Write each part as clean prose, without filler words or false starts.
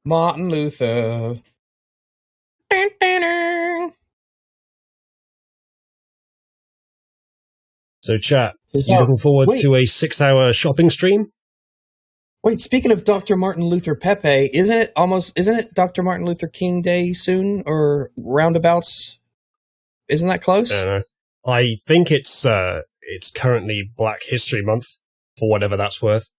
Martin Luther. So, chat, you looking forward to a 6-hour shopping stream? Wait, speaking of Dr. Martin Luther Pepe, isn't it Dr. Martin Luther King Day soon, or roundabouts? Isn't that close? I don't know. I think it's currently Black History Month, for whatever that's worth.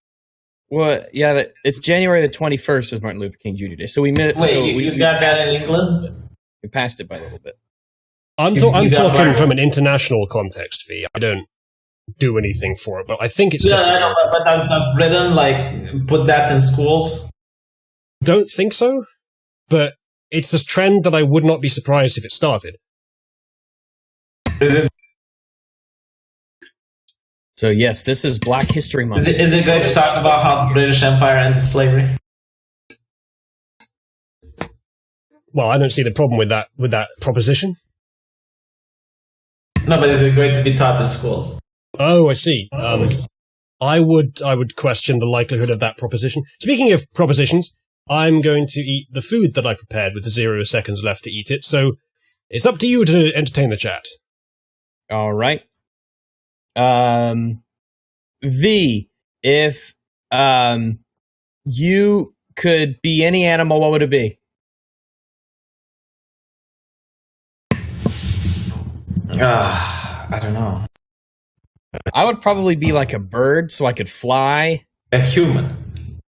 Well, yeah, it's January the 21st is Martin Luther King Jr. Day. So we missed. Wait, you got that in England? We passed it by a little bit. I'm talking from an international context, V. I don't do anything for it, but I think it's just... I know, but does Britain, put that in schools? Don't think so, but it's a trend that I would not be surprised if it started. Is it? So yes, this is Black History Month. Is it going to talk about how the British Empire ended slavery? Well, I don't see the problem with that proposition. No, but is it going to be taught in schools? Oh, I see. I would question the likelihood of that proposition. Speaking of propositions, I'm going to eat the food that I prepared with 0 seconds left to eat it, so it's up to you to entertain the chat. All right. V, if you could be any animal, what would it be? I don't know. I would probably be like a bird, so I could fly. A human.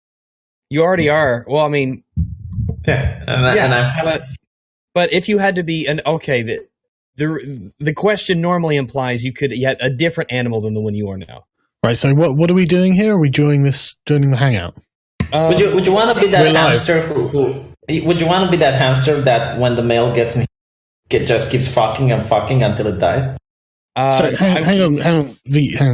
You already are. Well, I mean, yeah. But if you had to be the question normally implies you could get a different animal than the one you are now. Right. So what are we doing here? Are we joining the hangout? Would you want to be that hamster would you want to be that hamster that when the male gets in, it just keeps fucking and fucking until it dies? Sorry, hang on.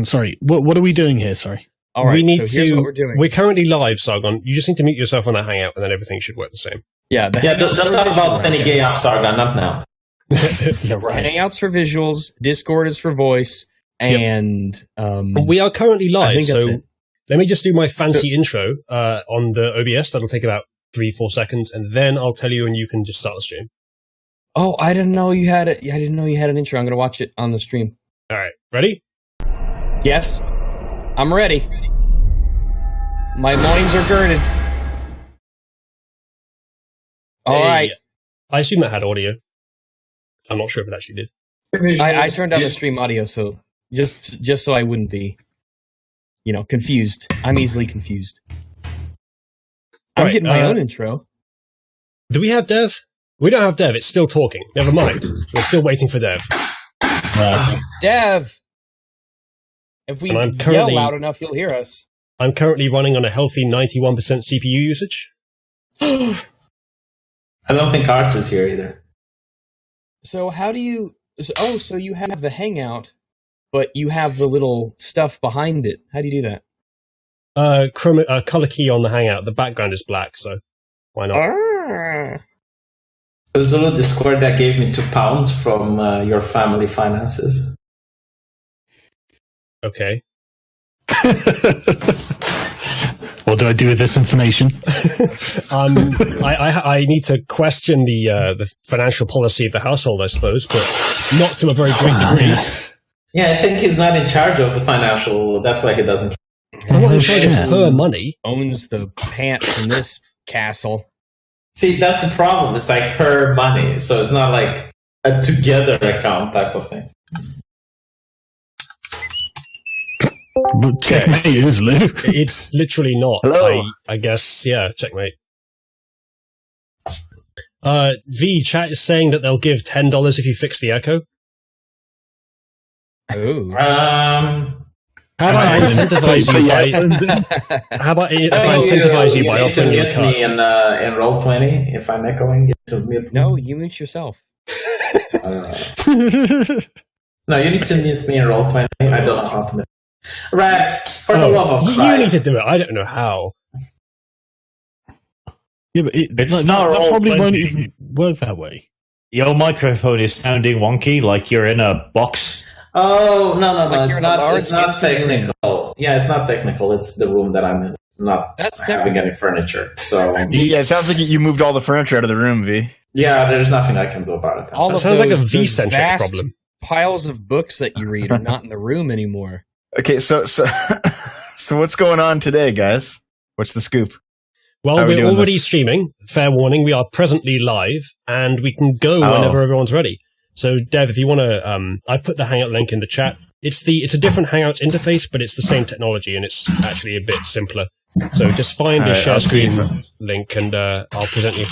Sorry. What are we doing here? Sorry. All right. Here's what we're doing. We're currently live, Sargon. You just need to mute yourself on that hangout, and then everything should work the same. Yeah. Don't talk about any gay off, Sargon. Not now. Yeah, right. Hangouts for visuals, Discord is for voice, and we are currently live. I think that's it. Let me just do my fancy intro on the OBS. That'll take about 3-4 seconds, and then I'll tell you, and you can just start the stream. Oh, I didn't know you had it. I didn't know you had an intro. I'm going to watch it on the stream. All right, ready? Yes, I'm ready. My loins are girded. All right. I assume that had audio. I'm not sure if it actually did. I turned down the stream audio, so just so I wouldn't be, confused. I'm easily confused. I'm getting my own intro. Do we have Dev? We don't have Dev. It's still talking. Never mind. We're still waiting for Dev. Dev! If we yell loud enough, you'll hear us. I'm currently running on a healthy 91% CPU usage. I don't think Arch is here either. So how do you... so you have the Hangout, but you have the little stuff behind it. How do you do that? Color key on the Hangout. The background is black, so why not? Uzalu Discord that gave me £2 from your family finances. Okay. What do I do with this information? I need to question the financial policy of the household, I suppose, but not to a very great degree. Yeah, I think he's not in charge of the financial. That's why he doesn't. I'm not in charge of her money. Owns the pants in this castle. See, that's the problem. It's like her money, so it's not like a together account type of thing. But checkmate, Uzalu. It's literally not. Hello. I guess, yeah, checkmate. V, chat is saying that they'll give $10 if you fix the echo. Ooh. How about I incentivize you by... How about if I incentivize you by offering you a cut? In Roll20, if I'm echoing, you need to mute me. No, you mute yourself. No, you need to mute me in Roll20. I don't know how to mute. Rex, for the love of Christ. You need to do it. I don't know how. Yeah, but it's not that probably won't even work that way. Your microphone is sounding wonky, like you're in a box. Oh, no, Like it's not technical. Yeah, it's not technical. It's the room that I'm in. not having any furniture. So yeah, it sounds like you moved all the furniture out of the room, V. yeah, there's nothing I can do about it. All That of sounds like a those V-centric vast problem. piles of books that you read are not in the room anymore. Okay, so what's going on today, guys? What's the scoop? Well, we're already streaming. Fair warning, we are presently live, and we can go whenever everyone's ready. So, Dev, if you want to, I put the Hangout link in the chat. It's a different Hangouts interface, but it's the same technology, and it's actually a bit simpler. So just find the share screen link, and I'll present you.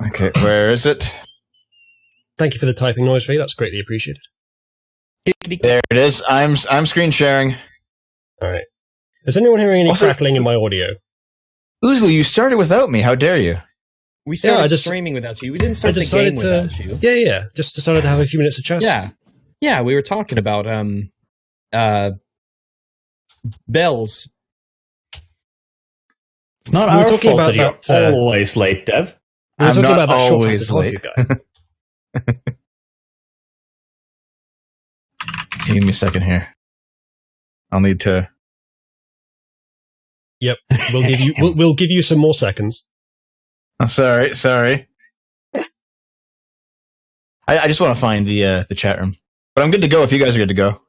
Okay, where is it? Thank you for the typing noise, V. That's greatly appreciated. There it is. I'm screen sharing. All right. Is anyone hearing any crackling in my audio? Uzalu, you started without me. How dare you? We started streaming without you. We didn't start the game without you. Yeah. Just decided to have a few minutes of chat. Yeah. We were talking about bells. It's not our fault that you're always late, Dev. We're talking about that always late. guy. Give me a second here. I'll need to. Yep, we'll give you some more seconds. Oh, sorry. I just want to find the chat room, but I'm good to go if you guys are good to go.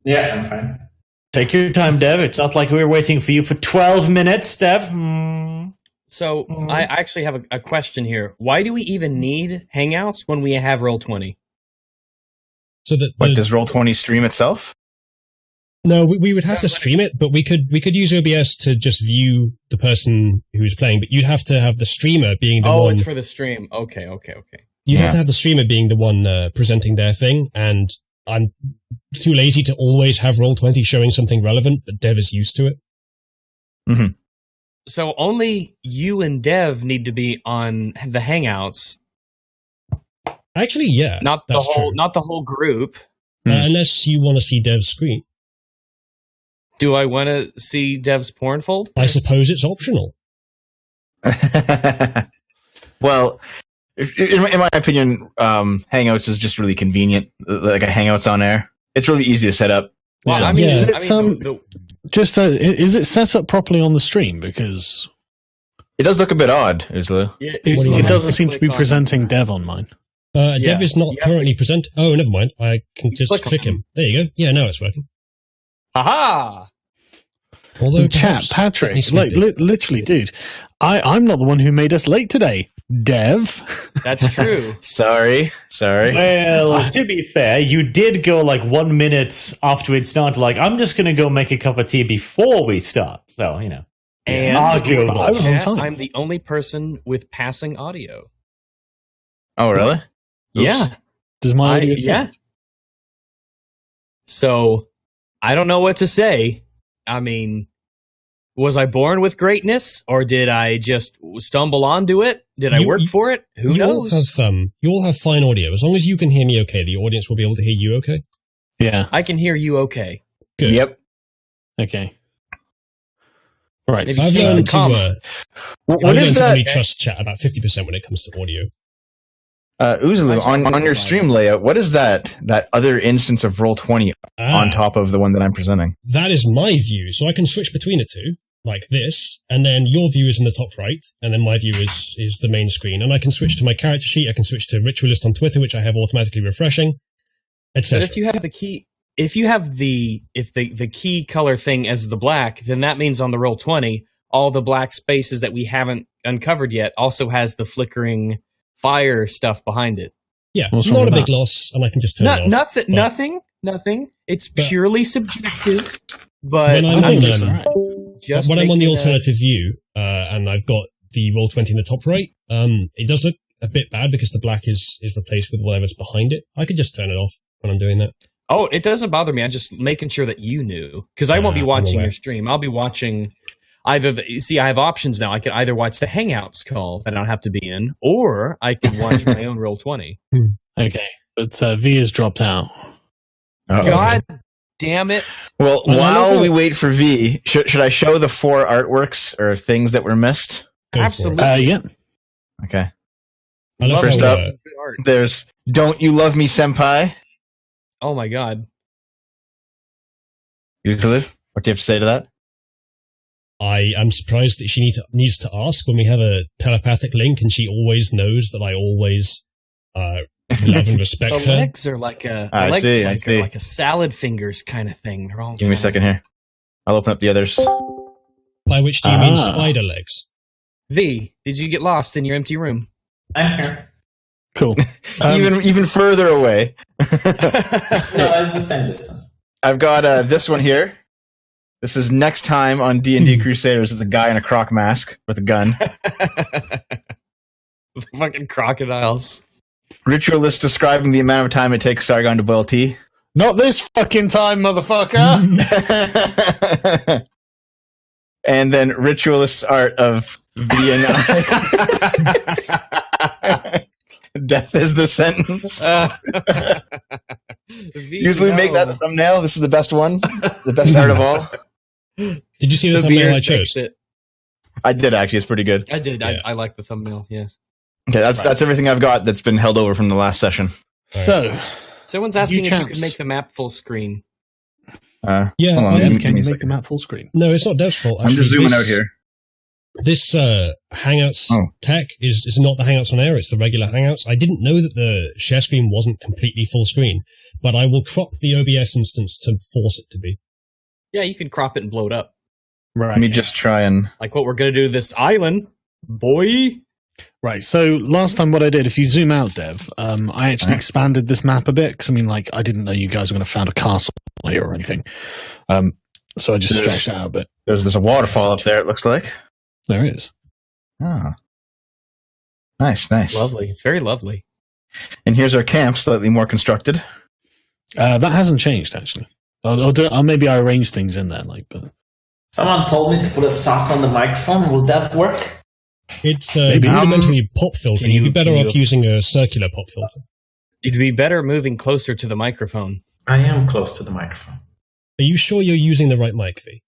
Yeah, I'm fine. Take your time, Dev. It's not like we were waiting for you for 12 minutes, Dev. So I actually have a question here. Why do we even need Hangouts when we have Roll20? So does Roll20 stream itself? No, we would have to stream it, but we could use OBS to just view the person who's playing. But you'd have to have the streamer being the one. Oh, it's for the stream. Okay. You'd have to have the streamer being the one presenting their thing, and I'm too lazy to always have Roll20 showing something relevant, but Dev is used to it. Mm-hmm. So only you and Dev need to be on the Hangouts. Actually, yeah, not the whole group. Unless you want to see Dev's screen. Do I want to see Dev's porn fold? I suppose it's optional. Well, in my opinion, Hangouts is just really convenient. Like a Hangouts on air, it's really easy to set up. Well, I mean, is it set up properly on the stream? Because it does look a bit odd, Uzalu. Yeah, it doesn't seem to be presenting Dev on mine. Dev is not currently present. Oh, never mind. I can just click him. There you go. Yeah, now it's working. Haha! Although Patrick, literally, dude, I'm not the one who made us late today. Dev. That's true. Sorry. Well, to be fair, you did go like 1 minute after we'd started, like, I'm just going to go make a cup of tea before we start. So, you know. And arguable. I was on time. I'm the only person with passing audio. Oh, really? Oops. Yeah. Does my audio yeah. So, I don't know what to say. I mean, was I born with greatness, or did I just stumble onto it? Did I work for it? Who knows? You all have fine audio. As long as you can hear me okay, the audience will be able to hear you okay? Yeah. I can hear you okay. Good. Yep. Okay. Right. I've learned to that? Only trust chat about 50% when it comes to audio. Uzalu, on your stream layout, what is that other instance of Roll20 on top of the one that I'm presenting? That is my view, so I can switch between the two, like this, and then your view is in the top right, and then my view is the main screen, and I can switch to my character sheet, I can switch to Ritualist on Twitter, which I have automatically refreshing, etc. But if you have the key, if the key color thing as the black, then that means on the Roll20, all the black spaces that we haven't uncovered yet also has the flickering fire stuff behind it. Yeah, not a big loss, and I can just turn it off. Nothing. It's purely subjective. But when I'm on the alternative view, and I've got the Roll20 in the top right, it does look a bit bad because the black is replaced with whatever's behind it. I could just turn it off when I'm doing that. Oh, it doesn't bother me. I'm just making sure that you knew, because I won't be watching your stream. I'll be watching. I have options now. I can either watch the Hangouts call that I don't have to be in, or I can watch my own Roll20. Okay, but V has dropped out. God damn it! Well, while we wait for V, should I show the 4 artworks or things that were missed? Absolutely. Yeah. Okay. First up, there's "Don't You Love Me, Senpai." Oh my god! Uzalu, what do you have to say to that? I am surprised that she needs to ask when we have a telepathic link, and she always knows that I always love and respect the her. Legs are like a I see. like a salad fingers kind of thing. They're all Give me a second here. I'll open up the others. By which do you mean spider legs? V, did you get lost in your empty room? I'm here. Cool. Even further away. No, it's the same distance. I've got this one here. This is next time on D&D Crusaders. It's a guy in a croc mask with a gun. Fucking crocodiles. Ritualist describing the amount of time it takes Sargon to boil tea. Not this fucking time, motherfucker! And then Ritualist's art of being Death is the sentence. Usually make that the thumbnail. This is the best one. The best art of all. Did you see the thumbnail I chose? I did, actually. It's pretty good. I did. Yeah. I like the thumbnail, yes. Okay, that's everything I've got that's been held over from the last session. So, someone's asking if you could make the map full screen. Yeah, can you make the map full screen? No, it's not Dev's fault. I'm just zooming out here. This Hangouts tech is not the Hangouts on Air, it's the regular Hangouts. I didn't know that the share screen wasn't completely full screen, but I will crop the OBS instance to force it to be. Yeah, you can crop it and blow it up. Right. Let me just try and... Like what we're going to do to this island, boy. Right, so last time what I did, if you zoom out, Dev, I actually expanded this map a bit, because I didn't know you guys were going to found a castle here or anything. So I just stretched it out a bit. There's a waterfall up there, it looks like. There is. Ah. Nice. It's lovely. It's very lovely. And here's our camp, slightly more constructed. That hasn't changed, actually. Maybe I arranged things in there, but... Someone told me to put a sock on the microphone. Will that work? It's a rudimentary pop filter. You'd be better off using a circular pop filter. You'd be better moving closer to the microphone. I am close to the microphone. Are you sure you're using the right mic, V?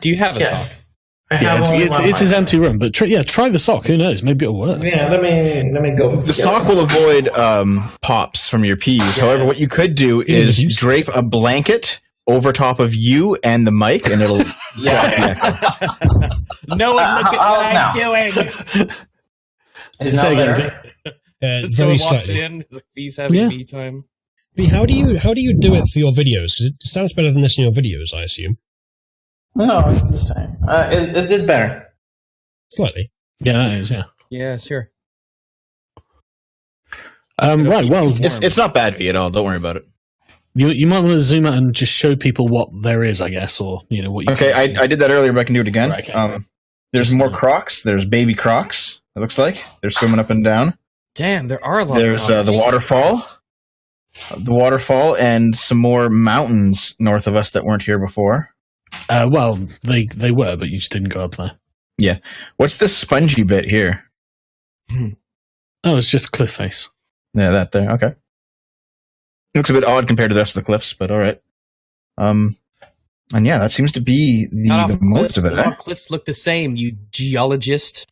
Do you have a sock? It's his empty room, but try the sock. Who knows? Maybe it'll work. Yeah, let me go. The sock will avoid pops from your peas. Yeah. However, what you could do is drape a blanket over top of you and the mic, and it'll No one look at what I'm doing. Is now better? Very slightly. In, he's having me time. V, how do you do it for your videos? 'Cause it sounds better than this in your videos, I assume. No, it's the same. Is this better? Slightly. Yeah, it is. Yeah. Yeah, sure. Right. Well, it's not bad, V, at all. Don't worry about it. You might want to zoom out and just show people what there is, I guess, or what you. Okay, I did that earlier, but I can do it again. Right, okay. There's more crocs. There's baby crocs. It looks like they're swimming up and down. Damn, there are a lot. There's the waterfall, and some more mountains north of us that weren't here before. Well, they were, but you just didn't go up there. Yeah. What's this spongy bit here? Oh, it's just cliff face. Yeah, that there. Okay. Looks a bit odd compared to the rest of the cliffs, but all right. And yeah, that seems to be the most of it. All cliffs look the same, you geologist.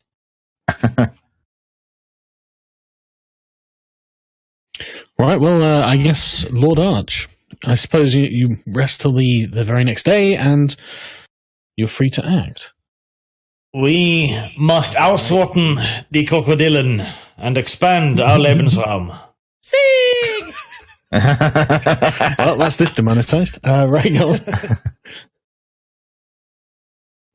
Right, well, I guess, Lord Arch, I suppose you rest till the very next day, and you're free to act. We must ausrotten die Krokodilen and expand our Lebensraum. Sing! Well, that's this demonetized. Right, go on.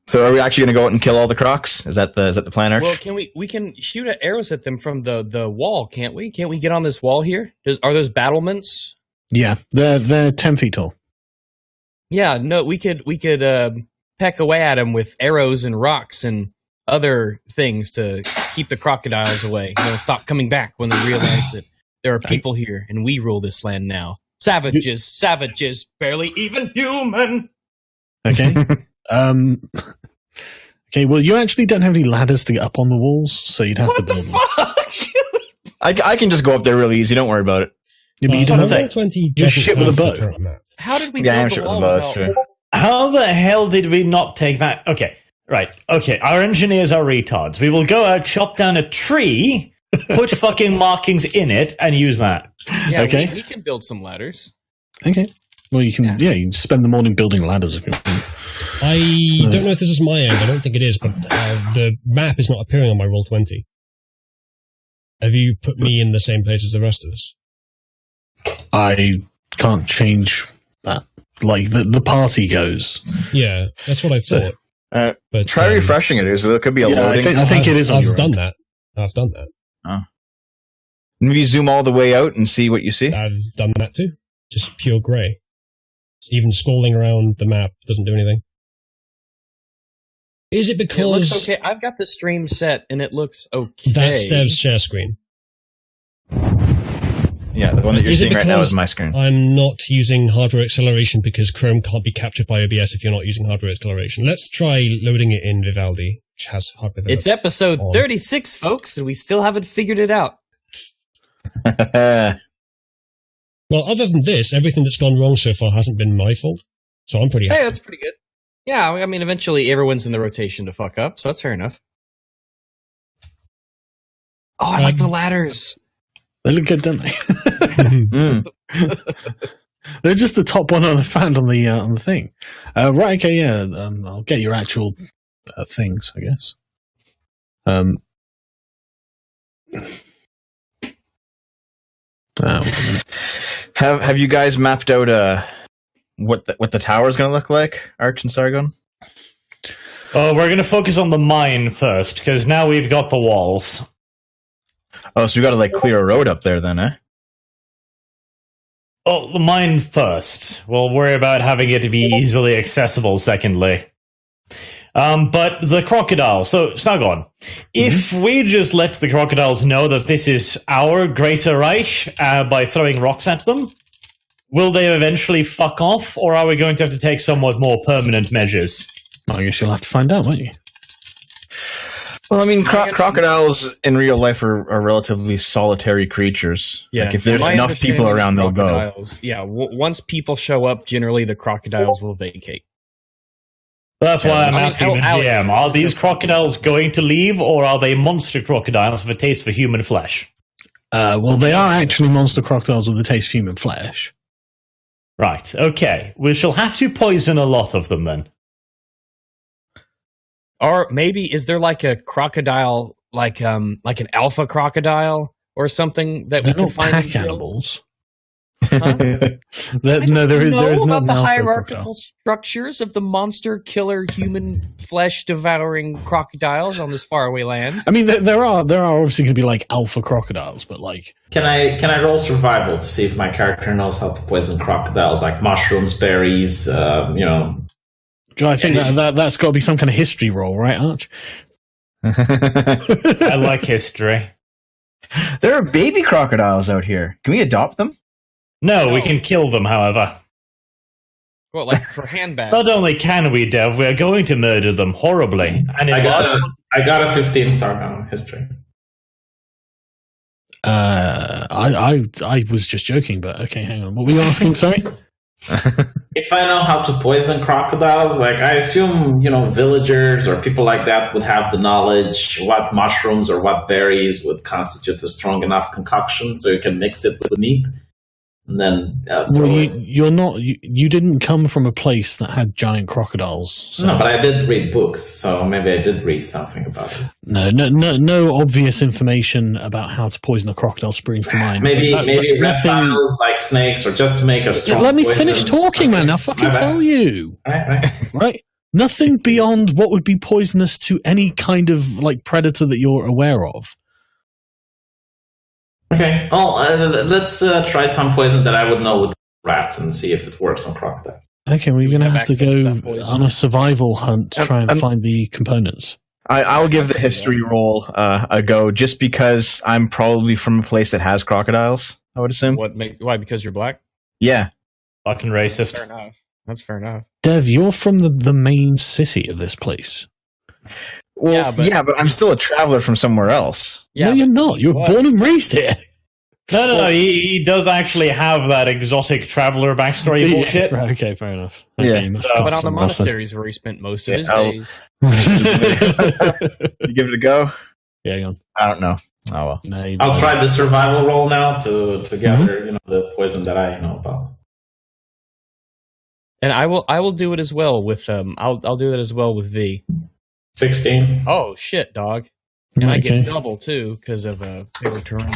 So are we actually going to go out and kill all the crocs? Is that the plan, Arch? Well, we can shoot arrows at them from the wall, can't we? Can't we get on this wall here? Are those battlements? Yeah, they're 10 feet tall. Yeah, no, we could peck away at them with arrows and rocks and other things to keep the crocodiles away. They'll stop coming back when they realize that there are people here and we rule this land now. Savages, barely even human. Okay. Okay, well, you actually don't have any ladders to get up on the walls, so you'd have to build them. I can just go up there really easy. Don't worry about it. Yeah, but you don't have 20 you're shit with a bow. How did we Yeah, I'm build shit the with a wall? bow. That's true. How the hell did we not take that? Okay, right. Okay, our engineers are retards. We will go out, chop down a tree, put fucking markings in it, and use that. Yeah, Okay. we can build some ladders. Okay. Well, you can you can spend the morning building ladders if you want. I don't know if this is my end. I don't think it is, but the map is not appearing on my Roll20. Have you put me in the same place as the rest of us? I can't change that. Like, the party goes. Yeah, that's what I thought. But try refreshing it. There could be a loading. I think it is. I've done that. I've done that. Oh. Maybe zoom all the way out and see what you see. I've done that too. Just pure grey. Even scrolling around the map doesn't do anything. Is it because... It looks okay. I've got the stream set, and it looks okay. That's Dev's share screen. Yeah, the one that you're seeing right now is my screen. I'm not using hardware acceleration because Chrome can't be captured by OBS if you're not using hardware acceleration. Let's try loading it in Vivaldi, which has hardware. It's episode 36, folks, and we still haven't figured it out. Well, other than this, everything that's gone wrong so far hasn't been my fault, so I'm pretty happy. Hey, that's pretty good. Yeah, I mean, eventually everyone's in the rotation to fuck up, so that's fair enough. Oh, I like the ladders. They look good, don't they? They're just the top one I found on the thing. Right, okay, yeah. I'll get your actual things, I guess. Have you guys mapped out what the tower's going to look like, Arch and Sargon? Oh, we're going to focus on the mine first, because now we've got the walls. Oh, so we got to clear a road up there then, eh? Oh, the mine first. We'll worry about having it to be easily accessible secondly. But the crocodiles. So, Sargon, if we just let the crocodiles know that this is our Greater Reich by throwing rocks at them, will they eventually fuck off, or are we going to have to take somewhat more permanent measures? I guess you'll have to find out, won't you? Well, I mean, crocodiles in real life are relatively solitary creatures. Yeah, if there's enough people around, they'll go. Yeah, once people show up, generally the crocodiles will vacate. That's why I'm asking the GM, are these crocodiles going to leave, or are they monster crocodiles with a taste for human flesh? Well, they are actually monster crocodiles with a taste for human flesh. Right, okay. We shall have to poison a lot of them then. Or maybe, is there a crocodile, like an alpha crocodile or something that we can find? Pack animals. Huh? There is no about the hierarchical structures of the monster killer human flesh devouring crocodiles on this faraway land. I mean, there are obviously going to be alpha crocodiles, but Can I roll survival to see if my character knows how to poison crocodiles, like mushrooms, berries, I think that's got to be some kind of history roll, right, Arch? I like history. There are baby crocodiles out here. Can we adopt them? No, we can kill them, however. What, for handbags? Not only can we, Dev, we're going to murder them horribly. And I got a 15 Sargon on history. I was just joking, but okay, hang on. What were you asking, sorry? If I know how to poison crocodiles, I assume, villagers or people like that would have the knowledge what mushrooms or what berries would constitute a strong enough concoction so you can mix it with meat. And then you didn't come from a place that had giant crocodiles. So. No, but I did read books, so maybe I did read something about it. No obvious information about how to poison a crocodile springs to mind. Maybe reptiles like snakes, or just to make a strong Let me poison. Finish talking, man. I'll fucking tell you. Right. Nothing beyond what would be poisonous to any kind of predator that you're aware of. Okay. Well, let's try some poison that I would know with rats and see if it works on crocodiles. Okay, well, you're going to have to go on a survival hunt to try and find the components. I'll give the history roll a go, just because I'm probably from a place that has crocodiles, I would assume. Why? Because you're black? Yeah. Fucking racist. Fair enough. That's fair enough. Dev, you're from the main city of this place. Well, but I'm still a traveler from somewhere else. Yeah, no, you're not. You're born and raised here. No. He does actually have that exotic traveler backstory bullshit. Right, okay, fair enough. Okay, but on the monasteries where he spent most of his days. You give it a go? Yeah, go on. I don't know. Oh, well. No, I'll try the survival roll now to gather the poison that I know about. And I will do it as well with I'll do it as well with V. 16. Oh shit, dog! And I get double too because of favorite terrain.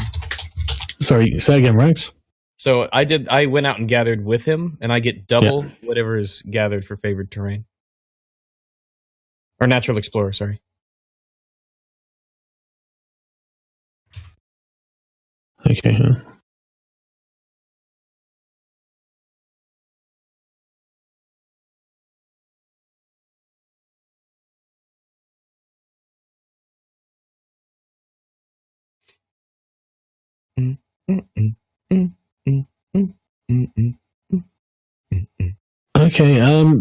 Sorry, say again, Rex. So I went out and gathered with him, and I get double whatever is gathered for favored terrain. Or natural explorer, sorry. Okay. Okay,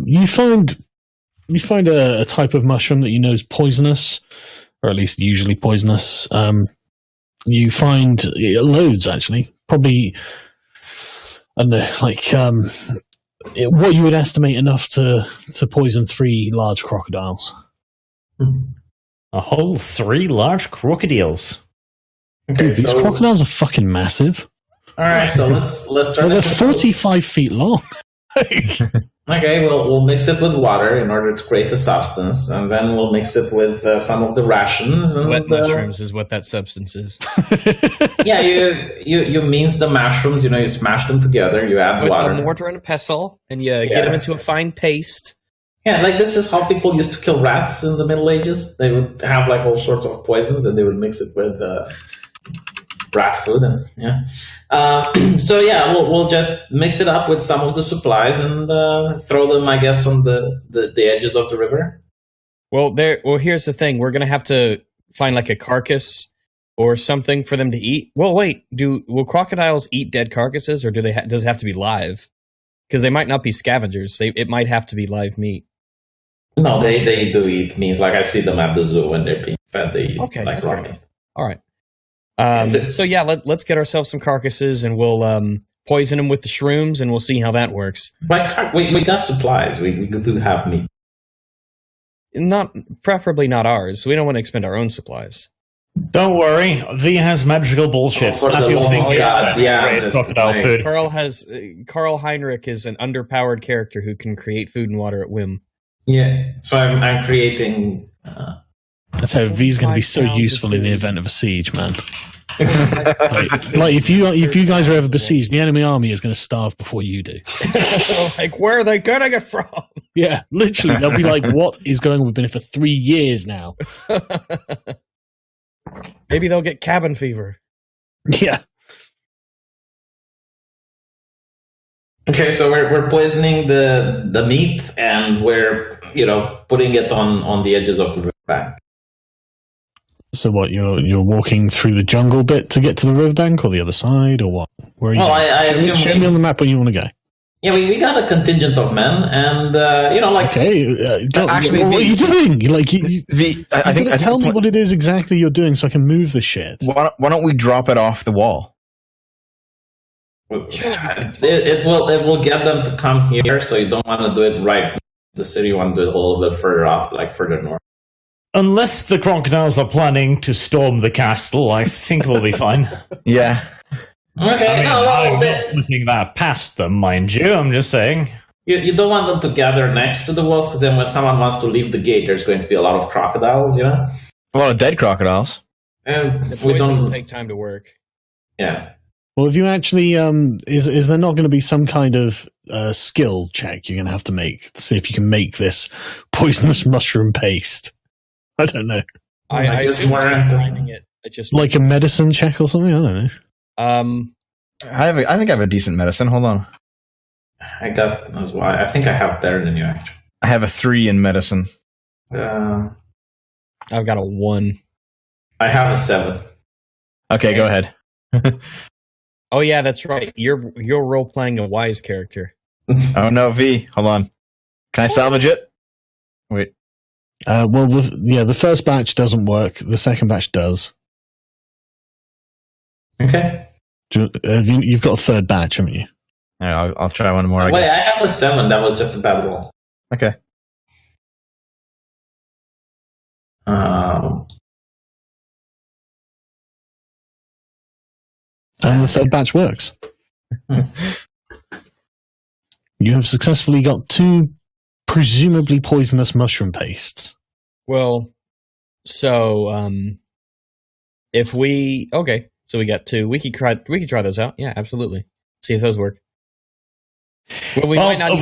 you find a type of mushroom that you know is poisonous, or at least usually poisonous. You find loads, actually. Probably, I don't know, like what you would estimate enough to poison 3 large crocodiles. A whole 3 large crocodiles. Okay, Dude, these crocodiles are fucking massive. All right, so let's turn. Well, they're 45 feet long. Okay, we'll mix it with water in order to create the substance, and then we'll mix it with some of the rations. And Wet mushrooms is what that substance is. Yeah, you mince the mushrooms. You smash them together. You add With water, a mortar and a pestle, and you get them into a fine paste. Yeah, like this is how people used to kill rats in the Middle Ages. They would have like all sorts of poisons, and they would mix it with rat food. And so yeah, we'll just mix it up with some of the supplies and throw them, I guess, on the edges of the river. Well, here's the thing: we're gonna have to find like a carcass or something for them to eat. Well, wait, will crocodiles eat dead carcasses, or does it have to be live? Because they might not be scavengers. It might have to be live meat. No, they do eat meat. Like I see them at the zoo when they're being fed. They eat like raw meat. All right. So yeah, let's get ourselves some carcasses, and we'll poison them with the shrooms, and we'll see how that works. But we got supplies. We do have meat. Preferably not ours. We don't want to expend our own supplies. Don't worry, V has magical bullshit. Crocodile food. Carl Heinrich is an underpowered character who can create food and water at whim. Yeah, so I'm creating. That's how V's going to be so useful in the event of a siege, man. like if you guys are ever besieged, the enemy army is going to starve before you do. Like, where are they getting it from? Yeah, literally, they'll be like, "What is going on? We've been here for 3 years now." Maybe they'll get cabin fever. Yeah. Okay, so we're poisoning the meat, and we're putting it on the edges of the riverbank. So what? You're walking through the jungle bit to get to the riverbank, or the other side, or what? Where are you? Well, I assume show me on the map where you want to go. Yeah, we got a contingent of men, and Okay, actually, what are you doing? I think tell me what it is exactly you're doing, so I can move the shit. Why don't we drop it off the wall? It will get them to come here, so you don't want to do it right in the city. You want to do it a little bit further up, like further north. Unless the crocodiles are planning to storm the castle, I think we'll be fine. Yeah. Okay, I'm not putting that past them, mind you. I'm just saying. You don't want them to gather next to the walls, because then when someone wants to leave the gate, there's going to be a lot of crocodiles, A lot of dead crocodiles. And we don't take time to work. Yeah. Well, if you actually, is there not going to be some kind of skill check you're going to have to make to see if you can make this poisonous mushroom paste? I don't know. I assume finding it. It just like a medicine check or something. I don't know. I think I have a decent medicine. Hold on. I got as well. I think I have better than you, actually. I have a 3 in medicine. I've got a 1. I have a 7. Okay, go ahead. Oh yeah, that's right. You're role playing a wise character. Oh no, V. Hold on. Can I salvage it? Wait. Well, the first batch doesn't work. The second batch does. Okay. You've got a third batch, haven't you? Yeah, I'll try one more. Wait, I have a 7. That was just a bad roll. Okay. And the third batch works. You have successfully got 2 presumably poisonous mushroom pastes. Well, so if we so we got 2. We could try those out. Yeah, absolutely. See if those work. Well, might not.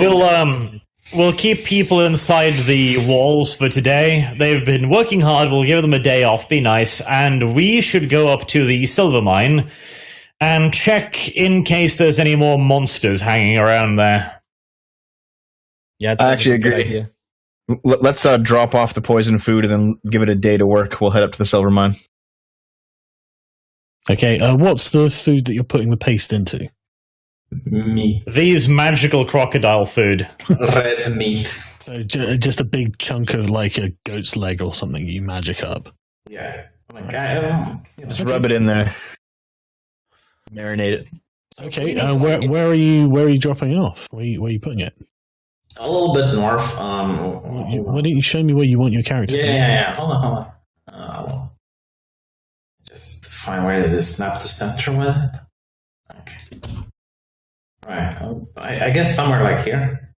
We'll keep people inside the walls for today. They've been working hard. We'll give them a day off. Be nice, and we should go up to the silver mine and check in case there's any more monsters hanging around there. Yeah, I actually agree. Let's drop off the poison food and then give it a day to work. We'll head up to the silver mine. Okay, what's the food that you're putting the paste into? Meat. These magical crocodile food. Red meat. So just a big chunk of like a goat's leg or something you magic up. Yeah. Just rub it in there. Marinate it. Okay, where are you dropping it off? Where are you putting it? A little bit north. Why don't you show me where you want your character to be? Yeah. Hold on. Just find where is this snap to center, was it? Okay. Right. I guess somewhere like here.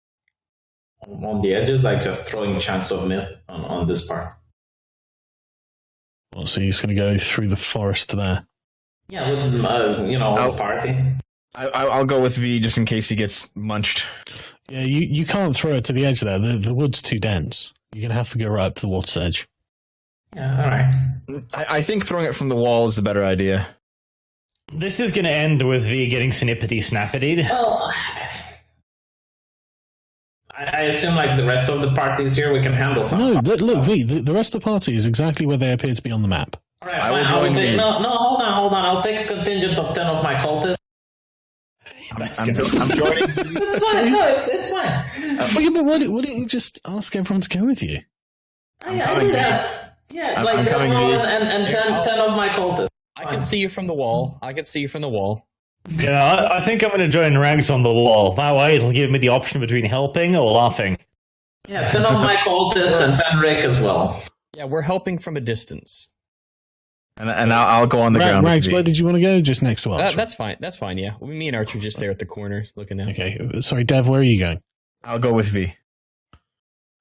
On the edges, like just throwing chunks of meat on this part. Well, so you're just going to go through the forest there? Yeah, with, the party. I'll go with V just in case he gets munched. Yeah, you can't throw it to the edge there. The wood's too dense. You're going to have to go right up to the water's edge. Yeah, all right. I think throwing it from the wall is the better idea. This is going to end with V getting snippety-snappitied. Well, I assume like the rest of the parties here, we can handle something. No, look, V, the rest of the party is exactly where they appear to be on the map. All right, fine. Hold on. I'll take a contingent of 10 of my cultists. I'm joining. It's fine. No, it's fine. But why didn't you just ask everyone to go with you? I did ask. Yeah, I'm coming and 10 of my cultists. I can see you from the wall. Yeah, I think I'm going to join ranks on the wall. That way it'll give me the option between helping or laughing. Yeah, 10 of my cultists and Fenric as well. Yeah, we're helping from a distance. And I'll go on the ground. Rags, where did you want to go? Just next to Archer? That's fine, yeah. Me and Archer just there at the corner looking out. Okay, sorry, Dev, where are you going? I'll go with V.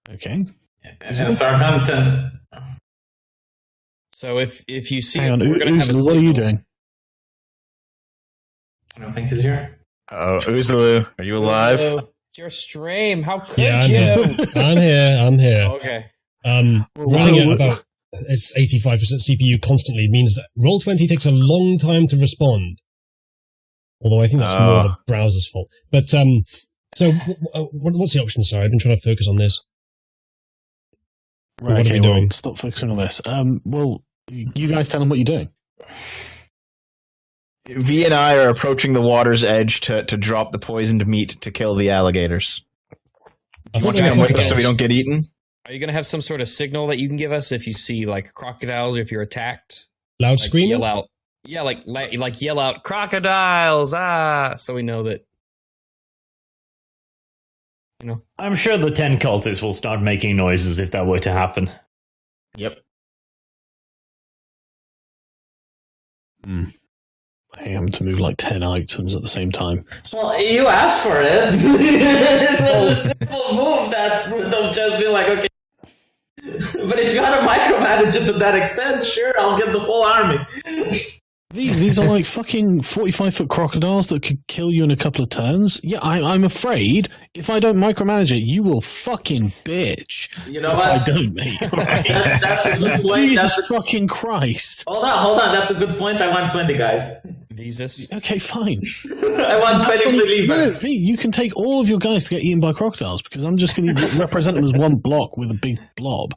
Okay. And Sargon 10. So if you see... Hang on, Uzalu, what are you doing? I don't think he's here. Oh, Uzalu, are you alive? It's your stream. How could Yeah, you? I'm here. Okay. Running at about it's 85% CPU constantly means that Roll20 takes a long time to respond. Although I think that's more the browser's fault. But so what's the option? Sorry, I've been trying to focus on this. Right, okay, well, stop focusing on this. Well, you guys tell them what you're doing. V and I are approaching the water's edge to drop the poisoned meat to kill the alligators. I Want to come with us so we don't get eaten? Are you going to have some sort of signal that you can give us if you see like crocodiles or if you're attacked? Loud like, screaming? Yell out. Yeah, like yell out crocodiles, so we know that. You know, I'm sure the 10 cultists will start making noises if that were to happen. Yep. I am to move like 10 items at the same time. Well, you asked for it. It was a simple move that would have just been like, okay. But if you had to micromanage it to that extent, sure, I'll get the whole army. These are like fucking 45-foot crocodiles that could kill you in a couple of turns. Yeah, I'm afraid if I don't micromanage it, you will fucking bitch. You know if what? I don't, mate. That's a good point. Jesus fucking Christ. Hold on. That's a good point. I want 20 guys. Jesus. Okay, fine. I want 20 believers. No, you can take all of your guys to get eaten by crocodiles because I'm just going to represent them as one block with a big blob.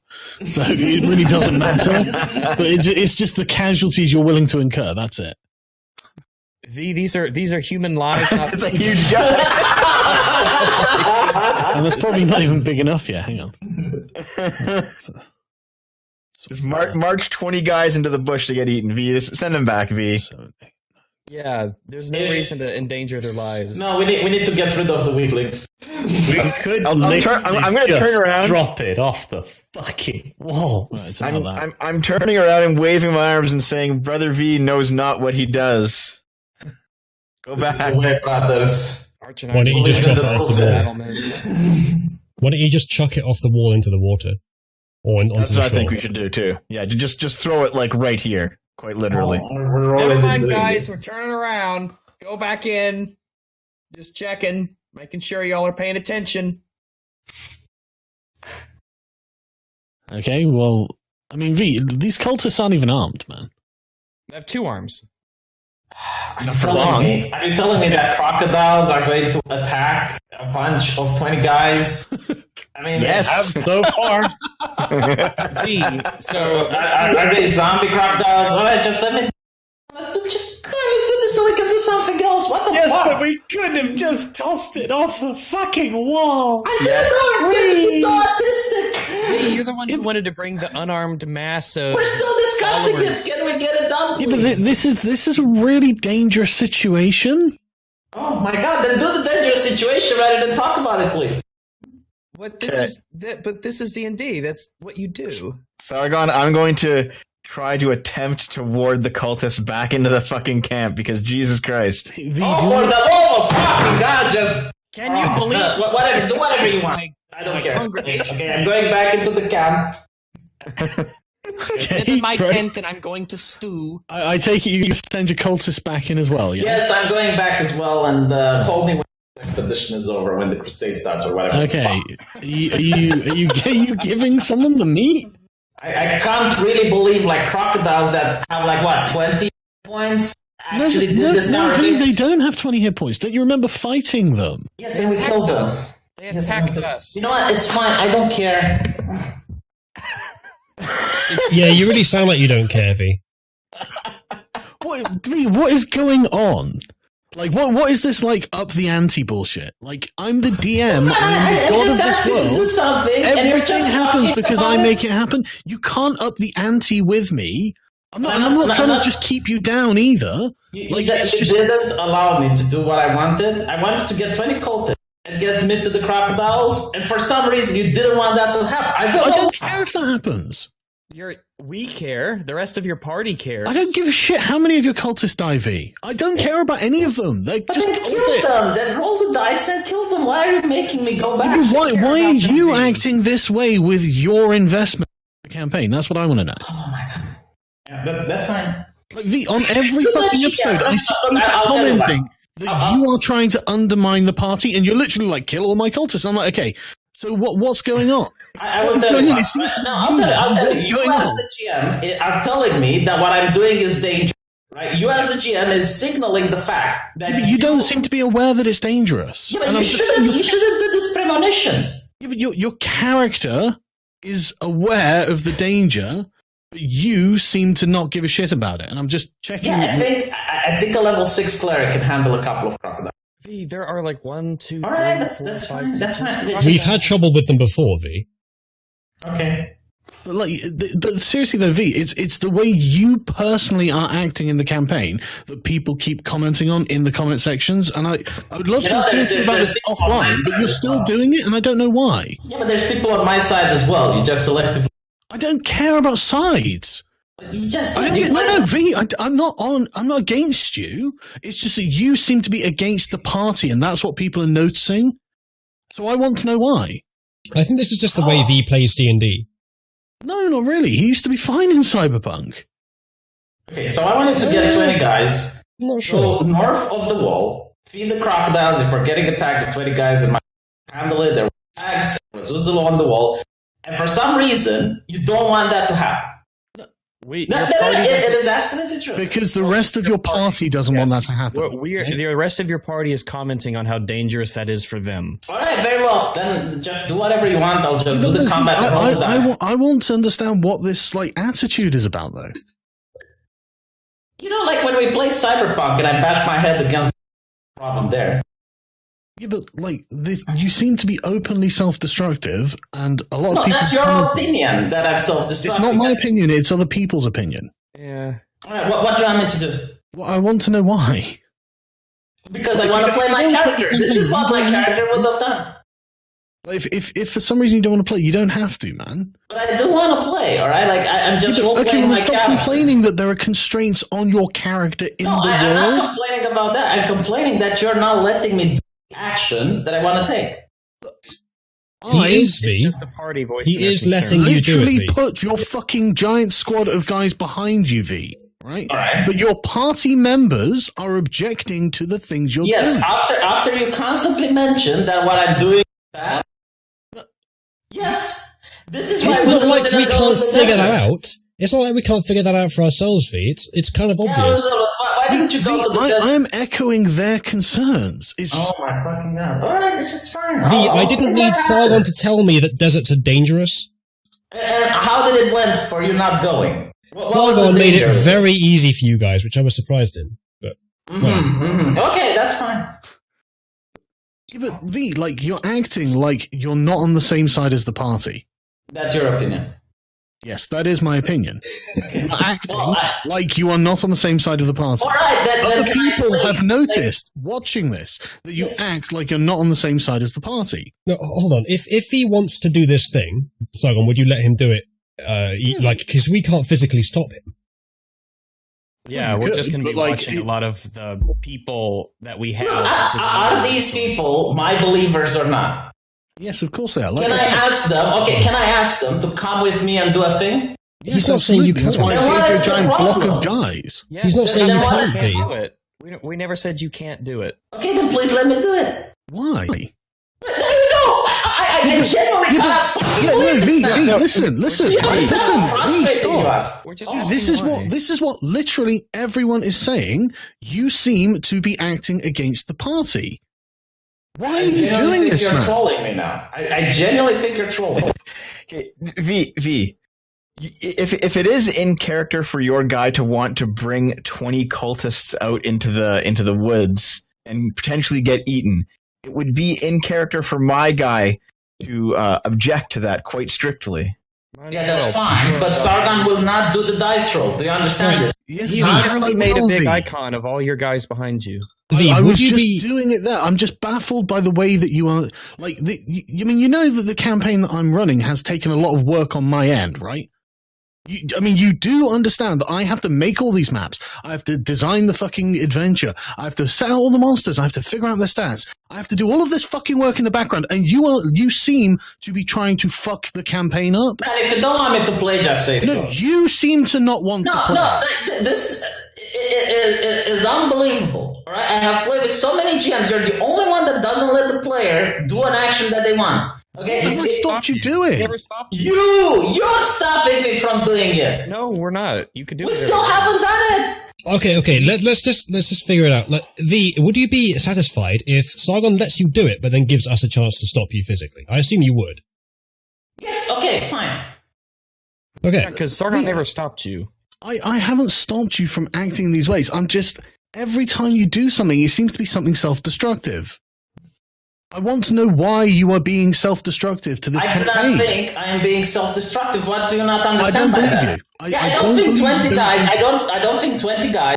So it really doesn't matter. But it's just the casualties you're willing to incur. That's it. These are human lives. Not It's a huge guy. And that's probably not even big enough yet. Hang on. Just march 20 guys into the bush to get eaten. V, send them back, V. Yeah, there's no reason to endanger their lives. No, we need to get rid of the weaklings. We could I'm going to turn around. Drop it off the fucking wall. Right, I'm turning around and waving my arms and saying, Brother V knows not what he does. Go back. This is the way, brothers. Why don't you just drop it off the wall? Why don't you just chuck it off the wall into the water? Or onto That's the what I shore? think we should do too. Yeah, just throw it like right here, quite literally. Never mind, guys. We're turning around. Go back in. Just checking, making sure y'all are paying attention. Okay, well, I mean, V, these cultists aren't even armed, man. They have 2 arms. Are you telling me that crocodiles are going to attack a bunch of 20 guys? I mean, yes. So far. V, so are they zombie crocodiles? All right, let's do this so we can do something else. What the fuck? But we couldn't have just tossed it off the fucking wall. I didn't know it's so autistic. V, you're the one who wanted to bring the unarmed mass of We're still discussing followers. this. Can we get it done, Yeah, please? but this is a really dangerous situation. Oh my god, then do the dangerous situation rather than talk about it, please. What this is? But this is D&D. That's what you do. Sargon, I'm going to try to attempt to ward the cultists back into the fucking camp because Jesus Christ. V, For the love of fucking God, just... Can you believe? Do whatever you want. I don't care. Okay, I'm going back into the camp. Sit in my tent and I'm going to stew. I take it you send your cultists back in as well, yeah? Yes, I'm going back as well, and call me when the expedition is over, when the crusade starts or whatever. Okay. Are you giving someone the meat? I can't really believe like crocodiles that have like what 20 points actually did this conversation. They don't have 20 hit points. Don't you remember fighting them? Yes, and we killed them. They attacked us. You know what? It's fine. I don't care. Yeah, you really sound like you don't care, V. What is going on? Like, what is this, like, up the ante bullshit? Like, I'm the DM, I'm the god of this world. Everything happens because I make it happen. You can't up the ante with me. I'm not trying to just keep you down either. You didn't allow me to do what I wanted. I wanted to get 20 cultists and get them into the crocodiles, and for some reason you didn't want that to happen. I don't care if that happens. We care. The rest of your party cares. I don't give a shit how many of your cultists die, V. I don't care about any of them. They just killed them. Then roll the dice and kill them. Why are you making me go back? Why are you acting this way with your investment in the campaign? That's what I want to know. Oh my god. Yeah, that's fine. Like, V, on every fucking episode, I see you commenting that you are trying to undermine the party, and you're literally like, kill all my cultists. I'm like, okay. So what's going on? I will tell you. I'll tell you. You as the GM are telling me that what I'm doing is dangerous, right? You as the GM is signaling the fact that you don't seem to be aware that it's dangerous. Yeah, but you shouldn't do these premonitions. Yeah, but your character is aware of the danger, but you seem to not give a shit about it. And I'm just checking. Yeah, I think a level 6 cleric can handle a couple of crocodiles. V, there are like 1, 2, 3, all right, 4, that's 5, fine. 6, That's fine. We've had trouble with them before, V. Okay. But seriously though, V, it's the way you personally are acting in the campaign that people keep commenting on in the comment sections, and I would love to talk about this offline, but you're still doing it, and I don't know why. Yeah, but there's people on my side as well. You just selectively. I don't care about sides. You just no, V. I'm not against you. It's just that you seem to be against the party, and that's what people are noticing. So I want to know why. I think this is just the way V plays D&D. No, not really. He used to be fine in Cyberpunk. Okay, so I wanted to get 20 guys. Not sure. Go north of the wall, feed the crocodiles. If we're getting attacked, the 20 guys in my handle it. There were tags. There was Uzalu on the wall, and for some reason, you don't want that to happen. It is absolutely true. Because the rest of your party doesn't want that to happen. The rest of your party is commenting on how dangerous that is for them. All right, very well. Then just do whatever you want. I'll just do the combat. I want to understand what this attitude is about, though. You know, like when we play Cyberpunk and I bash my head against the problem there. Yeah, but you seem to be openly self-destructive, and a lot of people. That's your opinion that I'm self-destructive. It's not my opinion; it's other people's opinion. Yeah. All right. What do you want me to do? Well, I want to know why. Because I want to play my character. This is what my character would have done. If for some reason you don't want to play, you don't have to, man. But I do want to play. All right, I'm just role-playing my stop character. Complaining that there are constraints on your character in the world. I'm not complaining about that. I'm complaining that you're not letting me do action that I want to take. He is, It's V. just a party voice. He is letting you do it, Literally V. put your fucking giant squad of guys behind you, V. Right? All right. But your party members are objecting to the things you're Yes, doing. after you constantly mention that what I'm doing is bad. Yes, this is why It's I was not like looking we at can't the figure desert. that out. It's not like we can't figure that out for ourselves, V. It's kind of Yeah, obvious. why didn't you go to the I desert? am echoing their concerns. It's Oh my fucking god! All right, it's just fine. V, I didn't need Sargon to tell me that deserts are dangerous. And how did it went for you not going? What was Sargon the made it danger? very easy for you guys, which I was surprised in. But Okay, that's fine. Yeah, but V, like, you're acting like you're not on the same side as the party. That's your opinion. Yes, that is my opinion. You're acting Well, like you are not on the same side of the party. All right, then Other can I people please- have noticed, watching this, that you Yes. act like you're not on the same side as the party. no, hold on. If he wants to do this thing, Sargon, would you let him do it? Because we can't physically stop him. Yeah, You we're could, just going to be but, like, watching a lot of the people that we have. Look, which is are these people my believers or not? Yes, of course they are. Like Can I said, ask them? Okay, can I ask them to come with me and do a thing? yes, He's not saying you absolutely. That's can't. why I Then what gave you is a the giant block problem? of guys. Yes, He's not saying you we can't, can't V. do it. We never said you can't do it. Okay, then please let me do it. Why? There you go. I genuinely cannot fucking No, believe V, this V, now. listen, You understand how V, frustrated you stop. are? We're just This is what literally everyone is saying. You seem to be acting against the party. Why are you genuinely doing think this, you're man? trolling me now. I genuinely think you're trolling. Okay, V, if it is in character for your guy to want to bring 20 cultists out into the woods and potentially get eaten, it would be in character for my guy to object to that quite strictly. Yeah, that's fine. But Sargon will not do the dice roll. Do you understand this? Yes, He's I literally will, made a big V. icon of all your guys behind you. V, I would was you just be? doing it there. I'm just baffled by the way that you are. Like, you mean you know that the campaign that I'm running has taken a lot of work on my end, right? You do understand that I have to make all these maps. I have to design the fucking adventure. I have to set out all the monsters. I have to figure out their stats. I have to do all of this fucking work in the background. And you seem to be trying to fuck the campaign up. Man, if you don't want me to play, just say No, so. you seem to not want to play. This is unbelievable. All right? I have played with so many GMs. You're the only one that doesn't let the player do an action that they want. Okay? Have I stopped you doing? Never stopped you. You're stopping me from doing it. No, we're not. You could do We it. still haven't done it. Okay. Let's just figure it out. Like, V, would you be satisfied if Sargon lets you do it, but then gives us a chance to stop you physically? I assume you would. Yes, okay, fine. Okay. Because Sargon never stopped you. I haven't stopped you from acting in these ways. I'm just, every time you do something, it seems to be something self-destructive. I want to know why you are being self-destructive to this I do campaign. not think I am being self-destructive. What do you not I understand don't by believe that? you. I don't think 20 believe guys. you. I don't think 20 guys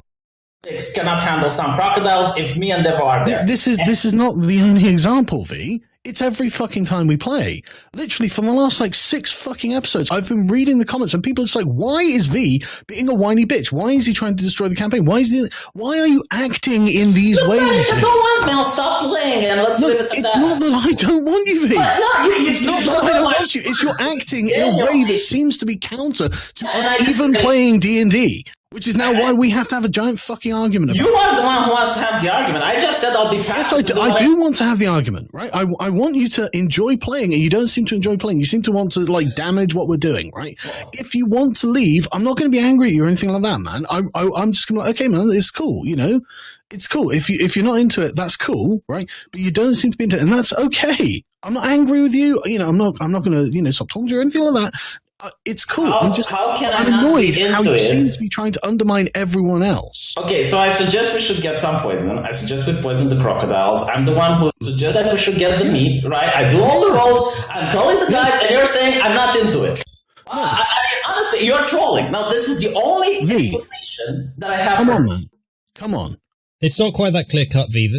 cannot handle some crocodiles if me and Devo are there. This is not the only example, V. It's every fucking time we play. Literally, for the last, 6 fucking episodes, I've been reading the comments, and people are just like, why is V being a whiny bitch? Why is he trying to destroy the campaign? Why are you acting in these Look, ways? man, if you V? don't want me, I'll stop playing and let's No, leave it at it's that. not that I don't want you, V. No, It's not that I don't want you. It's you're acting in a way that seems to be counter to And I us even disagree. playing D&D, which is now why we have to have a giant fucking argument about You are the one who wants to have the argument. I just said I'll be Yes, passive. I do want to have the argument, right? I want you to enjoy playing, and you don't seem to enjoy playing. You seem to want to damage what we're doing, right? If you want to leave, I'm not going to be angry at you or anything like that, man. I'm just going to okay, man, it's cool, it's cool. If you're not into it, that's cool, right? But you don't seem to be into it, and that's okay. I'm not angry with you. I'm not going to stop talking to you or anything like that. It's cool. How can I I'm not annoyed be how into you it? seem to be trying to undermine everyone else. Okay, so I suggest we should get some poison. I suggest we poison the crocodiles. I'm the one who suggests that we should get the meat, right? I do all the rolls. I'm telling the guys, and you're saying I'm not into it. I mean, honestly, you're trolling. Now, this is the only explanation that I have. Come for on, man. Come on. It's not quite that clear cut, V.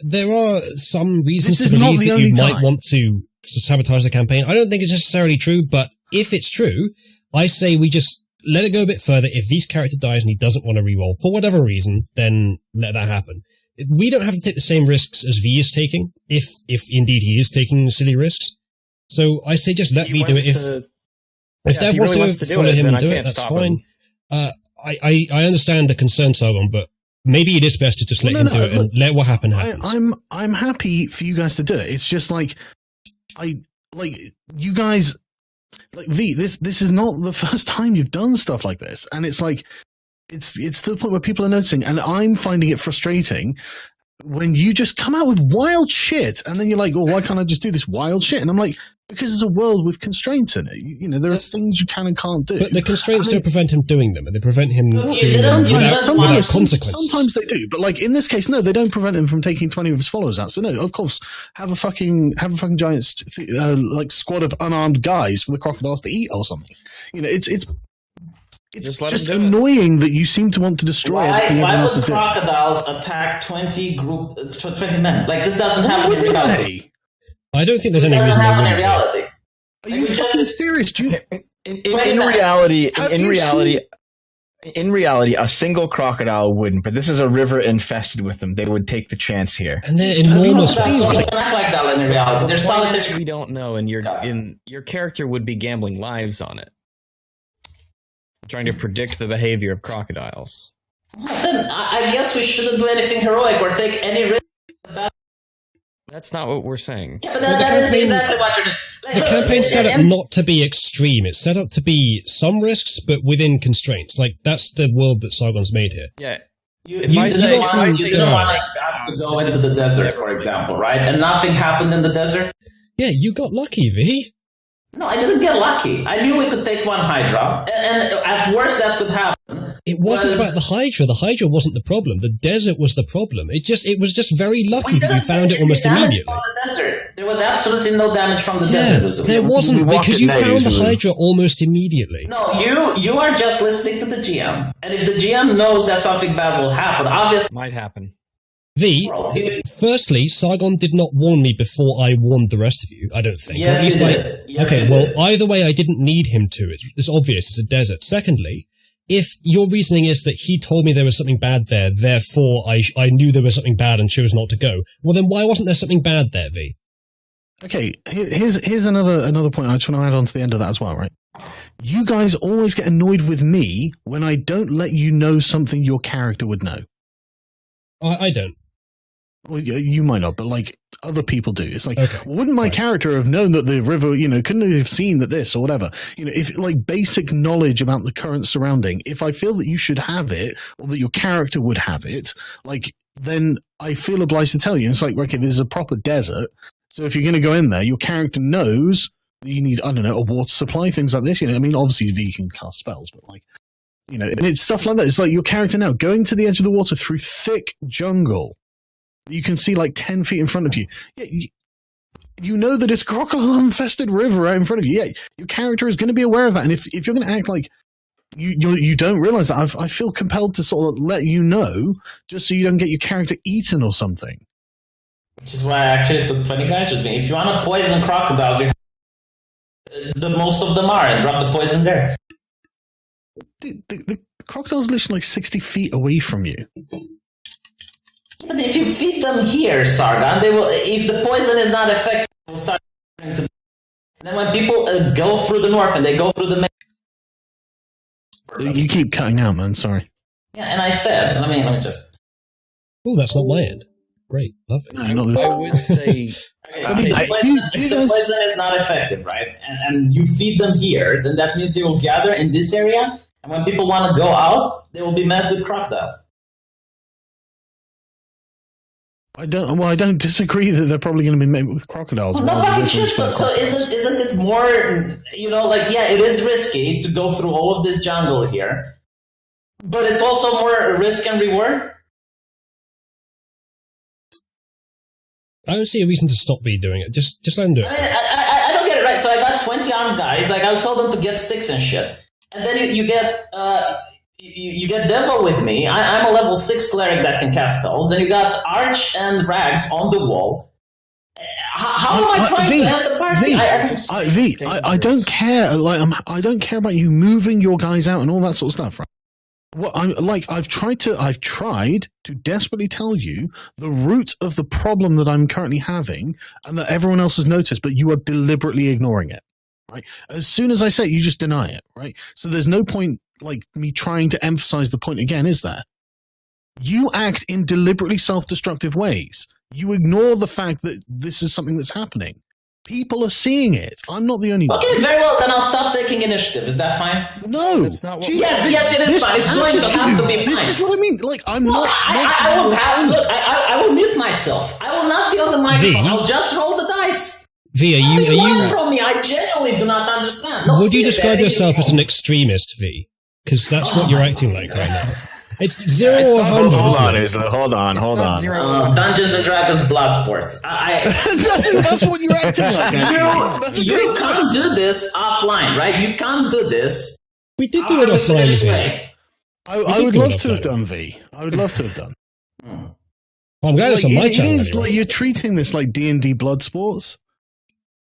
There are some reasons This to is not believe the that you only might time. want to sabotage the campaign. I don't think it's necessarily true, but if it's true, I say we just let it go a bit further. If V's character dies and he doesn't want to reroll for whatever reason, then let that happen. we don't have to take the same risks as V is taking, if indeed he is taking silly risks. So I say just let V do it. If Dev wants to follow him and do it, that's fine. I understand the concern, Sargon, but maybe it is best to just let him do it and let what happens. I'm happy for you guys to do it. It's just like you guys, like V. This is not the first time you've done stuff like this, and it's like it's to the point where people are noticing, and I'm finding it frustrating when you just come out with wild shit, and then you're like, "Oh, why can't I just do this wild shit?" And I'm like, because it's a world with constraints in it. You know, there are things you can and can't do. But the constraints don't prevent him doing them, and they prevent him doing them without consequences. Sometimes they do, but like in this case, no, they don't prevent him from taking 20 of his followers out. So no, of course, have a fucking giant like squad of unarmed guys for the crocodiles to eat or something. You know, it's just annoying that you seem to want to destroy everything everyone else is doing. Why would crocodiles attack 20 men? Like, this doesn't happen in reality. I don't think there's any reason they wouldn't. Reality. Are you fucking serious? In reality, a single crocodile wouldn't. But this is a river infested with them. They would take the chance here. And they're enormous. They don't act like that in reality. They're solitary. We don't know, and your character would be gambling lives on it, trying to predict the behavior of crocodiles. Then I guess we shouldn't do anything heroic or take any risk. That's not what we're saying. Yeah, but that is exactly what you're doing. The campaign's set up not to be extreme. It's set up to be some risks, but within constraints. Like, that's the world that Sargon's made here. Yeah. You don't want us to go into the desert, for example, right? And nothing happened in the desert? Yeah, you got lucky, V. No, I didn't get lucky. I knew we could take one Hydra, and at worst that could happen. It wasn't about the Hydra. The Hydra wasn't the problem. The desert was the problem. It was just very lucky that you found it almost immediately. From the desert. There was absolutely no damage from the desert. There wasn't, because you found the Hydra almost immediately. No, you are just listening to the GM. And if the GM knows that something bad will happen, obviously... Might happen. V, firstly, Sargon did not warn me before I warned the rest of you, I don't think. Yes, he did. Either way, I didn't need him to. It's obvious, it's a desert. Secondly, if your reasoning is that he told me there was something bad there, therefore I knew there was something bad and chose not to go, well then why wasn't there something bad there, V? Okay, here's another point I just want to add on to the end of that as well, right? You guys always get annoyed with me when I don't let you know something your character would know. I don't. Well, you might not, but like other people do. It's like, wouldn't my character have known that the river, couldn't have seen that this or whatever? If like basic knowledge about the current surrounding, if I feel that you should have it or that your character would have it, like then I feel obliged to tell you. It's like, okay, there's a proper desert. So if you're going to go in there, your character knows that you need, I don't know, a water supply, things like this. I mean, obviously V can cast spells, but like, and it's stuff like that. It's like your character now going to the edge of the water through thick jungle. You can see like 10 feet in front of you. Yeah, you know that it's a crocodile-infested river right in front of you. Yeah, your character is going to be aware of that. And if you're going to act like you don't realize that, I feel compelled to sort of let you know, just so you don't get your character eaten or something. Which is why I actually took 20 guys with me. If you want to poison crocodiles, the most of them are, and drop the poison there. The crocodile's literally like 60 feet away from you. But if you feed them here, Sargon, they will. If the poison is not effective, they will start to. And then when people go through the north and they go through the you keep cutting out, man. Sorry. Yeah, and I said, let me just. Oh, that's not my end. Great, love it. I would say. If the poison is not effective, right? And you feed them here, then that means they will gather in this area, and when people want to go out, they will be met with crocodiles. I don't disagree that they're probably going to be met with crocodiles. No fucking shit. So isn't it more, it is risky to go through all of this jungle here, but it's also more risk and reward? I don't see a reason to stop V doing it. Just let him do it. I don't get it, right? So I got 20 armed guys. Like, I'll tell them to get sticks and shit. And then you get Devo with me. I'm a level 6 cleric that can cast spells. And you got Arch and Rags on the wall. How am I trying to end the party? I don't care. Like, I don't care about you moving your guys out and all that sort of stuff, right? Well, I've tried to desperately tell you the root of the problem that I'm currently having, and that everyone else has noticed, but you are deliberately ignoring it. Right? As soon as I say it, you just deny it. Right? So there's no point me trying to emphasize the point again, is there? You act in deliberately self-destructive ways. You ignore the fact that this is something that's happening. People are seeing it. I'm not the only one. Okay, very well. Then I'll stop taking initiative. Is that fine? No. That's not what Yes, it is fine. It's going to have to be fine. This is what I mean. I'm not. I will mute myself. I will not be on the microphone. I'll just roll the dice. V, are What do you want you? from me? I genuinely do not understand. No, Would you seriously, describe I think yourself it's as an extremist, V? Because that's what you're acting like right now. It's 0 it's or not- 100. Hold isn't on, it? Uzalu. Hold on. Dungeons and Dragons blood sports. That's what you're acting like. That's a You great- can't do this offline, right? You can't do this. We did do it offline, V. I would love to have done, V. I would love to have done. Well, I'm glad it's on my It channel. is Anyway. you're treating this like D&D blood sports.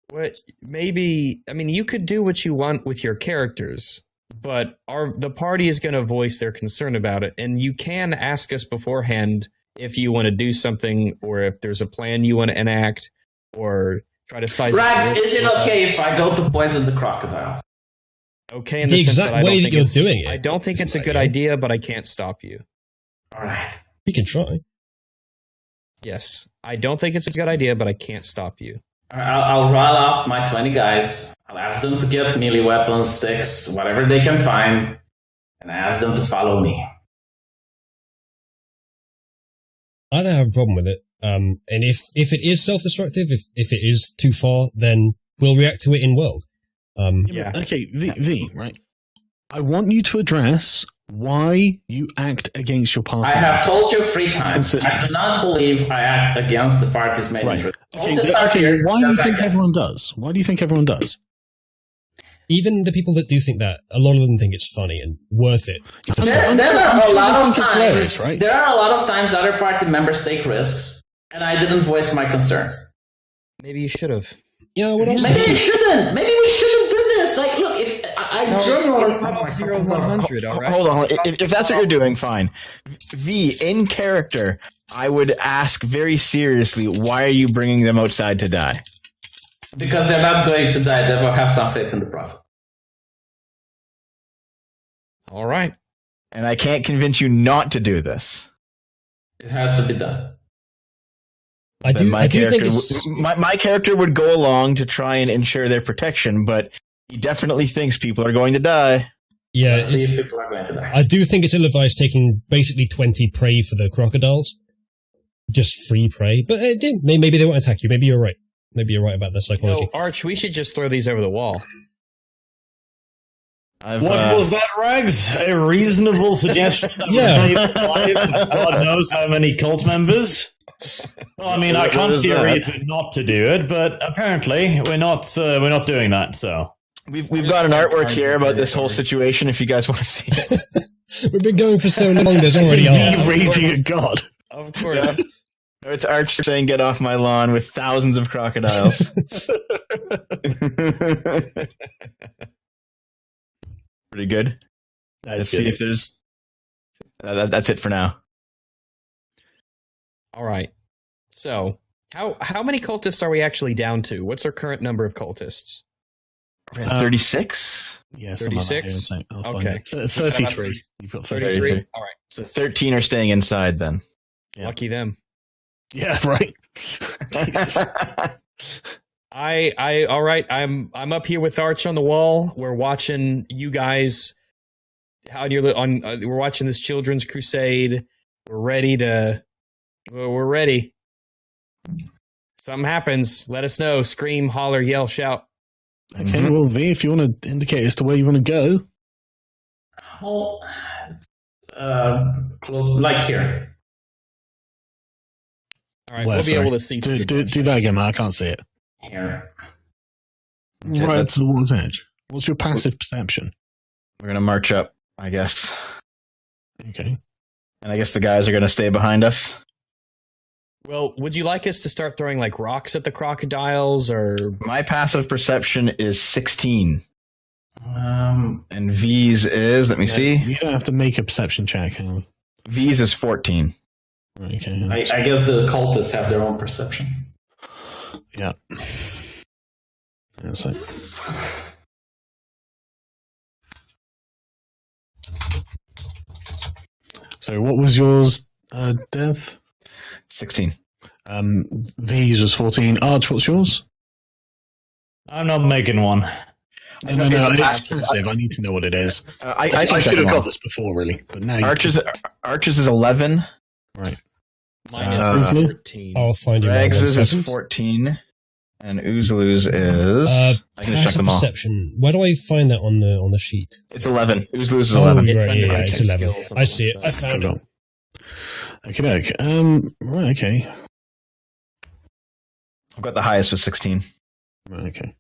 What maybe you could do what you want with your characters, but the party is going to voice their concern about it, and you can ask us beforehand if you want to do something or if there's a plan you want to enact or try to size. Rags, the risk is it with us. okay if I go to poison the crocodiles? Okay, in The the sense exact that I way don't that think you're it's- doing it I don't think isn't it's a that good good? idea, but I can't stop you. All right. We can try. Yes, I don't think it's a good idea, but I can't stop you. I'll rile up my 20 guys. I'll ask them to get melee weapons, sticks, whatever they can find, and I ask them to follow me. I don't have a problem with it. And if it is self-destructive, if it is too far, then we'll react to it in world. Yeah. Okay, V, right? I want you to address why you act against your party. I have told you 3 times. Consistent. I do not believe I act against the party's main Right. interest. Okay, All this out here why do you because I think can. everyone does? Why do you think everyone does? Even the people that do think that, a lot of them think it's funny and worth it. There I'm are sure a lot they of think it's hilarious, times. right? There are a lot of times other party members take risks, and I didn't voice my concerns. Maybe you should have. Yeah, what else? Maybe I shouldn't. Maybe we shouldn't do this. Like, look, if I genuinely 0 100, all right? Hold on. If that's what you're doing, fine. V, in character, I would ask very seriously, why are you bringing them outside to die? because they're not going to die, they will have some faith in the prophet. All right. And I can't convince you not to do this. It has to be done. I Then do think it's... my character would go along to try and ensure their protection, but he definitely thinks people are going to die. Yeah, Let's see it's, if people are going to die. I do think it's ill-advised taking basically 20 prey for the crocodiles. Just free prey. But maybe they won't attack you. Maybe you're right. Maybe you're right about their psychology. Arch, we should just throw these over the wall. I've, What was that, Rags? A reasonable suggestion? Yeah. God knows how many cult members. Well, I mean, I What can't is see a that? reason not to do it, but apparently we're not doing that. So We've got an artwork here about this whole situation if you guys want to see it. We've been going for so long, there's already art. raging at God. Of course. It's Arch saying get off my lawn with thousands of crocodiles. Pretty good. Let's see if there's... that's it for now. All right. So, how many cultists are we actually down to? What's our current number of cultists? 36? Yeah, 36? I'll find Okay. it. 33. You've got 33. 33? All right. So 13 are staying inside then. Yeah. Lucky them. Yeah, right. All right. I'm up here with Arch on the wall. We're watching you guys. We're watching this children's crusade. We're ready. Something happens. Let us know. Scream, holler, yell, shout. Okay, well, V, if you want to indicate as to where you want to go. Oh, close, like here. All right, Where, we'll be sorry? able to see. Do that again, man. I can't see it. Here. Okay, Right that's- to the water's edge. What's your passive perception? We're going to march up, I guess. Okay. And I guess the guys are going to stay behind us. Well, would you like us to start throwing like rocks at the crocodiles, or My passive perception is 16. And V's is, let me see. You don't have to make a perception check. Hang on. V's is 14. Right, okay. I guess the cultists have their own perception. Yeah. That's it. So what was yours, Dev? 16. V's was 14. Arch, what's yours? I'm not making one. No, it's passive. I need to know what it is. I should have got this before, really. But now Arch's is 11. Right. Mine is 14. I'll find you. Reg's is 14. And Uzalu's is... I can just check them all. Perception. Where do I find that on the sheet? It's 11. Uzalu's is 11. It's Right, under yeah, it's active 11. skills and I see it. all I that. found it. Okay. Right, okay. I've got the highest with 16. Right, okay.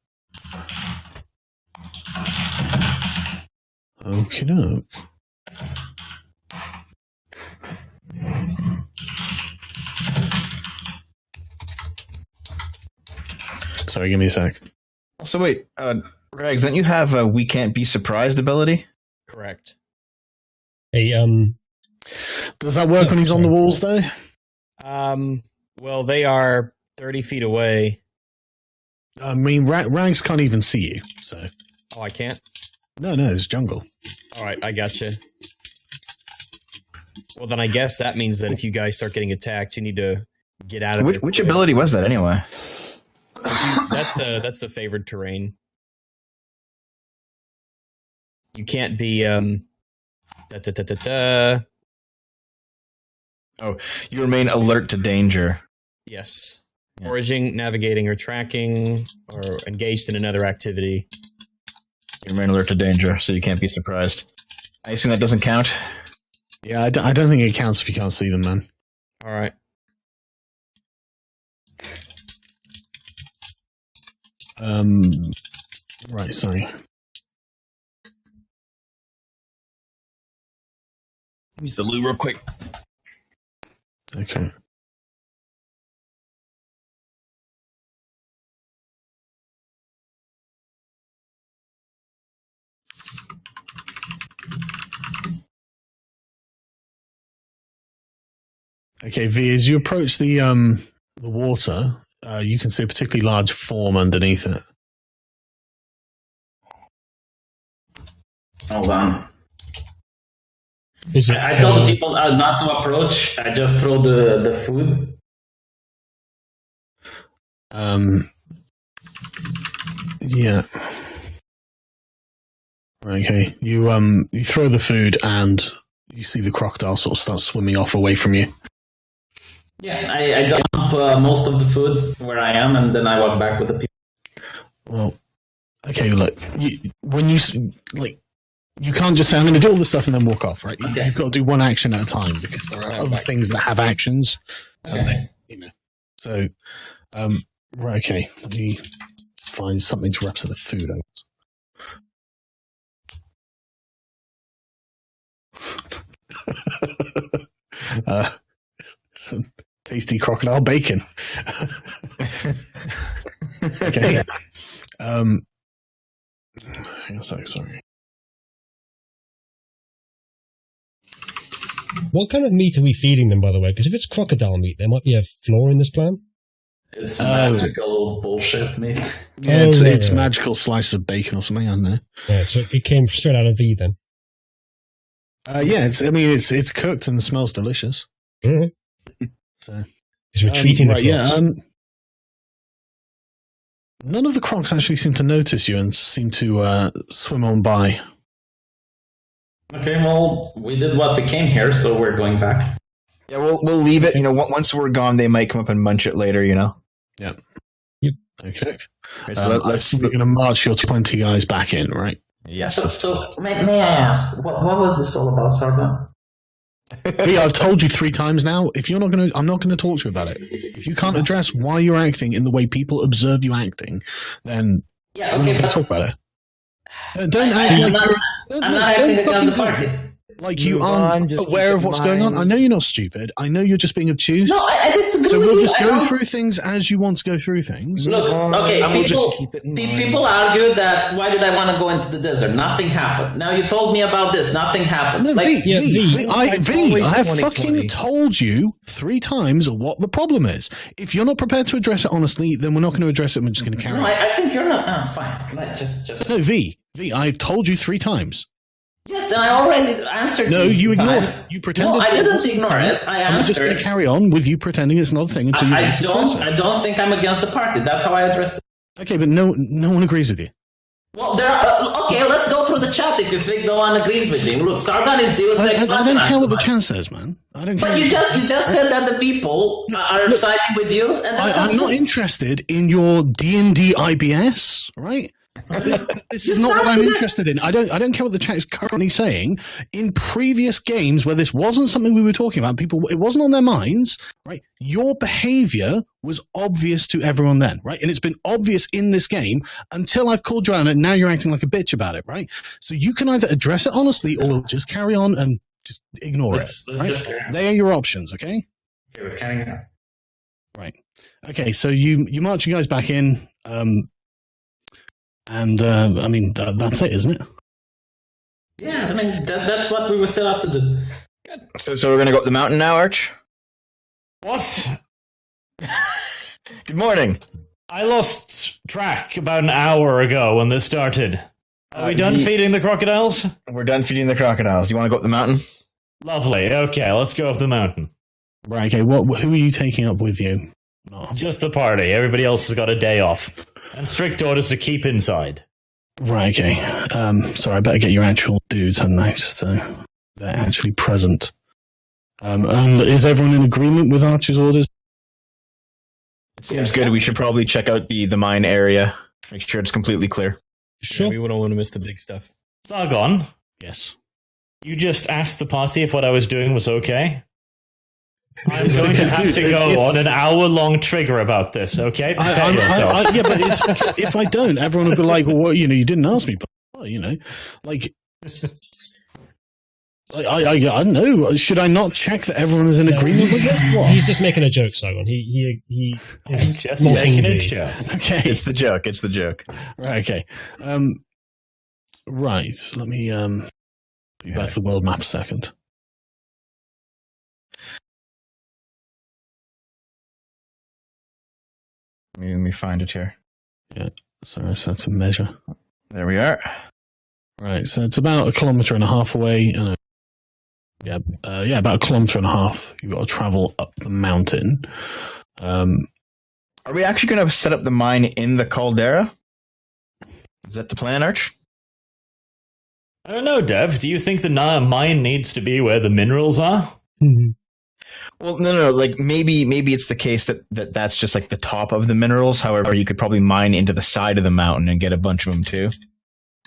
Okie doke. Sorry, give me a sec. So wait, Regs, don't you have a We Can't Be Surprised ability? Correct. Hey, Does that work when he's on the walls, though? Well, they are 30 feet away. I mean, Rags can't even see you, so... Oh, I can't? No, it's jungle. All right, I gotcha. Well, then I guess that means that if you guys start getting attacked, you need to get out of it. Which ability was that, anyway? That's the favored terrain. You can't be Oh, you remain alert to danger. Yes. Yeah. Foraging, navigating, or tracking, or engaged in another activity. You remain alert to danger, so you can't be surprised. I assume that doesn't count? Yeah, I don't think it counts if you can't see them, man. All right. Right, sorry. Use the loo real quick. Okay. Okay, V, as you approach the water, you can see a particularly large form underneath it. Hold on. is it? I tell the people not to approach. I just throw the food. Yeah. Okay. You throw the food and you see the crocodile sort of start swimming off away from you. Yeah, I dump most of the food where I am, and then I walk back with the people. Well, okay, look, you can't just say, I'm going to do all this stuff and then walk off, right? Okay. You've got to do one action at a time because there are other things that have actions. Okay. So, right, okay, let me find something to represent the food. Some tasty crocodile bacon. Okay. Hang on a sec, sorry. What kind of meat are we feeding them, by the way? Because if it's crocodile meat, there might be a flaw in this plan. It's magical bullshit, mate. Yeah, Oh, it's right. magical slices of bacon or something, I don't know. Yeah, so it came straight out of V then. Yeah, it's cooked and smells delicious. Mhm. So, Because we're treating the right, crocs. none of the crocs actually seem to notice you and seem to swim on by. Okay, well, we did what we came here, so we're going back. Yeah, we'll leave it. Once we're gone, they might come up and munch it later, Yeah. Yep. Okay. Okay, so We're going to march your 20 guys back in, right? Yes. So may I ask, what was this all about, Sargon? Yeah, I've told you 3 times now. If you're not going to, I'm not going to talk to you about it. If you can't address why you're acting in the way people observe you acting, then Yeah, we're not okay, going to but talk about it. Don't act like I'm not acting against the party. Like, you Move aren't on, just aware keep of in what's going on. I mind. know you're not stupid. I know you're just being obtuse. No, I disagree So with we'll you. just I go don't- through things as you want to go through things. Look, okay, And we'll people, just keep it in mind. people argue that why did I want to go into the desert? Nothing happened. Now you told me about this. Nothing happened. No, Like, V, I It's always have 2020. fucking told you 3 times what the problem is. If you're not prepared to address it honestly, then we're not going to address it and we're just going to carry no, on. I think you're not. Fine. Like, just. No, V, I've told you 3 times. Yes, and I already answered. No, you ignored times. it. You pretended. No, I it didn't wasn't ignore a it. thing, I and we're just going to answered. carry on with you pretending it's not a thing until you I want to address don't. it. I don't think I'm against the party. That's how I addressed it. Okay, but no one agrees with you. Well, there are, okay, let's go through the chat if you think no one agrees with me. Look, Sargon is Deus Ex I don't Machina. care what the chat says, man. I don't care. But you just said that the people are siding with you, and that's I'm not true. interested in your D&D IBS, right? This is not what I'm interested in. I don't care what the chat is currently saying. In previous games where this wasn't something we were talking about, it wasn't on their minds, right? Your behavior was obvious to everyone then, right? And it's been obvious in this game until I've called you out, and now you're acting like a bitch about it, right? So you can either address it honestly or just carry on and just ignore Let's it. Right? just carry on. They are your options, okay? Okay, we're carrying on. Right. Okay, so you march you guys back in, and I mean that's it, isn't it? Yeah, I mean that's what we were set up to do. So we're gonna go up the mountain now, Arch. What? Good morning. I lost track about an hour ago when this started. Are we done feeding the crocodiles? We're done feeding the crocodiles. You want to go up the mountain? Lovely. Okay, let's go up the mountain. Right. Okay. Who are you taking up with you? Oh. Just the party. Everybody else has got a day off. And strict orders to keep inside. Right. Okay. Sorry, I better get your actual dudes, hadn't I? Just so they're actually present. And is everyone in agreement with Archer's orders? Seems good. We should probably check out the mine area. Make sure it's completely clear. Sure. Yeah, we wouldn't want to miss the big stuff. Sargon, Yes. you just asked the party if what I was doing was okay. I'm going to have to go on an hour-long trigger about this, okay? Prepare yourself. Yeah, but if I don't, everyone will be like, well, what, you didn't ask me, but, well, like... I don't know. Should I not check that everyone is in agreement with this? What? He's just making a joke, Sargon. He is Just mocking making a me. joke. Okay. It's the joke. It's the joke. Right, okay. Right, let me put you back to the world map a second. Let me find it here. So I just have to measure. There we are. Right, so it's about 1.5 kilometers away. About 1.5 kilometers. You've got to travel up the mountain. Are we actually going to set up the mine in the caldera? Is that the plan, Arch? I don't know, Dev. Do you think the mine needs to be where the minerals are? Well, no. Like maybe it's the case that's just like the top of the minerals. However, you could probably mine into the side of the mountain and get a bunch of them too.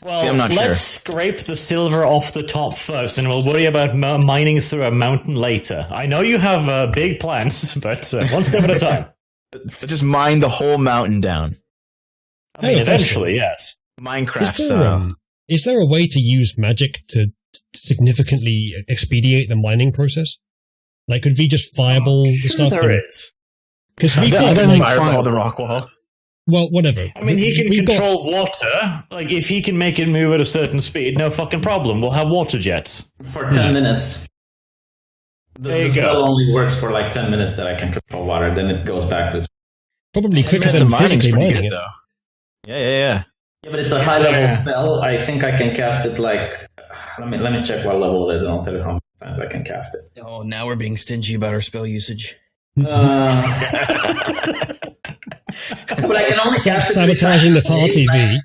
Well, See, I'm not let's sure. scrape the silver off the top first, and we'll worry about mining through a mountain later. I know you have big plans, but one step at a time. Just mine the whole mountain down. I mean, Hey, eventually, yes. Minecraft Is style. there a way to use magic to significantly expedite the mining process? Like, could we just fireball the Sure stuff? there is. Because we I got, don't like, think Fireball the rock wall. well, whatever. I mean, he can We've got- control water. Like, if he can make it move at a certain speed, no fucking problem. We'll have water jets. For 10 minutes. There you The spell go. only works for like 10 minutes that I can control water. Then it goes back to its. probably 10 quicker minutes than of mining's physically pretty mining good, it. though. Yeah. Yeah, but it's a high level spell. I think I can cast it like. Let me check what level it is, and I'll tell you how many times I can cast it. Oh, now we're being stingy about our spell usage. But I can only cast it. Sabotaging the party, V.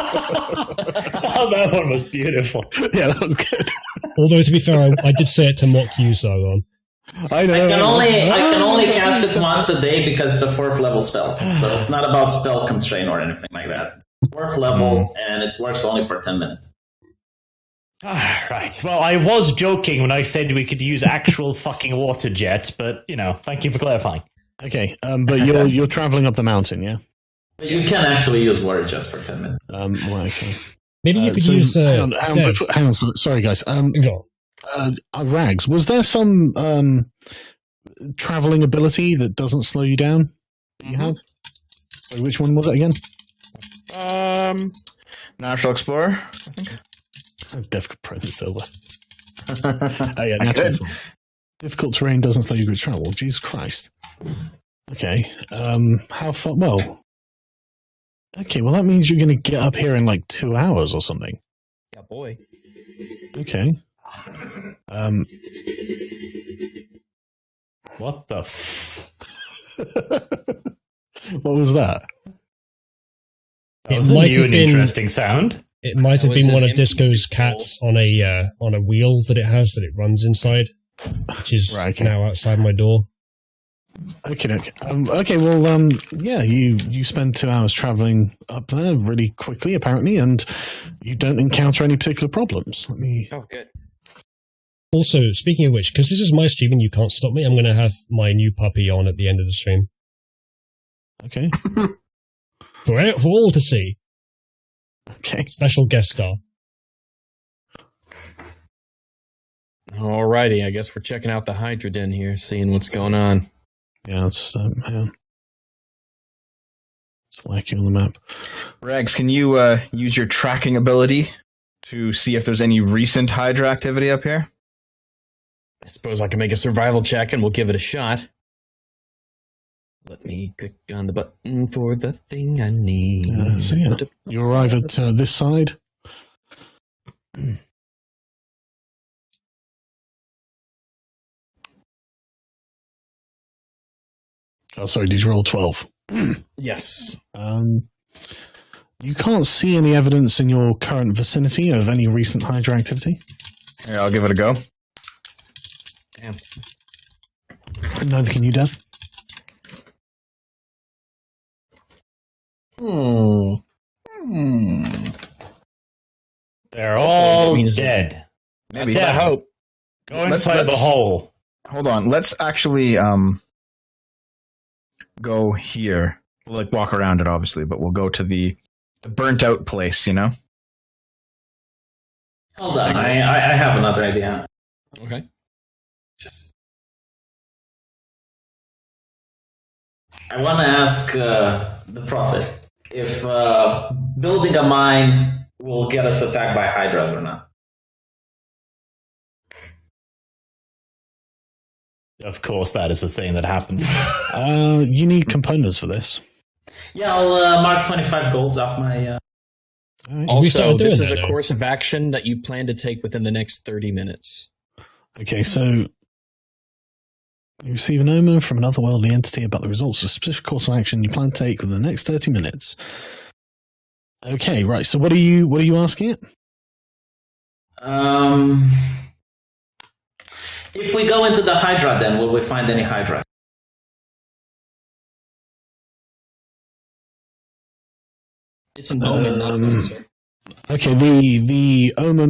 Oh, that one was beautiful. Yeah, that was good. Although, to be fair, I did say it to mock you, Sargon. I know. I can only cast it once a day because it's a 4th level spell. So it's not about spell constraint or anything like that. It's 4th level, and it works only for 10 minutes. Right. Well, I was joking when I said we could use actual fucking water jets, but, thank you for clarifying. Okay, but you're traveling up the mountain, yeah? But you can actually use water jets for 10 minutes. Well, okay. Maybe you could use. Hang on, sorry guys. Go on. Rags, was there some traveling ability that doesn't slow you down? That you have? Sorry, which one was it again? Natural Explorer, I think. Difficult present silver. Yeah, natural. Difficult terrain doesn't slow you good travel. Jesus Christ. Okay. How far? Well. Okay. Well, that means you're going to get up here in like 2 hours or something. Yeah, boy. Okay. What the? What was that? That was a new and interesting sound. It might have been his one of empty Disco's cats on a wheel that it has that it runs inside, which is now outside my door. Okay. Okay. Well, yeah. You spend 2 hours traveling up there really quickly, apparently, and you don't encounter any particular problems. Oh, good. Also, speaking of which, because this is my stream and you can't stop me, I'm going to have my new puppy on at the end of the stream. Okay. For all to see. Okay. Special guest star. Alrighty, I guess we're checking out the Hydra Den here, seeing what's going on. Yeah, it's wacky on the map. Rags, can you use your tracking ability to see if there's any recent Hydra activity up here? I suppose I can make a survival check and we'll give it a shot. Let me click on the button for the thing I need. So yeah, you arrive at this side. Oh, sorry, did you roll 12? Yes. You can't see any evidence in your current vicinity of any recent Hydra activity. Here, I'll give it a go. Damn. Neither can you, Dev. They're all dead. Maybe. Yeah, I hope. Go inside the hole. Hold on. Let's actually go here. We'll like walk around it, obviously, but we'll go to the burnt out place, you know? Hold on. I have another idea. Okay. I want to ask the Prophet if building a mine will get us attacked by Hydras or not. Of course, that is a thing that happens. You need components for this. Yeah, I'll mark 25 golds off my... Right. Also, this is a course of action that you plan to take within the next 30 minutes. Okay, so you receive an omen from an otherworldly entity about the results of a specific course of action you plan to take within the next 30 minutes. Okay, right. So what are you asking it? If we go into the Hydra, then will we find any Hydra? It's an omen, not an answer. Okay, the omen.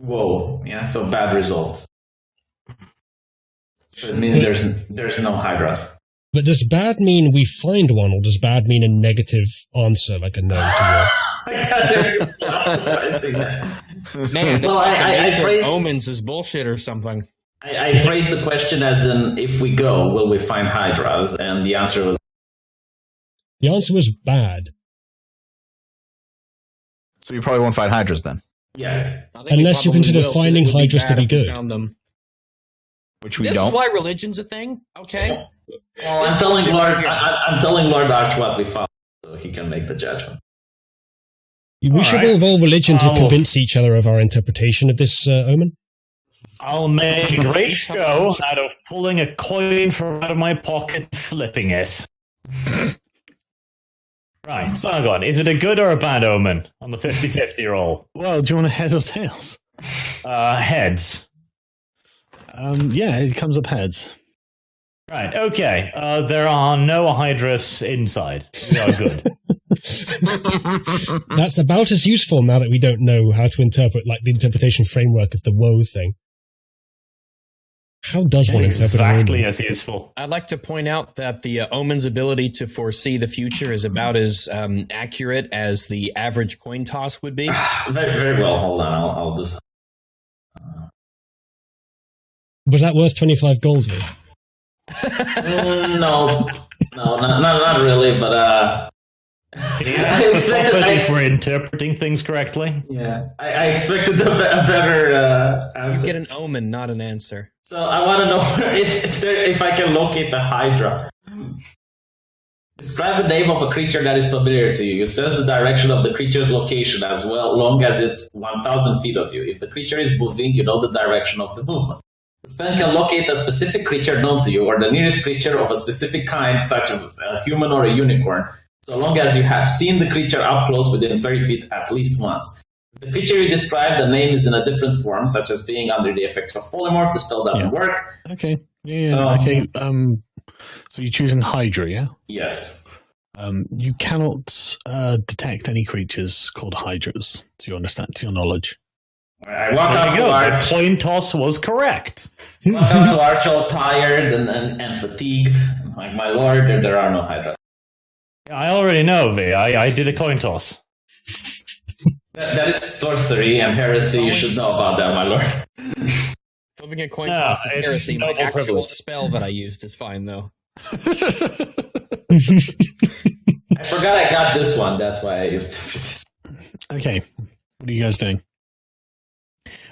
Whoa, yeah, so bad results. So it means there's no Hydras. But does bad mean we find one, or does bad mean a negative answer, like a no to I got philosophizing that. Man, well, I phrased omens is bullshit or something. I phrased the question as in, if we go, will we find Hydras? And the answer was... The answer was bad. So you probably won't find Hydras then. Yeah. Unless you consider finding Hydras to be good. Which we this don't. Is why religion's a thing, okay? Well, I'm telling Lord Arch what we found, so he can make the judgment. We should all roll religion to convince each other of our interpretation of this omen. I'll make a great show out of pulling a coin from out of my pocket and flipping it. Right, Sargon, is it a good or a bad omen on the 50-50 roll? Well, do you want a head or tails? Heads. Yeah, it comes up heads. Right, okay. There are no Hydras inside. We are good. That's about as useful now that we don't know how to interpret, like, the interpretation framework of the woe thing. How does one interpret Exactly an omen? as useful. I'd like to point out that the omen's ability to foresee the future is about as accurate as the average coin toss would be. Very, very well. Hold on, I'll do something. Was that worth 25 gold? Though? No, not really. But If we're interpreting things correctly. Yeah, I expected a better You answer. get an omen, not an answer. So I want to know if I can locate the Hydra. Describe the name of a creature that is familiar to you. It says the direction of the creature's location as well, long as it's 1,000 feet of you. If the creature is moving, you know the direction of the movement. The spell can locate a specific creature known to you, or the nearest creature of a specific kind, such as a human or a unicorn, so long as you have seen the creature up close within 30 feet at least once. If the creature you describe, the name is in a different form, such as being under the effect of polymorph, the spell doesn't work. Okay. Yeah. Okay. So you're choosing Hydra, yeah? Yes. You cannot detect any creatures called Hydras. Do you understand? To your knowledge. I walk There up you to go. The Arch. coin toss was correct. Walk up to Arch all tired and fatigued. Like, my lord, there are no Hydras. I already know, V. I did a coin toss. That is sorcery and heresy. You should know about that, my lord. Flipping a coin No, toss is it's heresy. My noble actual privilege. spell that I used is fine, though. I forgot I got this one. That's why I used it. Okay. What are you guys doing?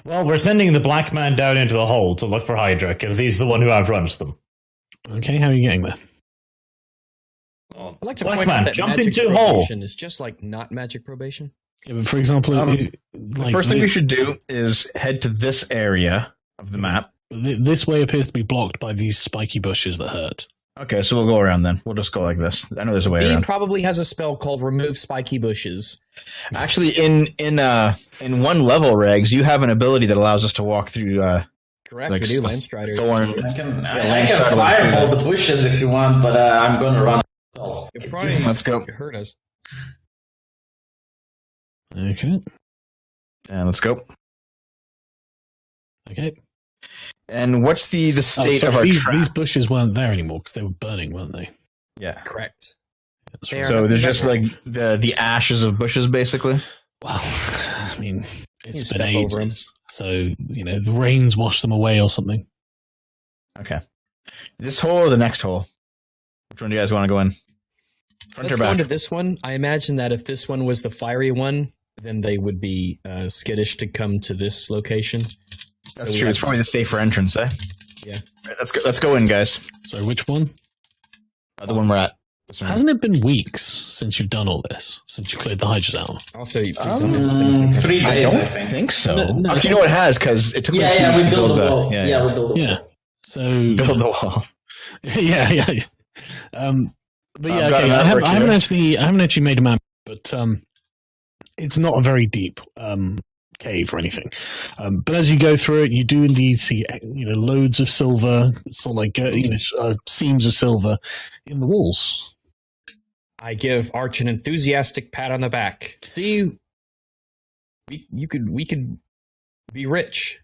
Well, we're sending the black man down into the hole to look for Hydra, because he's the one who outruns them. Okay, how are you getting there? I'd like to Black point man, out that jump magic into hole. probation is just like not magic probation. Yeah, but for example, The first thing we should do is head to this area of the map. this way appears to be blocked by these spiky bushes that hurt. Okay, so we'll go around then. We'll just go like this. I know there's a way Dean around. probably has a spell called Remove Spiky Bushes. Actually, in one level, Regs, you have an ability that allows us to walk through Correct, like we do, Landstrider. thorn. I can Lance tried to fireball do the bushes if you want, but I'm going to run. It probably Let's go. hurt us. Okay. And let's go. Okay. And what's the state of our these trap? bushes weren't there anymore because they were burning, weren't they? Yeah. Correct. That's They right. are- So there's just like the ashes of bushes, basically. Well, I mean, You it's been step over 'em. ages. So, the rains washed them away or something. Okay. This hole or the next hole? Which one do you guys want to go in? Front Let's or go back? into this one. I imagine that if this one was the fiery one, then they would be skittish to come to this location. That's true. It's probably the safer entrance, eh? Yeah. Right, let's go in, guys. So, which one? The one we're at. This one. Hasn't it been weeks since you've done all this? Since you cleared the hydras out? Also, please don't do the same thing. 3 I days, I don't think. think so. No, Actually, no, it has because it took me a few Yeah, we weeks to built build the the wall. Yeah, we built the Yeah. wall. So, build the wall. yeah. But yeah, I've got okay. an I artwork haven't actually made a map, but it's not a very deep cave or anything. But as you go through it, you do indeed see loads of silver, sort of like seams of silver in the walls. I give Arch an enthusiastic pat on the back. See, we could be rich.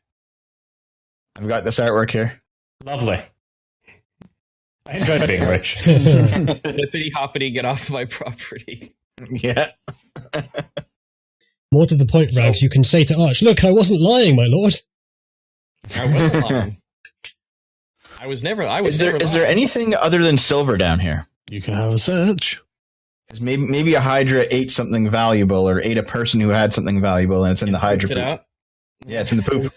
I've got this artwork here. Lovely. I enjoy being rich. Hippity hoppity, get off my property. Yeah. More to the point, Rags, you can say to Arch, look, I wasn't lying, my lord. I wasn't lying. I was never. Is there anything other than silver down here? You can have a search. 'Cause maybe a Hydra ate something valuable, or ate a person who had something valuable, and it's in the Hydra It poop. out. Yeah, it's in the poop.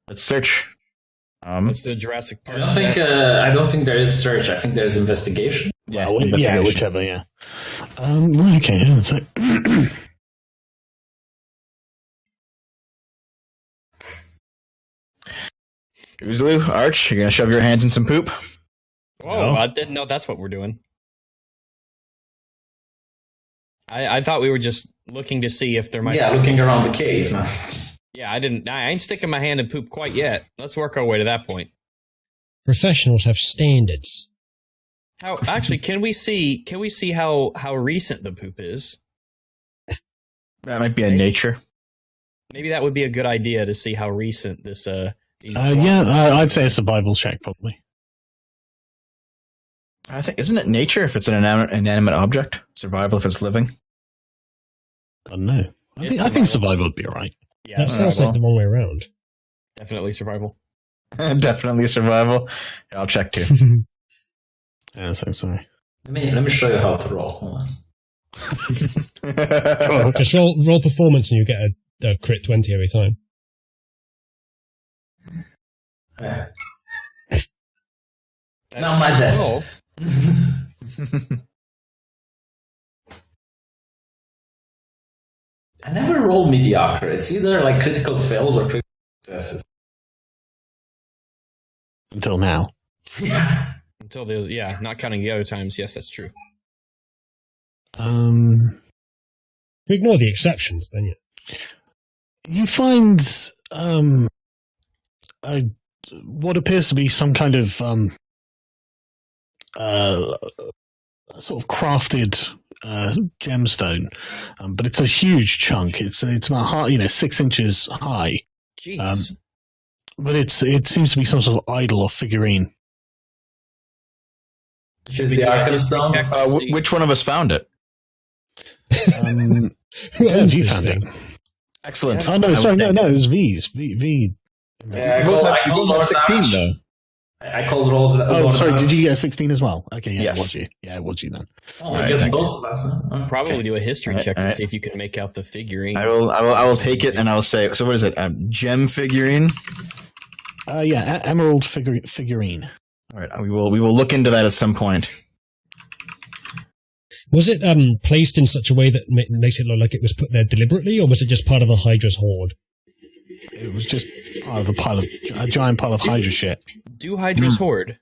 Let's search. Let's do a Jurassic Park. I don't think there is search. I think there's investigation. Yeah, Yeah, investigation. whichever. Yeah. Okay. Hang on a sec. Uzalu, Arch, you're gonna shove your hands in some poop. Whoa! No. I didn't know that's what we're doing. I thought we were just looking to see if there might. Yeah, be looking around the cave. Yeah, I didn't. I ain't sticking my hand in poop quite yet. Let's work our way to that point. Professionals have standards. How actually can we see how recent the poop is? That might be a nature. Maybe that would be a good idea to see how recent this I'd say a survival check probably. I think isn't it nature if it's an inanimate object? Survival if it's living. I don't know. I think survival would be alright. Yeah, That sounds like the wrong way around. definitely survival. Definitely survival. I'll check too. Yeah, so sorry. Let me show you how to roll. Hold on. Just roll performance and you get a crit 20 every time. Yeah. Not my best. I never roll mediocre. It's either like critical fails or critical successes. Until now. Yeah. Until those, not counting the other times. Yes, that's true. We ignore the exceptions, then You find what appears to be some kind of sort of crafted gemstone, but it's a huge chunk. It's about 6 inches high. Jeez. But it seems to be some sort of idol or figurine. Is the Arkenstone? Which one of us found it? Who owns You this found thing? it. Excellent. Oh no, sorry, no, it was V's. V. Yeah, You I both called have 16 Lord though. I called rolls. Oh, sorry, did you get a 16 as well? Okay, yeah, Yes. it was you. Yeah, it was you then. Oh, Right, I guess thank both of us. Huh? Probably okay. do a history check to Alright. see if you can make out the figurine. I will take it and I'll say. So what is it? A gem figurine. Emerald figurine. All right, we will look into that at some point. Was it placed in such a way that makes it look like it was put there deliberately, or was it just part of the Hydra's hoard? It was just part of a giant pile of Hydra shit. Do Hydra's hoard?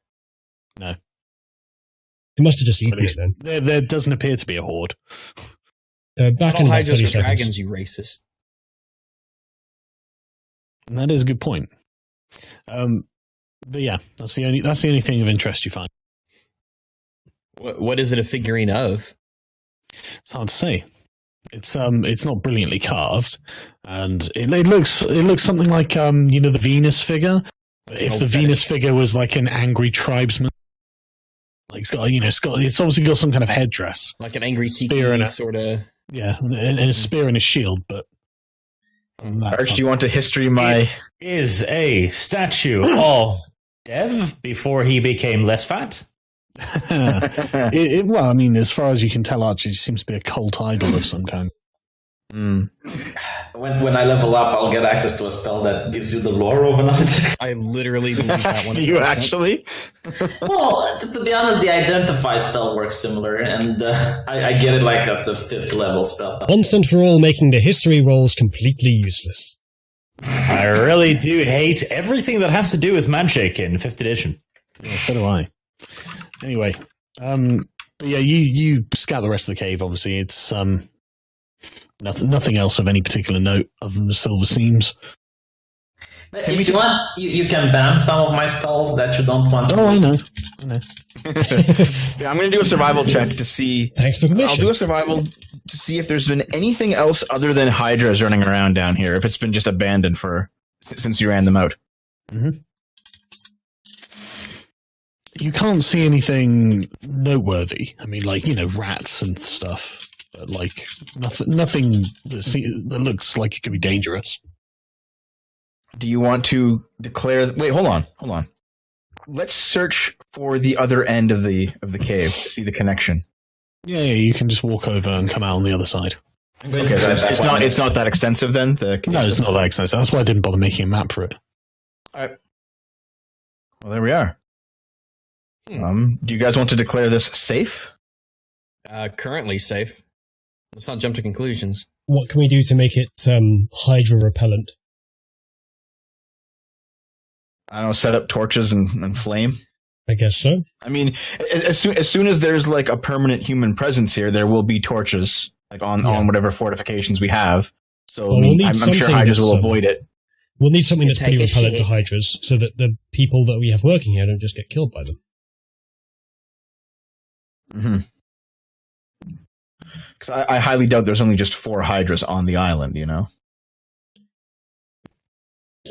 No. It must have just eaten it then. There doesn't appear to be a horde. Back Not in all about Hydras 30 are seconds. dragons, you racist. And that is a good point. But yeah, that's the only thing of interest you find. What is it a figurine of? It's hard to say. It's not brilliantly carved, and it looks something like the Venus figure. If the Venus figure was like an angry tribesman, like it's obviously got some kind of headdress, Like an angry Spear and tiki a- sort of. and a spear and a shield. But Arch, do you want to history my? Is a statue of Dev before he became less fat. well, I mean, as far as you can tell, Archie seems to be a cult idol of some kind. When I level up, I'll get access to a spell that gives you the lore of an object. I literally believe that one. Do you actually? Well, to be honest, the identify spell works similar, and I get it like that's a 5th level spell. Once and for all, making the history rolls completely useless. I really do hate everything that has to do with magic in 5th edition. Yeah, so do I. Anyway, but yeah, you scout the rest of the cave. Obviously, it's nothing else of any particular note other than the silver seams. If you want, you can ban some of my spells that you don't want. Oh, I know. Yeah, I'm going to do a survival check to see. Thanks for permission. I'll do a survival to see if there's been anything else other than hydras running around down here. If it's been just abandoned since you ran them out. Mm-hmm. You can't see anything noteworthy. I mean, like rats and stuff, but like nothing that looks like it could be dangerous. Do you want to declare? Wait, hold on. Let's search for the other end of the cave to see the connection. Yeah, you can just walk over and come out on the other side. Okay, so it's not that extensive then. No, it's not that extensive. That's why I didn't bother making a map for it. All right. Well, there we are. Do you guys want to declare this safe? Currently safe. Let's not jump to conclusions. What can we do to make it Hydra repellent? I don't know, set up torches and flame. I guess so. I mean, as soon as there's like a permanent human presence here, there will be torches like on whatever fortifications we have. So Well, we'll need I'm sure something hydras that's, will avoid it. We'll need something that's Take pretty a repellent to shit. Hydras, so that the people that we have working here don't just get killed by them. Because I highly doubt there's only just 4 hydras on the island. It's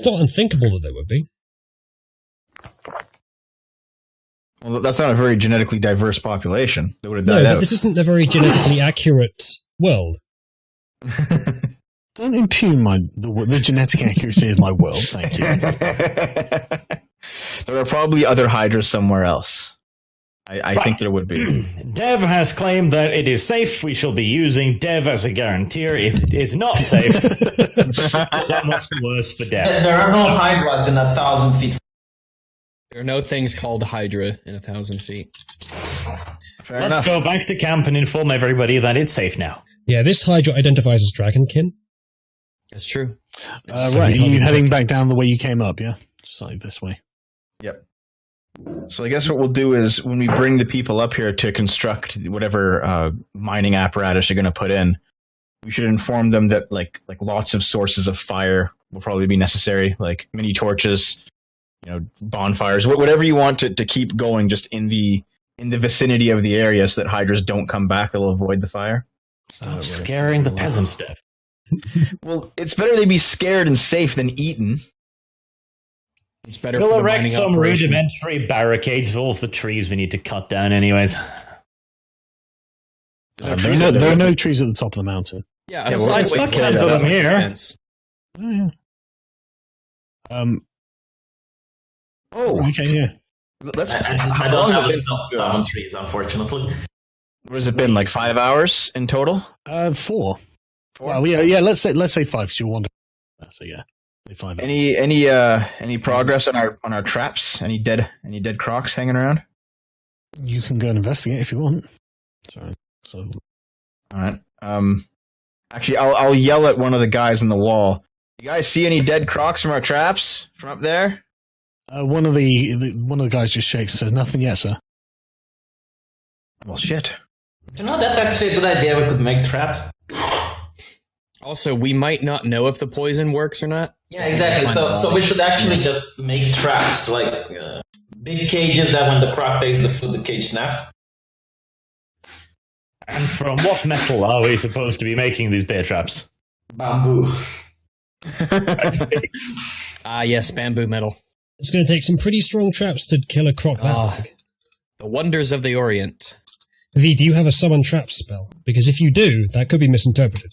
not unthinkable that there would be. Well, that's not a very genetically diverse population. They would have No, died but out. this isn't a very genetically accurate world. Don't impugn the genetic accuracy of my world, thank you. There are probably other hydras somewhere else. I Right. think there would be. Dev has claimed that it is safe. We shall be using Dev as a guarantor. If it is not safe, that much the worse for Dev. There are no hydras in 1,000 feet. There are no things called Hydra in 1,000 feet. Fair Let's enough. go back to camp and inform everybody that it's safe now. Yeah, this Hydra identifies as Dragonkin. That's true. So Right, he can't you be heading detected. back down the way you came up, yeah? Just like this way. Yep. So I guess what we'll do is when we bring the people up here to construct whatever mining apparatus you're going to put in, we should inform them that like lots of sources of fire will probably be necessary, like mini torches, bonfires, whatever you want to keep going, just in the vicinity of the area, so that hydras don't come back. They'll avoid the fire. Stop scaring the peasants, Dev. Well, it's better they be scared and safe than eaten. It's better We'll for the erect mining some operation. rudimentary barricades for all of the trees we need to cut down anyways. There are no trees at the top of the mountain. Yeah, a Yeah, well, sideways fuck tons fence. of them here. Fence. Oh, yeah. Oh, Okay, yeah. let's. I How don't long have has it enough salmon trees, unfortunately. What has it been? Like 5 hours in total? 4. Well, yeah. Let's say 5. So you want to. So yeah, 5. Any progress on our traps? Any dead crocs hanging around? You can go and investigate if you want. Sorry. So All right. Actually, I'll yell at one of the guys on the wall. You guys see any dead crocs from our traps from up there? one of the guys just shakes and says, "Nothing yet, sir." Well, shit. That's actually a good idea. We could make traps. Also, we might not know if the poison works or not. Yeah, exactly. So we should actually just make traps, like big cages that when the croc takes the food, the cage snaps. And from what metal are we supposed to be making these bear traps? Bamboo. Ah, yes, bamboo metal. It's going to take some pretty strong traps to kill a croc that Ah. big. The wonders of the Orient. V, do you have a summon traps spell? Because if you do, that could be misinterpreted.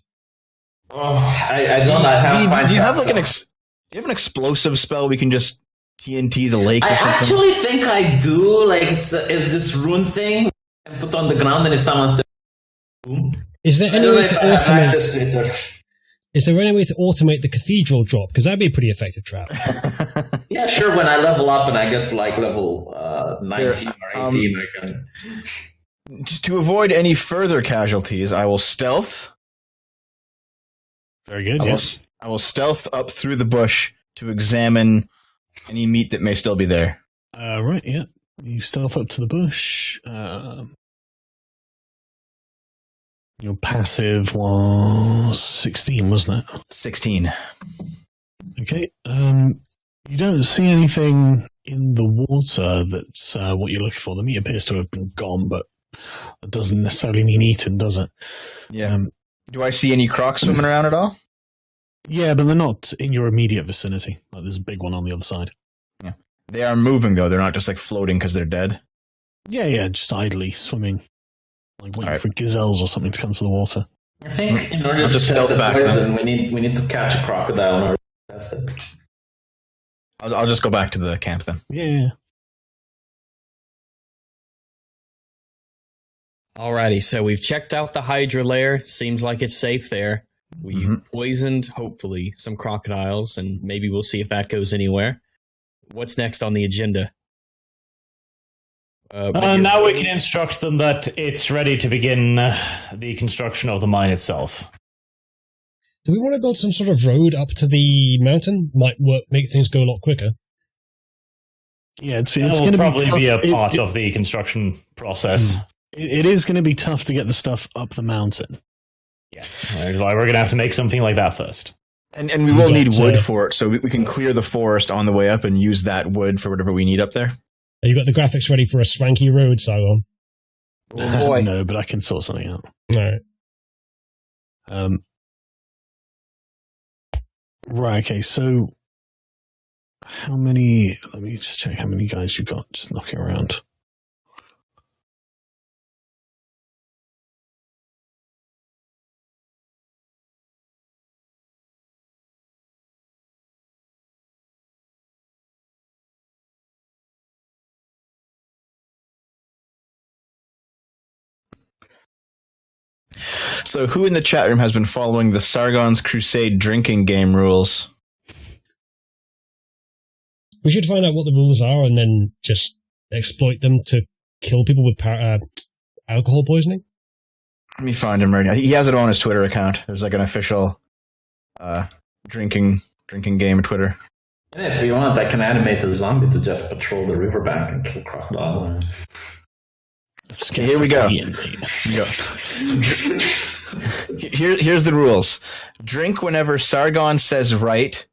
Oh, I don't. I have. fine Do you have traps, like though. do you have an explosive spell we can just TNT the lake or I something? actually think I do. Like it's this rune thing and put on the ground, and if someone steps, boom. Is there I any don't know way if to I have access automate? to it. Is there any way to automate the cathedral drop? Because that'd be a pretty effective trap. Yeah, sure. When I level up and I get to like level 19 or 18, I can. To avoid any further casualties, I will stealth. Very good. I will, Yes. I will stealth up through the bush to examine any meat that may still be there. Right. Yeah. You stealth up to the bush. Your passive was 16, wasn't it? 16. Okay. You don't see anything in the water that's what you're looking for. The meat appears to have been gone, but that doesn't necessarily mean eaten, does it? Yeah. Do I see any crocs swimming around at all? Yeah, but they're not in your immediate vicinity. Like there's a big one on the other side. They are moving, though. They're not just like floating because they're dead. Yeah, just idly swimming, like waiting Alright. for gazelles or something to come to the water. I think in order I'll to just test stealth the back poison, we need to catch a crocodile in order to test it. I'll just go back to the camp then. Yeah. Alrighty, so we've checked out the Hydra lair. Seems like it's safe there. We've Mhm. poisoned, hopefully, some crocodiles, and maybe we'll see if that goes anywhere. What's next on the agenda? Now we can instruct them that it's ready to begin the construction of the mine itself. Do we want to build some sort of road up to the mountain? Might make things go a lot quicker. Yeah, it's That going will to probably be a tough. part of the construction process. It is going to be tough to get the stuff up the mountain. Yes, that's why we're going to have to make something like that first. And we will got, need wood uh, for it, so we can clear the forest on the way up and use that wood for whatever we need up there. Have you got the graphics ready for a swanky road, Sargon? Oh boy. No, but I can sort something out. No. Right, okay, so how many... Let me just check how many guys you've got just knocking around. So who in the chat room has been following the Sargon's Crusade drinking game rules? We should find out what the rules are and then just exploit them to kill people with alcohol poisoning. Let me find him right now. He has it on his Twitter account. There's like an official drinking game on Twitter. And if you want, I can animate the zombie to just patrol the riverbank and kill crocodile. Okay, here we go. Here's the rules. Drink whenever Sargon says right,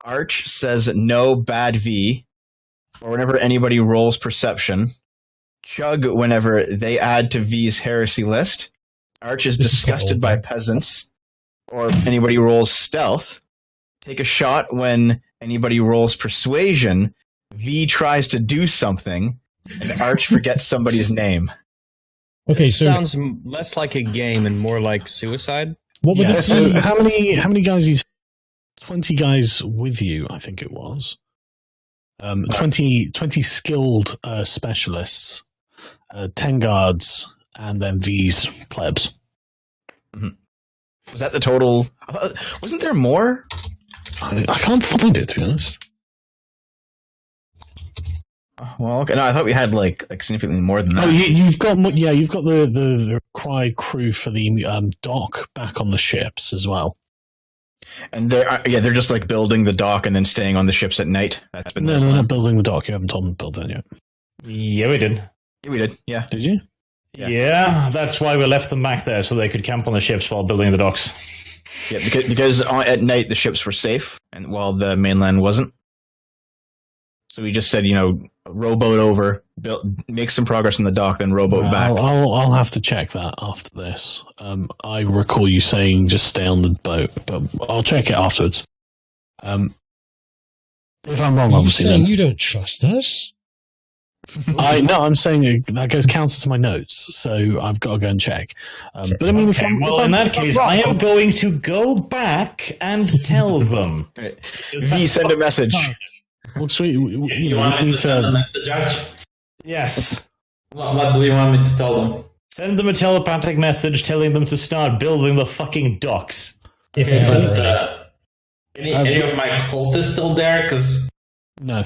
Arch says no, bad V, or whenever anybody rolls perception. Chug whenever they add to V's heresy list. Arch is disgusted by peasants, or anybody rolls stealth. Take a shot when anybody rolls persuasion. V tries to do something, and Arch forgets somebody's name. Okay, This so sounds less like a game and more like suicide. what were the So three? how many guys? 20 guys with you, I think it was. 20 skilled specialists, 10 guards, and then V's plebs. Was that the total? Wasn't there more? I can't find it, to be honest. Well, okay. No, I thought we had like significantly more than that. Oh, you've got the required crew for the dock back on the ships as well. And they're just like building the dock and then staying on the ships at night. That's been No, not building the dock. You haven't told them to build that yet. Yeah, we did. Yeah, we did. Yeah. Did you? Yeah, that's why we left them back there so they could camp on the ships while building the docks. Yeah, because at night the ships were safe, and while the mainland wasn't. So we just said, rowboat over, make some progress on the dock, then rowboat back. I'll have to check that after this. I recall you saying just stay on the boat, but I'll check it afterwards. If I'm wrong, Are you obviously. saying Then. you don't trust us? I'm saying that goes counter to my notes, so I've got to go and check. But I mean, Okay, well, in that case, I am going to go back and tell them. V, send a message. Well, sweet. You want me to send a message, Arch? Yes. What do you want me to tell them? Send them a telepathic message telling them to start building the fucking docks. If Yeah, they but, don't. any of my cultists still there? Because No,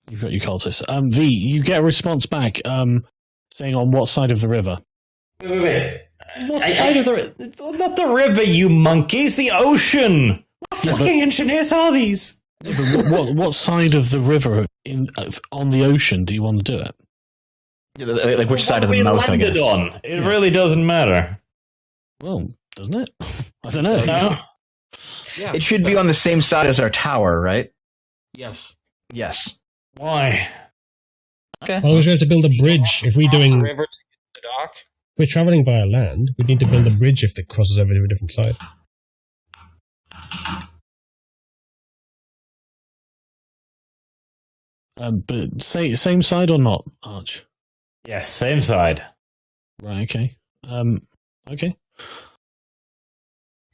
you've got your cultists. V, you get a response back saying on what side of the river. wait. What side of the... Not the river, you monkeys, the ocean! What fucking engineers are these? But what side of the river on the ocean do you want to do it? Yeah, like which side of the We mouth, I landed guess. on. It really doesn't matter. Well, doesn't it? I don't know. No? Yeah. It should be on the same side as our tower, right? Yes. Yes. Why? Okay. Well, we have to build a bridge. If we're Cross doing, the river to get to the dock. we're traveling via land, we need to build a bridge if it crosses over to a different side. But same side or not, Arch? Yes, same side. Right. Okay. Okay.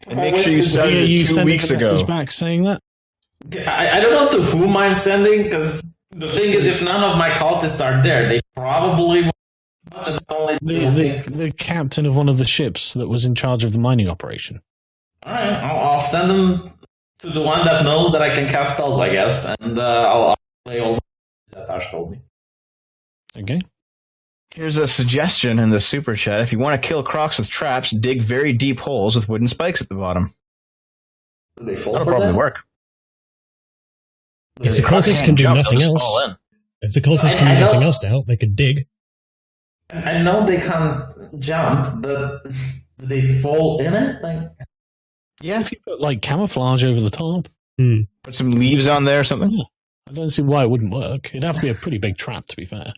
And make sure you started Are you it 2 sending weeks a message ago. back saying that? I don't know to whom I'm sending, because the thing is, if none of my cultists are there, they probably won't. Just only The captain of one of the ships that was in charge of the mining operation. Alright, I'll send them to the one that knows that I can cast spells, I guess, and I'll play all that Ash told me. Okay. Here's a suggestion in the super chat. If you want to kill crocs with traps, dig very deep holes with wooden spikes at the bottom. Do they fall That'll for probably that? work. If the cultists can do Jump, nothing they'll just else, fall in. if the cultists can I do nothing know. else to help, they could dig. I know they can't jump, but do they fall in it? Like, Yeah, If you put like camouflage over the top, put some leaves on there or something. yeah, I don't see why it wouldn't work. It'd have to be a pretty big trap, to be fair.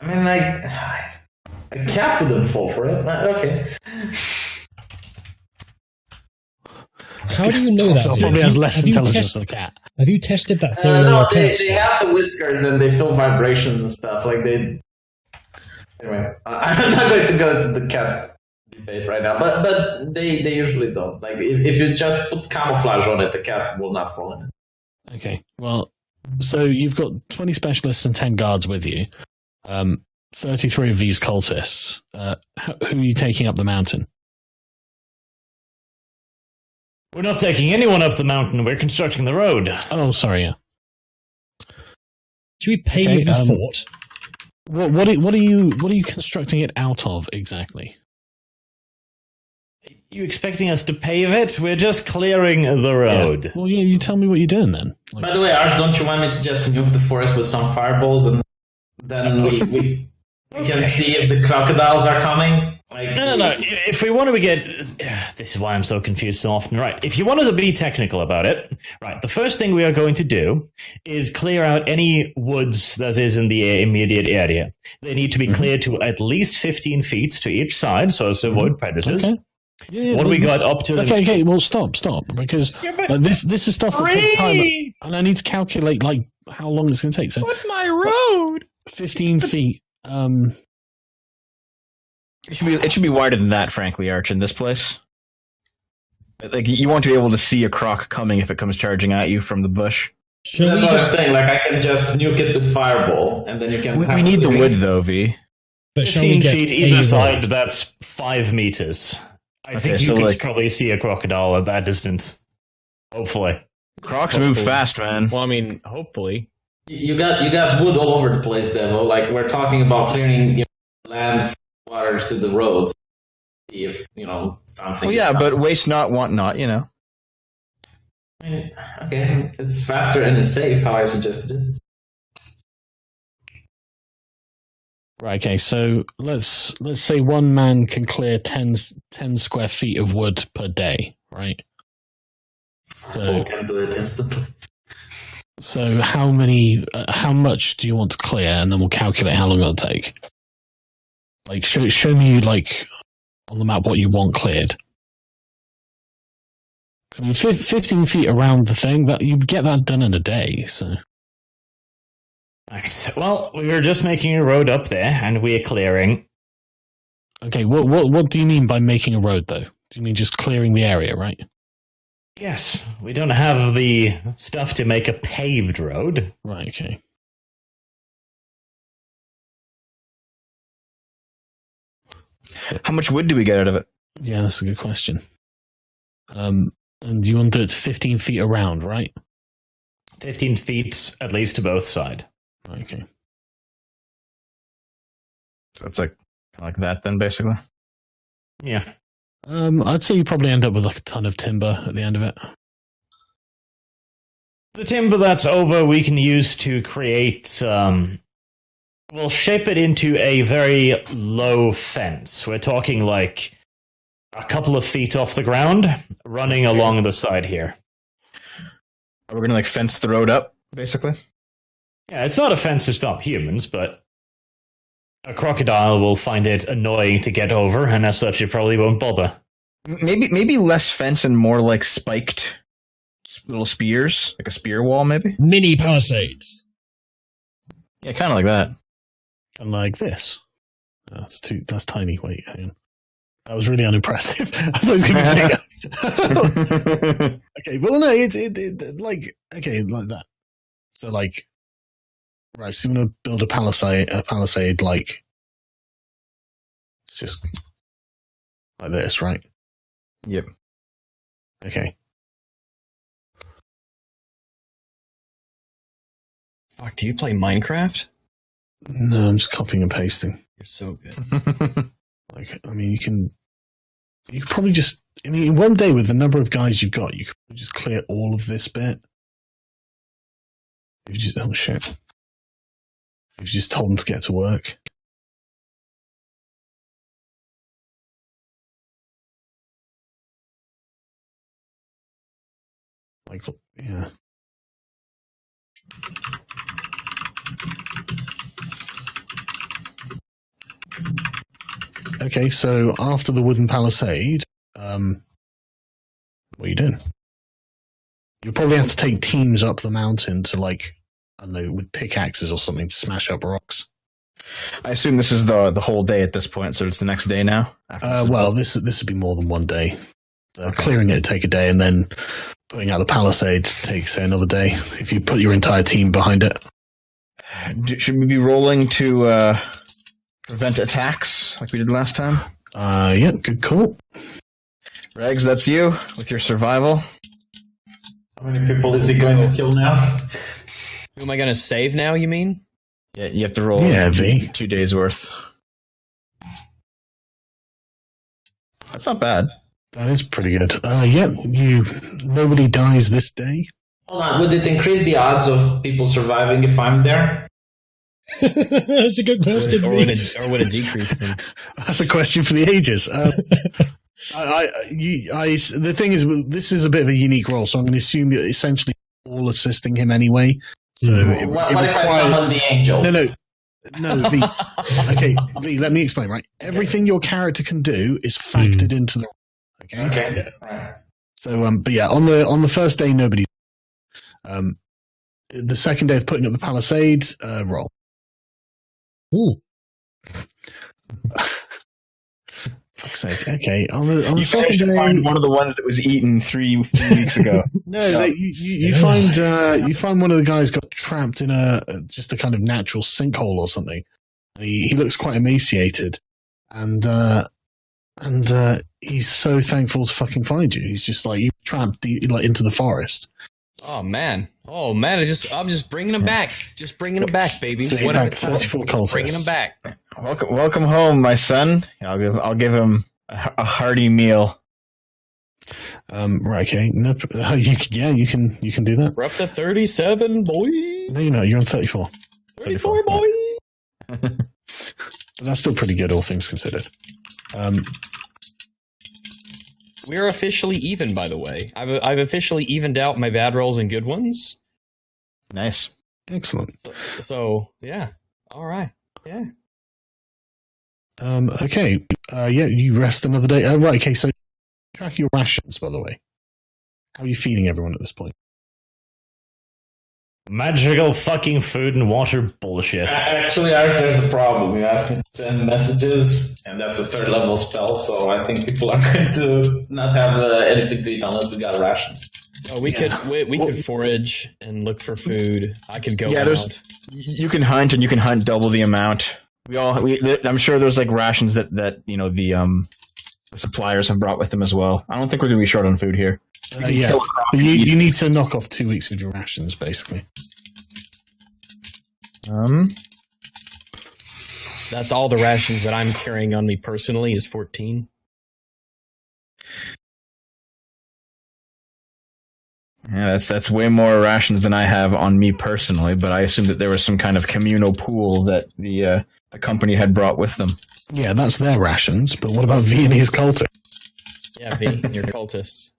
I mean, like, a cat wouldn't fall for it. Okay. How do you know that? It Phil? probably has less Have you intelligence test- than a cat. Have you tested that theory on No, your they cats? have the whiskers and they feel vibrations and stuff. Like, they. Anyway, I'm not going to go into the cat debate right now, but they usually don't. Like, if you just put camouflage on it, the cat will not fall in it. Okay, well, so you've got 20 specialists and 10 guards with you. 33 of these cultists. Who are you taking up the mountain? We're not taking anyone up the mountain. We're constructing the road. Oh, sorry. Yeah. Should we pave the fort? What are you constructing it out of exactly? You expecting us to pave it? We're just clearing the road. Yeah. Well, yeah. You tell me what you're doing then. Like, By the way, Arch, don't you want me to just nuke the forest with some fireballs and then we can see if the crocodiles are coming? Like, No. If we want to get... This is why I'm so confused so often. Right. If you want us to be technical about it, right, the first thing we are going to do is clear out any woods that is in the immediate area. They need to be cleared to at least 15 feet to each side, so as to avoid predators. Okay. Yeah, What do we got up to? Okay. Well, stop, because this is stuff that takes time, and I need to calculate like how long it's going to take. So, What's my road? 15 feet. It should be wider than that, frankly, Arch, in this place. Like, you want to be able to see a croc coming if it comes charging at you from the bush. that's what I'm saying. Like, I can just nuke it with fireball, and then you can... We need the wood, though, V. But shall we 15 get feet either a side, road? that's 5 meters. I Okay, think you so, could like- probably see a crocodile at that distance. Hopefully. Crocs move fast, man. Well, I mean, hopefully. You got wood all over the place, Devo. Like, we're talking about clearing land, water to the roads. See if, something... Well, yeah, but waste not, want not, you know. I mean, okay, it's faster and it's safe, how I suggested it. Right. Okay. So let's say one man can clear 10 square feet of wood per day. Right. People can do it instantly. So how much do you want to clear, and then we'll calculate how long it'll take. Like, show me like on the map what you want cleared. I mean, 15 feet around the thing, that you get that done in a day. So. Right. Well, we were just making a road up there, and we're clearing. Okay. What do you mean by making a road, though? Do you mean just clearing the area, right? Yes, we don't have the stuff to make a paved road. Right. Okay. How much wood do we get out of it? Yeah, that's a good question. And you want to do it 15 feet around, right? 15 feet at least to both sides. Okay. So it's like that then, basically. Yeah. I'd say you probably end up with like a ton of timber at the end of it. The timber that's over we can use to create, we'll shape it into a very low fence. We're talking like a couple of feet off the ground, running along the side here. Are we going to like fence the road up, basically? Yeah, it's not a fence to stop humans, but a crocodile will find it annoying to get over, and as such it probably won't bother. Maybe less fence and more like spiked little spears, like a spear wall, maybe? Mini palisades. Yeah, kind of like that. And like this. That's tiny. Wait, hang on. That was really unimpressive. I thought it was going to be bigger. Okay, well, no, it like, okay, like that. So, like, right, so I'm going to build a palisade, like, it's just like this, right? Yep. Okay. Fuck, do you play Minecraft? No, I'm just copying and pasting. You're so good. Like, I mean, you can probably just, I mean, in one day with the number of guys you've got, you could just clear all of this bit. You've just, oh shit. You've just told them to get to work. Like, yeah. Okay, so after the wooden palisade, what are you doing? You'll probably have to take teams up the mountain to, like, I don't know, with pickaxes or something to smash up rocks. I assume this is the whole day at this point, so it's the next day now? Well, this would be more than one day. Clearing it would take a day, and then putting out the palisade takes, say, another day, if you put your entire team behind it. Should we be rolling to prevent attacks like we did last time? Yeah, good call. Regs, that's you with your survival. How many people is he going to kill now? Who am I going to save now, you mean? Yeah, you have to roll V. 2 days worth. That's not bad. That is pretty good. Nobody dies this day. Hold on, would it increase the odds of people surviving if I'm there? That's a good question. Or would it decrease them? That's a question for the ages. The thing is, this is a bit of a unique role, so I'm going to assume you're essentially all assisting him anyway. So what if I summon the angels? No, V. Okay, V, let me explain, right? Everything your character can do is factored into the role, okay? Okay, right. So, but yeah, on the first day, nobody. The second day of putting up the palisade, roll. Ooh. Fuck's sake. Okay, on the second day, find one of the ones that was eaten 3 weeks ago. No, you find one of the guys got trapped in just a kind of natural sinkhole or something. And he looks quite emaciated, and he's so thankful to fucking find you. He's just like, you trapped into the forest. Oh man! I'm just bringing him back. Just bringing him back, baby. So Whatever. back 34 cultists. Bringing him back. Welcome home, my son. I'll give him a hearty meal. Right. Okay. Nope. You can do that. We're up to 37, boy. No, you're not. You're on 34. 34, boy. But that's still pretty good, all things considered. We're officially even, by the way. I've officially evened out my bad rolls and good ones. Nice. Excellent. So yeah. All right. Yeah. Okay. You rest another day. Right. Okay. So track your rations, by the way. How are you feeding everyone at this point? Magical fucking food and water bullshit. Actually, there's a problem. You asked me to send messages, and that's a 3rd level spell, so I think people are going to not have anything to eat unless we got rations. Oh, we could forage and look for food. I could go Yeah, out. you can hunt, and you can hunt double the amount. I'm sure there's like rations that the suppliers have brought with them as well. I don't think we're going to be short on food here. You need to knock off 2 weeks of your rations, basically. That's all the rations that I'm carrying on me personally is 14. Yeah, that's way more rations than I have on me personally, but I assume that there was some kind of communal pool that the company had brought with them. Yeah, that's their rations, but what about V and his cultists? Yeah, V and your cultists.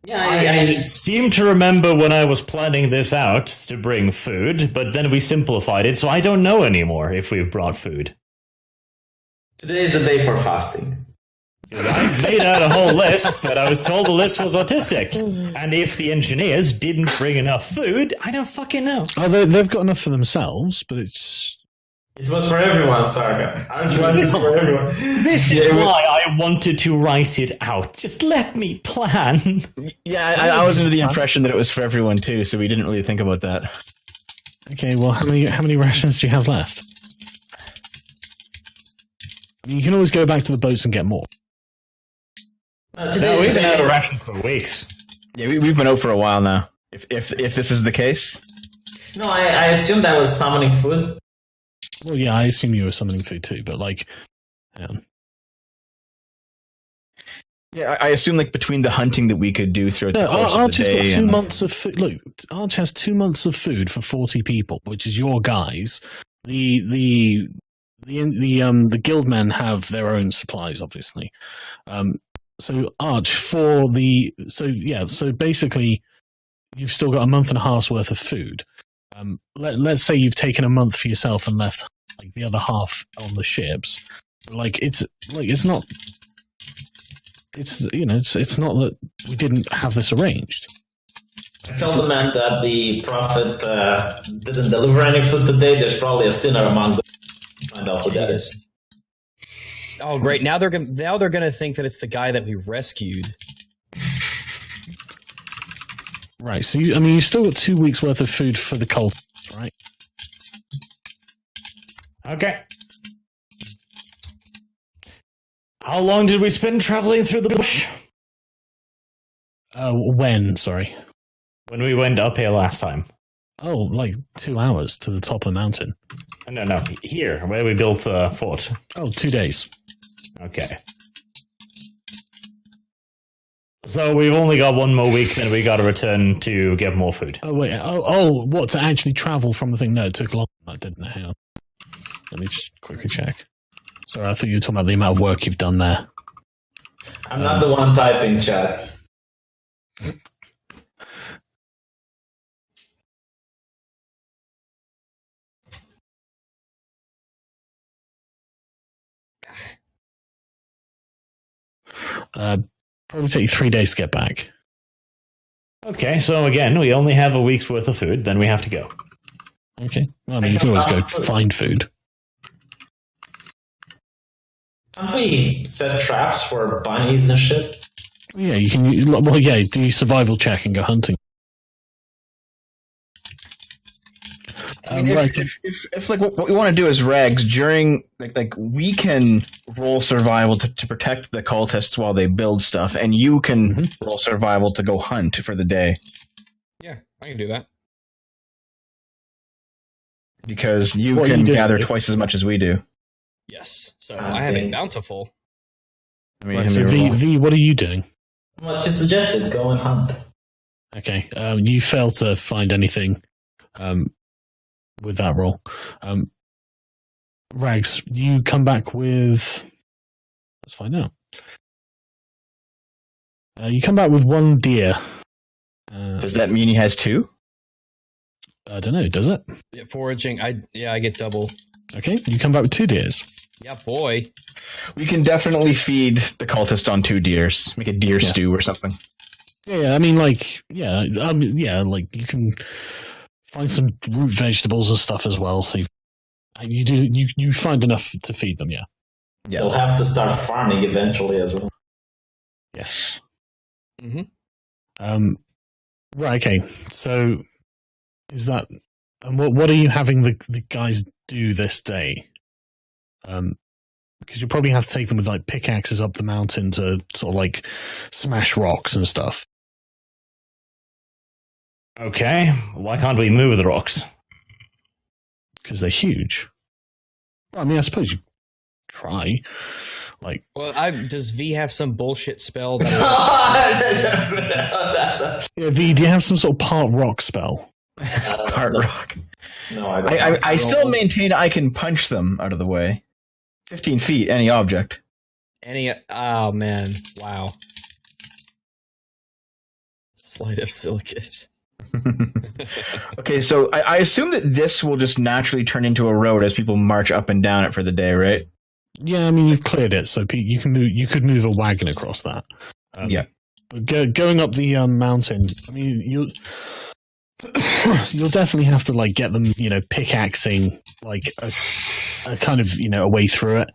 Yeah, I seem to remember when I was planning this out to bring food, but then we simplified it, so I don't know anymore if we've brought food. Today is a day for fasting. I made out a whole list, but I was told the list was autistic. And if the engineers didn't bring enough food, I don't fucking know. Oh, they've got enough for themselves, but it's... It was for everyone, Sargon. Aren't you wanting for everyone? This is why I wanted to write it out. Just let me plan. Yeah, I was under the impression that it was for everyone too, so we didn't really think about that. Okay, well, how many rations do you have left? You can always go back to the boats and get more. No, we've been out of rations for weeks. Yeah, we've been out for a while now. If this is the case. No, I assumed I was summoning food. Well, yeah, I assume you were summoning food too, but Yeah, I assume like between the hunting that we could do throughout the course Arch of the day. has got 2 months of food. Look, Arch has 2 months of food for 40 people, which is your guys. The guildmen have their own supplies, obviously. So Arch so basically, you've still got a month and a half's worth of food. Let's say you've taken a month for yourself and left like the other half on the ships. It's not that we didn't have this arranged. Tell the man that the prophet didn't deliver any food today. There's probably a sinner among them. Find out who that is. Oh, great! Now they're gonna think that it's the guy that we rescued. Right. So you still got 2 weeks worth of food for the cultists, right? Okay. How long did we spend traveling through the bush? When? Sorry. When we went up here last time. Oh, like 2 hours to the top of the mountain. No, here, where we built the fort. Oh, 2 days. Okay. So we've only got 1 more week, then we got to return to get more food. Oh, wait. Oh, what, to actually travel from the thing? No, it took longer than that, didn't it? Hang on. Let me just quickly check. Sorry, I thought you were talking about the amount of work you've done there. I'm not the one typing, chat. Probably take you 3 days to get back. Okay, so again, we only have a week's worth of food, then we have to go. Okay. Well, I mean, you can always go find food. Can't we set traps for bunnies and shit? Yeah, you can. Well, yeah, do your survival check and go hunting. I mean, if like what we want to do is Rags during like we can roll survival to protect the cultists while they build stuff, and you can roll survival to go hunt for the day. Yeah, I can do that. Because you What are can you doing, gather Dave? twice as much as we do. Yes. So I have a bountiful. I mean, Right, so V, what are you doing? What you suggested, go and hunt. Okay, you fail to find anything with that roll. Rags, you come back with... Let's find out. You come back with 1 deer. Does that mean he has 2? I don't know, does it? Yeah, foraging, I get double. Okay, you come back with 2 deers. Yeah, boy. We can definitely feed the cultist on 2 deers. Make a deer stew or something. Yeah, I mean, like, like you can find some root vegetables and stuff as well. So you find enough to feed them. Yeah. We'll have to start farming eventually as well. Yes. Mm-hmm. Right. Okay. So is that? And what are you having the guys do this day? Because you probably have to take them with like pickaxes up the mountain to sort of like smash rocks and stuff. Okay, why can't we move the rocks? Because they're huge. Well, I mean, I suppose you try. Like, Well, does V have some bullshit spell? That yeah, V, do you have some sort of part rock spell? Part rock. No, I don't. I still maintain I can punch them out of the way. 15 feet, any object. Oh man, wow. Sleight of silicate. Okay, so I assume that this will just naturally turn into a road as people march up and down it for the day, right? Yeah, I mean, you've cleared it, so you can move. You could move a wagon across that. Yeah. But going up the mountain, I mean, you'll definitely have to like get them, pickaxing like a kind of a way through it.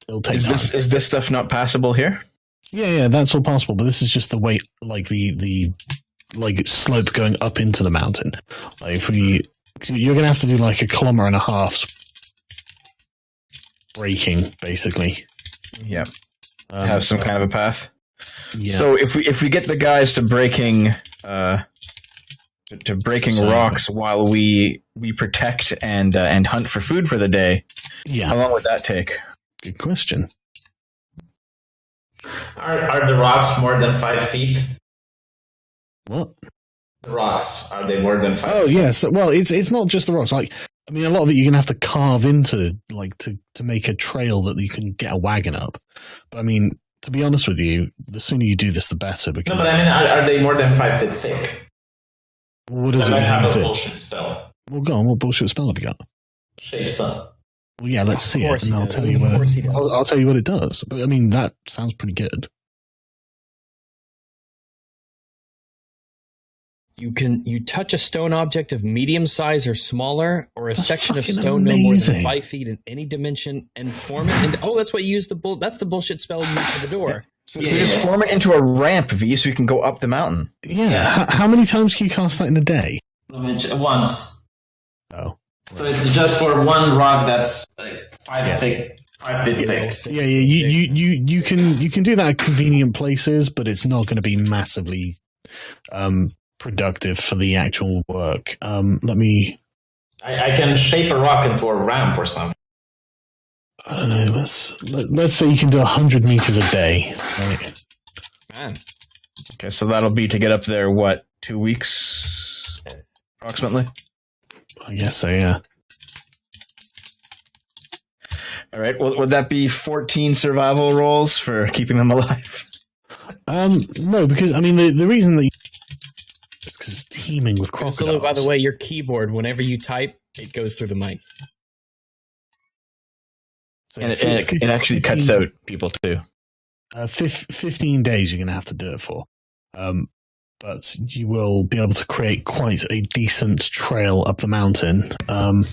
It'll take time. Is this stuff not passable here? Yeah, that's all possible. But this is just the way, like the slope going up into the mountain. Like you're gonna have to do like 1.5 kilometers breaking, basically. Yeah. Have some kind of a path. Yeah. So if we get the guys to breaking rocks while we protect and hunt for food for the day, how long would that take? Good question. Are the rocks more than 5 feet? What? The rocks, are they more than 5 Oh, feet? yes. Well, it's not just the rocks. Like, I mean, a lot of it you're gonna have to carve into, like, to make a trail that you can get a wagon up. But I mean, to be honest with you, the sooner you do this, the better. Because No, but I mean, are they more than 5 feet thick? what does I it might have a do? bullshit spell. Well, go on. What bullshit spell have you got? Shape stone. Well, yeah, let's see it, course and he I'll does. tell you Of what. course he does. I'll tell you what it does. But I mean, that sounds pretty good. You touch a stone object of medium size or smaller, or a That's section of fucking stone no more than amazing. 5 feet in any dimension, and form it. That's what you use that's the bullshit spell you use for the door. So just form it into a ramp, V, so we can go up the mountain. Yeah. How many times can you cast that in a day? Once. Oh. So it's just for one rock that's like 5 thick, 5 feet thick. Yeah, you can do that at convenient places, but it's not going to be massively productive for the actual work. Let me. I can shape a rock into a ramp or something. I don't know. Let's say you can do 100 meters a day. Right? Man. Okay, so that'll be to get up there. What, 2 weeks, approximately? I guess so. Yeah. All right. Well, would that be 14 survival rolls for keeping them alive? No, because I mean the reason that it's because it's teeming with crocodiles. Uzalu, by the way, your keyboard, whenever you type, it goes through the mic. So And it actually cuts out people too. 15 days you're going to have to do it for. But you will be able to create quite a decent trail up the mountain. And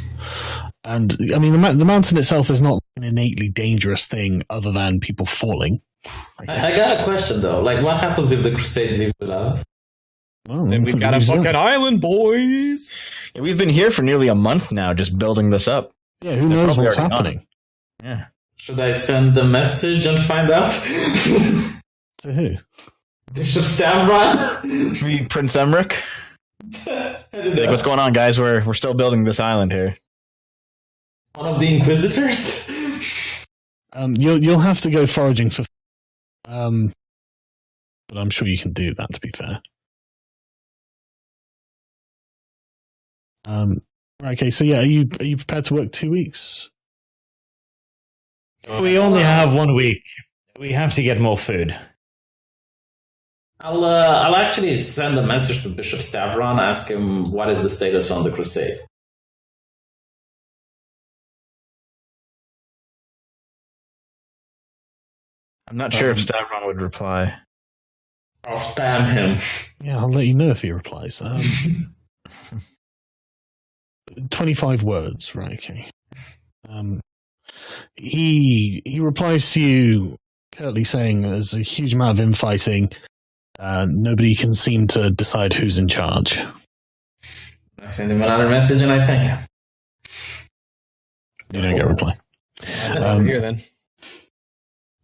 I mean, the mountain itself is not an innately dangerous thing other than people falling. I got a question though. Like, what happens if the Crusade leaves without us? Well, Then we've got a fucking island, boys. Yeah, we've been here for nearly a month now, just building this up. Yeah, who They're knows probably what's already happening? Yeah. Should I send the message and find out? To who? Bishop Stavron? Maybe Prince Emmerich? Like, what's going on, guys? We're still building this island here. One of the Inquisitors? You'll have to go foraging for. But I'm sure you can do that. To be fair. Right, okay, so yeah, are you prepared to work 2 weeks? We only have 1 week. We have to get more food. I'll actually send a message to Bishop Stavron, ask him what is the status on the Crusade. I'm not sure if Stavron would reply. I'll spam him. Yeah, I'll let you know if he replies. 25 words, right? Okay. He replies to you curtly saying there's a huge amount of infighting. Nobody can seem to decide who's in charge. I send him another message and I thank him. You don't get a reply. Here then.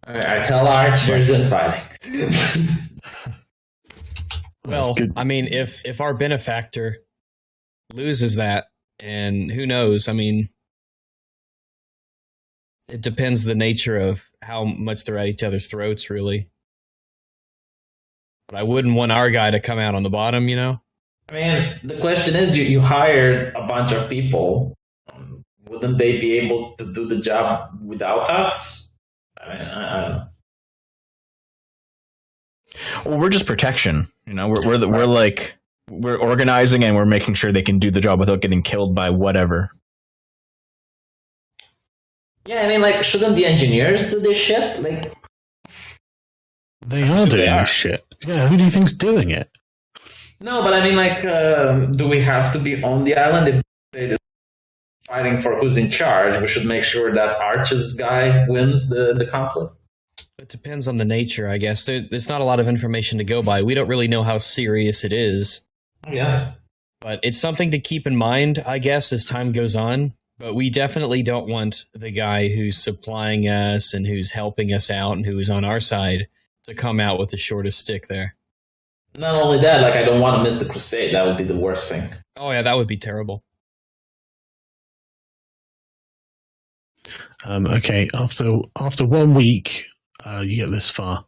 I tell archers and fighting. Well, I mean, if our benefactor loses that, and who knows? I mean, it depends the nature of how much they're at each other's throats, really. But I wouldn't want our guy to come out on the bottom, you know? I mean, the question is, you hired a bunch of people. Wouldn't they be able to do the job without us? I mean, I don't know. Well, we're just protection. You know, we're organizing and we're making sure they can do the job without getting killed by whatever. Yeah, I mean, like, shouldn't the engineers do this shit? Like, they are doing this shit. Yeah, who do you think's doing it? no, but I mean, like, do we have to be on the island if they're fighting for who's in charge? We should make sure that Arch's guy wins the conflict. It depends on the nature, I guess. There's not a lot of information to go by. We don't really know how serious it is. Yes. But it's something to keep in mind, I guess, as time goes on. But we definitely don't want the guy who's supplying us and who's helping us out and who is on our side to come out with the shortest stick there. Not only that, like, I don't want to miss the Crusade. That would be the worst thing. Oh, yeah, that would be terrible. Okay, after 1 week, you get this far.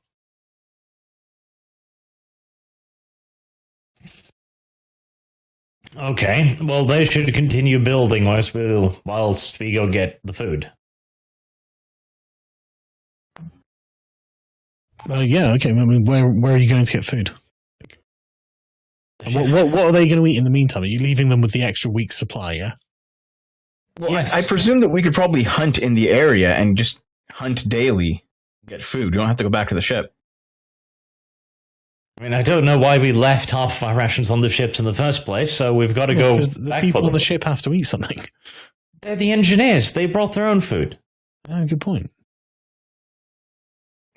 Okay, well, they should continue building whilst we go get the food. Yeah, okay. I mean, where are you going to get food? What are they going to eat in the meantime? Are you leaving them with the extra week's supply? Yeah. Well, Yes. I presume that we could probably hunt in the area and just hunt daily, get food. You don't have to go back to the ship. I mean, I don't know why we left half our rations on the ships in the first place, so we've got to go Because the back people for on the them. ship have to eat something. They're the engineers. They brought their own food. Oh, good point.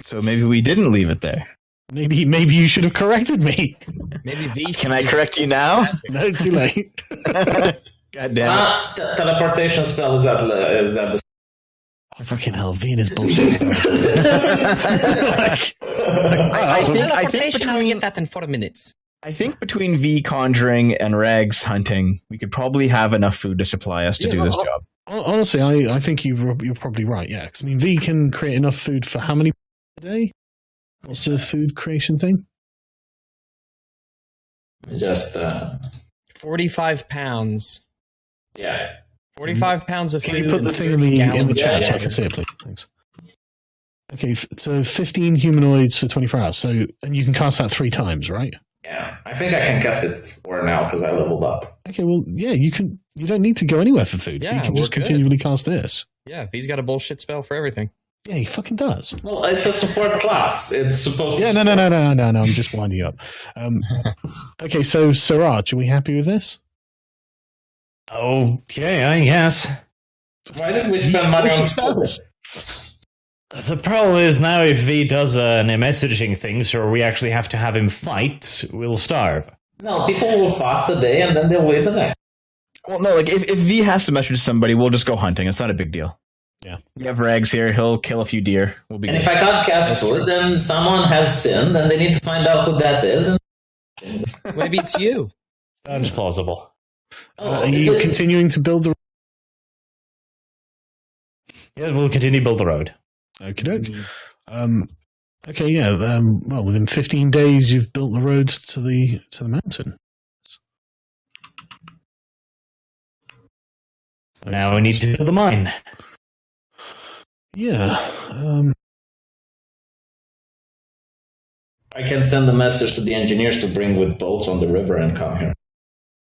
So maybe we didn't leave it there. Maybe you should have corrected me. Maybe V. Can I correct you now? No, too late. God damn it. Teleportation spell is that the Oh, fucking hell, V and his bullshit. I think I'll between get that in 4 minutes. I think between V conjuring and Rags hunting, we could probably have enough food to supply us to do this job. Honestly, I think you're probably right, yeah. Because, I mean, V can create enough food for how many a day? What's the food creation thing? Just 45 pounds. yeah. 45 pounds of Can food. you put the thing in the chat so I yeah. can see it, please? Thanks. Okay, so 15 humanoids for 24 hours. So, and you can cast that 3 times, right? Yeah, I think I can cast it 4 now because I leveled up. Okay, well, yeah, you can. You don't need to go anywhere for food. Yeah, You can we're just good. continually cast this. Yeah, he's got a bullshit spell for everything. Yeah, he fucking does. Well, it's a support class. It's supposed to. Yeah, no. I'm just winding you up. Okay, so Siraj, are we happy with this? Okay, I guess. Why did we spend money on spells? The problem is now if V does a messaging thing, so we actually have to have him fight, we'll starve. No, people will fast a day and then they'll wait the next. Well, no, like if V has to message somebody, we'll just go hunting. It's not a big deal. Yeah. We have Rags here. He'll kill a few deer. We'll be And good. if I can't cast food, then someone has sinned and they need to find out who that is. And Maybe it's you. Sounds plausible. Are you continuing to build the... Yeah, we'll continue to build the road. Okie doke. Okay, yeah. Well, within 15 days, you've built the road to the mountain. Now we need to build the mine. Yeah. I can send a message to the engineers to bring with boats on the river and come here.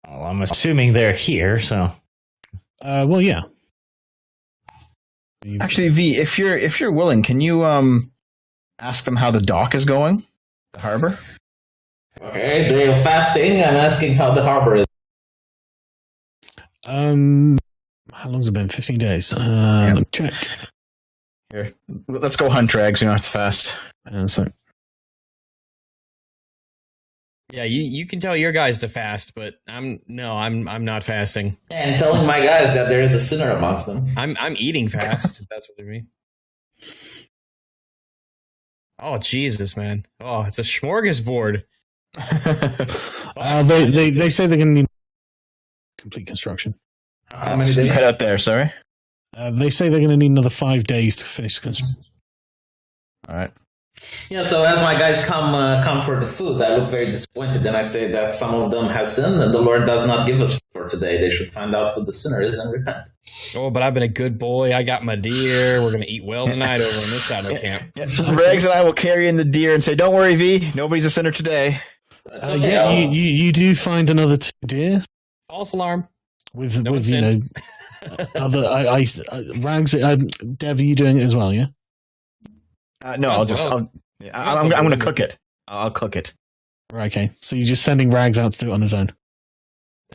Well, I'm assuming they're here, so... Well, yeah. Actually, V, if you're willing, can you ask them how the dock is going? The harbor? Okay, day of fasting. I'm asking how the harbor is. How long's it been? 15 days. Let me check. Here, let's go hunt Rags. You don't have to fast. So, Yeah, you can tell your guys to fast, but I'm not fasting. And telling my guys that there is a sinner amongst them. I'm eating fast, if that's what they mean. Oh Jesus, man. Oh, it's a smorgasbord. they say they're going to need complete construction. How many So you days? cut out there. Sorry. They say they're going to need another 5 days to finish the construction. All right. Yeah, so as my guys come for the food, I look very disappointed. Then I say that some of them has sinned, and the Lord does not give us for today. They should find out who the sinner is and repent. Oh, but I've been a good boy. I got my deer. We're gonna eat well tonight over in this side of the camp. Yeah. Rags and I will carry in the deer and say, "Don't worry, V. Nobody's a sinner today." That's okay, Yeah, I'll- you do find another 2 deer False alarm. with No with one other Rags. Dev, are you doing it as well? Yeah. No, I'll just. I'm going to cook it. I'll cook it. Right. Okay. So you're just sending Rags out to do it on his own.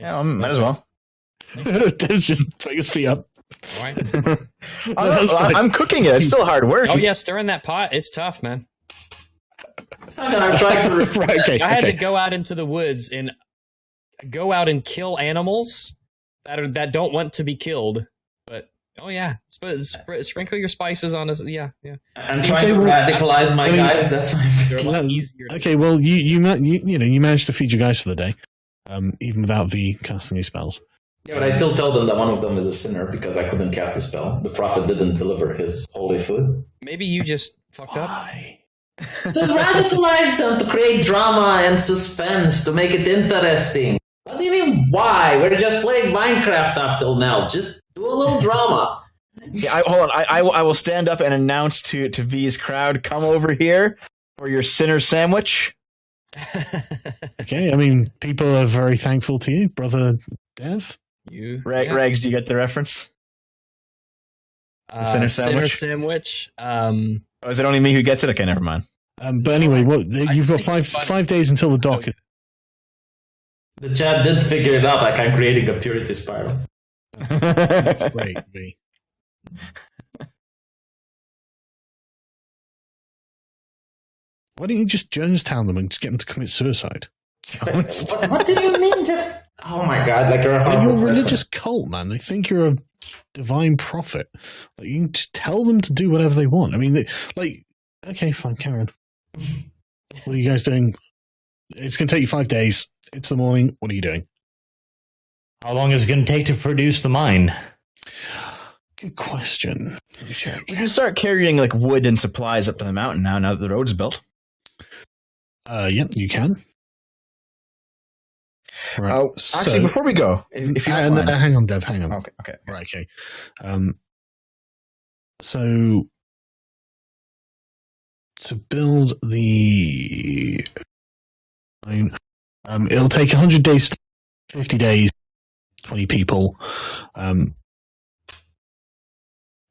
Yeah, might as well. Dev's just putting his feet up. All right. I'm cooking it. It's still hard work. Oh yeah, stirring that pot. It's tough, man. I'm trying to. Right, okay. I had okay. to go out into the woods and kill animals that don't want to be killed. But oh yeah, sprinkle your spices on us. Yeah. I'm trying to radicalize my guys. That's why. They're a lot easier. Okay, well, you managed to feed your guys for the day, even without the casting these spells. Yeah, but I still tell them that one of them is a sinner because I couldn't cast a spell. The prophet didn't deliver his holy food. Maybe you just fucked up. To radicalize them, to create drama and suspense, to make it interesting. What do you mean, why? We're just playing Minecraft up till now. Just do a little drama. Yeah, hold on. I will stand up and announce to V's crowd, "Come over here for your sinner sandwich." Okay, I mean, people are very thankful to you, brother Dev. Rags, do you get the reference? Sinner sandwich? Sinner sandwich. Oh, is it only me who gets it? Okay, never mind. But anyway, you've got five days until the dock. The chat did figure it out, like I'm creating a purity spiral. That's great, V. Why don't you just Jonestown them and just get them to commit suicide? What do you mean? Just oh my god! Like you're a They're horrible your person. religious cult, man. They think you're a divine prophet. Like, you can just tell them to do whatever they want. I mean, okay, fine, Karen. What are you guys doing? It's going to take you 5 days. It's the morning. What are you doing? How long is it going to take to produce the mine? Good question. Let me check. We can start carrying like wood and supplies up to the mountain now that the road's built. Yep, you can. Right. Oh, actually, before we go, if you don't mind. hang on, Dev, hang on. Okay. Right, okay. So to build the it'll take 100 days, 50 days, 20 people, and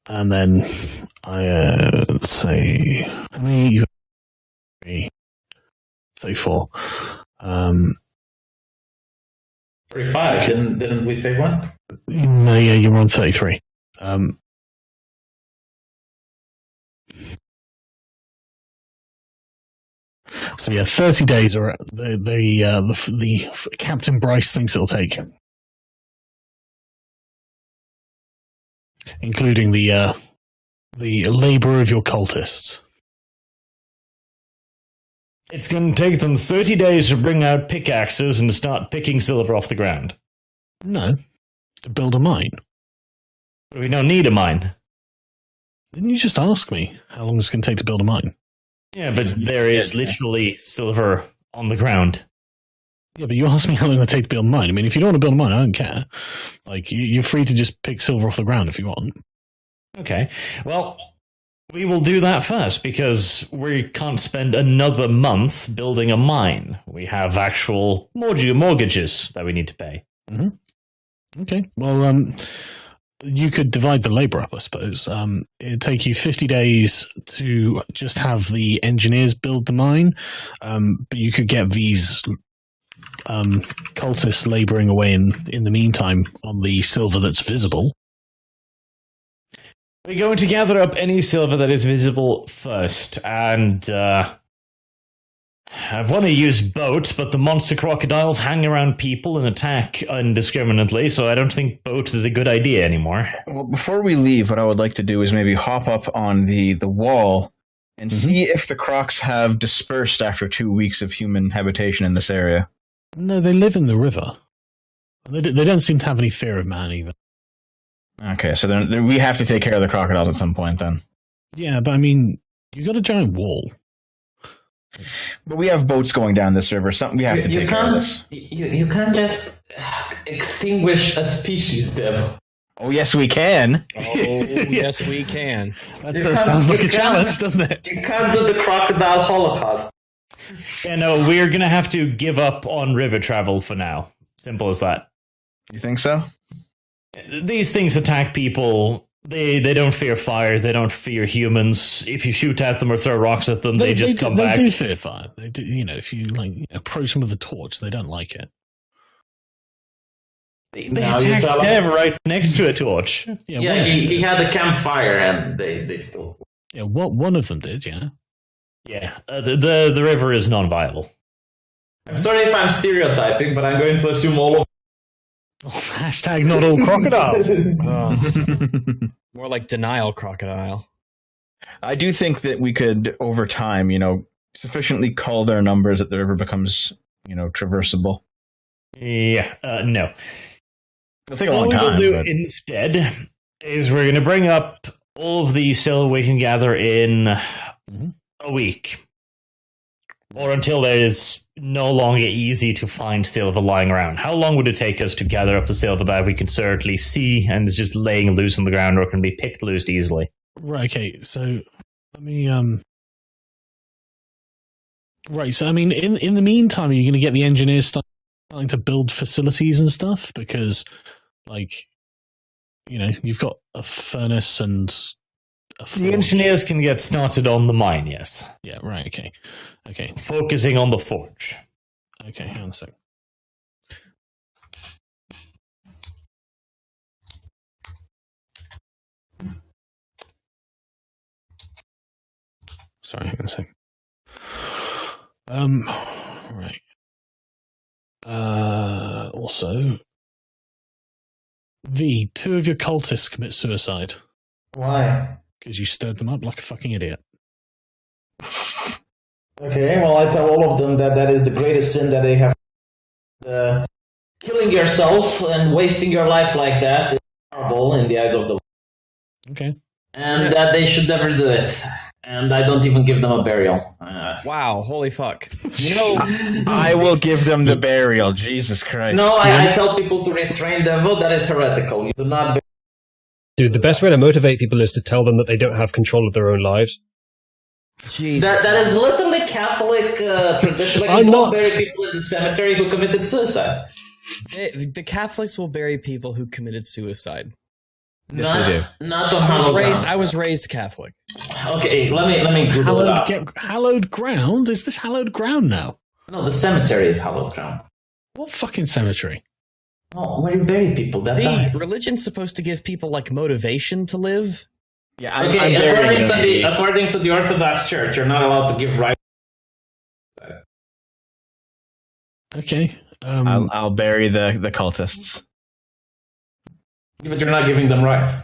then I say how many? 34. 35. Didn't we say one? No, yeah, you're on 33. So yeah, 30 days are the Captain Bryce thinks it'll take, including the labor of your cultists. It's going to take them 30 days to bring out pickaxes and start picking silver off the ground. No, to build a mine. But we don't need a mine. Didn't you just ask me how long it's going to take to build a mine? Yeah, but there is literally silver on the ground. Yeah, but you asked me how long it take to build a mine. I mean, if you don't want to build a mine, I don't care. Like, you're free to just pick silver off the ground if you want. Okay, well, we will do that first because we can't spend another month building a mine. We have actual mortgages that we need to pay. Mm-hmm. Okay, well, you could divide the labor up, I suppose. It'd take you 50 days to just have the engineers build the mine, but you could get these cultists laboring away in the meantime on the silver that's visible. We're going to gather up any silver that is visible first, and I want to use boats, but the monster crocodiles hang around people and attack indiscriminately, so I don't think boats is a good idea anymore. Well, before we leave, what I would like to do is maybe hop up on the wall and see if the crocs have dispersed after 2 weeks of human habitation in this area. No, they live in the river. They don't seem to have any fear of man either. Okay, so then we have to take care of the crocodiles at some point then. Yeah, but I mean, you got a giant wall. But we have boats going down this river. Something we have to take care of this. You can't just extinguish a species, Dev. Oh, yes, we can. Oh, yes, we can. That sounds like a challenge, doesn't it? You can't do the crocodile holocaust. Yeah, no, we're going to have to give up on river travel for now. Simple as that. You think so? These things attack people. They don't fear fire. They don't fear humans. If you shoot at them or throw rocks at them, they just come back. They do fear fire. They do, if you approach them with a torch, they don't like it. They attacked Dev right next to a torch. Yeah, he had a campfire and they still... Yeah, one of them did, yeah. Yeah, the river is non-viable. I'm sorry if I'm stereotyping, but I'm going to assume all of... Hashtag not all crocodiles. More like denial crocodile. I do think that we could, over time, sufficiently cull their numbers that the river becomes, traversable. Yeah, no. It'll take a long time. What we'll do instead is we're going to bring up all of the silver we can gather in a week. Or until it is no longer easy to find silver lying around. How long would it take us to gather up the silver that we can certainly see and is just laying loose on the ground or can be picked loose easily? Right, okay, so let me... Right, so I mean, in the meantime, are you going to get the engineers starting to build facilities and stuff? Because, you've got a furnace and... The engineers can get started on the mine, yes. Yeah, right, okay. Okay. Focusing on the forge. Okay, hang on a sec. Sorry, hang on a sec. Right. Also, V, 2 of your cultists commit suicide Why? because you stirred them up like a fucking idiot. Okay, well, I tell all of them that is the greatest sin that they have. Killing yourself and wasting your life like that is horrible in the eyes of the Lord. Okay. And that they should never do it. And I don't even give them a burial. Wow, holy fuck. I will give them the burial. Jesus Christ. No, I tell people to restrain devil. That is heretical. You do not. Dude, the best way to motivate people is to tell them that they don't have control of their own lives. Jesus. That is literally Catholic tradition. Like, I'm you don't not- bury people in the cemetery who committed suicide. The Catholics will bury people who committed suicide. Yes, they do. Not on hallowed ground. I was raised Catholic. Okay, let me Google it up. Hallowed ground? Is this hallowed ground now? No, the cemetery is hallowed ground. What fucking cemetery? No, where you bury people that die. The religion's supposed to give people like motivation to live. Yeah, I'm Okay, burying them. according to the Orthodox Church, you're not allowed to give right. Okay. I'll bury the cultists. But you're not giving them rights.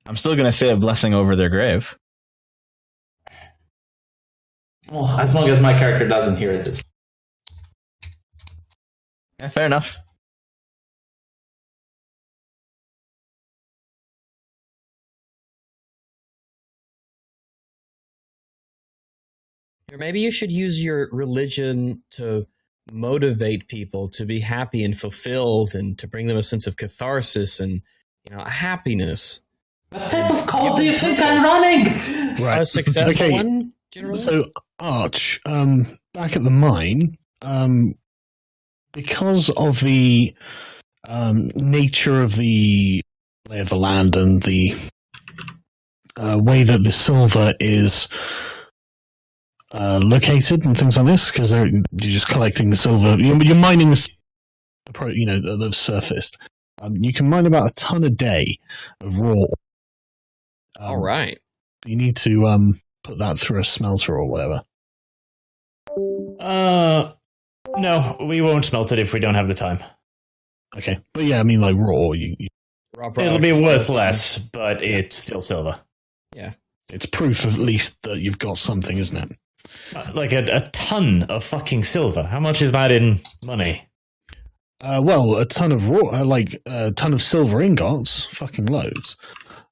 I'm still going to say a blessing over their grave. Well, as long as my character doesn't hear it, it's. Yeah, fair enough. Or maybe you should use your religion to motivate people to be happy and fulfilled and to bring them a sense of catharsis and, happiness. What type of cult do you think I'm running? Right. A successful Okay. one, generally? So, Arch, back at the mine, because of the nature of the lay of the land and the way that the silver is located and things like this, because you're just collecting the silver, you're mining the surfaced. You can mine about a ton a day of raw. All right. You need to put that through a smelter or whatever. No, we won't smelt it if we don't have the time. Okay, but yeah, I mean like raw. Raw It'll product be is worth still- less, but it's still silver. It's proof at least that you've got something, isn't it? Like a ton of fucking silver. How much is that in money? Well, a ton of raw, a ton of silver ingots, fucking loads.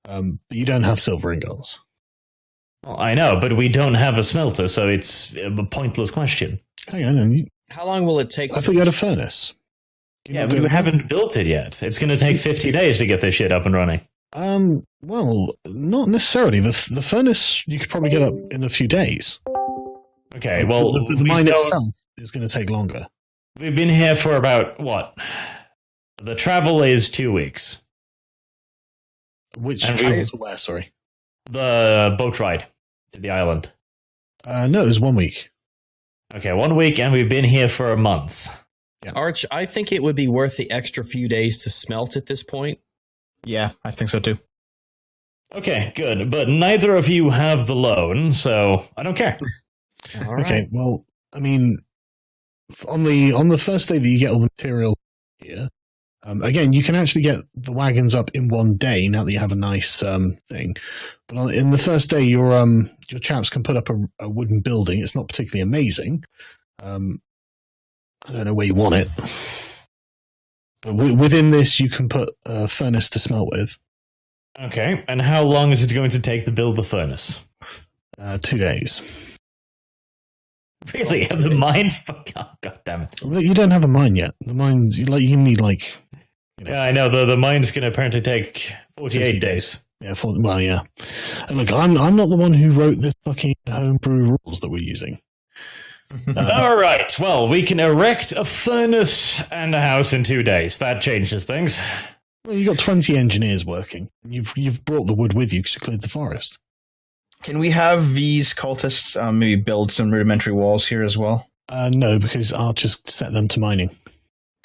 But you don't have silver ingots. Well, I know, but we don't have a smelter, so it's a pointless question. Hang on, How long will it take? I thought you had a furnace. Do you Yeah, not do we that? haven't built it yet. It's going to take 50 days to get this shit up and running. Well, not necessarily. The furnace you could probably get up in a few days. Okay, well, the we mine know- itself is going to take longer. We've been here for about, what? The travel is 2 weeks. Which And we- travel to where? Sorry. The boat ride to the island. No, it was 1 week. Okay, 1 week, and we've been here for a month. Arch, I think it would be worth the extra few days to smelt at this point. Yeah, I think so too. Okay, good. But neither of you have the loan, so I don't care. All right. Okay, well, I mean, on the first day that you get all the material here, again, you can actually get the wagons up in 1 day now that you have a nice thing. But in the first day, your chaps can put up a wooden building. It's not particularly amazing. I don't know where you want it. But within this, you can put a furnace to smelt with. Okay, and how long is it going to take to build the furnace? 2 days. Really? And the mine? Oh, God damn it. You don't have a mine yet. The mines, you need like... Yeah, I know. The mine's going to apparently take 48 days. Yeah, yeah. And look, I'm not the one who wrote the fucking homebrew rules that we're using. All right. Well, we can erect a furnace and a house in 2 days. That changes things. Well, you've got 20 engineers working. You've brought the wood with you because you cleared the forest. Can we have these cultists maybe build some rudimentary walls here as well? No, because I'll just set them to mining.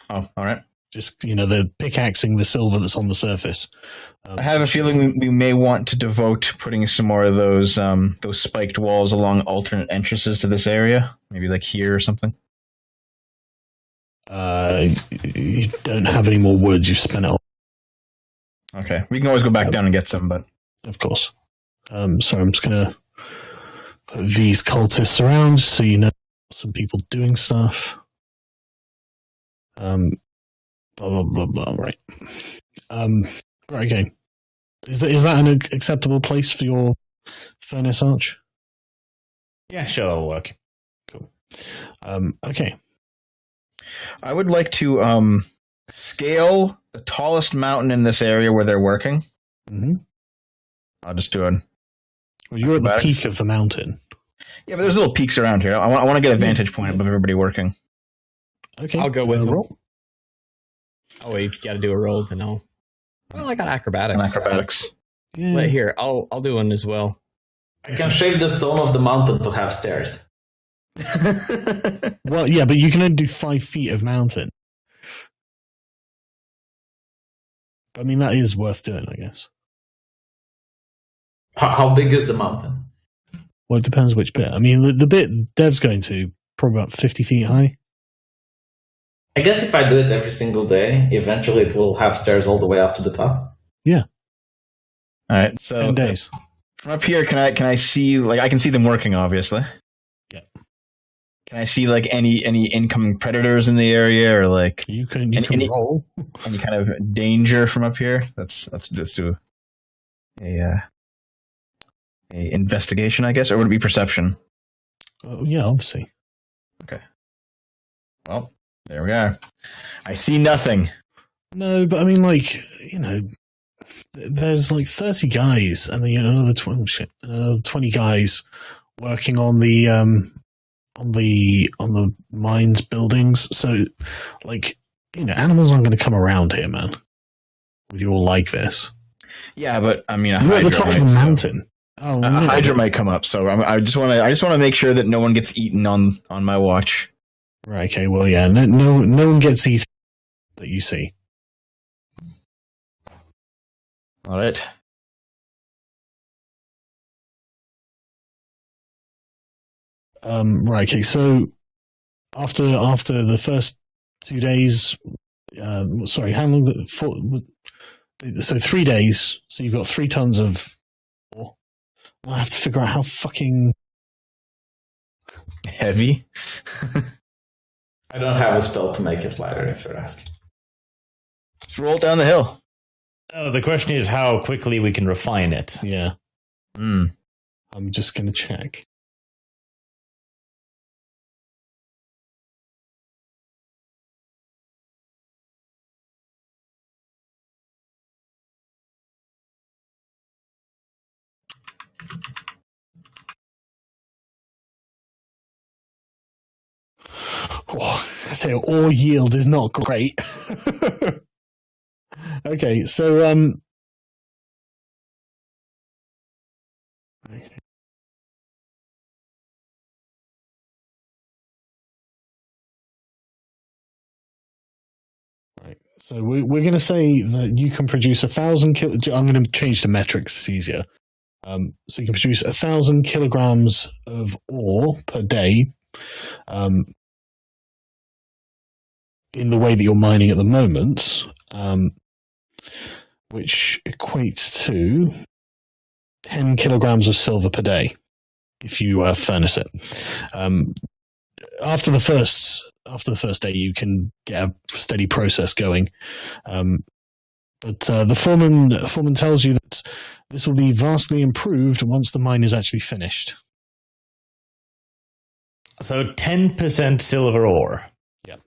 Oh, all right. Just, they're pickaxing the silver that's on the surface. I have a feeling we may want to devote putting some more of those spiked walls along alternate entrances to this area. Maybe like here or something. You don't have any more wood. You've spent it all. Okay, we can always go back down and get some, but Of course. So I'm just going to put these cultists around so you know some people doing stuff. Blah, blah, blah, blah, right. Right, okay. Is that an acceptable place for your furnace arch? Yeah, sure, it'll work. Cool. Okay. I would like to scale the tallest mountain in this area where they're working. Mm-hmm. I'll just do it. Well, you're at the Acrobatics. peak of the mountain. Yeah, but there's little peaks around here. I want to get a vantage point above everybody working. Okay. I'll go with them. roll. Oh, wait, if you got to do a roll, then I'll. Well, I got acrobatics. And acrobatics. Yeah. Wait, here, I'll do one as well. I can shape the stone of the mountain to have stairs. Well, yeah, but you can only do 5 feet of mountain. I mean, that is worth doing, I guess. How big is the mountain? Well, it depends which bit. I mean, the bit Dev's going to, probably about 50 feet high. I guess if I do it every single day, eventually it will have stairs all the way up to the top. All right, so 10 days. from up here, can I see, like, I can see them working, obviously. Yeah. Can I see, like, any incoming predators in the area, or like You can any- roll. any kind of danger from up here? Let's do a investigation, I guess, or would it be perception? Oh, yeah, obviously. Well, there we are. I see nothing. No, but I mean, like, you know, there's like 30 guys, and then another 20 guys working on the mines buildings. So, like, you know, animals aren't going to come around here, man. With you all like this, Yeah, but I mean, a you're at the hydra top of might, a so- mountain. Oh, a no. hydra might come up, so I just want to make sure that no one gets eaten on my watch. Right. Okay. Well, yeah. No one gets eaten that you see. All right. Right. Okay. So after the first 2 days, sorry, how long? So 3 days. So you've got 3 tons of. I have to figure out how fucking. Heavy. I don't have a spell to make it lighter, if you're asking. Just roll it down the hill. The question is how quickly we can refine it. Yeah. Hmm. I'm just gonna check. Oh, I say ore yield is not great. Okay, so right. So we're going to say that you can produce 1,000 I'm going to change the metrics. It's easier. So you can produce 1,000 kilograms of ore per day. In the way that you're mining at the moment, which equates to 10 kilograms of silver per day if you furnace it. After the first day, you can get a steady process going. But the foreman tells you that this will be vastly improved once the mine is actually finished. So 10% silver ore. Yeah.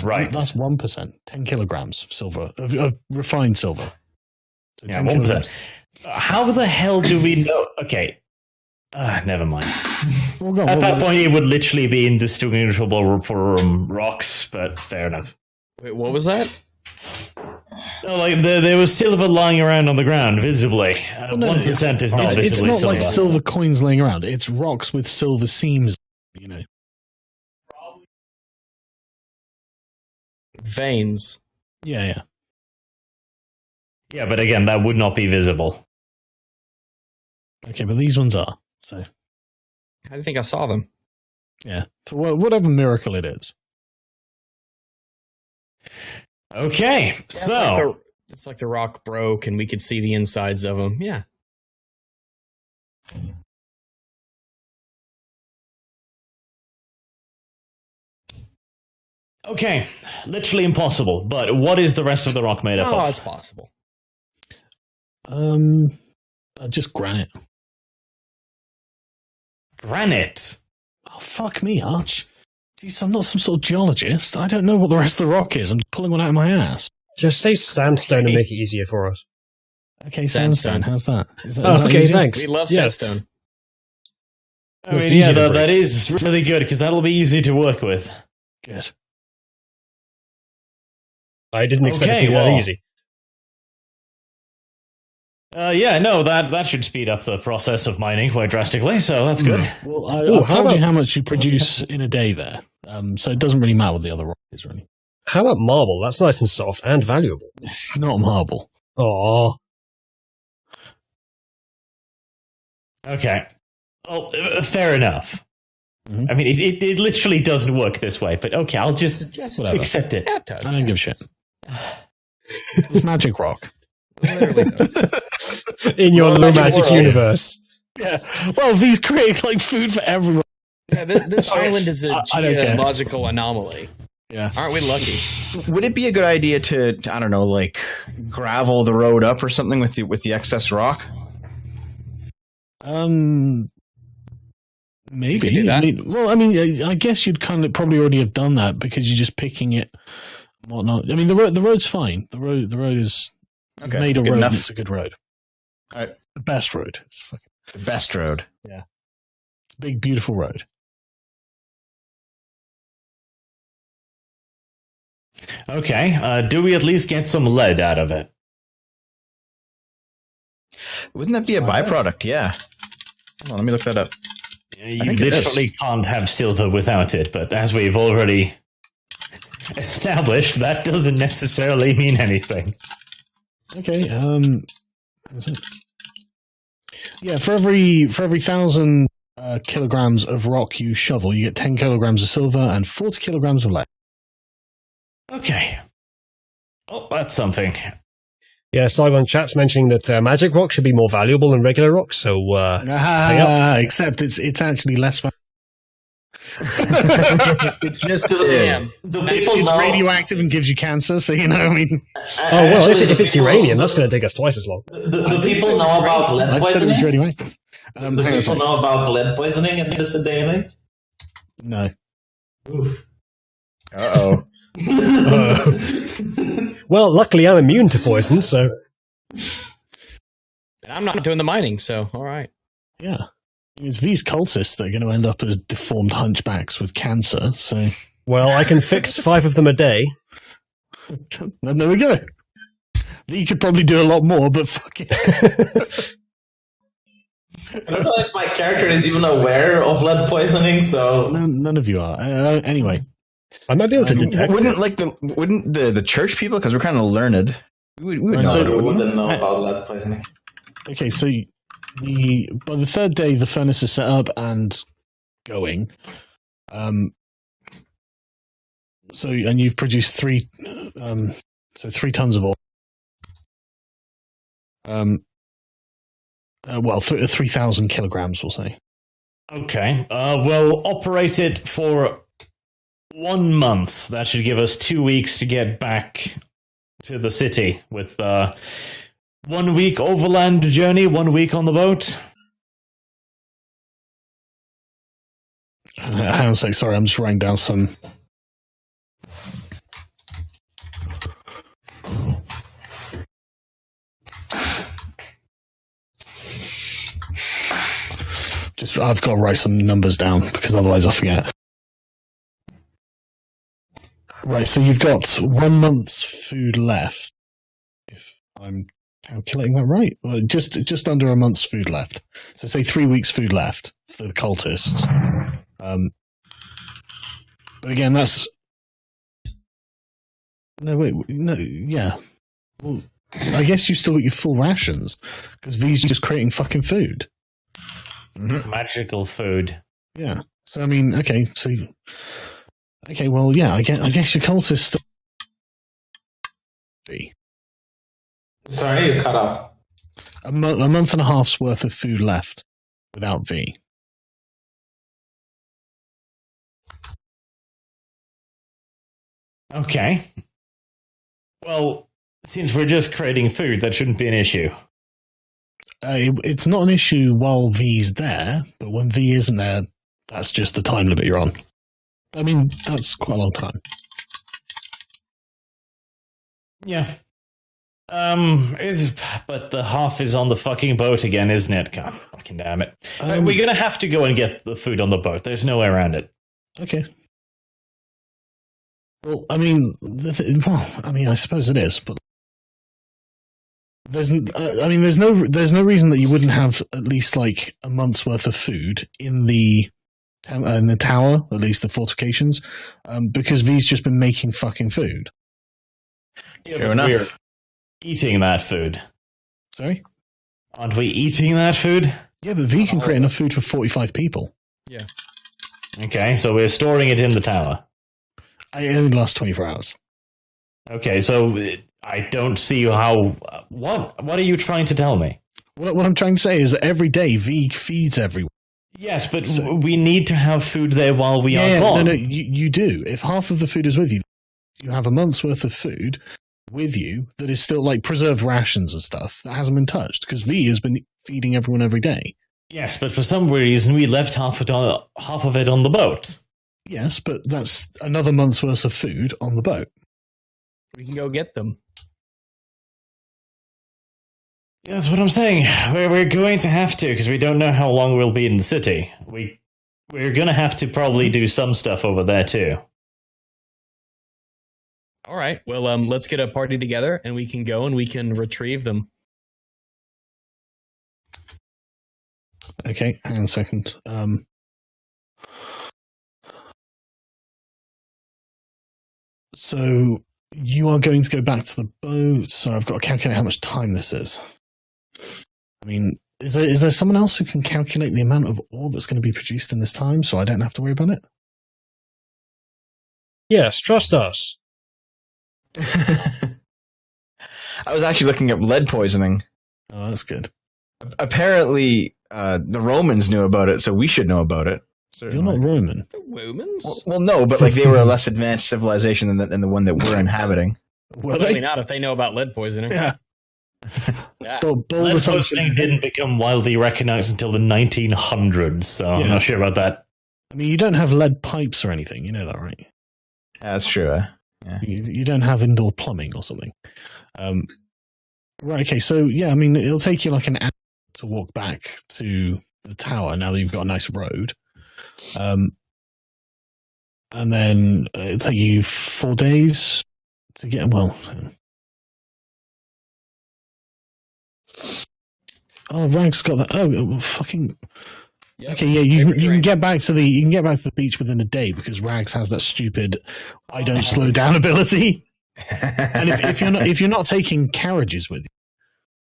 Right. That's 1%. 10 kilograms of silver, of refined silver. So Yeah, 10 1%. kilograms. How the hell do we know? Okay. Never mind. Well, go on, At well, that point, it would literally be indistinguishable from rocks, but fair enough. Wait, what was that? No, like there was silver lying around on the ground visibly. 1% is not it's visibly not silver. like silver coins laying around. It's rocks with silver seams, you know. Veins. Yeah. Yeah, but again, that would not be visible. Okay, but these ones are. So, How do you think I saw them? yeah. For whatever miracle it is. Okay, so it's like the rock broke, and we could see the insides of them. Yeah. okay, literally impossible. But what is the rest of the rock made up Oh, of? it's possible. Just granite. Granite. Oh, fuck me, Arch. Jeez, I'm not some sort of geologist. I don't know what the rest of the rock is. I'm pulling one out of my ass. Just say sandstone and make it easier for us. Okay, sandstone. How's that? Is that Okay, easy? thanks. We love Yeah. sandstone. I It's mean, easy to yeah, break. that is really good because that'll be easy to work with. Good. I didn't expect it to be that easy. Yeah, no, that should speed up the process of mining quite drastically, so that's good. Well, I've how told you about- how much you produce in a day there. So it doesn't really matter what the other rock is, really. How about marble? That's nice and soft and valuable. It's not marble. Oh, Okay. Well, fair enough. Mhm. I mean, it literally doesn't work this way, but okay, I'll just Whatever. accept it. Yeah, it does. I don't give a shit. It's magic rock. Literally does. in your Well, low magic magic world. universe. Yeah. Well, V's creating like food for everyone. Yeah, this island is a I don't care. geological anomaly. Yeah. Aren't we lucky? Would it be a good idea to I don't know, like gravel the road up or something with the excess rock? We could Maybe. do that. I mean, I guess you'd kind of probably already have done that because you're just picking it. and Whatnot. I mean, the road's fine. The road is Okay, made a good road. enough. And it's a good road. All right. The best road. It's fucking The best road. big, beautiful road. Okay, do we at least get some lead out of it? Wouldn't that be a byproduct? Yeah. Hold on, let me look that up. You think it is. literally can't have silver without it, but as we've already established, that doesn't necessarily mean anything. Okay. Yeah, for every 1,000 kilograms of rock you shovel, you get 10 kilograms of silver and 40 kilograms of lead. Okay. Oh, that's something. Yeah, Sargon chat's mentioning that magic rock should be more valuable than regular rock, so Except it's actually less valuable. It's just to them. Do It's people know? radioactive and gives you cancer, so you know, I mean... oh well, if it's uranium, that's going to take us twice as long. Do people know about lead I said it was poisoning? radioactive. Do hang on a people second. know about lead poisoning in this day and age? No. Oof. Uh-oh. Well, luckily I'm immune to poison, so And I'm not doing the mining, so all right. Yeah. It's these cultists that are going to end up as deformed hunchbacks with cancer, so... well, I can fix 5 of them a day. And there we go. You could probably do a lot more, but fuck it. I don't know if my character is even aware of lead poisoning, so None of you are. Anyway. I might be able to detect. Wouldn't the church people, because we're kind of learned, we would Right, know. so- I wouldn't know about lead poisoning. Okay, so by the third day, the furnace is set up and going. And you've produced 3 tons of ore. 3,000 kilograms, we'll say. Okay. We'll operate it for 1 month. That should give us 2 weeks to get back to the city with 1 week overland journey, 1 week on the boat. Hang on a sec, sorry, I'm just writing down some. I've got to write some numbers down because otherwise I forget. Right, so you've got 1 month's food left. If I'm calculating that right, well, just under a month's food left. So say 3 weeks food left for the cultists. But again, that's yeah. Well, I guess you still got your full rations because V's just creating fucking food. Magical food. Yeah. So I mean, okay. Well, yeah. I guess your cultists. V. Sorry, you cut off. A month and a half's worth of food left without V. Okay. Well, since we're just creating food, that shouldn't be an issue. It's not an issue while V's there, but when V isn't there, that's just the time limit you're on. I mean, that's quite a long time. Yeah. But the half is on the fucking boat again, isn't it? God fucking damn it. We're gonna have to go and get the food on the boat. There's no way around it. Okay. Well, I mean, I suppose it is, but there's no reason that you wouldn't have at least like a month's worth of food in the tower, at least the fortifications, because V's just been making fucking food. Yeah, Fair enough. we're eating that food. Sorry? Aren't we eating that food? Yeah, but V can create enough food for 45 people. Yeah. Okay, so we're storing it in the tower. It only lasts 24 hours. Okay, so I don't see how... What are you trying to tell me? What I'm trying to say is that every day V feeds everyone. Yes, but we need to have food there while we are gone. No, you do. If half of the food is with you, you have a month's worth of food with you that is still like preserved rations and stuff that hasn't been touched because V has been feeding everyone every day. Yes, but for some reason we left half of it on the boat. Yes, but that's another month's worth of food on the boat. We can go get them. That's what I'm saying. We're going to have to, because we don't know how long we'll be in the city. We're going to have to probably do some stuff over there too. All right. Well, let's get a party together, and we can go and we can retrieve them. Okay, hang on a second. So you are going to go back to the boat. So I've got to calculate how much time this is. I mean, is there someone else who can calculate the amount of ore that's going to be produced in this time, so I don't have to worry about it? Yes, trust us. I was actually looking up lead poisoning. Oh, that's good. Apparently, the Romans knew about it, so we should know about it. You're not Roman. The Romans? Well, no, but like they were a less advanced civilization than the one that we're inhabiting. Well, Maybe not if they know about lead poisoning. Yeah. Yeah. Bold Lead assumption. poisoning didn't become widely recognized until the 1900s, so Yeah. I'm not sure about that. I mean, you don't have lead pipes or anything. You know that, right? Yeah, that's true. Yeah. You don't have indoor plumbing or something. Right, okay, so yeah, I mean, it'll take you like an hour to walk back to the tower now that you've got a nice road. And then it'll take you 4 days to get, well... Oh, Rag's got that. Oh, fucking... Yep. Okay, yeah, you can get back to the beach within a day because Rags has that stupid I don't slow down ability. And if you're not taking carriages with you,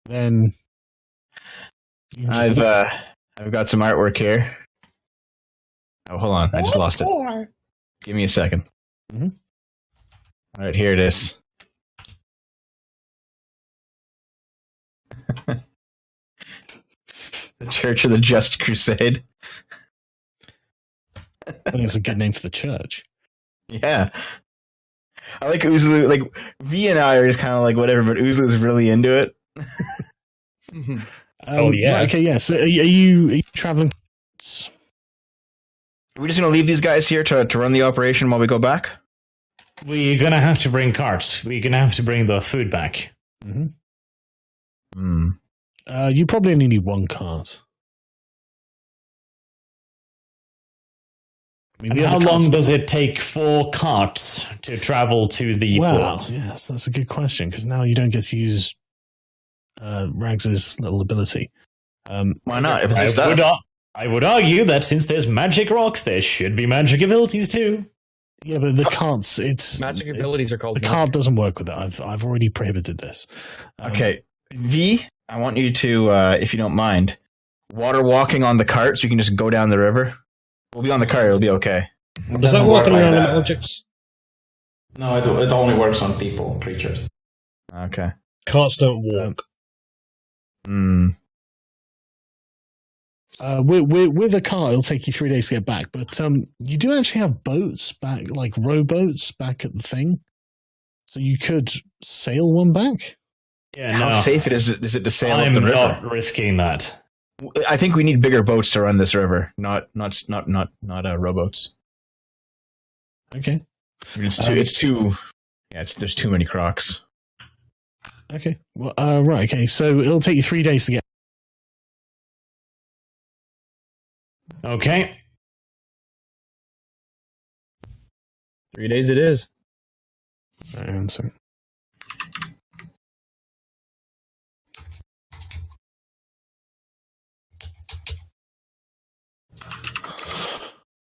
then I've got some artwork here. Oh, hold on, I just lost it. Give me a second. Mhm. All right, here it is. The Church of the Just Crusade. I think it's a good name for the church. Yeah. I like Uzalu. Like, V and I are just kind of like whatever, but Uzalu's really into it. Oh, yeah. Right, okay, yeah. So are you traveling? Are we just going to leave these guys here to run the operation while we go back? We're going to have to bring carts. We're going to have to bring the food back. Mm-hmm. Hmm. You probably only need one cart. I mean, And how long does it take 4 carts to travel to the Well, port? yes, that's a good question because now you don't get to use Rags's little ability. Why not? If it's just us. I would argue that since there's magic rocks, there should be magic abilities too. Yeah, but the carts, it's Magic abilities are called. the cart doesn't work with it. I've already prohibited this. Okay, V, I want you to, if you don't mind, water walking on the cart so you can just go down the river. We'll be on the cart. It'll be okay. Is that walking around on objects? No, it only works on people, creatures. Okay. Carts don't walk. With a car, it'll take you 3 days to get back. But you do actually have boats back, like rowboats back at the thing. So you could sail one back. Yeah, How safe is it to sail up I'm the river? not risking that. I think we need bigger boats to run this river, not rowboats. Okay. There's too many crocs. Okay. Well, right. Okay. So it'll take you 3 days to get. Okay. 3 days it is. And so.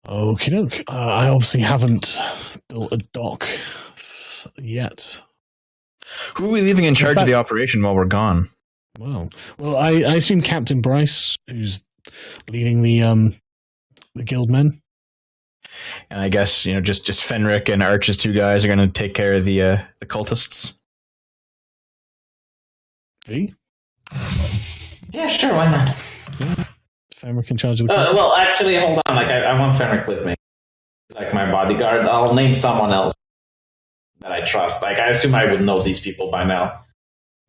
Okie doke. I obviously haven't built a dock yet. Who are we leaving in charge of the operation while we're gone? Well, I assume Captain Bryce, who's leading the guild men. And I guess, just Fenric and Arch's two guys are going to take care of the cultists. V? Yeah, sure, why not? Fenric in charge of the guild. Well, actually, hold on. Like, I want Fenric with me. Like my bodyguard. I'll name someone else that I trust. Like, I assume I would know these people by now.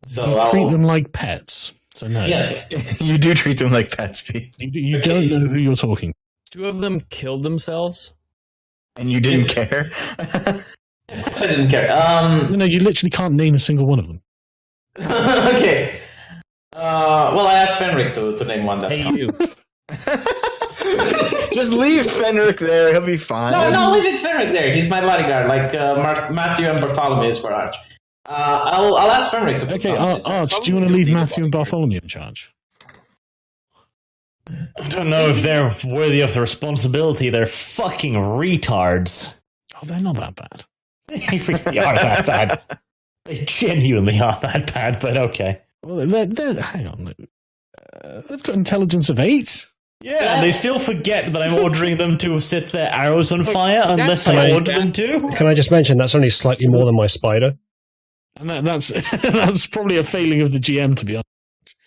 So you treat them like pets. So no. Yes. You do treat them like pets, Pete. You don't know who you're talking. 2 of them killed themselves. And you didn't care? Of course I didn't care. No, you literally can't name a single one of them. Okay. Well, I asked Fenric to name one that's Hey, you. Just leave Fenric there. He'll be fine. No, leave Fenric there. He's my bodyguard, like Matthew and Bartholomew is for Arch. I'll ask Fenric to put Okay, Arch, do you want to leave Matthew and Bartholomew in charge? I don't know if they're worthy of the responsibility. They're fucking retards. Oh, they're not that bad. They really are that bad. They genuinely are that bad, but okay. Well, hang on. They've got intelligence of 8. Yeah, and they still forget that I'm ordering them to set their arrows on fire unless I order them to. Can I just mention that's only slightly more than my spider? And that's that's probably a failing of the GM, to be honest.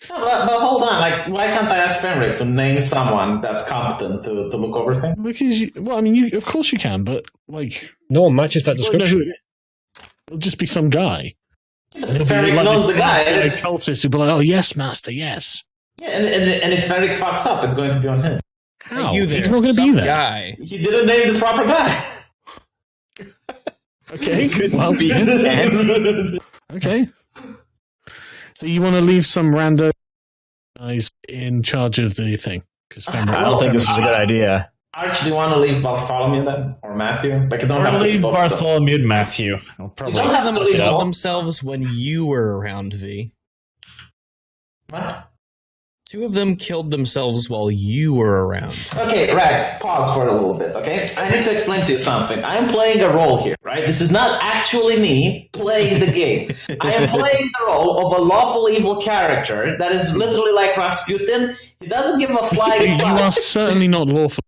No, but hold on. Like, why can't I ask Fenric to name someone that's competent to look over things? Because of course you can, but like No one matches that description. It'll just be some guy. Fenric knows the guy. A cultist who'll be like, "Oh yes, master, yes." Yeah, and if Fenric fucks up, it's going to be on him. How? You there, He's not going to be there. Guy. He didn't name the proper guy. Okay, Couldn't well, be fancy. okay. So you want to leave some rando guys in charge of the thing? Because I don't think this is a good idea. Arch, do you want to leave Bartholomew then? Or Matthew? Like, you don't I'm have gonna to leave both Bartholomew and Matthew. I'll You probably don't have to Them leave killed all. themselves when you were around, V. What? 2 of them killed themselves while you were around. Okay, Rex, pause for a little bit, okay? I need to explain to you something. I am playing a role here, right? This is not actually me playing the game. I am playing the role of a lawful evil character that is literally like Rasputin. He doesn't give a flying You fuck. are certainly not lawful.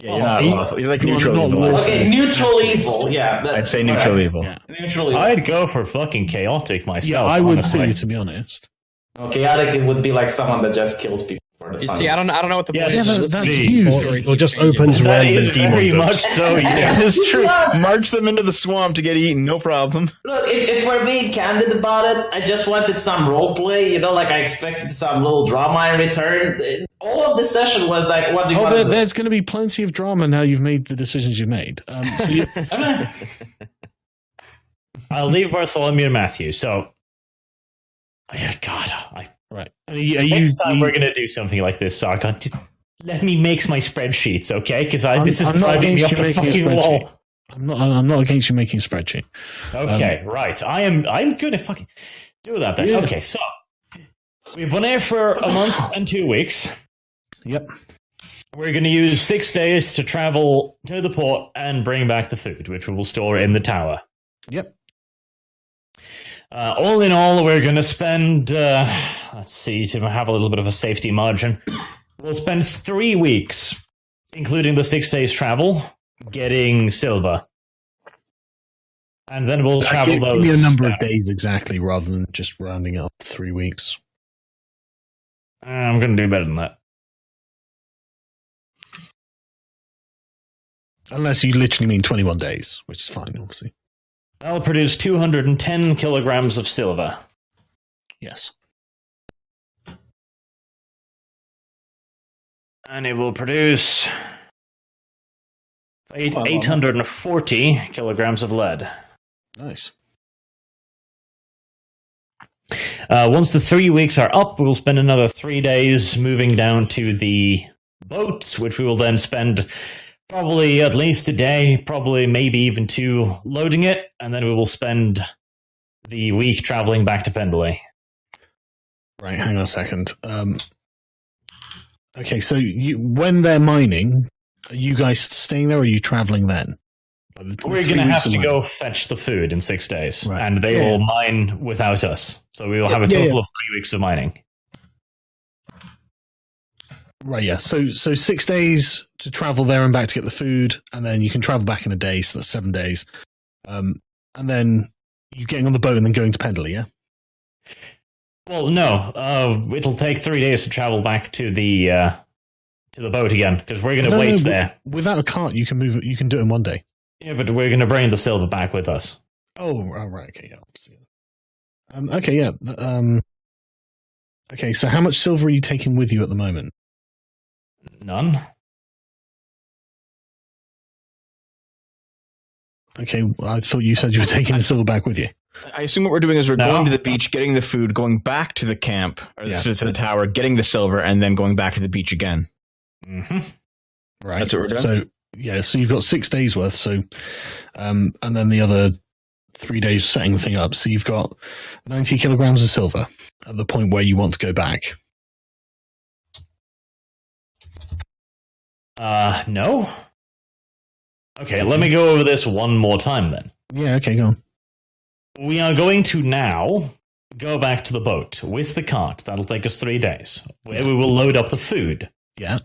Yeah, you're not lawful. You're like You're neutral not evil. lawful. Okay, neutral evil, yeah. I'd say neutral evil. Yeah, Neutral evil. I'd go for fucking chaotic myself. I would honestly. too, to be honest. Chaotic it would be like someone that just kills people for the You fun. see, I don't know what the Yes. point Yeah, is. that's me. you. Or just opens That random is very demon much books. so, yeah. It's true. March them into the swamp to get eaten, no problem. Look, if we're being candid about it, I just wanted some roleplay, like I expected some little drama in return. All of the session was like, what do you want to do? There's going to be plenty of drama now you've made the decisions you've made. So you, I'll leave Bartholomew and Matthew. So, God, right. next time we're going to do something like this, Sargon, just let me make my spreadsheets, okay? Because this is I'm not driving me against up you the making a fucking spreadsheet. wall. I'm not against you making a spreadsheet. Okay, right. I'm going to fucking do that then. Yeah. Okay, so we've been here for a month and 2 weeks. Yep. We're going to use 6 days to travel to the port and bring back the food, which we will store in the tower. Yep. All in all, we're going to spend, let's see, to have a little bit of a safety margin, we'll spend 3 weeks, including the 6 days travel, getting silver. And then we'll travel those. Give me a number of days exactly, rather than just rounding up 3 weeks. I'm going to do better than that. Unless you literally mean 21 days, which is fine, obviously. That'll produce 210 kilograms of silver. Yes. And it will produce 840 kilograms of lead. Nice. Once the 3 weeks are up, we'll spend another 3 days moving down to the boat, which we will then spend probably at least a day, probably maybe even 2 loading it, and then we will spend the week traveling back to Pendley. Right, hang on a second. Okay, so when they're mining, are you guys staying there or are you traveling then? We're going to have to go fetch the food in 6 days, right. And they will mine without us. So we will have a total of 3 weeks of mining. Right, yeah. So 6 days to travel there and back to get the food, and then you can travel back in a day, so that's 7 days. And then you getting on the boat and then going to Pendley, yeah? Well, no. It'll take 3 days to travel back to the boat again, because we're going to wait there. Without a cart, you can move. You can do it in 1 day. Yeah, but we're going to bring the silver back with us. Oh, right. Okay, yeah. Okay, yeah. Okay, so how much silver are you taking with you at the moment? None. Okay, I thought you said you were taking the silver back with you. I assume what we're doing is we're going to the beach, getting the food, going back to the camp, or to the tower, getting the silver, and then going back to the beach again. Mm-hmm. Right. That's what we're doing. So, so you've got 6 days worth, so, and then the other 3 days setting the thing up. So you've got 90 kilograms of silver at the point where you want to go back. No. Okay, let me go over this one more time then. Yeah, okay, go on. We are going to now go back to the boat with the cart. That'll take us 3 days, where we will load up the food. Yeah.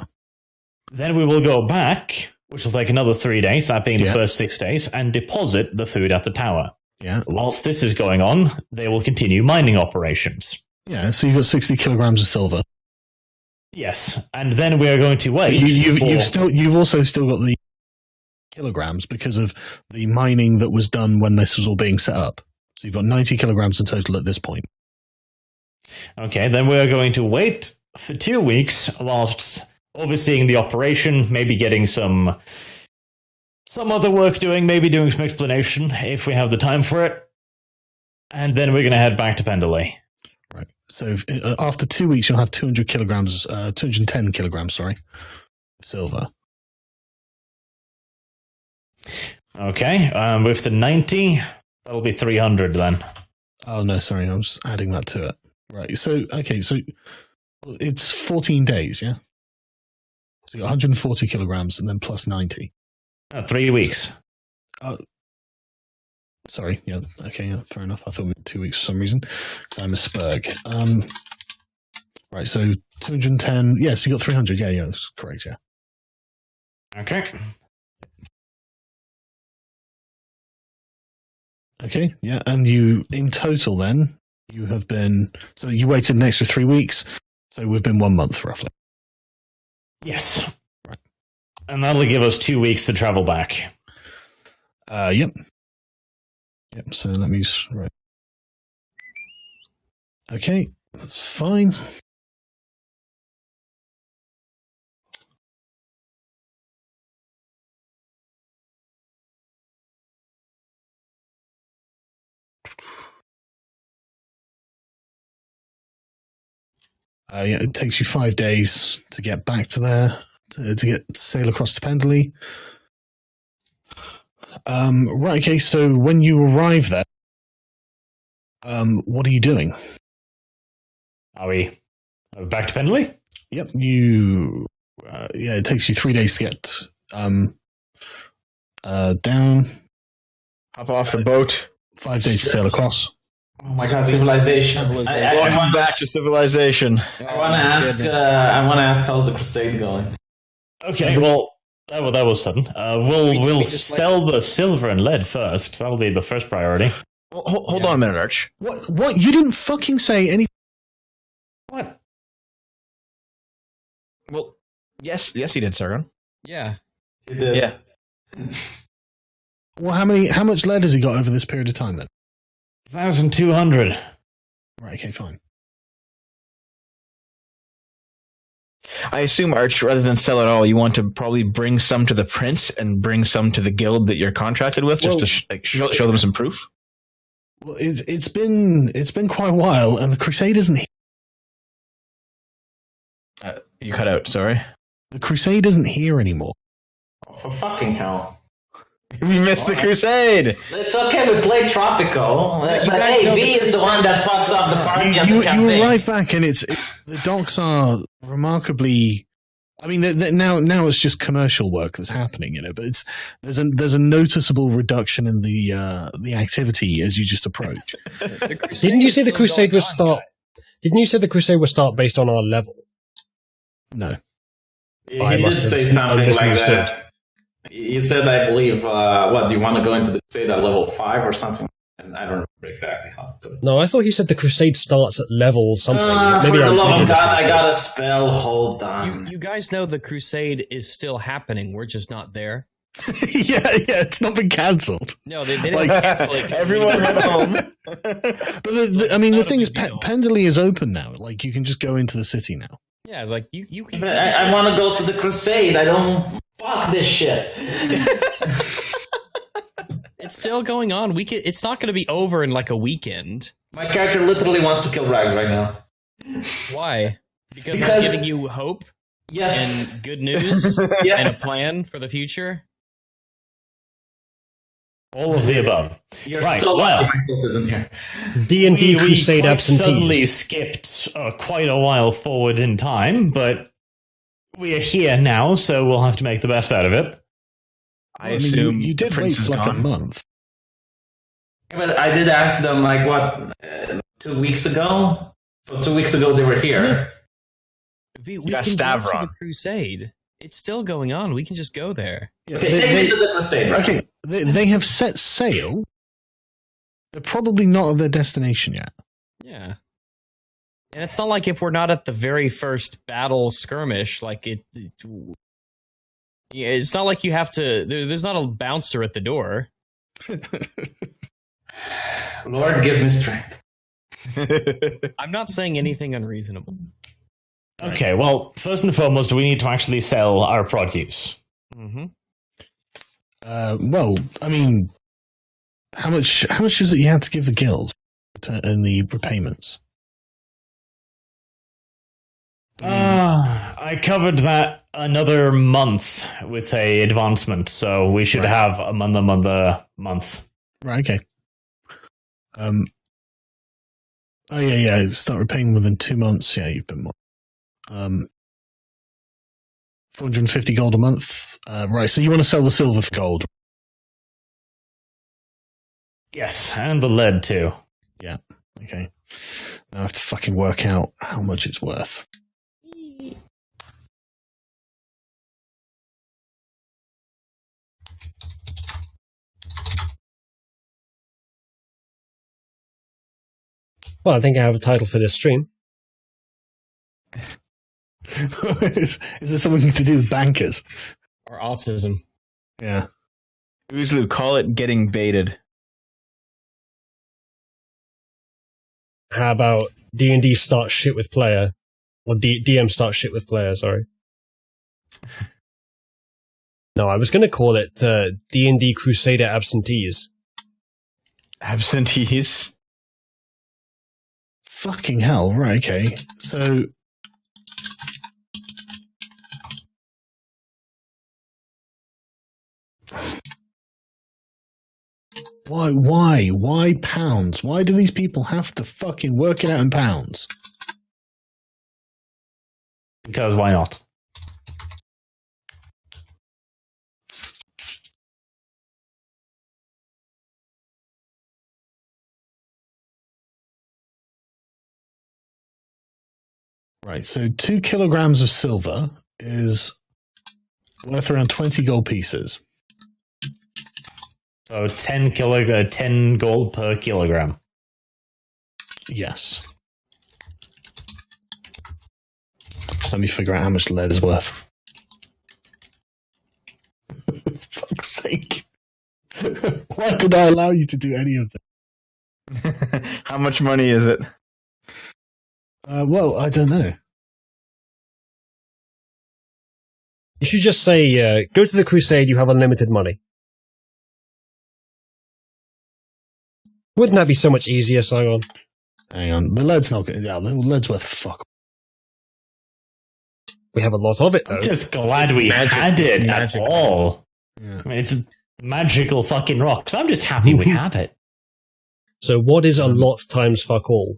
Then we will go back, which will take another 3 days, that being the first 6 days, and deposit the food at the tower. Yeah. Whilst this is going on, they will continue mining operations. Yeah, so you've got 60 kilograms of silver. Yes, and then we are going to wait. You've also still got the kilograms because of the mining that was done when this was all being set up. So you've got 90 kilograms in total at this point. Okay, then we are going to wait for 2 weeks whilst overseeing the operation, maybe getting some other work doing, maybe doing some explanation if we have the time for it. And then we're going to head back to Pendley. Right. So after 2 weeks, you'll have 210 kilograms, sorry, of silver. Okay, with the 90, that'll be 300 then. Oh, no, sorry, I'm just adding that to it. Right, so it's 14 days, yeah? So you got 140 kilograms and then plus 90. 3 weeks. Sorry, yeah, okay, yeah, fair enough. I thought it meant 2 weeks for some reason. I'm a spurg. Right, so 210, yeah, so you got 300, yeah, that's correct, yeah. Okay. Okay, yeah, and you, in total then, you have been, so you waited an extra 3 weeks, so we've been 1 month roughly. Yes. Right. And that'll give us 2 weeks to travel back. Yep. Yep, so let me just, right. Okay, that's fine. It takes you 5 days to get back to there, to sail across to Pendley. Right, okay, so when you arrive there, what are you doing? Are we back to Pendley? Yep, it takes you 3 days to get down. Hop off the boat. 5 days to sail across. Oh my god, civilization! Welcome back to civilization. I want to ask. I want to ask, how's the crusade going? Okay, well, That was sudden. We'll sell the silver and lead first. That'll be the first priority. Well, hold on a minute, Arch. What? You didn't fucking say anything. What? Well, yes, he did, Sargon. Yeah. Yeah. Well, how much lead has he got over this period of time then? 1,200. Right, okay, fine. I assume, Arch, rather than sell it all, you want to probably bring some to the prince and bring some to the guild that you're contracted with, just to show them some proof. Well, it's been quite a while, and the crusade isn't here. You cut out. Sorry. The crusade isn't here anymore. Oh, for fucking hell. We missed the crusade. It's okay, we played Tropical. But hey, V is the one that fucks up the party and the campaign. You arrive back, and the docks are remarkably. I mean, now it's just commercial work that's happening, but there's a noticeable reduction in the activity as you just approach. Didn't you say the crusade would start? Didn't you say the crusade would start based on our level? No. He did say something like that. He said, I believe, do you want to go into the crusade at level 5 or something? And I don't remember exactly how to do it. No, I thought he said the crusade starts at level something. For the love of God, I got a spell. Hold on. You guys know the crusade is still happening. We're just not there. yeah, it's not been cancelled. No, they didn't cancel it. Everyone went home. But the thing is, Pendley is open now. Like, you can just go into the city now. Yeah, it's like you can. But I want to go to the crusade. I don't. Fuck this shit. It's still going on. It's not going to be over in like a weekend. My character literally wants to kill Rags right now. Why? Because I'm giving you hope. Yes. And good news. Yes. And a plan for the future. All of the above. You're right, so well, lucky my book isn't here. D&D Crusade we absentees. Suddenly skipped quite a while forward in time, but we are here now, so we'll have to make the best out of it. I assume you did wait for like a month. But I did ask them, 2 weeks ago? So 2 weeks ago they were here. We got can go to Stavron. the crusade. It's still going on. We can just go there. Yeah, Okay, take me to the crusade. Right? Okay, they have set sail. They're probably not at their destination yet. Yeah. And it's not like if we're not at the very first battle skirmish, it's not like you have to. There's not a bouncer at the door. Lord, give me strength. I'm not saying anything unreasonable. Okay, well, first and foremost, we need to actually sell our produce. Mm-hmm. Well, I mean, how much is it you had to give the guild in the repayments? I covered that another month with a advancement, so we should have another month. Right, okay. Oh yeah. Start repaying within 2 months. Yeah, you've been more. 450 gold a month. Right, so you want to sell the silver for gold? Yes, and the lead too. Yeah. Okay. Now I have to fucking work out how much it's worth. Well, I think I have a title for this stream. Is this something to do with bankers? Or autism. Yeah. Uzalu, call it getting baited. How about D&D start shit with player? Or DM start shit with player, sorry. No, I was going to call it D&D Crusader absentees. Absentees? Fucking hell, right, okay. So... Why pounds? Why do these people have to fucking work it out in pounds? Because why not? Right, so 2 kilograms of silver is Worth around 20 gold pieces. So 10 gold per kilogram. Yes. Let me figure out how much lead is worth. Fuck's sake. Why did I allow you to do any of this? How much money is it? Well, I don't know. You should just say, go to the crusade, you have unlimited money. Wouldn't that be so much easier, Sargon? Hang on. The lead's not good. Yeah, the lead's worth fuck. We have a lot of it, though. I'm just glad we had it at all. Yeah. I mean, it's magical fucking rocks. I'm just happy we have it. So what is a lot times fuck all?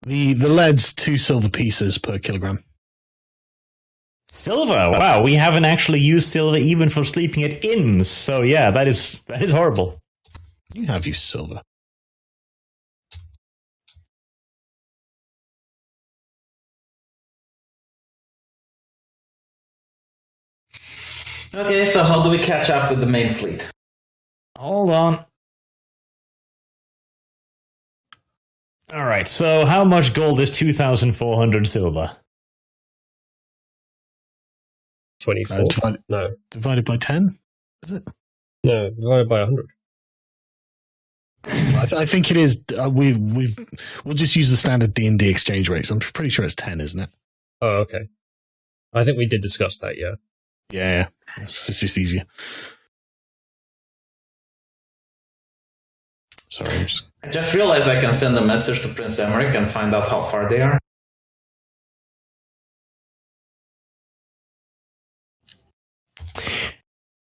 The lead's 2 silver pieces per kilogram. Silver? Wow, we haven't actually used silver even for sleeping at inns. So yeah, that is horrible. You have used silver. Okay, so how do we catch up with the main fleet? Hold on. Alright, so how much gold is 2,400 silver? 24? No. Divided by 10? Is it? No, divided by 100. I think it is. We'll just use the standard D&D exchange rates. I'm pretty sure it's 10, isn't it? Oh, okay. I think we did discuss that, yeah. Yeah. It's just easier. Sorry. I just realized I can send a message to Prince Emmerich and find out how far they are.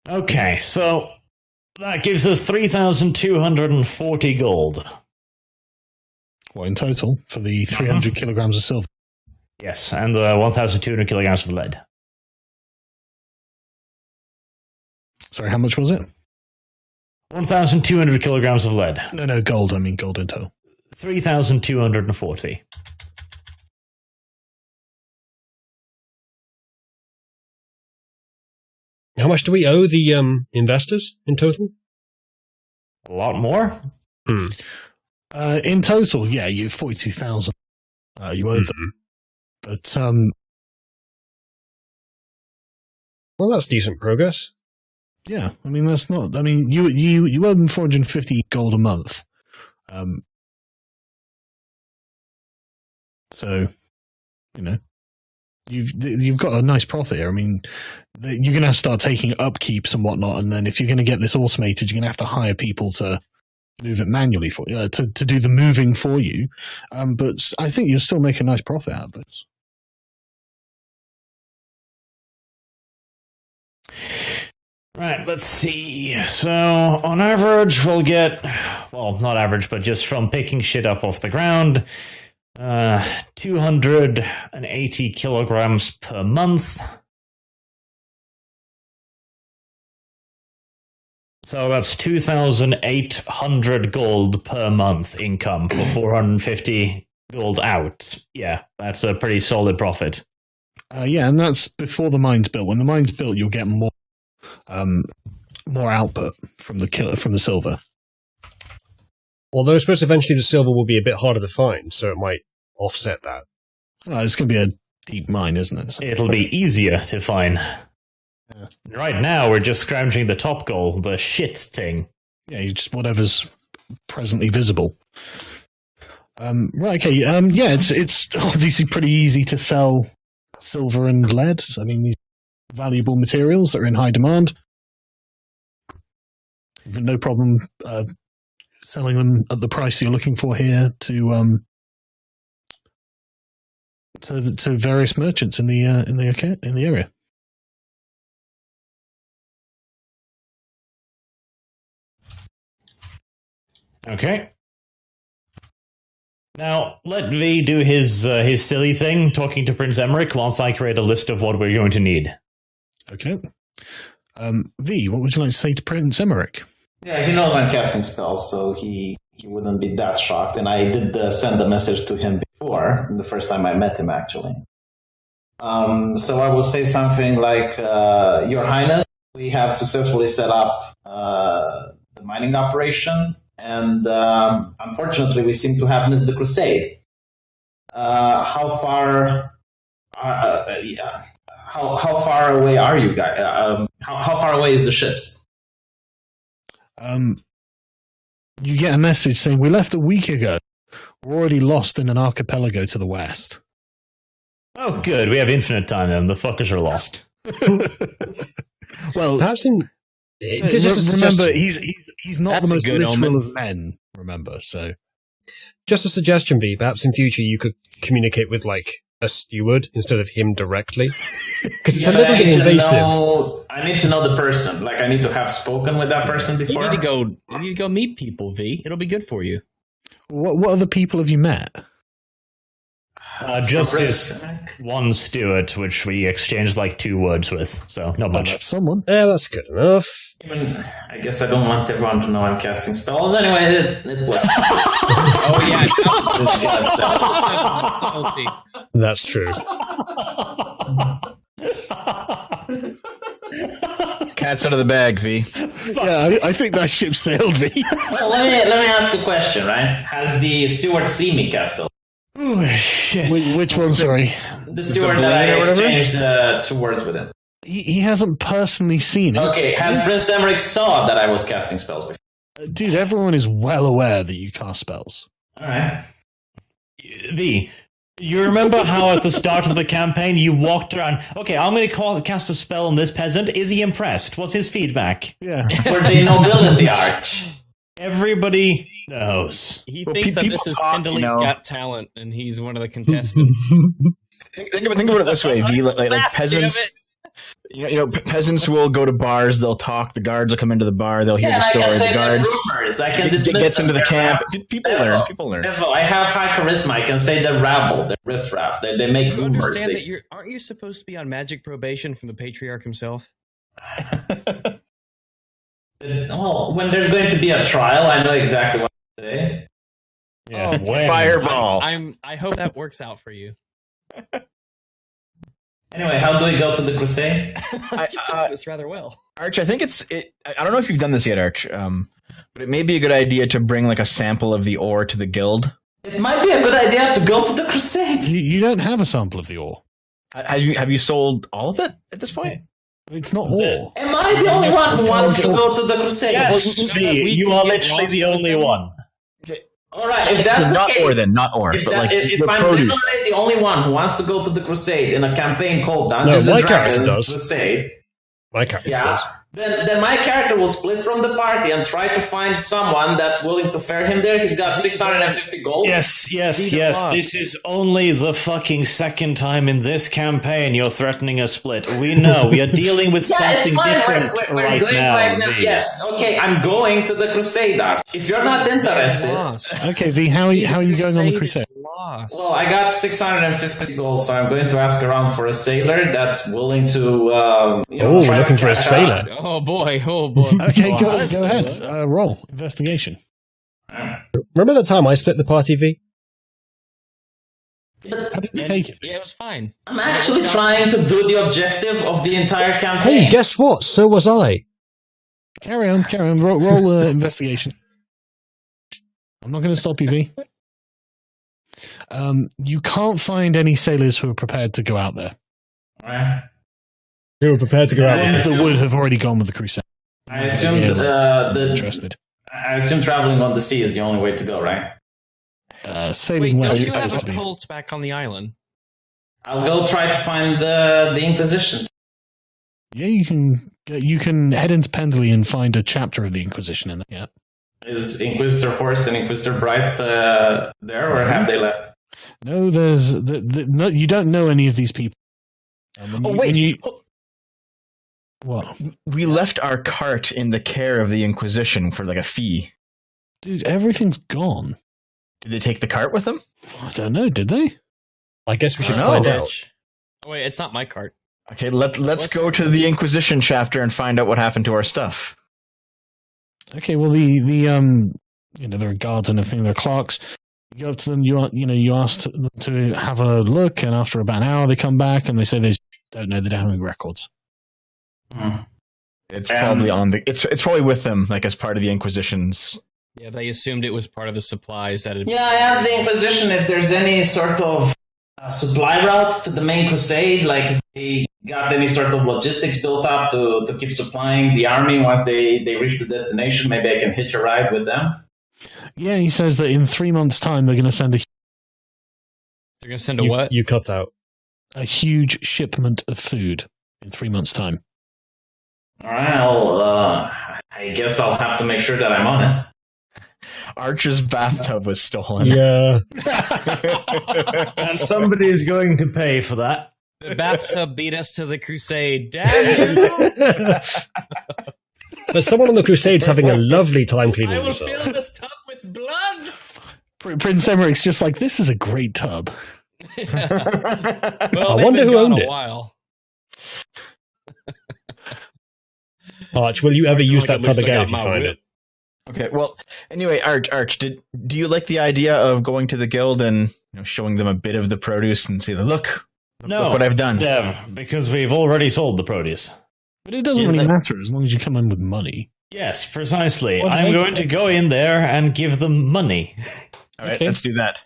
Okay, so that gives us 3,240 gold. What, in total? For the 300 kilograms of silver? Yes, and 1,200 kilograms of lead. Sorry, how much was it? 1,200 kilograms of lead. No, gold. I mean gold in total. 3,240. How much do we owe the investors in total? A lot more? In total, yeah, you 42,000. You owe them. But well, that's decent progress. yeah, I mean that's not. I mean you owe them 450 gold a month. So, you've got a nice profit here. I mean, you're going to have to start taking upkeeps and whatnot, and then if you're going to get this automated, you're going to have to hire people to move it manually for you, to do the moving for you. But I think you'll still make a nice profit out of this. Right, let's see. So, on average, we'll get, well, not average, but just from picking shit up off the ground, 280 kilograms per month. So that's 2,800 gold per month income for 450 gold out. Yeah, that's a pretty solid profit. Yeah, and that's before the mine's built. When the mine's built, you'll get more output from the silver. Although I suppose eventually the silver will be a bit harder to find, so it might offset that. It's going to be a deep mine, isn't it? It'll be easier to find. Yeah. Right now, we're just scrounging the top goal, the shit thing. Yeah, you just whatever's presently visible. Right, okay. Yeah, it's obviously pretty easy to sell silver and lead. I mean, these valuable materials that are in high demand. No problem selling them at the price you're looking for here to various merchants in the area. Okay. Now, let V do his silly thing, talking to Prince Emmerich, whilst I create a list of what we're going to need. Okay. V, what would you like to say to Prince Emmerich? Yeah, he knows I'm casting spells, so he wouldn't be that shocked. And I did send a message to him before, the first time I met him, actually. So I will say something like, Your Highness, we have successfully set up the mining operation, and unfortunately we seem to have missed the crusade. How far away are you guys? How far away is the ships? You get a message saying, we left a week ago. We're already lost in an archipelago to the west. Oh, good. We have infinite time then. The fuckers are lost. Well, Perhaps in. remember, he's not That's the a most good literal omen. of men, remember, so... Just a suggestion, V. Perhaps in future you could communicate with, like, a steward instead of him directly. Because it's a little bit invasive. I need to know the person. Like, I need to have spoken with that person You before. need to go meet people, V. It'll be good for you. What other people have you met? Just his one steward, which we exchanged like 2 words with, so not Well, much. that's someone. Yeah, that's good enough. I guess I don't want everyone to know I'm casting spells. Anyway, it was. Oh yeah, That's true. Cat's out of the bag, V. Yeah, I think that ship sailed, V. Well, let me ask a question, right? Has the steward seen me cast spells? Oh, shit. Which one, sorry? The steward that I exchanged 2 words with him. He hasn't personally seen it. Okay, has Prince Emmerich saw that I was casting spells before? Dude, everyone is well aware that you cast spells. Alright. V, you remember how at the start of the campaign you walked around, okay, I'm going to cast a spell on this peasant. Is he impressed? What's his feedback? Yeah. For the nobility arch. Everybody knows. He Well, thinks that people this is talk, Pendley's you know. Got Talent, and he's one of the contestants. Think about it this way, V. Like peasants. You know, peasants will go to bars. They'll talk. The guards will come into the bar. They'll hear Yeah, the I story. can say The guards rumors. I can dismiss gets them. into the They're camp. rabble. People Devo. learn. People learn. Devo, I have high charisma. I can say they're rabble. They're riffraff. They make You rumors. understand They- that aren't you supposed to be on magic probation from the patriarch himself? Well, when there's going to be a trial, I know exactly what to say. Yeah, Oh, when? Fireball. I hope that works out for you. Anyway, how do we go to the crusade? You took this rather well. Arch, I think I don't know if you've done this yet, Arch, but it may be a good idea to bring like a sample of the ore to the guild. It might be a good idea to go to the crusade. You don't have a sample of the ore. Have you sold all of it at this point? It's not ore. Am I the only one who wants to go to the crusade? Yes, Well, V, you are literally the only one. All right, if that's the Not case, ore then, not ore, if, but that, like if the I'm produce. literally the only one who wants to go to the crusade in a campaign called Dungeons No, my and character Dragons does. Crusade, My character yeah, does. then my character will split from the party and try to find someone that's willing to fare him there. He's got 650 gold. Yes. This is only the fucking second time in this campaign you're threatening a split. We know. We are dealing with Yeah, it's something fine. different We're right doing now. right now. V. Yeah, okay, I'm going to the crusade. If you're not interested, Okay, V, how are you going on the crusade? Lost. well, I got 650 gold, so I'm going to ask around for a sailor that's willing to. Oh, try looking to for a crash sailor. Oh boy. Okay, go ahead. Roll. Investigation. out. Remember that time I split the party, V? How did you take it? Yeah, it was fine. I'm actually trying to do the objective of the entire campaign. Hey, guess what? So was I. Carry on. Roll investigation. I'm not going to stop you, V. You can't find any sailors who are prepared to go out there. Right. We were prepared to go out Yeah. with Ones this. that would have already gone with the crusade. I assume Interested. I assume traveling on the sea is the only way to go, right? Sailing Wait, don't west you have appears a to be. cult back on the island? I'll go try to find the Inquisition. Yeah, you can head into Pendley and find a chapter of the Inquisition in there. Yeah. Is Inquisitor Horst and Inquisitor Bright there, or have they left? No, there's no. You don't know any of these people. What, We left our cart in the care of the Inquisition for like a fee. dude? Everything's gone. Did they take the cart with them? I don't know. Did they? I guess we should No. find out. Oh wait, it's not my cart. Okay, let's go to the Inquisition chapter and find out what happened to our stuff. Okay. Well, there are guards and everything. There are clerks. You go up to them. You ask them to have a look, and after about an hour, they come back and they say they don't know. They don't have any records. It's probably on the. It's probably with them, like as part of the Inquisition's. Yeah, they assumed it was part of the supplies that had. Yeah, I asked the Inquisition if there's any sort of supply route to the main crusade, like if they got any sort of logistics built up to keep supplying the army once they reach the destination. Maybe I can hitch a ride with them. Yeah, he says that in 3 months' time they're going to send They're going to send a what? You cut out. a huge shipment of food in 3 months' time. All right, I guess I'll have to make sure that I'm on it. Archer's bathtub was stolen. Yeah. And somebody's going to pay for that. The bathtub beat us to the crusade. Damn you! There's someone on the Crusades having a lovely time cleaning I will themselves. fill this tub with blood. Prince Emmerich's just like, this is a great tub. Well, I they've wonder been who gone owned a it. while. Arch, will you ever Arch is use like, that at least tub I again got if you my find whip. it? Okay, well, anyway, Arch, do you like the idea of going to the guild and showing them a bit of the produce and say, look what I've done? Dev, because we've already sold the produce. But it doesn't really matter as long as you come in with money. Yes, precisely. What I'm make going to go in there and give them money. All right, Okay. let's do that.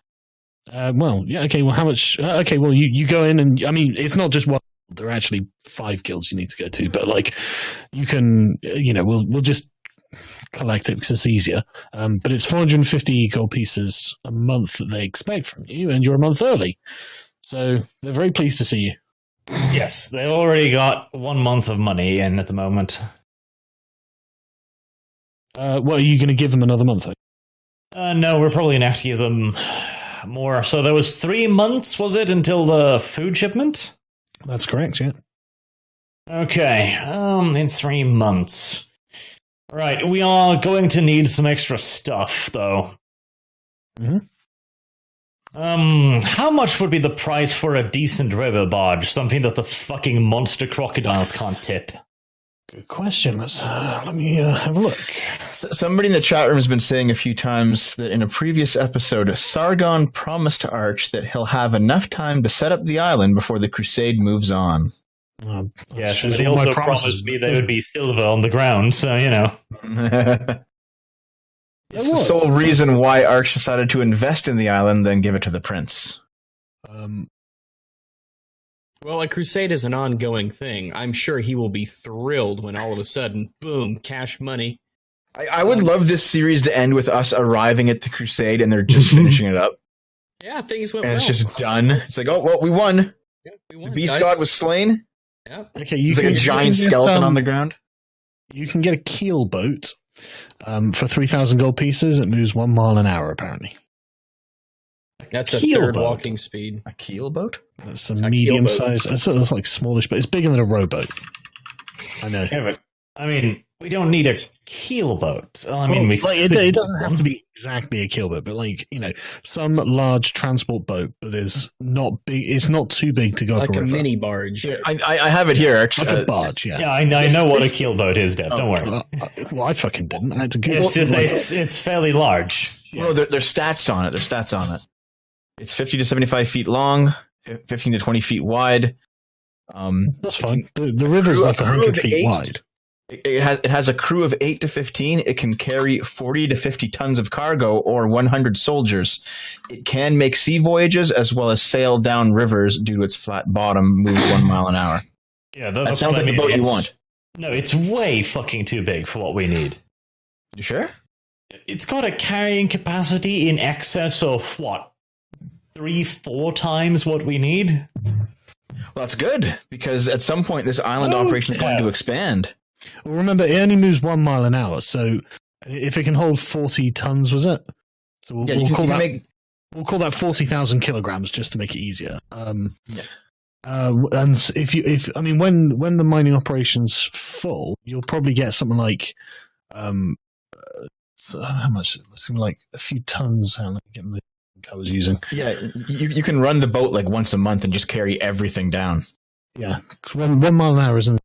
Well, yeah, okay, well, how much? Okay, well, you go in and, I mean, it's not just one. There are actually 5 guilds you need to go to, but, like, you can, we'll just collect it because it's easier. But it's 450 gold pieces a month that they expect from you, and you're a month early. So they're very pleased to see you. Yes, they already got 1 month of money in at the moment. What, are you going to give them another month? No, we're probably going to have to give them more. So there was 3 months, was it, until the food shipment? That's correct, yeah. Okay, in 3 months. Right, we are going to need some extra stuff, though. Mhm. How much would be the price for a decent river barge? Something that the fucking monster crocodiles can't tip. Good question. Let me have a look. Somebody in the chat room has been saying a few times that in a previous episode, Sargon promised to Arch that he'll have enough time to set up the island before the crusade moves on. Yes, but he also promised me there would be silver on the ground, so, It's the sole reason why Arch decided to invest in the island, then give it to the prince. Well, a crusade is an ongoing thing. I'm sure he will be thrilled when all of a sudden, boom, cash money. I would love this series to end with us arriving at the crusade and they're just finishing it up. Yeah, things went And well. it's just done. It's like, oh, well, we won. Yeah, we The won, beast guys. god was slain. Yeah. Okay, It's like a giant skeleton on the ground. You can get a keel boat for 3,000 gold pieces. It moves 1 mile an hour, apparently. That's a Keel third boat. walking speed. A keel boat? That's a keel medium boat. size. It's like smallish, but it's bigger than a rowboat. I know. Yeah, but, I mean, we don't need a keelboat. Well, I Well, mean, it doesn't have to be exactly a keelboat, but some large transport boat that is not big. It's not too big to go Like up a a river. mini barge. Yeah, I have it here, Arch. Like a barge, yeah. Yeah, I know what a keelboat is, Dev. Don't worry. Well, I fucking didn't. I had to Google It's just it's fairly large. No, there's stats on it. There's stats on it. It's 50 to 75 feet long, 15 to 20 feet wide. That's fine. The river's like 100 feet wide. It has a crew of 8 to 15. It can carry 40 to 50 tons of cargo or 100 soldiers. It can make sea voyages as well as sail down rivers due to its flat bottom, move 1 mile an hour. Yeah, That that's sounds what like I the mean. boat you want. No, it's way fucking too big for what we need. You sure? It's got a carrying capacity in excess of, what, 3-4 times what we need? Well, that's good because at some point this island operation is going to expand. Well, remember, it only moves 1 mile an hour, so if it can hold 40 tons, was it? So we'll call that 40,000 kilograms just to make it easier. And when the mining operation's full, you'll probably get something like so how much? Something like a few tons. Let me get the I was using. Yeah, you can run the boat like once a month and just carry everything down. Yeah, 1 mile an hour isn't.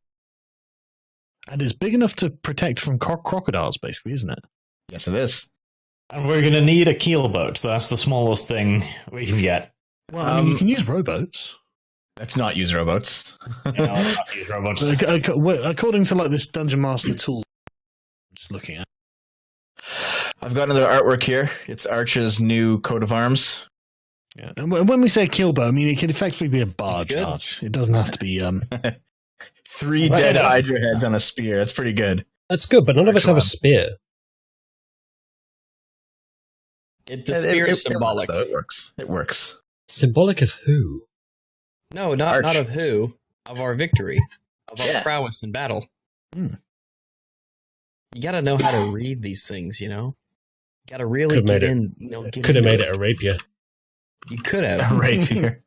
And it's big enough to protect from crocodiles, basically, isn't it? Yes, it is. And we're going to need a keelboat, so that's the smallest thing we can get. Well, I mean, you can use rowboats. Let's not use rowboats. Let's not use robots. According to like this Dungeon Master tool, I'm just looking at. I've got another artwork here. It's Arch's new coat of arms. Yeah. And when we say keelboat, I mean it could effectively be a barge. good. Arch. It doesn't have to be. 3 dead Hydra heads on a spear. That's pretty good. That's good, but none of us have a spear. The spear is symbolic. It works. It works. Symbolic of who? No, not of who. Of our victory. Of our prowess in battle. Hmm. You gotta know how to read these things, you know? You gotta really Could get made in. Could have made it a rapier. You could have. A rapier.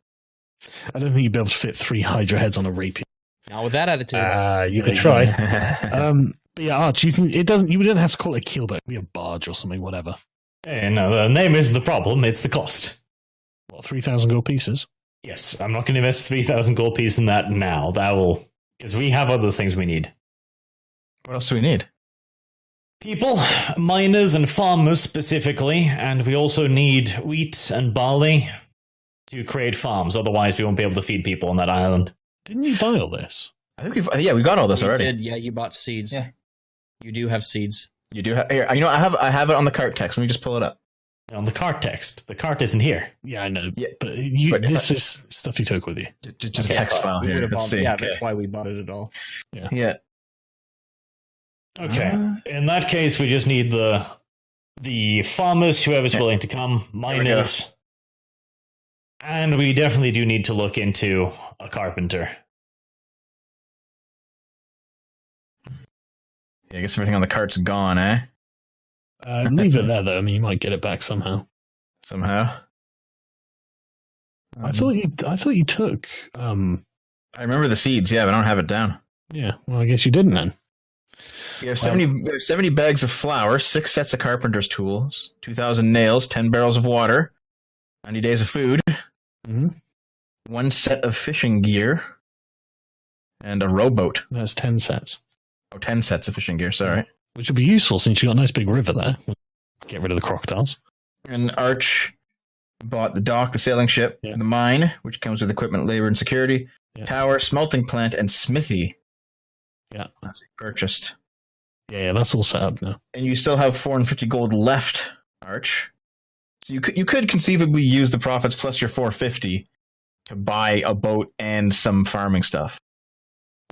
I don't think you'd be able to fit 3 Hydra heads on a rapier. Now with that attitude. You could try. But yeah, Arch, you can. It doesn't. You wouldn't have to call it a keelboat. It'd be a barge or something. Whatever. Hey, no, the name isn't the problem, it's the cost. What, 3,000 gold pieces? Yes, I'm not going to invest 3,000 gold piece in that now. That will... Because we have other things we need. What else do we need? People, miners and farmers specifically, and we also need wheat and barley to create farms, otherwise we won't be able to feed people on that island. Didn't you buy all this? I think we got all this You already. did, yeah, you bought seeds. Yeah. You do have seeds. You do have here. You know, I have it on the cart text. Let me just pull it up. On the cart text, the cart isn't here. Yeah, I know. Yeah. But this is stuff you took with you. Just a text file We here. would've Let's bought- see. yeah, that's why we bought it at all. Yeah. Okay. In that case, we just need the farmers, whoever's willing to come, miners, and we definitely do need to look into a carpenter. Yeah, I guess everything on the cart's gone, eh? Leave it there, though. I mean, you might get it back somehow. Somehow. I thought you took. I remember the seeds, yeah, but I don't have it down. Yeah. Well, I guess you didn't then. We have 70 bags of flour, 6 sets of carpenter's tools, 2,000 nails, 10 barrels of water, 90 days of food, Mm-hmm. 1 set of fishing gear, and a rowboat. That's 10 sets, Oh, 10 sets of fishing gear, sorry. which would be useful since you got a nice big river there. Get rid of the crocodiles. And Arch bought the dock, the sailing ship, Yeah. the mine, which comes with equipment, labor, and security, Yeah. tower, smelting plant, and smithy. Yeah. That's purchased. Yeah, that's all set up now. And you still have 450 gold left, Arch. So you could conceivably use the profits plus your 450 to buy a boat and some farming stuff.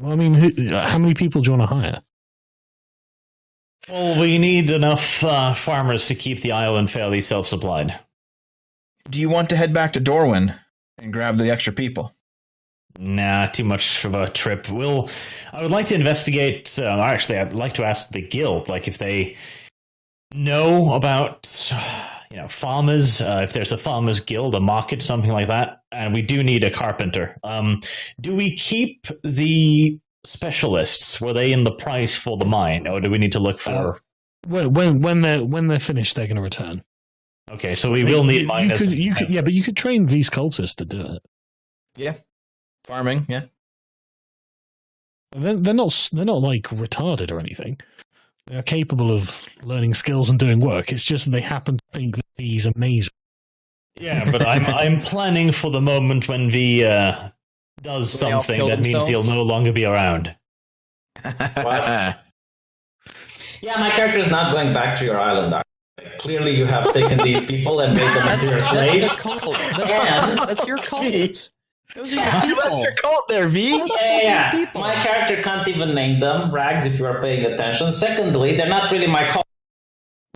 Well, I mean, how many people do you want to hire? Well, we need enough farmers to keep the island fairly self-supplied. Do you want to head back to Dorwin and grab the extra people? Nah, too much of a trip. I would like to investigate. Actually, I'd like to ask the guild, like if they know about, farmers. If there's a farmers guild, a market, something like that. And we do need a carpenter. Do we keep the specialists? Were they in the price for the mine, or do we need to look for? When they're finished, they're going to return. Okay, so we will need miners. But you could train these cultists to do it. Yeah. Farming, yeah. They're not like retarded or anything. They're capable of learning skills and doing work. It's just they happen to think that V's amazing. Yeah, but I'm planning for the moment when V does something that means he'll no longer be around. What? Yeah, my character is not going back to your island. Clearly, you have taken these people and made them into your slaves. That's your cult. Those are your You left your cult there, V. Yeah. My character can't even name them, Rags, if you are paying attention. Secondly, they're not really my cult.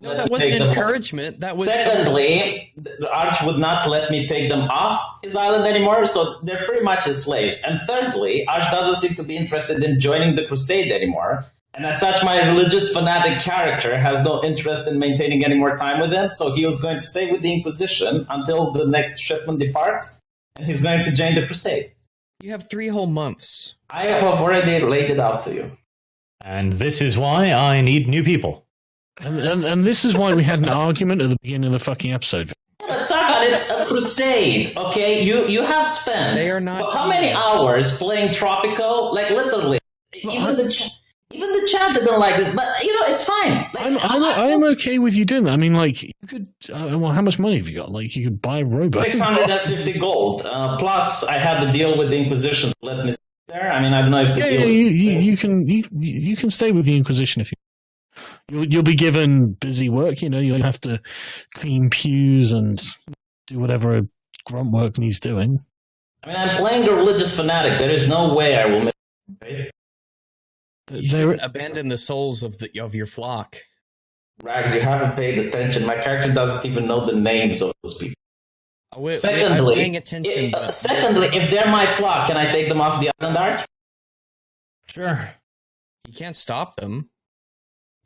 No, that wasn't encouragement. That was. Secondly, the Arch would not let me take them off his island anymore, so they're pretty much his slaves. And thirdly, Arch doesn't seem to be interested in joining the crusade anymore. And as such, my religious fanatic character has no interest in maintaining any more time with him, so he was going to stay with the Inquisition until the next shipment departs, and he's going to join the crusade. You have 3 whole months. I have already laid it out to you. And this is why I need new people. And this is why we had an argument at the beginning of the fucking episode. But Sargon, it's a crusade, okay? You have spent They are not how many hours playing Tropico? Like literally, Even the chat didn't like this, but it's fine. Like, I'm okay with you doing that. I mean, like, you could. Well, how much money have you got? Like, you could buy a robot. 650 gold. Plus, I had the deal with the Inquisition. Let me stay there. I mean, I don't know if the deal is you can stay with the Inquisition if you'll be given busy work. You'll have to clean pews and do whatever grunt work needs doing. I mean, I'm playing a religious fanatic. There is no way I will miss it. You should abandon the souls of your flock. Rags, you haven't paid attention. My character doesn't even know the names of those people. I'm paying attention. Secondly, if they're my flock, can I take them off the island, Arch? Sure. You can't stop them.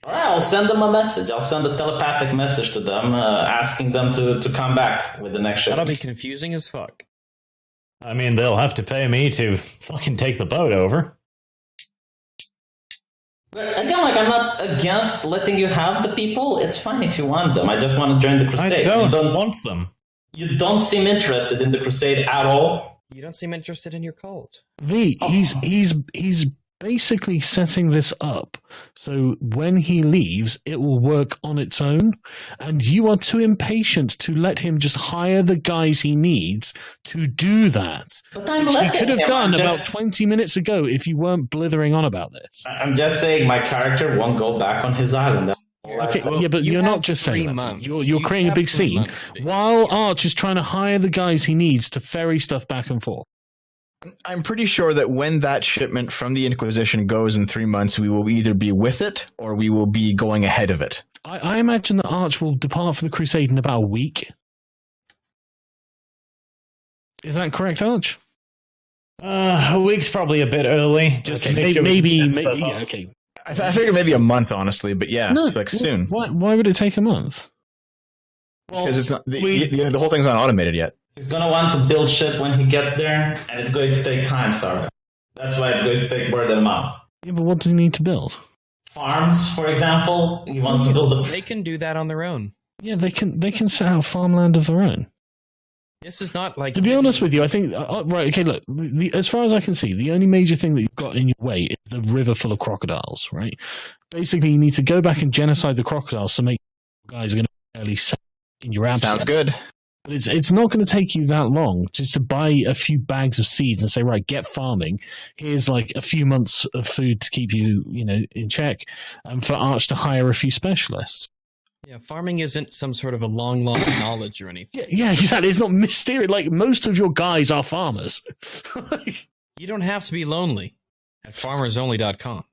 All right, I'll send them a message. I'll send a telepathic message to them, asking them to come back with the next ship. That'll be confusing as fuck. I mean, they'll have to pay me to fucking take the boat over. But again, like, I'm not against letting you have the people. It's fine if you want them. I just want to join the crusade. I don't want them. You don't seem interested in the crusade at all. You don't seem interested in your cult. He's basically setting this up so when he leaves, it will work on its own, and you are too impatient to let him just hire the guys he needs to do that. But I'm which he letting could have him. done about 20 minutes ago if you weren't blithering on about this. I'm just saying my character won't go back on his island. That's all I'm Okay, saying. yeah, but You you're have not just saying 3 that. months. You're You creating a have big 3 scene months, Vic. while Arch is trying to hire the guys he needs to ferry stuff back and forth. I'm pretty sure that when that shipment from the Inquisition goes in 3 months, we will either be with it or we will be going ahead of it. I imagine that Arch will depart for the Crusade in about a week. Is that correct, Arch? A week's probably a bit early. Just to make sure we can set stuff up. okay. I figure maybe a month, honestly, but yeah, No, like soon. Why would it take a month? Because it's not the whole thing's not automated yet. He's gonna want to build shit when he gets there, and it's going to take time, Sargon. That's why it's going to take more than a month. Yeah, but what does he need to build? Farms, for example. He wants to build They can do that on their own. Yeah, they can set out farmland of their own. This is not like... To be honest with you, I think right. Okay, look. As far as I can see, the only major thing that you've got in your way is the river full of crocodiles. Right. Basically, you need to go back and genocide the crocodiles to make guys are going to be fairly safe in your absence. Sounds good. But it's not going to take you that long just to buy a few bags of seeds and say, right, get farming. Here's like a few months of food to keep you, in check, and for Arch to hire a few specialists. Yeah, farming isn't some sort of a long lost knowledge or anything. Yeah, exactly. It's not mysterious. Like, most of your guys are farmers. You don't have to be lonely at farmersonly.com.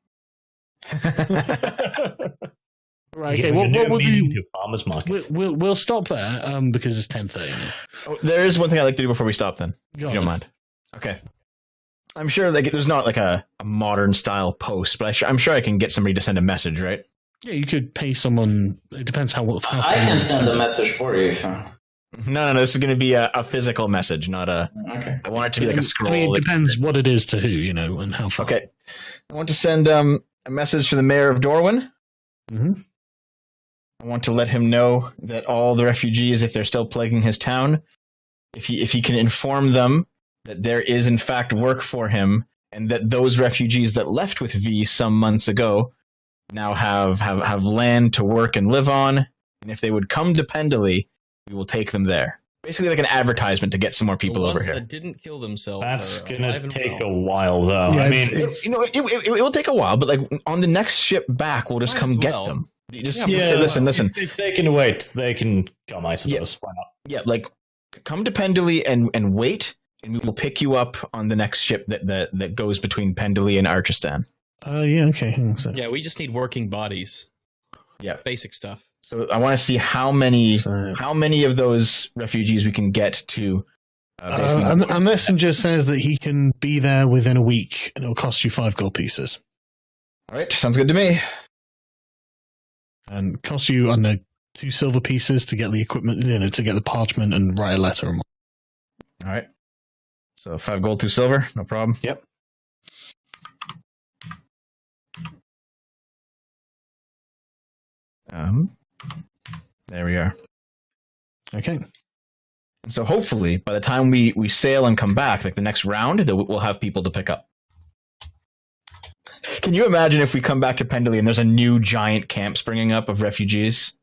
Right. Okay. What we'll do? Farmers markets. We'll stop there because it's 10:30. Oh, there is one thing I'd like to do before we stop. Then, if you don't mind. Okay. I'm sure there's not like a modern style post, but I'm sure I can get somebody to send a message, right? Yeah, you could pay someone. It depends how I can send a message for you. No. This is going to be a physical message, not a. Okay. I want it to be like a scroll. I mean, it depends what it is to who, and how far. Okay. I want to send a message to the mayor of Dorwin. Mm-hmm. I want to let him know that all the refugees, if they're still plaguing his town, if he can inform them that there is in fact work for him, and that those refugees that left with V some months ago now have land to work and live on, and if they would come to Pendley, we will take them there. Basically, like an advertisement to get some more people over here. That didn't kill themselves. That's are gonna alive and take well. a while, though. Yeah, I mean, it will take a while, but like on the next ship back, we'll just Might come as get well. them. You just yeah, say, listen. If they can wait, they can come, I suppose. Why not? Yeah, like come to Pendley and wait, and we will pick you up on the next ship that goes between Pendley and Archistan. Yeah, okay. Hang on a sec. Yeah, we just need working bodies. Yeah. Basic stuff. So I want to see how many of those refugees we can get to. A messenger says that he can be there within a week, and it'll cost you 5 gold pieces. All right, sounds good to me. And cost you, I don't know, 2 silver pieces to get the equipment, to get the parchment and write a letter. All right. So 5 gold, 2 silver, no problem. Yep. There we are. Okay. So hopefully, by the time we sail and come back, like the next round, that we'll have people to pick up. Can you imagine if we come back to Pendley and there's a new giant camp springing up of refugees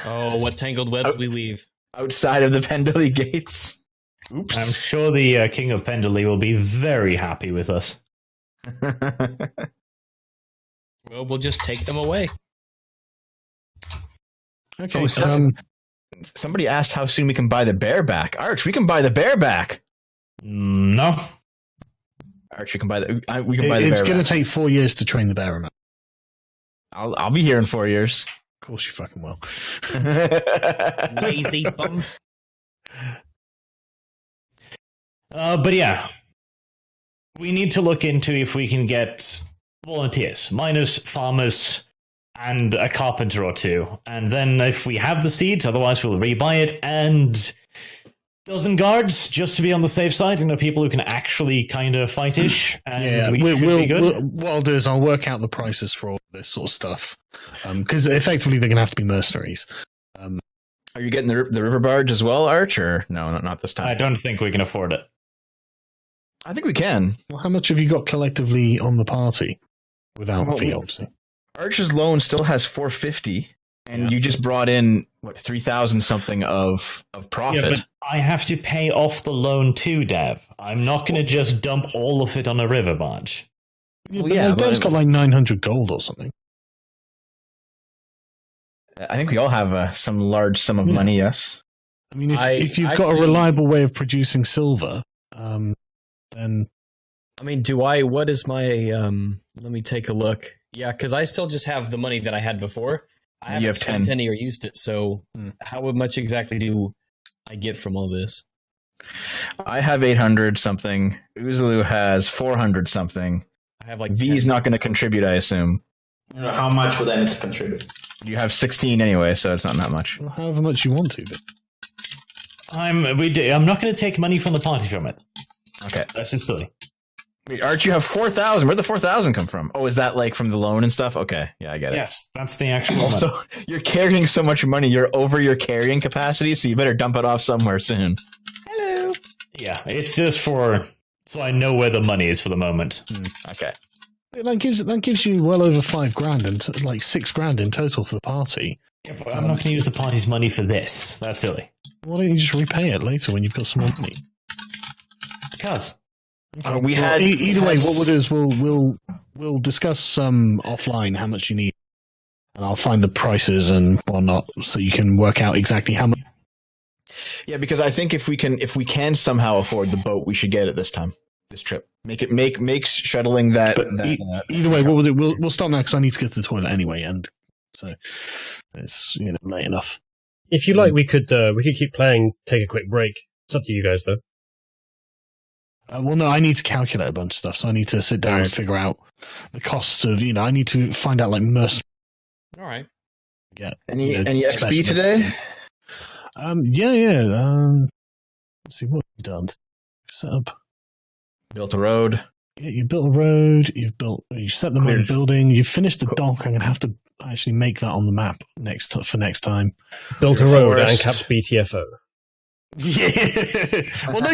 Oh, what tangled webs we weave. outside of the Pendley gates? Oops. I'm sure the King of Pendley will be very happy with us. Well, we'll just take them away. Okay. Oh, somebody asked how soon we can buy the bear back. Arch, we can buy the bear back. No. Arch, we can buy the we can buy the it's bear going to back. take 4 years to train the bear. Of I'll be here in 4 years. course, you fucking will. Lazy bum. But yeah, we need to look into if we can get volunteers, miners, farmers, and a carpenter or two. And then if we have the seeds, otherwise we'll rebuy it, and dozen guards just to be on the safe side. People who can actually kind of fight-ish. And we should be good. what I'll do is I'll work out the prices for all this sort of stuff. Because effectively they're going to have to be mercenaries. Are you getting the river barge as well, Arch? Or no, not this time. I don't think we can afford it. I think we can. Well, how much have you got collectively on the party? Without Well, fee, obviously. Arch's loan still has 450, and you just brought in 3,000 something of profit. Yeah, but I have to pay off the loan too, Dev. I'm not going to just dump all of it on a river barge. Yeah, Well, but yeah, like, Dev's but- got like 900 gold or something. I think we all have some large sum of money. Yes. I mean, if you've got a actually- reliable way of producing silver, then I mean, what is my, let me take a look. Yeah, because I still just have the money that I had before. I You haven't have spent 10. any or used it, so Hmm. how much exactly do I get from all this? I have 800 something. Uzalu has 400 something. I have like V's 10. not going to contribute, I assume. How much would I need to contribute? You have 16 anyway, so it's not that much. well, however much you want to. But I'm not going to take money from the party from it. Okay. That's just silly. Wait, Arch, you have 4,000. Where'd the 4,000 come from? Oh, is that like from the loan and stuff? Okay. Yeah, I get it. Yes, that's the actual money. Also, you're carrying so much money, you're over your carrying capacity, so you better dump it off somewhere soon. Hello. Yeah, it's just so I know where the money is for the moment. Okay. that gives you well over $5,000 and like $6,000 in total for the party. Yeah, but I'm not going to use the party's money for this. That's silly. Why don't you just repay it later when you've got some more money? Because We had Either way, had what we'll do is we'll discuss offline how much you need, and I'll find the prices and whatnot, so you can work out exactly how much. Yeah, because I think if we can somehow afford the boat, we should get it this trip. Make shuttling that. But either way, what we'll do, we'll stop now because I need to get to the toilet anyway, and so it's late enough. If you like, we could keep playing. Take a quick break. It's up to you guys, though. Well, no, I need to calculate a bunch of stuff, so I need to sit down and figure out the costs of. I need to find out like mercenary. All right. Get any XP today? Yeah. Let's see what we've done. Set up. Built a road. Yeah, you built a road. You set the main Cleared. building. You finished the dock. I'm gonna have to actually make that on the map for next time. Built a Your road and forest. caps BTFO. Yeah. Well, no,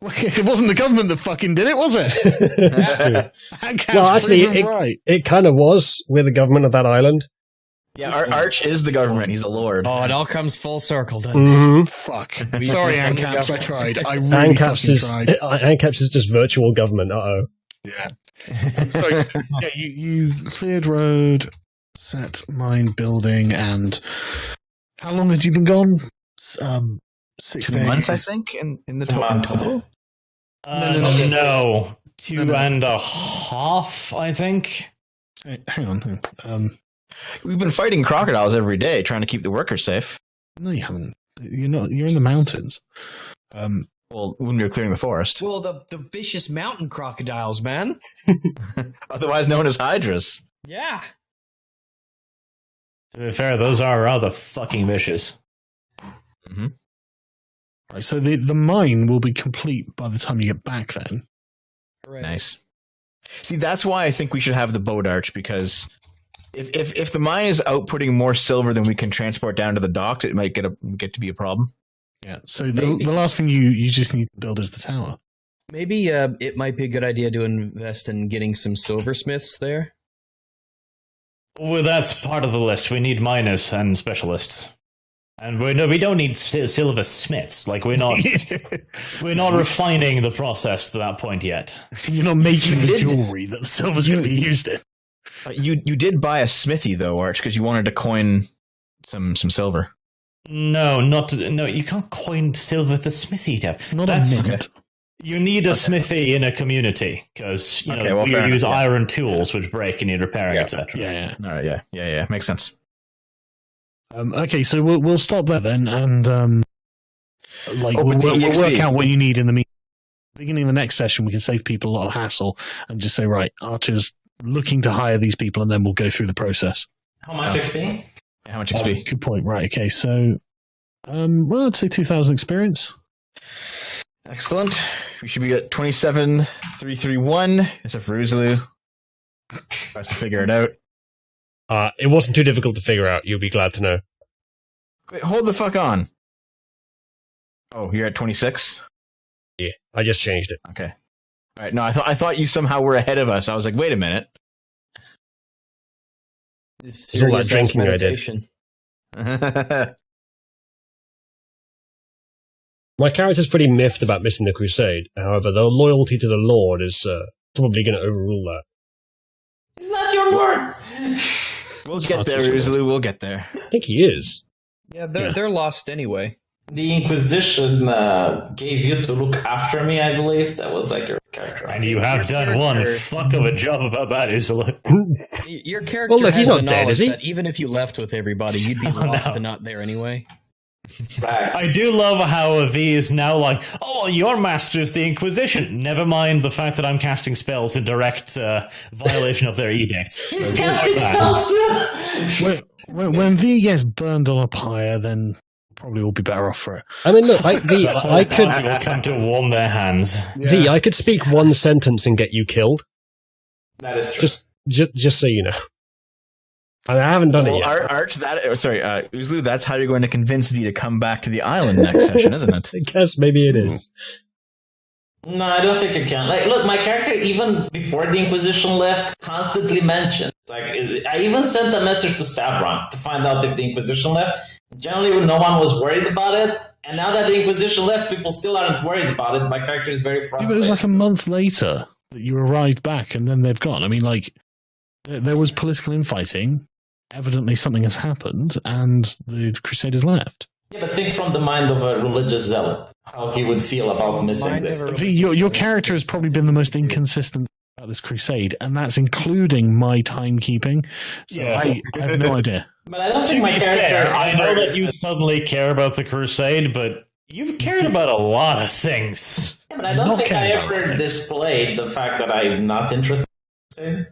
it wasn't the government that fucking did it, was it? That's true. That Well, cat's actually, proven right. It kind of was with the government of that island. Yeah, Arch is the government. He's a lord. Oh, it all comes full circle, doesn't it? Mm-hmm. Fuck. Sorry, Ancaps. I tried. I really ANCAPS fucking tried. is just virtual government. Uh-oh. Yeah. So, yeah, you cleared road, set mine building, and how long had you been gone? 6 2 days. months, I think, in the 2 months. total. No. Two No. and a half, I think. Hey, hang on. We've been fighting crocodiles every day, trying to keep the workers safe. No, you haven't. You're not. You're in the mountains. Well, when we were clearing the forest, Well, the vicious mountain crocodiles, man. otherwise known as hydras. Yeah. To be fair, those are rather fucking vicious. Right. So the mine will be complete by the time you get back. Then. Right. Nice. See, that's why I think we should have the boat arch, because if the mine is outputting more silver than we can transport down to the docks, it might get to be a problem. Yeah. So the last thing you just need to build is the tower. Maybe it might be a good idea to invest in getting some silversmiths there. Well, that's part of the list. We need miners and specialists. And we don't need silversmiths. Like, we're not refining the process to that point yet. You're not making the jewelry that the silver's going to be used in. You did buy a smithy though, Arch, because you wanted to coin some silver. No, you can't coin silver with a smithy tab. It's not a mint. You need a smithy in a community because we use iron tools which break and need repairing, etc. Yeah. All right, yeah, makes sense. Okay, so we'll stop there then, and we'll work out what you need in the beginning of the next session. We can save people a lot of hassle and just say, right, Archer's looking to hire these people, and then we'll go through the process. How much XP? How much XP? Good point. Right. Okay. So, I'd say 2,000 experience. Excellent. We should be at 27,331. Except for Uzalu. Tries to figure it out. It wasn't too difficult to figure out. You'll be glad to know. Wait, hold the fuck on. Oh, you're at 26? Yeah, I just changed it. Okay. All right. No, I thought you somehow were ahead of us. I was like, wait a minute. It's all that drinking I did. My character's pretty miffed about missing the crusade. However, the loyalty to the Lord is probably going to overrule that. He's not your lord. We'll get there, Uzalu. We'll get there. I think he is. Yeah, they're lost anyway. The Inquisition gave you to look after me, I believe. That was like your character. And you have done one fuck of a job about that, Uzalu. Your character well, look, he's not dead, is he? That even if you left with everybody, you'd be lost and not there anyway. Right. I do love how V is now like, oh, your master is the Inquisition. Never mind the fact that I'm casting spells in direct violation of their edicts. He's casting spells! When V gets burned on a pyre, then probably we'll be better off for it. I mean, look, V, I could will come to warm their hands. V, I could speak one sentence and get you killed. That is true. Just so you know. I haven't done it yet. Arch, Uzalu, that's how you're going to convince V to come back to the island next session, isn't it? I guess maybe it is. No, I don't think you can. Like, look, my character, even before the Inquisition left, constantly mentioned. Like, I even sent a message to Stavron to find out if the Inquisition left. Generally, no one was worried about it. And now that the Inquisition left, people still aren't worried about it. My character is very frustrated. It was like a month later that you arrived back, and then they've gone. I mean, like, there was political infighting. Evidently something has happened, and the Crusaders left. Yeah, but think from the mind of a religious zealot, how he would feel about missing this. Your character has probably been the most inconsistent about this crusade, and that's including my timekeeping. So yeah. I have no idea. But I don't think my character... I know that you suddenly care about the crusade, but you've cared about a lot of things. Yeah, but I don't think I ever displayed the fact that I'm not interested in the crusade.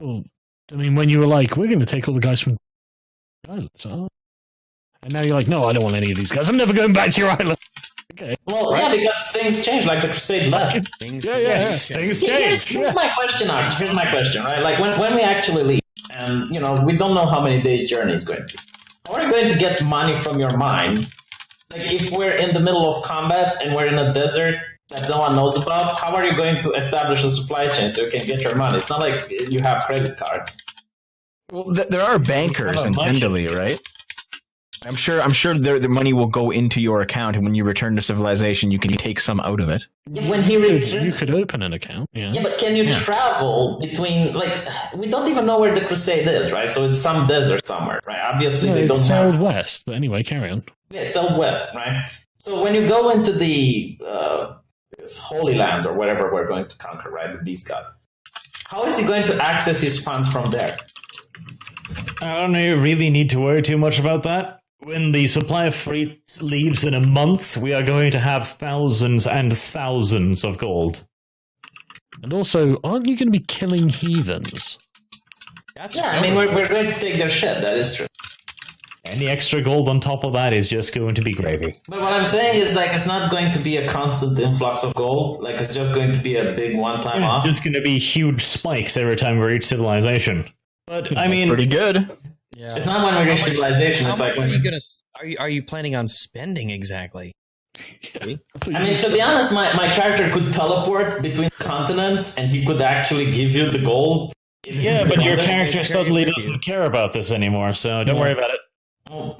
Well, I mean, when you were like, we're going to take all the guys from the island, and now you're like, no, I don't want any of these guys. I'm never going back to your island. Okay. Well, yeah, because things change, like the Crusade left. Things change. Here's my question, Arch. Here's my question, right? Like, when we actually leave, and, we don't know how many days' journey is going to be. How are you going to get money from your mine? Like, if we're in the middle of combat and we're in a desert that no one knows about, how are you going to establish a supply chain so you can get your money? It's not like you have credit card. Well, there are bankers in Pendley, right? I'm sure the money will go into your account, and when you return to civilization, you can take some out of it. Yeah, when he returns, you could open an account. Yeah, but can you travel between? Like, we don't even know where the Crusade is, right? So it's some desert somewhere, right? Obviously, they don't have... It's West, but anyway, carry on. Yeah, it's Southwest, right? So when you go into the Holy Lands or whatever we're going to conquer, right, the Beast God, how is he going to access his funds from there? I don't really need to worry too much about that. When the supply of freight leaves in a month, we are going to have thousands and thousands of gold. And also, aren't you going to be killing heathens? I mean, we're going to take their shit, that is true. Any extra gold on top of that is just going to be gravy. But what I'm saying is, like, it's not going to be a constant influx of gold. Like, it's just going to be a big one-time off. It's just going to be huge spikes every time we reach civilization. But I mean, pretty good. Yeah. It's not when we reach civilization. It's like are you planning on spending exactly? I mean, to be honest, my character could teleport between continents, and he could actually give you the gold. Yeah, but your character suddenly doesn't care about this anymore, so don't worry about it.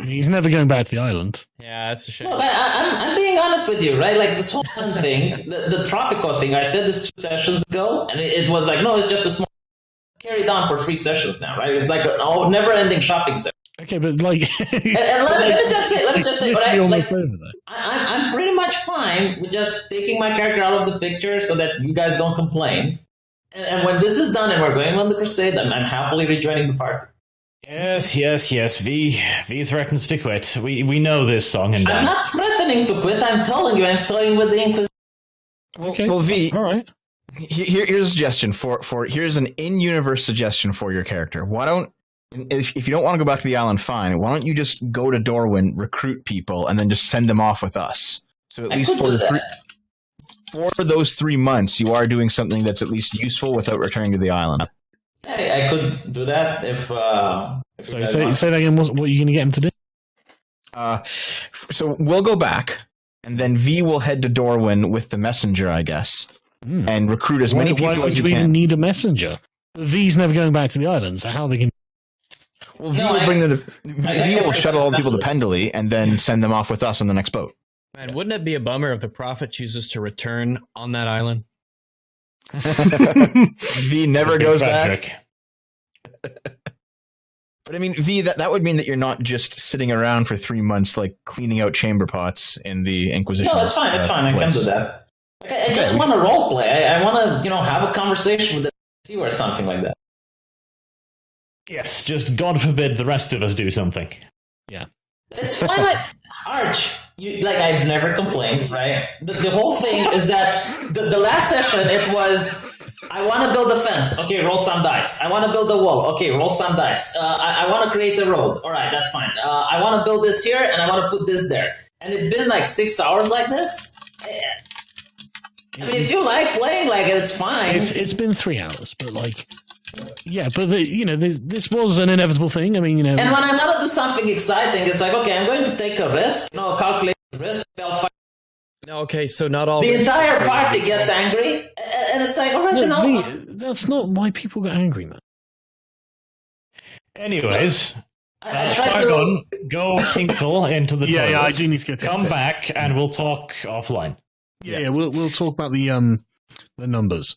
He's never going back to the island. Yeah, that's a shame. Well, I'm being honest with you, right? Like this whole thing, the Tropico thing, I said this 2 sessions ago, and it was like, no, it's just a small carried on for 3 sessions now, right? It's like a never-ending shopping session. Okay, but like, and let me just say, but almost over there. I'm pretty much fine with just taking my character out of the picture so that you guys don't complain. And when this is done and we're going on the crusade, I'm happily rejoining the party. Yes. V threatens to quit. We know this song and I'm dance. not threatening to quit. I'm telling you, I'm staying with the Inquisition. Okay. Well, V, all right. here's a suggestion here's an in-universe suggestion for your character. Why don't, if you don't want to go back to the island, fine. Why don't you just go to Dorwyn, recruit people, and then just send them off with us? So at least for those 3 months, you are doing something that's at least useful without returning to the island. Hey, I could do that if So say that again. What are you going to get him to do? So we'll go back, and then V will head to Dorwyn with the messenger, I guess, and recruit as many people as you we can. Need a messenger? V's never going back to the island, so how they can? Well, V will bring them. V will shuttle all the people to Pendley, and then send them off with us on the next boat. Man, wouldn't it be a bummer if the prophet chooses to return on that island? V never goes back. But I mean, V, that would mean that you're not just sitting around for 3 months, like cleaning out chamber pots in the Inquisition. No, it's fine. It's fine. I can do that. I just want to role play. I want to, have a conversation with the or something like that. Yes, just God forbid the rest of us do something. Yeah. It's fine. Arch, I've never complained, right? The whole thing is that the last session, it was, I want to build a fence. Okay, roll some dice. I want to build a wall. Okay, roll some dice. I want to create a road. All right, that's fine. I want to build this here, and I want to put this there. And it's been like 6 hours like this. I mean, if you like playing like it, it's fine. It's been 3 hours, but yeah, but this was an inevitable thing. I mean, And when I want to do something exciting, it's like, okay, I'm going to take a risk. Calculate the risk. Okay, so not all the entire party gets angry, and it's like, all right, that's not why people get angry, man. Anyways, Sargon, go tinkle into the toilet. Yeah, I do need to get. Come back, and we'll talk offline. Yeah, we'll talk about the numbers.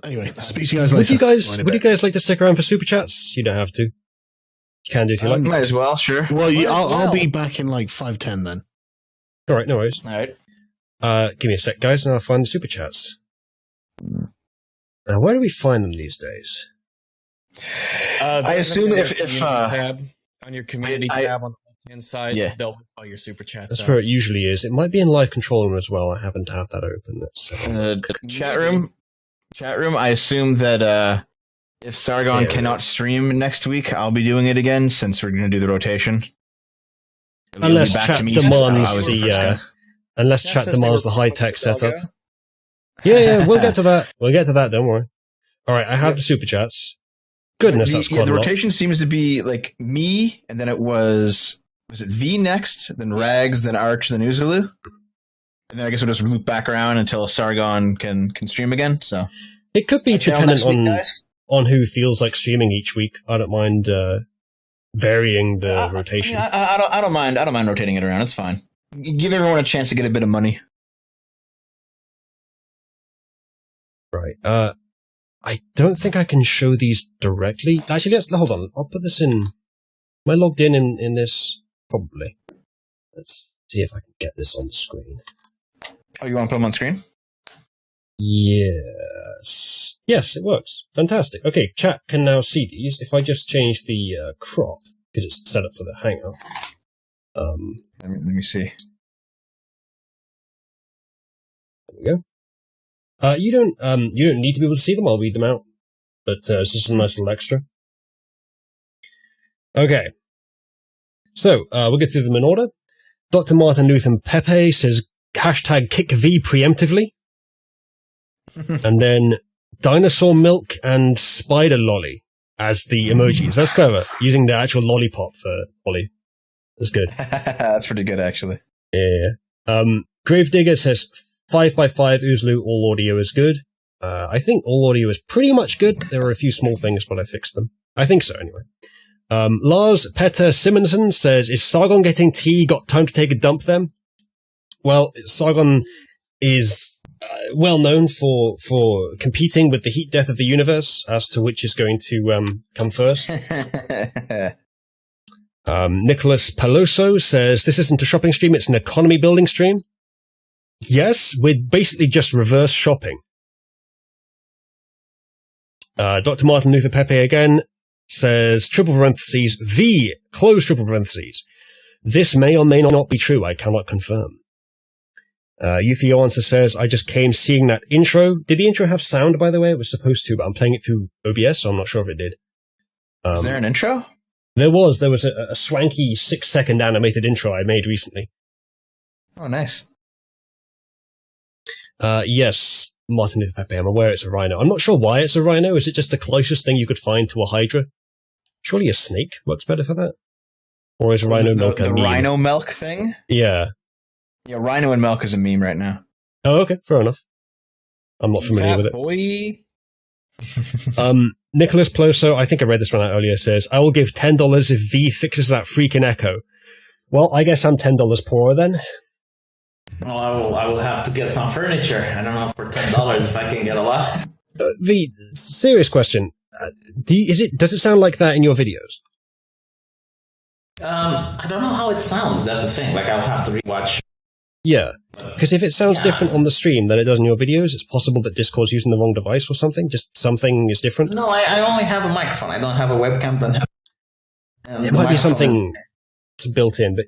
Anyway, speak to you guys later. Would you guys like to stick around for super chats? You don't have to. You can do if you like. Might as well, sure. Well, I'll be back in 5:10 then. All right, no worries. All right. Give me a sec, guys, and I'll find the super chats. Now, where do we find them these days? I assume if tab, on your community tab on the left-hand side, they'll list all your super chats. That's where it usually is. It might be in live control room as well. I happen to have that open. Chat room. I assume that if Sargon cannot stream next week, I'll be doing it again since we're going to do the rotation. Unless chat demands the high-tech setup. Yeah, we'll get to that. Don't worry. All right, I have the super chats. Goodness, that's quite a lot. The rotation seems to be like me, and then was it V next, then Rags, then Arch, then Uzalu? And then I guess we'll just loop back around until Sargon can stream again. So it could be dependent on who feels like streaming each week. I don't mind varying the rotation. I don't mind rotating it around. It's fine. Give everyone a chance to get a bit of money. Right. I don't think I can show these directly. Actually, hold on. I'll put this in. Am I logged in this? Probably. Let's see if I can get this on the screen. Oh, you want to put them on screen? Yes. Yes, it works. Fantastic. Okay, chat can now see these. If I just change the crop, because it's set up for the hangout. Let me see. There we go. You don't need to be able to see them. I'll read them out. But it's just a nice little extra. Okay. So, we'll get through them in order. Dr. Martin Luther Pepe says, #KickV preemptively. And then dinosaur milk and spider lolly as the emojis. That's clever. Using the actual lollipop for lolly. That's good. That's pretty good, actually. Yeah. Gravedigger says 5x5 Uzalu, all audio is good. I think all audio is pretty much good. There are a few small things, but I fixed them. I think so, anyway. Lars Petter Simonson says, is Sargon getting tea? Got time to take a dump then? Well, Sargon is well known for competing with the heat death of the universe as to which is going to come first. Nicholas Peloso says, this isn't a shopping stream, it's an economy building stream. Yes, we're basically just reverse shopping. Dr. Martin Luther Pepe again says, triple parentheses, V, close triple parentheses. This may or may not be true, I cannot confirm. Yuthio Answer says, I just came seeing that intro. Did the intro have sound, by the way? It was supposed to, but I'm playing it through OBS, so I'm not sure if it did. Is there an intro? There was a swanky 6-second animated intro I made recently. Oh, nice. Yes, Martin Luther Pepe, I'm aware it's a rhino. I'm not sure why it's a rhino. Is it just the closest thing you could find to a hydra? Surely a snake works better for that? Or is rhino milk a meme? The rhino milk thing? Yeah. Yeah, rhino and milk is a meme right now. Oh, okay, fair enough. I'm not familiar with it. Boy. Nicholas Ploso, I think I read this one out earlier, says, I will give $10 if V fixes that freaking echo. Well, I guess I'm $10 poorer then. Well, I will have to get some furniture. I don't know for $10 if I can get a lot. V, serious question. Does it sound like that in your videos? I don't know how it sounds. That's the thing. Like, I'll have to rewatch. Yeah, because if it sounds different on the stream than it does in your videos, it's possible that Discord's using the wrong device or something. Just something is different. No, I only have a microphone. I don't have a webcam. It might be something built in, but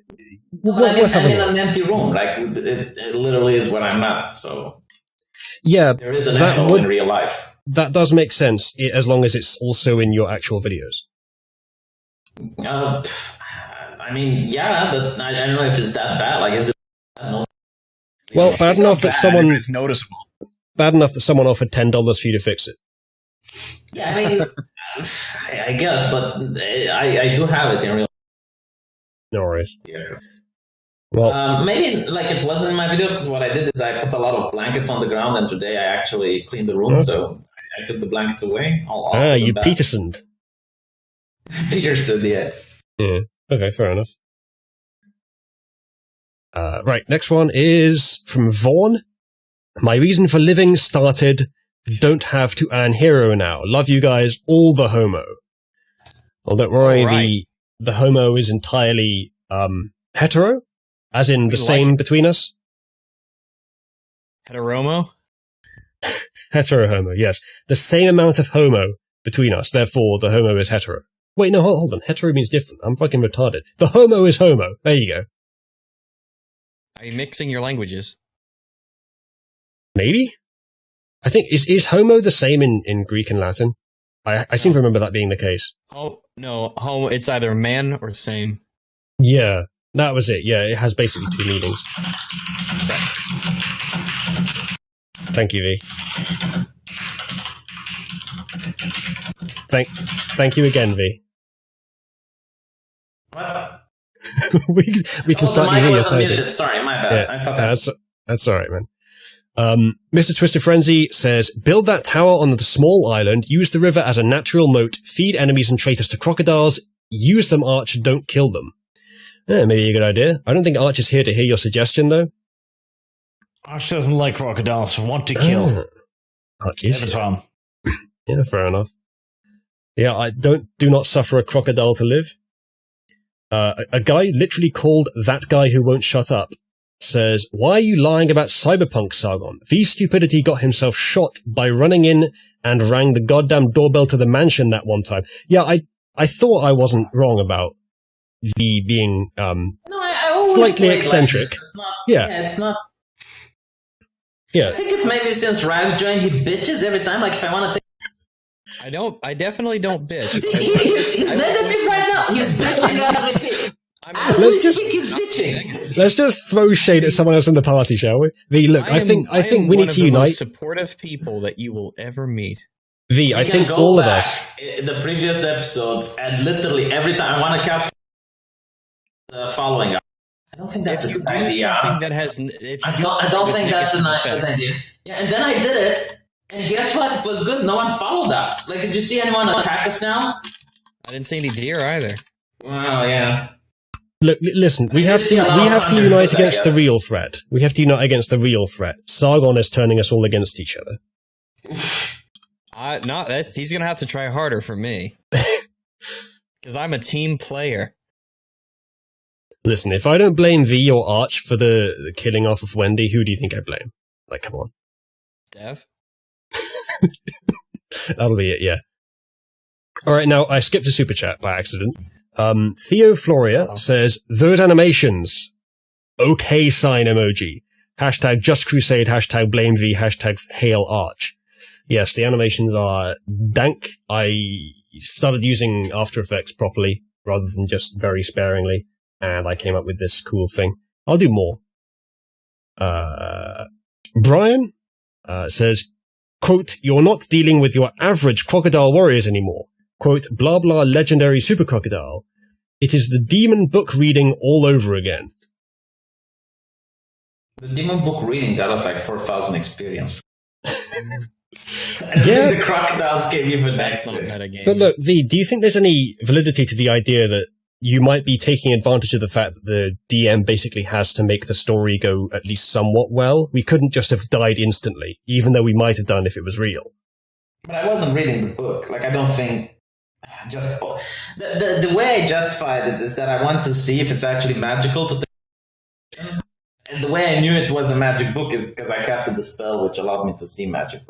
I'm in an empty room. Like, it literally is where I'm at. So yeah, there is an echo in real life. That does make sense as long as it's also in your actual videos. I mean, yeah, but I don't know if it's that bad. Like, is it? Well, bad enough that someone it's noticeable. Bad enough that someone offered $10 for you to fix it. Yeah, I mean, I guess, but I do have it in real. No worries. Yeah. Well, maybe like it wasn't in my videos because what I did is I put a lot of blankets on the ground, and today I actually cleaned the room, so I took the blankets away. You Petersoned. Peterson, yeah. Yeah. Okay, fair enough. Right, next one is from Vaughn. My reason for living started. Don't have to earn hero now. Love you guys, all the homo. Well, don't worry, right. The homo is entirely hetero, as in the same between us. Heteromo? Hetero-homo, yes. The same amount of homo between us, therefore the homo is hetero. Wait, no, hold on. Hetero means different. I'm fucking retarded. The homo is homo. There you go. Are you mixing your languages? Maybe? I think, is homo the same in Greek and Latin? I seem to remember that being the case. Oh, no, homo, it's either man or same. Yeah, that was it. Yeah, it has basically two meanings. Thank you, V. Thank you again, V. What? we can start hearing your typing. Sorry, my bad. Yeah, that's all right, man. Mr. Twisted Frenzy says, build that tower on the small island, use the river as a natural moat, feed enemies and traitors to crocodiles, use them, Arch, don't kill them. Maybe a good idea. I don't think Arch is here to hear your suggestion, though. Arch doesn't like crocodiles, want to kill. Arch is. Every time. Yeah, fair enough. Yeah, do not suffer a crocodile to live. A guy literally called That Guy Who Won't Shut Up says, why are you lying about Cyberpunk, Sargon? V's stupidity got himself shot by running in and rang the goddamn doorbell to the mansion that one time. Yeah, I thought I wasn't wrong about V being slightly eccentric. Yeah, it's not. Yeah. I think it's maybe since Rags joined, he bitches every time. Like, if I want to think. I definitely don't bitch. See, he's negative right now. He's bitching as we speak. He's bitching. Let's just throw shade at someone else in the party, shall we? V, look, I think we need to unite. One of the most supportive people that you will ever meet. V, I think all of us. In the previous episodes, and literally every time I want to cast the following up. I don't think that's if a you good do idea. something that has, if you I do don't something think with that's a negative good effects- idea. Yeah, and then I did it, and guess what? It was good. No one followed us. Like, did you see anyone attack us now? I didn't see any deer either. Well, yeah. Look, listen. We have to unite against the real threat. We have to unite against the real threat. Sargon is turning us all against each other. He's gonna have to try harder for me. Because I'm a team player. Listen, if I don't blame V or Arch for the killing off of Wendy, who do you think I blame? Like, come on. Dev? That'll be it, yeah. Alright, now, I skipped a super chat by accident. Theo Floria says, those animations. Okay sign emoji. Hashtag Just Crusade, hashtag Blame V, hashtag Hail Arch. Yes, the animations are dank. I started using After Effects properly, rather than just very sparingly, and I came up with this cool thing. I'll do more. Brian says, quote, you're not dealing with your average crocodile warriors anymore. Quote, blah blah legendary super crocodile. It is the demon book reading all over again. The demon book reading got us like 4,000 experience. Yeah. The crocodiles gave even That's not extra. metagame. But look, V, do you think there's any validity to the idea that you might be taking advantage of the fact that the DM basically has to make the story go at least somewhat well? We couldn't just have died instantly, even though we might have done if it was real. But I wasn't reading the book. Like, I don't think... Just the way I justified it is that I want to see if it's actually magical to the... And the way I knew it was a magic book is because I casted the spell, which allowed me to see magic.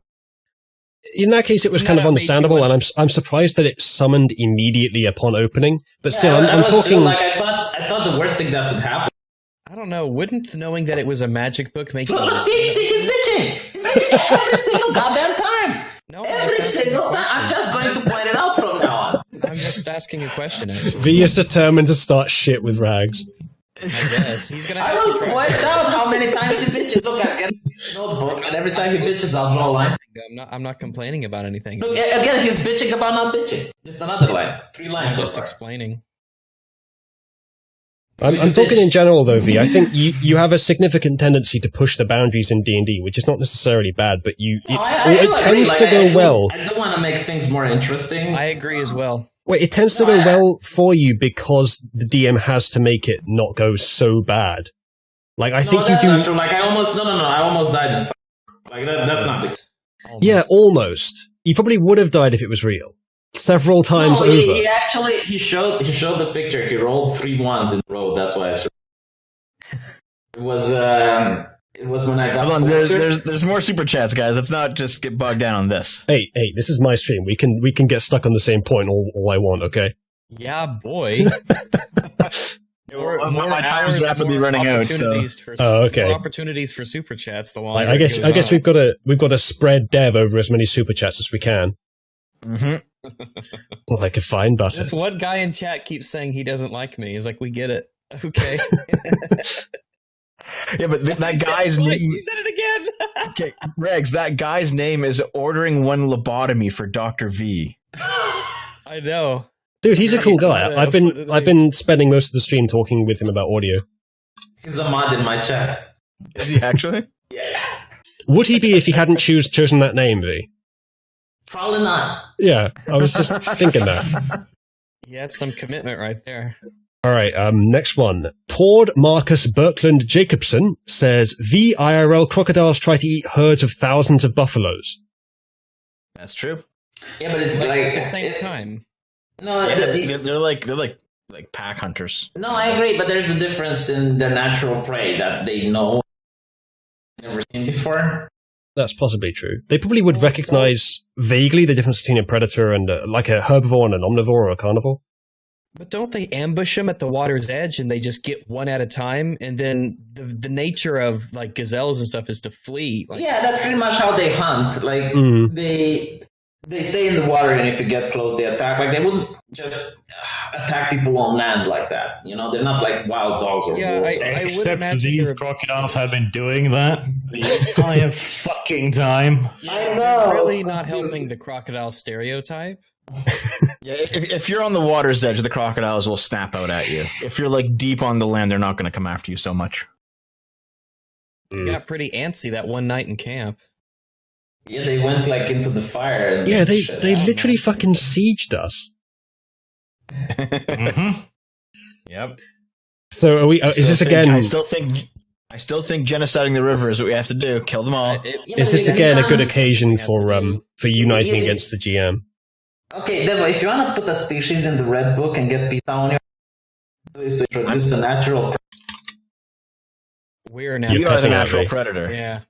In that case, it was kind of understandable, and I'm surprised that it summoned immediately upon opening. But still, I'm talking. Like, I thought the worst thing that would happen. I don't know. Wouldn't knowing that it was a magic book make you... Look, see, he's bitching. He's bitching every single goddamn time. No, Every single time. I'm just going to point it out from now on. I'm just asking a question. Actually. V is determined to start shit with rags. I guess he's gonna. I Have will to try. point out how many times he bitches. Look, I get a notebook, and every time he bitches, I'll draw a line. I'm not complaining about anything. Look, again, he's bitching about not bitching. Just another line. 3 I'm lines so just far. explaining. I'm talking in general, though, V. I think you have a significant tendency to push the boundaries in D&D, which is not necessarily bad, but it tends to go well. I do want to make things more interesting. I agree as well. Wait, it tends to go well for you because the DM has to make it not go so bad. Like, I think you do. Not true. Like, I almost died in. Like, that's not it. Yeah, almost. You probably would have died if it was real. Several times over. He actually showed the picture. He rolled 3 ones in a row. That's why I showed. It was when I got. Hold on, there's more super chats, guys. Let's not just get bogged down on this. Hey, this is my stream. We can get stuck on the same point all I want, okay? Yeah, boy. My time's rapidly running out. So. Okay. More opportunities for super chats. The longer I guess we've got to spread Dev over as many super chats as we can. Mm-hmm. Like a fine butter. This one guy in chat keeps saying he doesn't like me. He's like, we get it. Okay. Yeah, but that guy's name. He said it again. Okay, Regs, that guy's name is ordering one lobotomy for Dr. V. I know. Dude, he's a cool guy. I've been spending most of the stream talking with him about audio. He's a mod in my chat. Is he actually? Yeah. Would he be if he hadn't chosen that name, V? Probably not. Yeah, I was just thinking that. Yeah, that's some commitment right there. All right, next one. Tord Marcus Birkland Jacobson says, VIRL crocodiles try to eat herds of thousands of buffaloes. That's true. Yeah, but it's Like, like at the same time. No, Yeah, they're like pack hunters. no, I agree, but there's a difference in their natural prey that they know, never seen before. That's possibly true. They probably would recognize vaguely the difference between a predator and like a herbivore and an omnivore or a carnivore. But don't they ambush them at the water's edge and they just get one at a time? And then the nature of like gazelles and stuff is to flee. Like, Yeah, that's pretty much how they hunt. Like they stay in the water, and if you get close, they attack. Like they wouldn't just attack people on land like that. You know, they're not like wild dogs or Yeah, wolves. I would Except imagine these they're- crocodiles have been doing that the entire fucking time. I know. really it's not confusing. helping the crocodile stereotype. Yeah, if you're on the water's edge, the crocodiles will snap out at you. If you're like deep on the land, they're not going to come after you so much. We got pretty antsy that one night in camp. Yeah, they went like into the fire. And Yeah, they shit. literally fucking sieged us. Mm-hmm. Yep. So are we? Is this again? I still think genociding the river is what we have to do. Kill them all. Is this again a good occasion for uniting against the GM? Okay, Devo, if you want to put a species in the red book and get beat down, is to introduce a natural. We're now. You are the cutting out, natural Ray. predator. Yeah.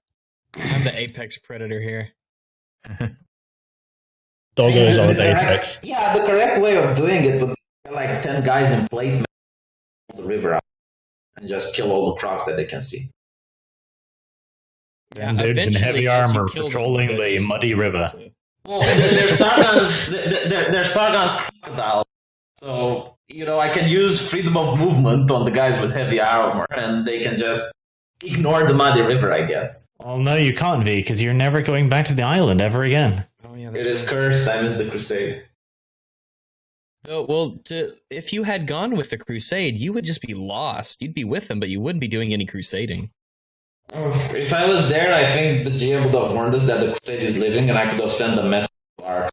I'm the apex predator here. Doggo is on the apex. Yeah, the correct way of doing it would be like 10 guys in plate the river out and just kill all the crocs that they can see. Yeah, Dudes in eventually, heavy as you armor kill them, patrolling they the just- muddy river. Well, they're Sargon's, they're Sargon's crocodiles. So, I can use freedom of movement on the guys with heavy armor, and they can just ignore the muddy river, I guess. Well, no, you can't, V, because you're never going back to the island ever again. Oh, yeah, It is cursed. I miss the crusade. Oh, well, if you had gone with the crusade, you would just be lost. You'd be with them, but you wouldn't be doing any crusading. If I was there, I think the GM would have warned us that the crusade is leaving, and I could have sent a message to our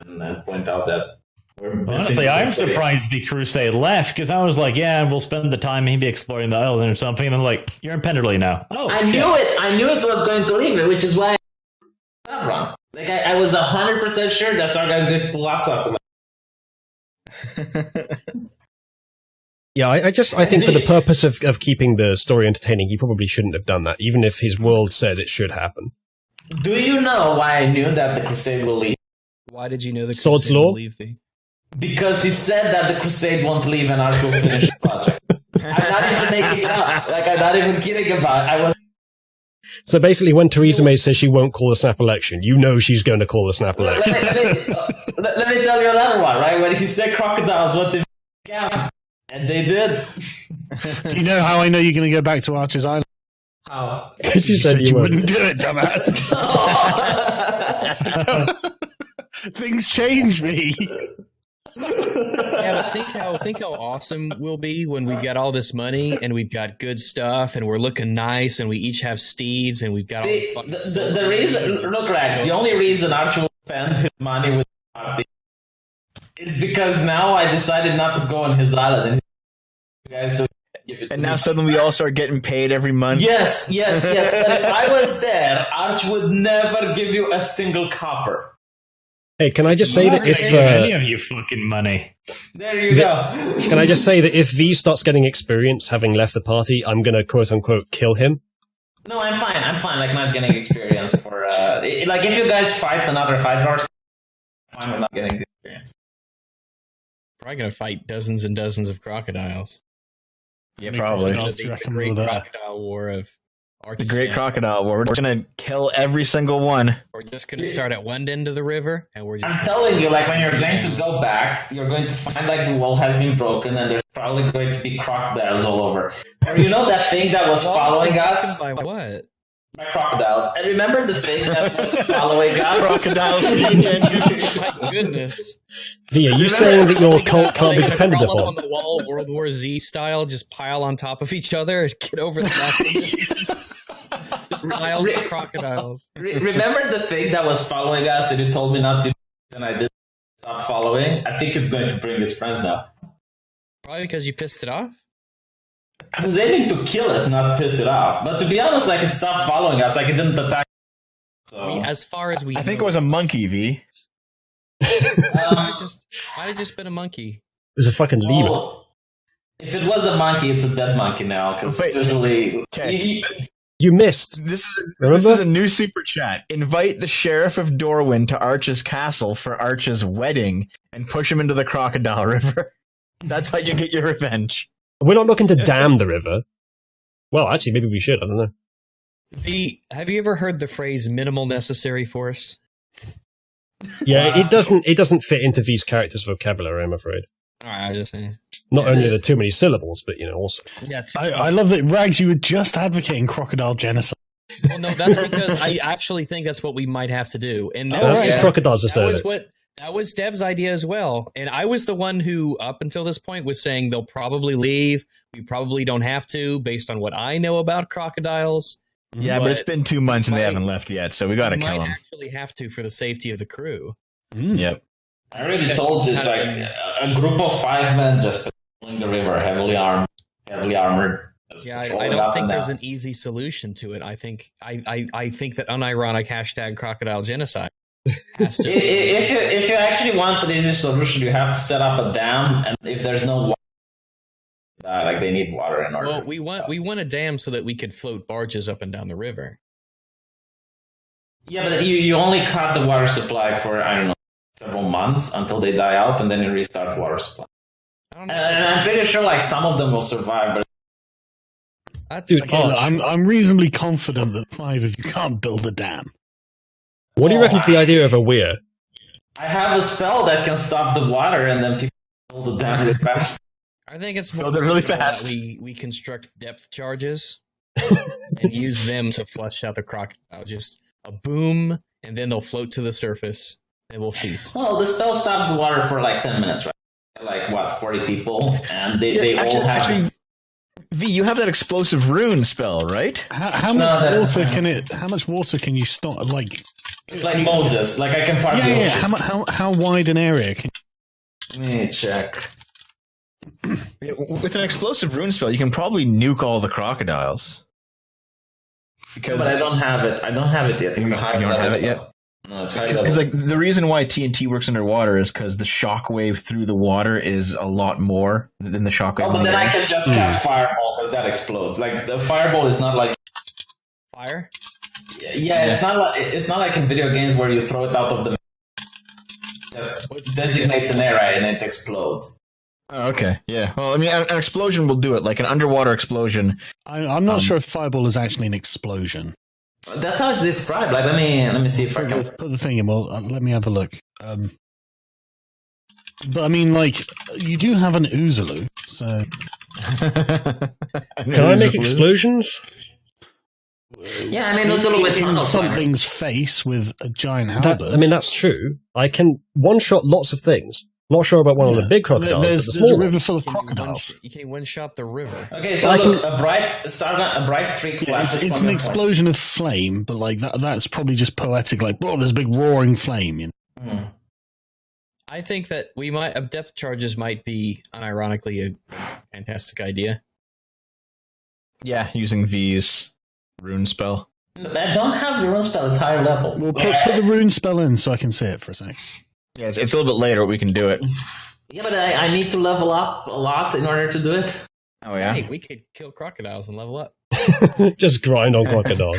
and point out that we're missing Honestly, the I'm crusade. surprised the crusade left, because I was like, yeah, we'll spend the time maybe exploring the island or something, and I'm like, you're in Penderley now. Oh, I shit. knew it. I knew it was going to leave it, which is why I run. Like I was 100% sure that Sargon's going to pull off something. Yeah, I think for the purpose of keeping the story entertaining, he probably shouldn't have done that, even if his world said it should happen. Do you know why I knew that the crusade will leave? Why did you know the Swords crusade law? would leave me? Because he said that the crusade won't leave and Arch will finish the project. I'm not even making it up. Like, I'm not even kidding about it. I was. So basically, when Theresa May says she won't call the snap election, you know she's going to call the snap election. Let me tell you another one, right? When he said crocodiles, what they camp, and they did. Do you know how I know you're going to go back to Archer's Island? How? Because you said you wouldn't wouldn't. do it, dumbass. Things change me. Yeah, but think how awesome we'll be when we got all this money and we've got good stuff and we're looking nice and we each have steeds and we've got all this See, fucking the reason, look, Rex, the only reason Archie will spend his money with party is because now I decided not to go on his island. And you guys should give it to And now me. suddenly we all start getting paid every month. Yes. But if I was there, Arch would never give you a single copper. Hey, can I just say that if any of you fucking money. There you go. can I just say that if V starts getting experience having left the party, I'm going to quote unquote kill him. No, I'm fine. Like not getting experience for like if you guys fight another Hydra, or something, I'm fine with not getting the experience. Probably gonna fight dozens and dozens of crocodiles. Yeah, Maybe probably. it's gonna Do you be reckon the great we'll, crocodile war of The Great Crocodile War. We're going to kill every single one. We're just gonna start at one end of the river, and we're just. I'm telling you, like when you're going to go back, you're going to find like the wall has been broken, and there's probably going to be crocodiles all over. Or you know that thing that was following us? By what? By crocodiles. And remember the thing that was following us? Crocodiles. My goodness! V, are you saying that your cult can't be They're gonna depended crawl up on upon? the wall, World War Z style, just pile on top of each other and get over the miles of crocodiles. Remember the thing that was following us and it told me not to, and I did stop following? I think it's going to bring its friends now. Probably because you pissed it off. I was aiming to kill it, not piss it off. But to be honest, like it stopped following us, like it didn't attack. So As far as we, I think know, it was a monkey, V. might have just been a monkey. It was a fucking lemur. well, if it was a monkey, it's a dead monkey now. Because Wait. usually, Okay. You missed. This Remember? is a new super chat. Invite the sheriff of Dorwyn to Arch's castle for Arch's wedding and push him into the crocodile river. That's how you get your revenge. We're not looking to dam the river. Well, actually, maybe we should. I don't know. Have you ever heard the phrase "minimal necessary force"? Yeah, it doesn't fit into V's character's vocabulary, I'm afraid. All right, I was just saying. Not only are there too many syllables, but also. Yeah. I love that, Rags, you were just advocating crocodile genocide. Well, no, that's because I actually think that's what we might have to do. And That's was- just crocodiles that was asserted. That was Dev's idea as well. And I was the one who, up until this point, was saying they'll probably leave. We probably don't have to, based on what I know about crocodiles. Yeah, but it's been 2 months and they haven't left yet, so we got to kill them. Actually have to for the safety of the crew. Yep. I already told you, it's like a group of 5 men just patrolling the river, heavily armed. Yeah, I don't think there's an easy solution to it. I think that unironic hashtag crocodile genocide has to. If you actually want an easy solution, you have to set up a dam, and if there's no water, like they need water in order. Well, we want a dam so that we could float barges up and down the river. Yeah, but you only cut the water supply for, I don't know, several months until they die out, and then you restart the water supply. And I'm pretty sure like some of them will survive, but I'm reasonably confident that 5 of you can't build a dam. What do you reckon for the idea of a weir? I have a spell that can stop the water, and then people build the dam really fast. I think it's more really fast. We construct depth charges and use them to flush out the crocodile. Just a boom, and then they'll float to the surface, and we'll feast. Well, the spell stops the water for like 10 minutes, right? Like, what, 40 people? And they all have... Actually, V, you have that explosive rune spell, right? How much water can it? How much water can you start? Like, it's like Moses. Like I can part the ocean. How wide an area can? Let me check. With an explosive rune spell, you can probably nuke all the crocodiles. But I don't have it. I don't have it yet. You don't have it yet? No, it's high because like the reason why TNT works underwater is because the shockwave through the water is a lot more than the shockwave. Oh, but then I can just cast fireball because that explodes. Like the fireball is not like fire. Yeah, it's not like in video games where you throw it out of the. It designates an area and it explodes. Oh, okay, yeah. Well, I mean, an explosion will do it. Like an underwater explosion. I'm not sure if fireball is actually an explosion. That's how it's described. Like, let me see if I can put the thing in. Well, let me have a look. But I mean, like, you do have an Uzalu, so. Can I make explosions? Yeah, I mean, Uzalu with in something's face with a giant halberd. That's true. I can one-shot lots of things. Not sure about one of the big crocodiles. There's a river full of crocodiles. You can one-shot the river. Okay, so look, a bright streak flashes. It's an explosion of flame, but like that's probably just poetic. Like, oh, there's a big roaring flame. You know? I think that depth charges might be unironically a fantastic idea. Yeah, using V's rune spell. I don't have the rune spell. It's higher level. Well, put the rune spell in so I can see it for a sec. Yeah, it's a little bit later, but we can do it. Yeah, but I need to level up a lot in order to do it. Oh, yeah? Hey, we could kill crocodiles and level up. Just grind on crocodiles.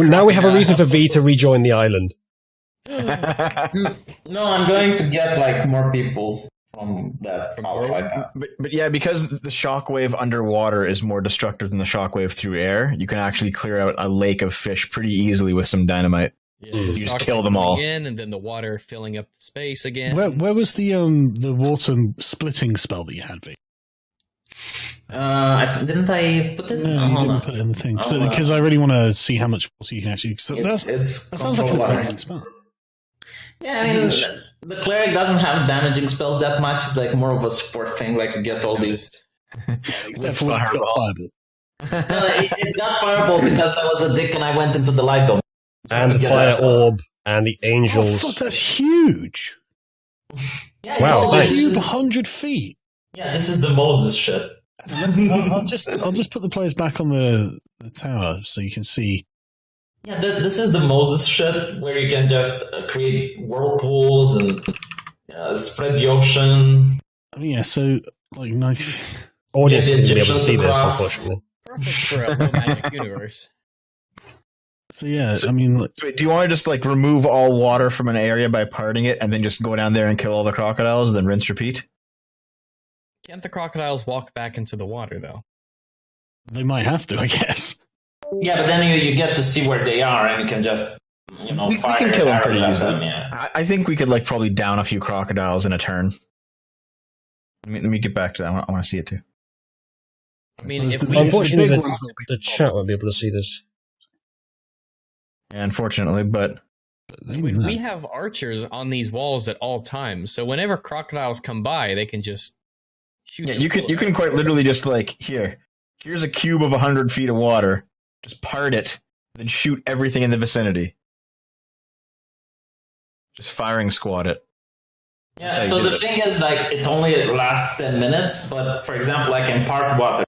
Now we have a reason for V to rejoin the island. No, I'm going to get like more people from that house right now. But yeah, because the shockwave underwater is more destructive than the shockwave through air, you can actually clear out a lake of fish pretty easily with some dynamite. Yeah, you just kill them all again, and then the water filling up the space again. Where was the water splitting spell that you had, V? Didn't I put it? No, you didn't put it in the thing. Because I really want to see how much water you can actually. That sounds like an amazing spell. Yeah, I mean, the cleric doesn't have damaging spells that much. It's like more of a support thing. Like you get all these. With fireball. It's got fireball because I was a dick and I went into the light dome. And the fire orb and the angels. Oh, that's huge. Yeah, wow, thanks. 100 feet. Yeah, this is the Moses shit. I'll just put the players back on the tower so you can see. Yeah, this is the Moses shit where you can just create whirlpools and spread the ocean. Oh, yeah, so like 90 feet. Audience isn't be able to see this, unfortunately. Perfect for a low magic universe. So yeah, I mean, do you want to just like remove all water from an area by parting it, and then just go down there and kill all the crocodiles, then rinse, repeat? Can't the crocodiles walk back into the water though? They might have to, I guess. Yeah, but then you get to see where they are, and you can just we can kill them pretty easily. I think we could like probably down a few crocodiles in a turn. Let me get back to that. I want to see it too. I mean, unfortunately, the chat won't be able to see this. Yeah, unfortunately, but We have archers on these walls at all times, so whenever crocodiles come by, they can just shoot. Yeah, you can quite literally just like here's a cube of 100 feet of water, just part it, then shoot everything in the vicinity. Just firing squad it. Yeah, so the thing is, like, it only lasts 10 minutes, but for example, I can park water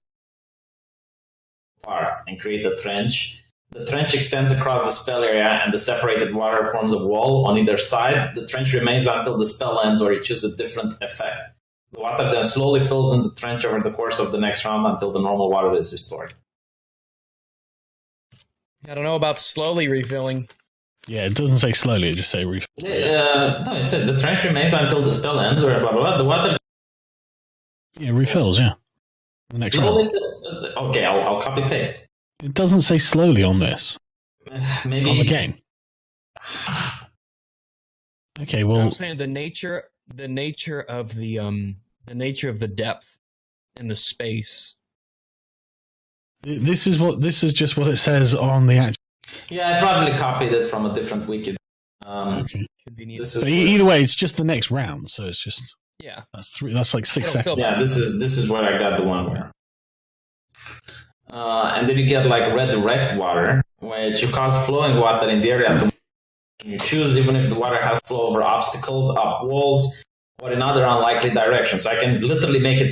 and create a trench. The trench extends across the spell area, and the separated water forms a wall on either side. The trench remains until the spell ends, or you choose a different effect. The water then slowly fills in the trench over the course of the next round until the normal water is restored. I don't know about slowly refilling. Yeah, it doesn't say slowly, it just say refill. No, it said the trench remains until the spell ends, or blah, blah, blah. The water... Yeah, refills, yeah. The next round. Okay, I'll copy-paste. It doesn't say slowly on this. Maybe... On the game. Okay, well... I'm saying the nature of the depth and the space. This is just what it says on the actual... Yeah, I probably copied it from a different wiki. Okay. So either way, it's just the next round, so it's just... Yeah. That's like 6 seconds. Yeah, this is where I got the one where... and then you get like redirect water, which you cause flowing water in the area to... You choose even if the water has flow over obstacles, up walls, or in other unlikely directions. So I can literally make it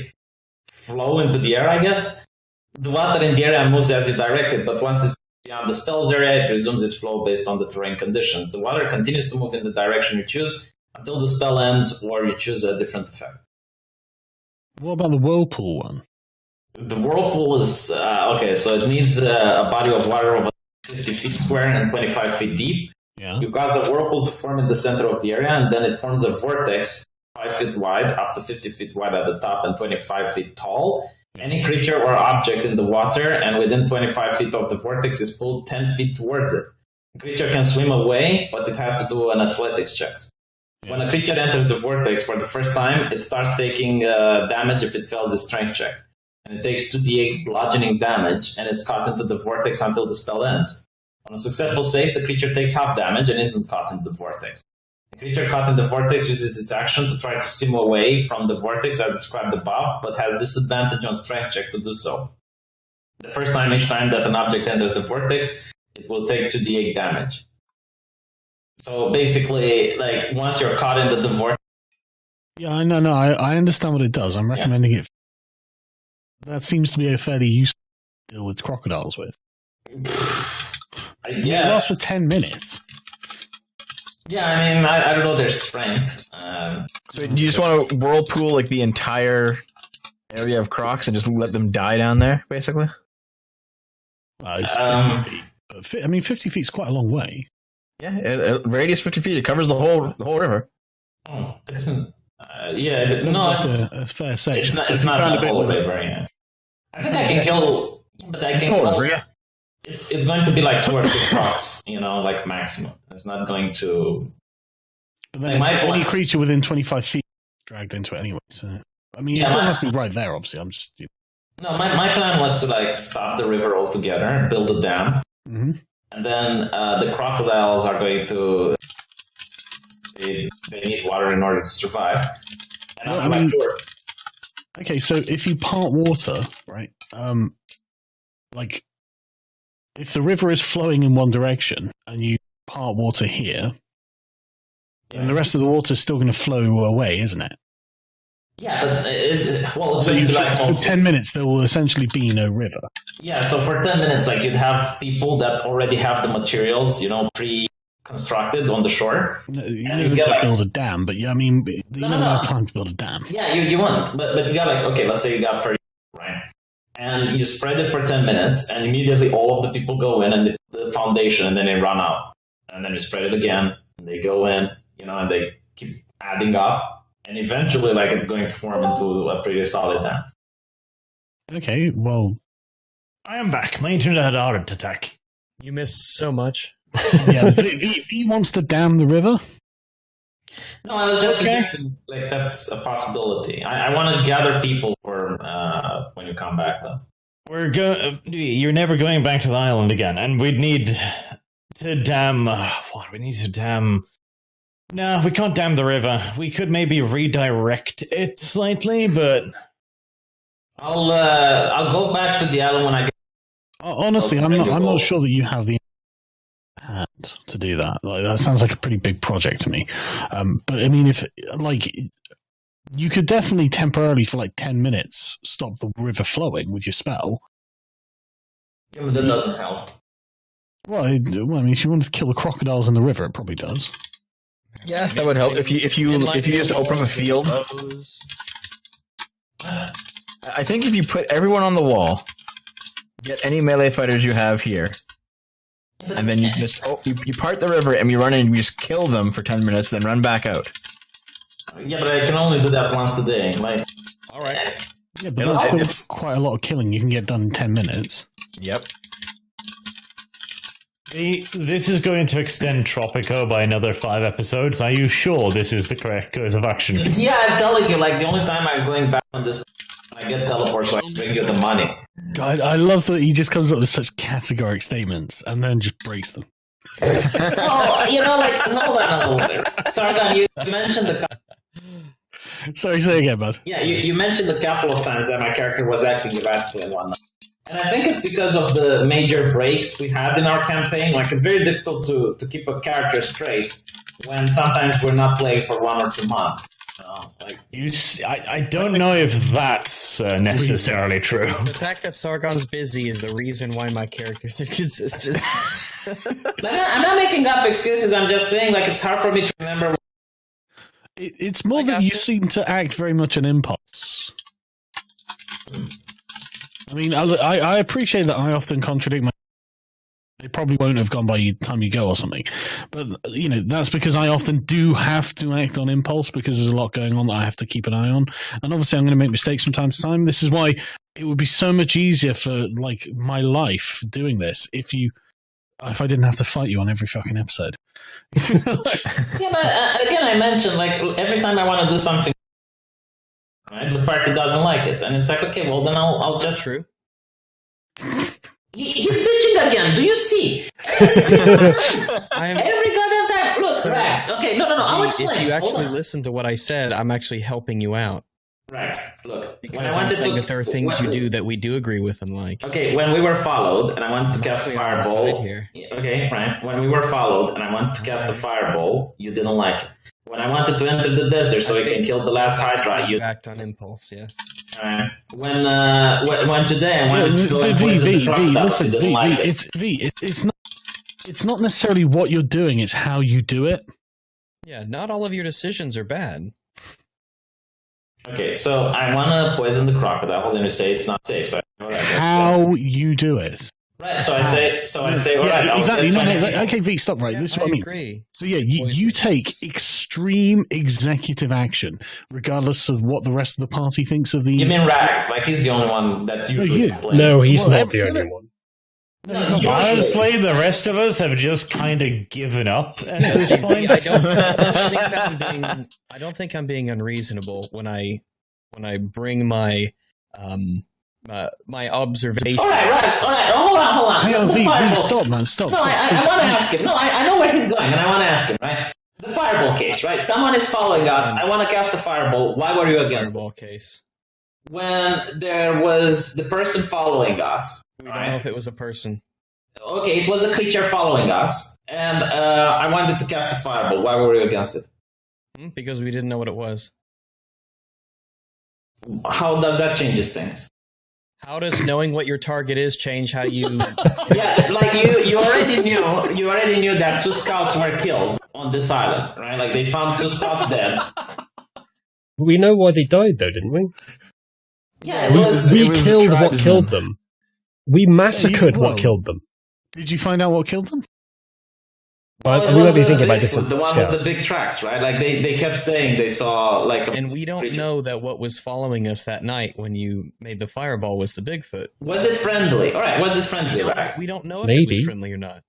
flow into the air, I guess. The water in the area moves as you direct it, but once it's beyond the spell's area, it resumes its flow based on the terrain conditions. The water continues to move in the direction you choose until the spell ends, or you choose a different effect. What about the whirlpool one? The whirlpool is, okay, so it needs a body of water of 50 feet square and 25 feet deep. Yeah. You cause a whirlpool to form in the center of the area, and then it forms a vortex 5 feet wide, up to 50 feet wide at the top and 25 feet tall. Any creature or object in the water and within 25 feet of the vortex is pulled 10 feet towards it. The creature can swim away, but it has to do an athletics check. Yeah. When a creature enters the vortex for the first time, it starts taking damage if it fails a strength check. And it takes 2d8 bludgeoning damage and is caught into the vortex until the spell ends. On a successful save, the creature takes half damage and isn't caught in the vortex. The creature caught in the vortex uses its action to try to swim away from the vortex as described above, but has disadvantage on strength check to do so. The first time, each time that an object enters the vortex, it will take 2d8 damage. So basically, like, once you're caught into the vortex... Yeah, I understand what it does. I'm recommending it. That seems to be a fairly useful deal with crocodiles with. I guess. It lasts for 10 minutes. Yeah, I mean, I don't know their strength. So do you just want to whirlpool like the entire area of crocs and just let them die down there, basically? It's 50 feet. I mean, 50 feet is quite a long way. Yeah, radius 50 feet. It covers the whole river. Oh, It no, like a fair section. It's not a whole river. Yeah. I think I can kill, but I can kill. Yeah. It's going to be like 2 or 3 crocs, like maximum. It's not going to. But then any creature within 25 feet dragged into it anyway. So I mean, it must be right there. Obviously, I'm just. No, my plan was to stop the river altogether, build a dam, mm-hmm. and then the crocodiles are going to. They need water in order to survive. And okay, so if you part water, right? If the river is flowing in one direction and you part water here, then the rest of the water is still going to flow away, isn't it? Yeah, but it's so for 10 minutes there will essentially be no river. Yeah, so for 10 minutes, you'd have people that already have the materials, pre-constructed on the shore. You need to build a dam, but you don't have time to build a dam. Yeah, you won't. But you got okay, let's say you got 30, right? And you spread it for 10 minutes, and immediately all of the people go in and the foundation, and then they run out. And then you spread it again, and they go in, and they keep adding up. And eventually, it's going to form into a pretty solid dam. Okay, well... I am back. My internet had a heart attack. You missed so much. Yeah, he wants to dam the river? No, I was just suggesting, that's a possibility. I want to gather people for when you come back, though. You're never going back to the island again, and we'd need to dam. What we need to dam? No, we can't dam the river. We could maybe redirect it slightly, but I'll go back to the island when I get. Honestly, I'm not sure that you have the hand to do that. Like, that sounds like a pretty big project to me. But I mean, if like you could definitely temporarily for like 10 minutes stop the river flowing with your spell. Yeah, but that doesn't help. Well, I mean, if you want to kill the crocodiles in the river, it probably does. Yeah, that would help. If you just open up a field. I think if you put everyone on the wall, get any melee fighters you have here, and then you just you part the river and you run in and you just kill them for 10 minutes, then run back out. Yeah, but I can only do that once a day. Like, All right. Yeah, but that's quite a lot of killing you can get done in 10 minutes. Yep. this is going to extend Tropico by another 5 episodes. Are you sure this is the correct course of action? Yeah, I'm telling you, like, the only time I'm going back on this, I get teleport so I can bring you the money. God, I love that he just comes up with such categoric statements and then just breaks them. Oh, you know, like, hold on a little bit. Sargon, you mentioned the... Sorry, say again, bud. Yeah, you mentioned a couple of times that my character was acting erratically and whatnot. And I think it's because of the major breaks we had in our campaign. Like, it's very difficult to keep a character straight when sometimes we're not playing for 1 or 2 months. I don't know if that's necessarily true. The fact that Sargon's busy is the reason why my character's inconsistent. I'm not making up excuses. I'm just saying, like, it's hard for me to remember. It's more that you seem to act very much an impulse. I mean, I appreciate that I often contradict my... It probably won't have gone by the time you go or something. But, you know, that's because I often do have to act on impulse because there's a lot going on that I have to keep an eye on. And obviously I'm going to make mistakes from time to time. This is why it would be so much easier for, like, my life doing this if I didn't have to fight you on every fucking episode. Yeah, but again, I mentioned, like, every time I want to do something, right, the party doesn't like it. And it's like, okay, well, then I'll just... True. He's bitching again. Do you see? Every goddamn time. Look, Rex. Okay, no. I'll explain. If you actually listen to what I said, I'm actually helping you out. Rex, look. Because I'm saying that there are things you do that we do agree with and like. Okay, when we were followed, and I wanted to cast a fireball. Here. Okay, right. When we were followed, and I wanted to cast a fireball, you didn't like it. When I wanted to enter the desert so we can kill the last Hydra, you act on impulse, yes. When today I wanted to go and poison the crocodile, you didn't like it. It's not necessarily what you're doing; it's how you do it. Yeah, not all of your decisions are bad. Okay, so I want to poison the crocodiles, and you say it's not safe. So how you do it. Right, so I say, all right. Exactly. No, okay, V, stop. Right, this is what I mean. Agree. So yeah, you take extreme executive action, regardless of what the rest of the party thinks of the. You mean Rags? Like he's the only one that's usually complaining. No, he's not the only one. Honestly, the rest of us have just kind of given up at this point. I don't think I'm being unreasonable when I bring my my observation. All right, Rex. All right, hold on. Hang on, V, stop, man, stop. No, I want to ask him. No, I know where he's going, and I want to ask him. Right, the fireball case. Right, someone is following us. I want to cast a fireball. Why were you against fireball case? When there was the person following us. We don't know if it was a person. Okay, it was a creature following us, and I wanted to cast a fireball. Why were you against it? Because we didn't know what it was. How does that change things? How does knowing what your target is change how you... Yeah, like you already knew that 2 scouts were killed on this island, right? Like they found 2 scouts dead. We know why they died, though, didn't we? Yeah, we killed what killed them. We massacred what killed them. Did you find out what killed them? We might be thinking about different the one scouts. with the big tracks, right? Like they kept saying they saw like a and we don't creature. know that what was following us that night when you made the fireball was the Bigfoot. Was it friendly? All right, was it friendly, Rex? We don't know if it was friendly or not.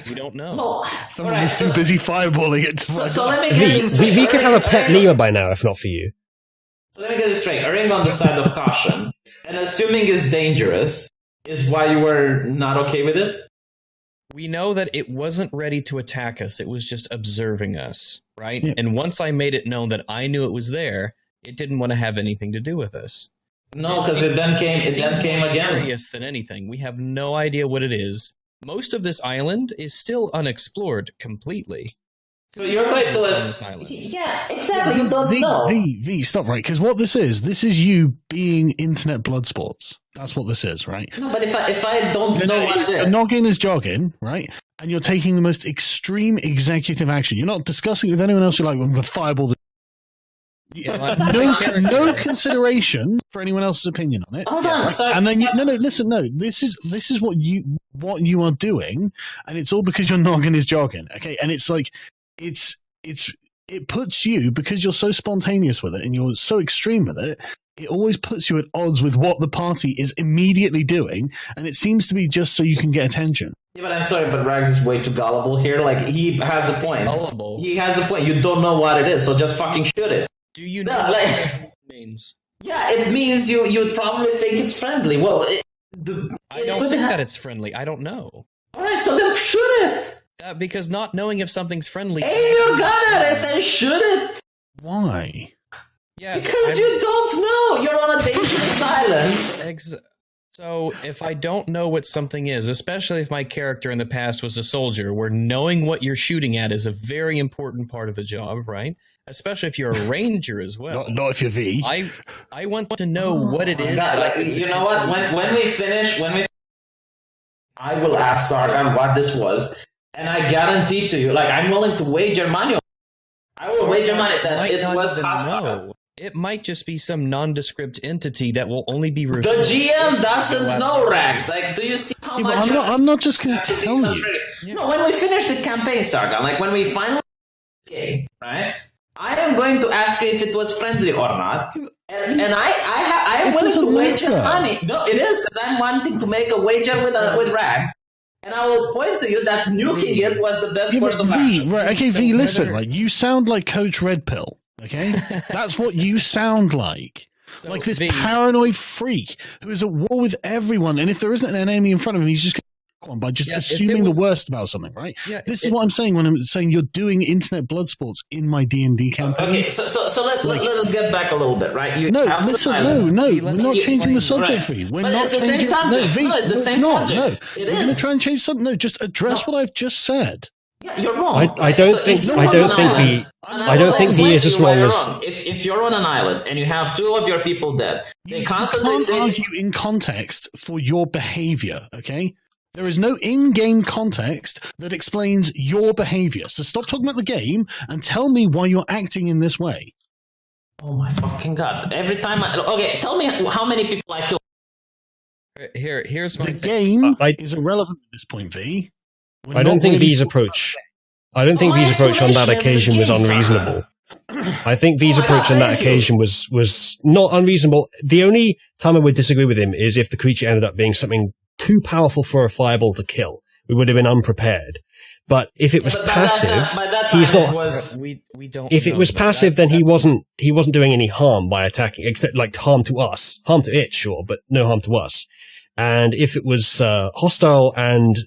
We don't know. No. Someone was too busy fireballing it. So let me get this straight. We could have a pet lemur by now, if not for you. So let me get this straight. Erring on the side of caution, and assuming it's dangerous, is why you were not okay with it? We know that it wasn't ready to attack us. It was just observing us, right? Yeah. And once I made it known that I knew it was there, it didn't want to have anything to do with us. No, because it then came more again. curious than anything. We have no idea what it is. Most of this island is still unexplored completely. So you're going to this island. Yeah, exactly. You don't know. V, stop, right? Because what this is you being internet blood sports. That's what this is, right? No, but if I don't know what it is. The noggin is jogging, right? And you're taking the most extreme executive action. You're not discussing it with anyone else. You're like, we're going to fireball no consideration for anyone else's opinion on it. Hold on, sorry. And then listen. This is what you are doing, and it's all because your noggin is jogging. Okay, and it's like it puts you, because you're so spontaneous with it and you're so extreme with it. It always puts you at odds with what the party is immediately doing, and it seems to be just so you can get attention. Yeah, but I'm sorry, but Rags is way too gullible here. Like, he has a point. Gullible. He has a point. You don't know what it is, so just fucking shoot it. Do you know No, what it means? Yeah, it means you would probably think it's friendly. Well, I don't think that it's friendly. I don't know. Alright, so then shoot it! Because not knowing if something's friendly... Hey, you're good at it, then shoot it! Why? Yes, Because you don't know! You're on a dangerous island! So, if I don't know what something is, especially if my character in the past was a soldier, where knowing what you're shooting at is a very important part of the job, right? Especially if you're a ranger as well. Not if you're V. I want to know what it is. God, like, you know what? When we finish, I will ask Sargon what this was, and I guarantee to you, like, I'm willing to wager money on it. I will wager money that it was hostile. It might just be some nondescript entity that will only be revealed. The GM doesn't know, Rags. Like, do you see how much... I'm not just going to tell you. Yeah. No, when we finish the campaign, Sargon, like when we finally game, right? I am going to ask you if it was friendly or not, and I am willing to wager money. No, it is, because I'm wanting to make a wager with Rags, and I will point to you that nuking it was the best course of action. Right, okay, V, listen, like, you sound like Coach Red Pill. Okay, that's what you sound like. So, like this paranoid freak who is at war with everyone, and if there isn't an enemy in front of him, he's just going by just assuming the worst about something, right? Yeah, this is what I'm saying when I'm saying you're doing internet blood sports in my D&D campaign. Okay, so let us get back a little bit, right? No, we're not changing the subject, V. We're not it's the same subject. No, it's the same subject. No, we're going to try and change something. No, just address what I've just said. Yeah, you're wrong. I don't think V is as wrong as... If you're on an island and you have two of your people dead, they constantly say... You can't argue in context for your behavior, okay? There is no in-game context that explains your behavior. So stop talking about the game and tell me why you're acting in this way. Oh my fucking god. Every time okay, tell me how many people I killed. Here's my The game is irrelevant at this point, V. I don't think V's approach on that occasion was unreasonable. I think V's approach on that occasion was not unreasonable. The only time I would disagree with him is if the creature ended up being something too powerful for a fireball to kill. We would have been unprepared. But if it was passive, he's not. We don't. If it was passive, then he wasn't doing any harm by attacking, except like harm to us, harm to it, sure, but no harm to us. And if it was hostile and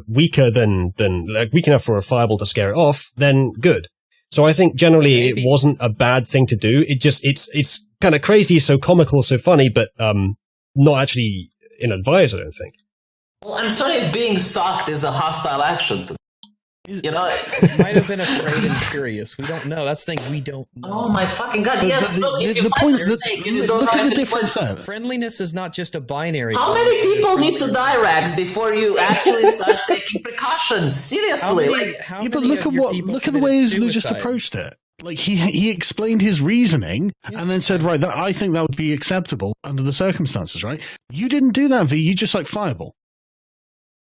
weaker than like weak enough for a fireball to scare it off, then good. So I think generally it wasn't a bad thing to do. It just it's kind of crazy, so comical, so funny, but not actually ill-advised, I don't think. Well, I'm sorry if being stalked is a hostile action to me. You know, it might have been afraid and curious. We don't know. That's the thing. We don't know. Oh my fucking god! Yes, look, if you the find point is that look at the difference there. Friendliness is not just a binary. How many people need to die, Rags, before you actually start taking precautions? Seriously, but look at the way Uzalu just approached it. Like he explained his reasoning and then said, right, I think that would be acceptable under the circumstances, right? You didn't do that, V. You just like fireball.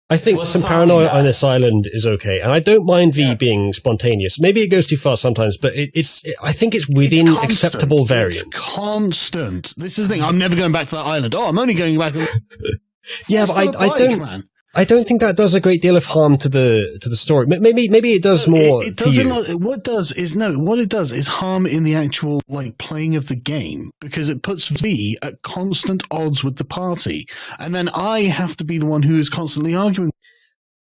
I think some paranoia on this island is okay, and I don't mind V being spontaneous. Maybe it goes too far sometimes, but I think it's within acceptable variance. It's constant. This is the thing. I'm never going back to that island. Oh, I'm only going back. Yeah, but I don't think that does a great deal of harm to the story. Maybe it does more to you. What it does is harm in the actual like playing of the game, because it puts V at constant odds with the party, and then I have to be the one who is constantly arguing.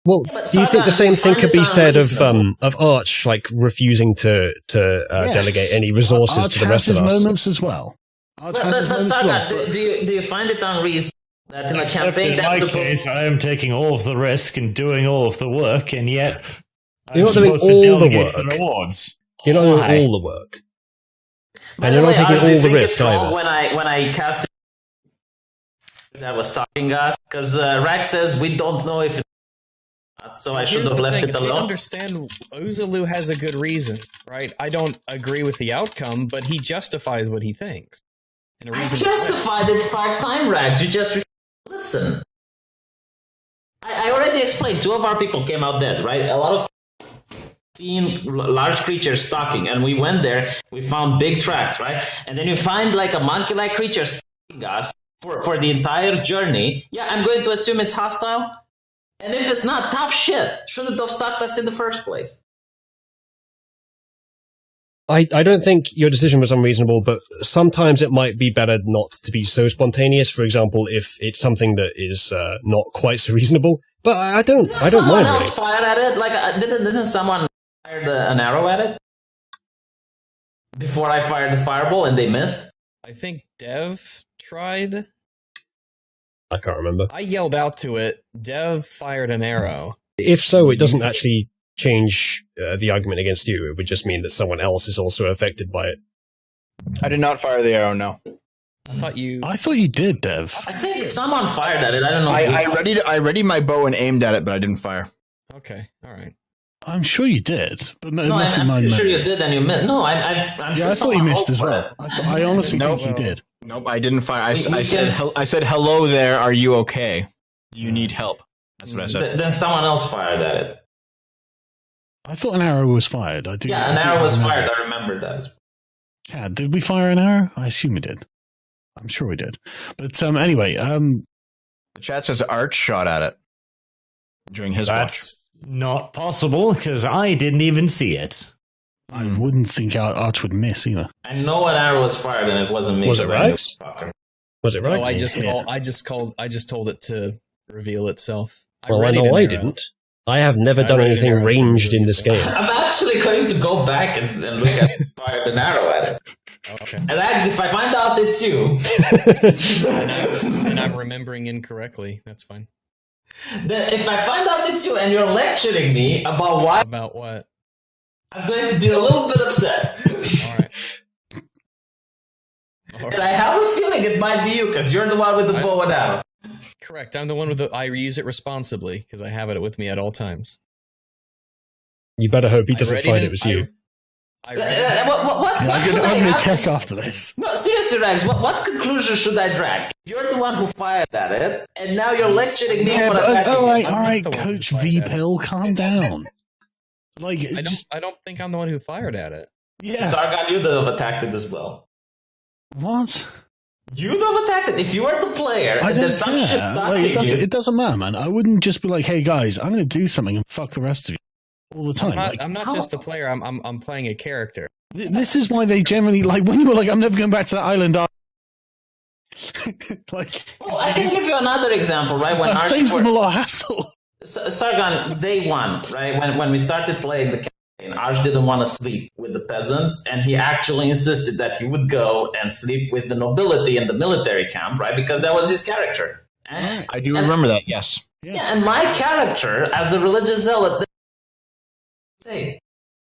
Well, But do you think the Sargon, same you thing find could it be said unreasonable? of Arch, like refusing to Yes. delegate any resources Arch to the has rest of his us? moments as well. Arch has his But moments as well. Sargon, do you find it unreasonable that in a Except campaign in my that's case, supposed I am taking all of the risk and doing all of the work, and yet You're I'm not doing supposed to all the delegate work. rewards. You're not doing Why? all the work. By And the you're not way, taking Arch, do you all the think risk it's wrong either. when I cast it that was stalking us? Because Rax says we don't know if it's not, so I should Here's have the left thing, it I alone. understand Uzalu has a good reason, right? I don't agree with the outcome, but he justifies what he thinks. In a I reasonable way. justified it 5 times, Rax. You just listen. I already explained. 2 of our people came out dead, right? A lot of seen large creatures stalking, and we went there. We found big tracks, right? And then you find like a monkey-like creature stalking us for the entire journey. Yeah, I'm going to assume it's hostile. And if it's not, tough shit. Shouldn't have stalked us in the first place. I don't think your decision was unreasonable, but sometimes it might be better not to be so spontaneous. For example, if it's something that is not quite so reasonable. But I don't mind Someone really. else fired at it. Like, didn't someone fire an arrow at it before I fired the fireball and they missed? I think Dev tried. I can't remember. I yelled out to it. Dev fired an arrow. If so, it doesn't actually change the argument against you. It would just mean that someone else is also affected by it. I did not fire the arrow, no. I thought you. I thought you did, Dev. I think someone fired at it. I don't know. I readied my bow and aimed at it, but I didn't fire. Okay, all right. I'm sure you did, but it No, must be I'm my pretty sure memory. you did, and you missed. No, I'm Yeah, sure I thought you someone missed as hoped well. for it. I honestly No, think you did. Nope, I didn't fire. We I said, hello there, are you okay? Do you need help? That's what I said. Then someone else fired at it. I thought an arrow was fired. I do. Yeah, an arrow was fired. I remember that. Yeah, did we fire an arrow? I assume we did. I'm sure we did. But anyway, The chat says Arch shot at it during his watch. That's not possible, because I didn't even see it. I wouldn't think Arch would miss either. I know an arrow was fired, and it wasn't me. Was it because I knew Rags? fucker. Was it right? No, I just told it to reveal itself. I know I didn't. I have never done readied anything an arrow ranged in this game. I'm actually going to go back and look at fired an arrow at it. Okay. And Rags, if I find out it's you, And I'm remembering incorrectly. That's fine. then if I find out it's you and you're lecturing me about why, About what? I'm going to be a little bit upset. All right. All And right. I have a feeling it might be you because you're the one with the bow and arrow. Correct. I'm the one with the. I use it responsibly because I have it with me at all times. You better hope he I doesn't readied find an- it was you. I read What I'm should I going to have check to- after this. No, seriously, Rags, what conclusion should I drag? You're the one who fired at it, and now you're lecturing me Yeah, for but, attacking all it. right, I'm all not right, the one who Coach fired V at it. Pill, calm down. Like, I don't think I'm the one who fired at it. yeah. Sargon, you'd have attacked it as well. What? You'd have attacked it if you were the player. I and don't there's some shit care. Like, attacking you. it doesn't matter, man. I wouldn't just be like, "Hey guys, I'm going to do something and fuck the rest of you all the time." I'm not just a player. I'm playing a character. This is why they generally like when you were like, "I'm never going back to that island." Like, Well, I can give you another example, right? When that Arch saves for- them a lot of hassle. Sargon, day one, right? When we started playing the campaign, Arch didn't want to sleep with the peasants, and he actually insisted that he would go and sleep with the nobility in the military camp, right? Because that was his character. And, I do remember that, yes. yeah, and my character, as a religious zealot, say,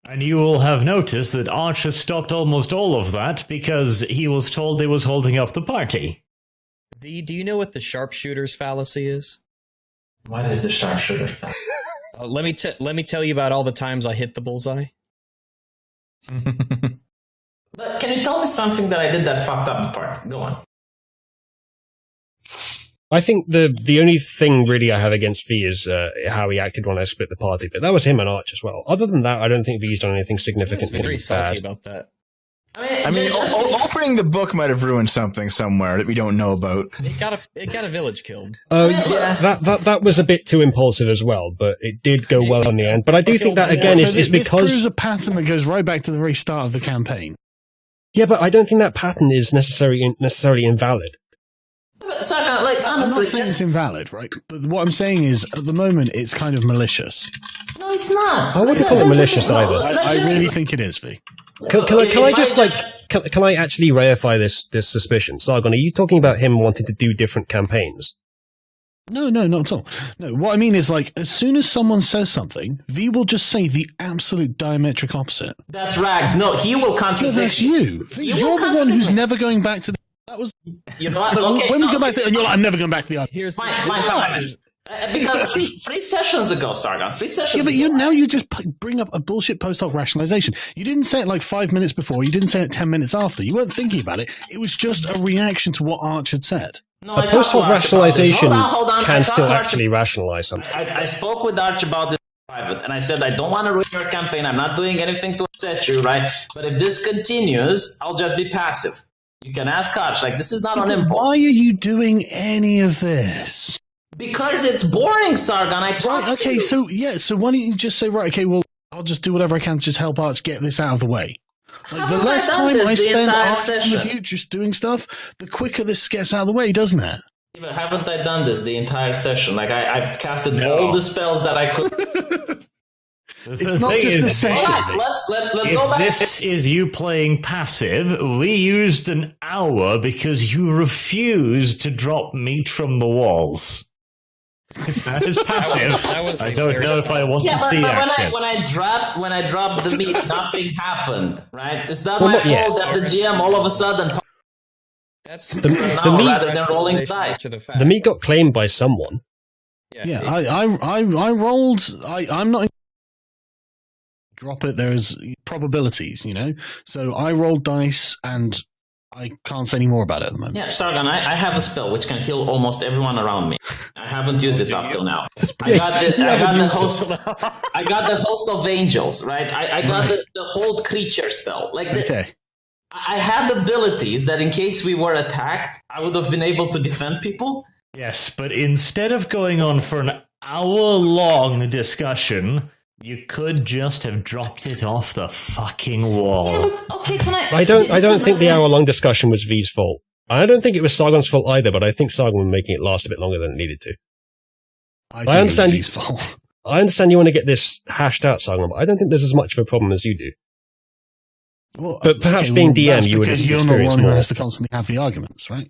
And you will have noticed that Arch has stopped almost all of that because he was told he was holding up the party. V, do you know what the sharpshooter's fallacy is? what is the sharpshooter? Let me tell you about all the times I hit the bullseye. But can you tell me something that I did that fucked up the part? Go on. I think the only thing really I have against V is how he acted when I split the party, but that was him and Arch as well. Other than that, I don't think V's done anything I was significantly very salty bad. about that. I mean, opening the book might have ruined something somewhere that we don't know about. It got a village killed. That was a bit too impulsive as well, but it did go well in the end. But I do think that again is this because proves a pattern that goes right back to the very start of the campaign. yeah, but I don't think that pattern is necessarily invalid. Sargon, like, I'm honestly, not saying it's invalid, right? But what I'm saying is, at the moment, it's kind of malicious. no, it's not. I wouldn't call it malicious either. I really think it is, V. Can I actually reify this suspicion? Sargon, are you talking about him wanting to do different campaigns? No, not at all. No, what I mean is, like, as soon as someone says something, V will just say the absolute diametric opposite. That's Rags. No, he will No, contradict. that's you. You're the one who's never going back to the... That was... You know what? So Okay, when we no, go back to... And you're like, I'm never going back to the... Here's fine. the Because three sessions ago, Sargon, 3 sessions Yeah, but ago, now you just bring up a bullshit post hoc rationalization. You didn't say it like 5 minutes before. You didn't say it 10 minutes after. You weren't thinking about it. It was just a reaction to what Arch had said. No, A post-hoc rationalization hold on. can still actually rationalize something. I spoke with Arch about this in private, and I said, I don't want to ruin your campaign. I'm not doing anything to upset you, right? But if this continues, I'll just be passive. You can ask Arch, like, this is not on impulse. Why are you doing any of this? Because it's boring, Sargon. Okay, so why don't you just say, right, okay, well, I'll just do whatever I can to just help Arch get this out of the way. Like, the less time I spend arguing with you just doing stuff, the quicker this gets out of the way, doesn't it? But haven't I done this the entire session? Like, I've casted all the spells that I could. It's not just the session. Right, let's go back. If this is you playing passive, we used an hour because you refused to drop meat from the walls. If that is passive, I don't know if I want to see that shit. When I dropped the meat, nothing happened, right? It's not my fault that the GM all of a sudden... That's the meat, rather than rolling dice. The meat got claimed by someone. Yeah, I rolled... I'm not... Drop it, there's probabilities, you know? So I rolled dice, and I can't say any more about it at the moment. Yeah, Sargon, I have a spell which can heal almost everyone around me. I haven't used it up till now. I got the host of angels, right? I got the hold creature spell. Like Okay. I had abilities that in case we were attacked, I would have been able to defend people. Yes, but instead of going on for an hour-long discussion, you could just have dropped it off the fucking wall. Yeah, but, okay, can I don't think the hour-long discussion was V's fault. I don't think it was Sargon's fault either, but I think Sargon was making it last a bit longer than it needed to. I understand V's fault. I understand you want to get this hashed out, Sargon, but I don't think there's as much of a problem as you do. Well, But perhaps being DM, that's you would because you're experience not one more. who has to constantly have the arguments, right?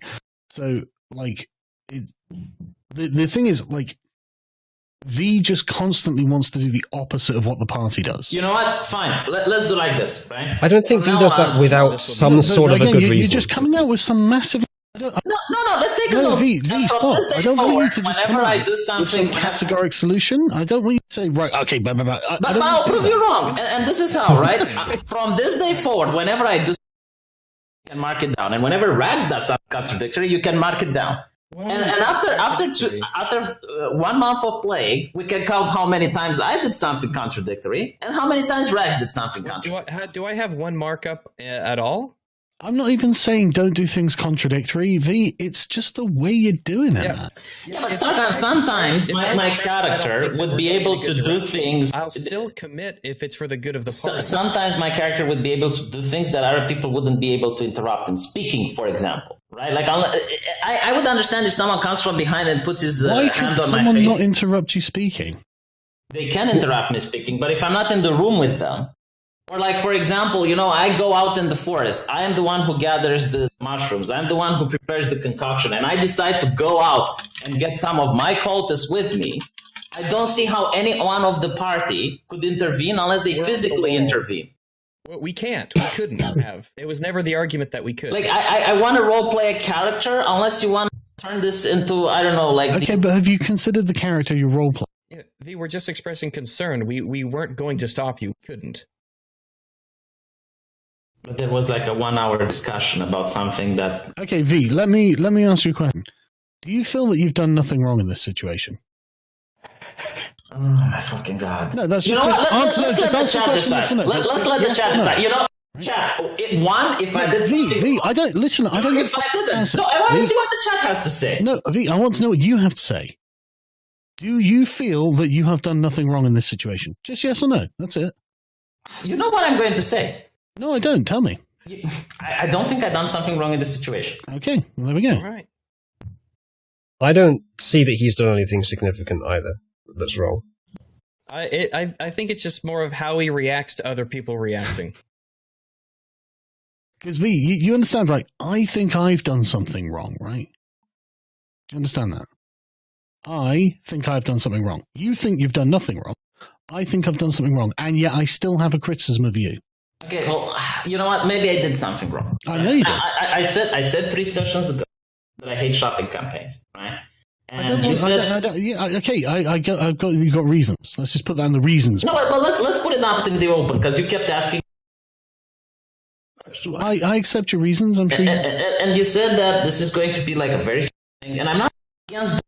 So, like, the thing is, like, V just constantly wants to do the opposite of what the party does. You know what? Fine. Let's do like this, right? I don't think V does that without some sort of a good reason. You're just coming out with some massive... No, let's take a look. V, stop. I don't want you to just come out do with some something categoric solution. I don't want you to say, right, okay, blah, blah, blah. But I'll prove you wrong. And this is how, right? From this day forward, whenever I do something, you can mark it down. And whenever Rags does something contradictory, you can mark it down. And after 1 month of play, we can count how many times I did something contradictory and how many times Rags did something contradictory. Do I have one markup at all? I'm not even saying don't do things contradictory, V. It's just the way you're doing it. Yeah, but sometimes my character would be able to do things. I'll still commit if it's for the good of the party. Sometimes my character would be able to do things that other people wouldn't be able to interrupt in speaking, for example. Right? Like I would understand if someone comes from behind and puts his Why hand could on my someone face. not interrupt you speaking? They can interrupt me speaking, but if I'm not in the room with them, or like, for example, I go out in the forest. I am the one who gathers the mushrooms. I'm the one who prepares the concoction. And I decide to go out and get some of my cultists with me. I don't see how any one of the party could intervene unless they physically intervene. Well, we can't. We couldn't have. It was never the argument that we could. Like, I want to roleplay a character unless you want to turn this into, I don't know, like... Okay, but have you considered the character you're roleplaying? Yeah, V, we're just expressing concern. We weren't going to stop you. Couldn't. But there was like a 1 hour discussion about something that... Okay, V, let me ask you a question. Do you feel that you've done nothing wrong in this situation? Oh my fucking god. No, that's you just... know what? Let's let the chat decide. No, Let's let the chat decide. Chat, if I did something... V, I don't... Listen, I don't... If I didn't... No, I want to see what the chat has to say. No, V, I want to know what you have to say. Do you feel that you have done nothing wrong in this situation? Just yes or no. That's it. You know what I'm going to say. No, I don't. Tell me. I don't think I've done something wrong in this situation. Okay, well, there we go. All right. I don't see that he's done anything significant either. That's wrong. I think it's just more of how he reacts to other people reacting. Because V, you understand, right? I think I've done something wrong, right? Do you understand that? I think I've done something wrong. You think you've done nothing wrong. I think I've done something wrong, and yet I still have a criticism of you. Okay, well, you know what? Maybe I did something wrong. I know you did. I said 3 sessions ago that I hate shopping campaigns, right? And I've got you got reasons. Let's just put that in the reasons. No, but let's put it out in the open because you kept asking. I accept your reasons. I'm sure. And you said that this is going to be like a very thing, and I'm not against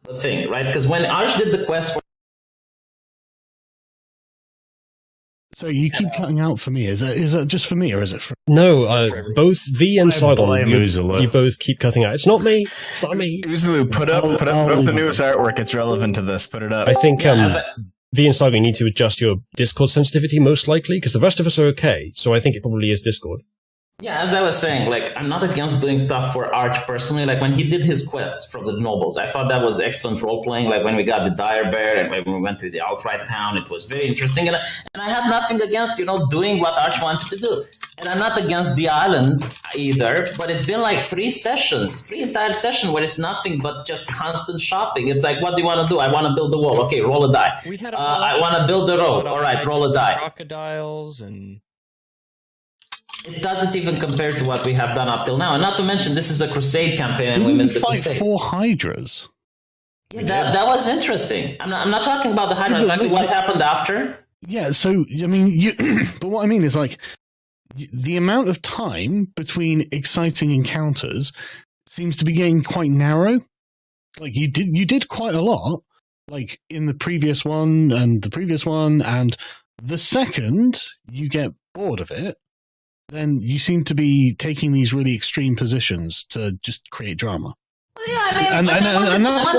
the thing, right? Because when Arch did the quest for. So you keep cutting out for me. Is that just for me, or is it for? No, both V and Sargon, Uzalu. you both keep cutting out. It's not me. It's not me. Uzalu, put up the newest artwork. It's relevant to this. Put it up. I think V and Sargon need to adjust your Discord sensitivity most likely, because the rest of us are okay. So I think it probably is Discord. Yeah, as I was saying, like, I'm not against doing stuff for Arch personally. Like, when he did his quests from the nobles, I thought that was excellent role-playing. Like, when we got the Dire Bear and when we went to the outright town, it was very interesting. And I had nothing against, doing what Arch wanted to do. And I'm not against the island either, but it's been like 3 entire sessions where it's nothing but just constant shopping. It's like, what do you want to do? I want to build a wall. Okay, roll a die. I want to build a road. All right, roll a die. Crocodiles and... It doesn't even compare to what we have done up till now. And not to mention, this is a crusade campaign, and we missed the crusade. Fight 4 hydras. Yeah, that was interesting. I'm not talking about the hydra. I'm talking what happened after. Yeah, so, I mean, but what I mean is, like, the amount of time between exciting encounters seems to be getting quite narrow. Like, you did quite a lot, like, in the previous one, and the second you get bored of it, then you seem to be taking these really extreme positions to just create drama. Yeah, I mean, and that's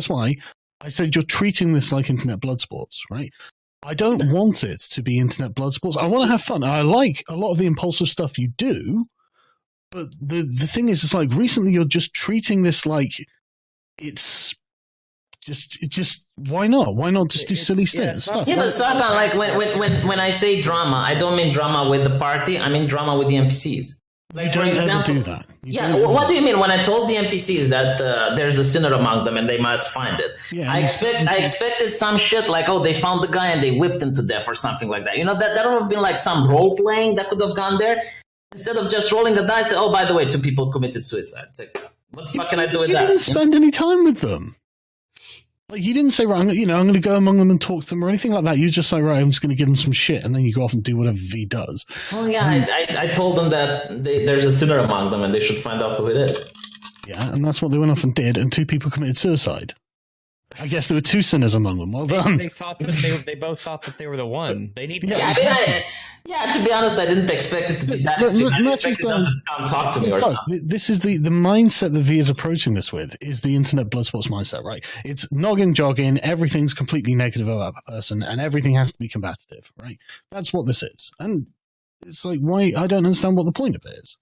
why I said you're treating this like internet blood sports, right? I don't want it to be internet blood sports. I want to have fun. I like a lot of the impulsive stuff you do, but the thing is, it's like recently you're just treating this like it's just why not? Why not just do silly stuff? Yeah, but Sargon, like when I say drama, I don't mean drama with the party. I mean drama with the NPCs. Like, you don't ever do that. What do you mean? When I told the NPCs that there's a sinner among them and they must find it, I expected some shit like, oh, they found the guy and they whipped him to death or something like that. That would have been like some role playing that could have gone there instead of just rolling the dice. Oh, by the way, 2 people committed suicide. It's like, what the fuck can I do with that? You didn't spend any time with them. Like, you didn't say, right, I'm going to go among them and talk to them or anything like that. You just say, right, I'm just going to give them some shit, and then you go off and do whatever V does. Well, yeah, I told them that there's a sinner among them, and they should find out who it is. Yeah, and that's what they went off and did, and 2 people committed suicide. I guess there were 2 sinners among them. Well done. They thought that they both thought that they were the one. They need. To be honest, I didn't expect it to be that. I expected them to come talk to me or something. This is the mindset that V is approaching this with, is the internet blood sports mindset, right? It's noggin jogging, everything's completely negative about a person, and everything has to be combative, right? That's what this is. And it's like, why? I don't understand what the point of it is.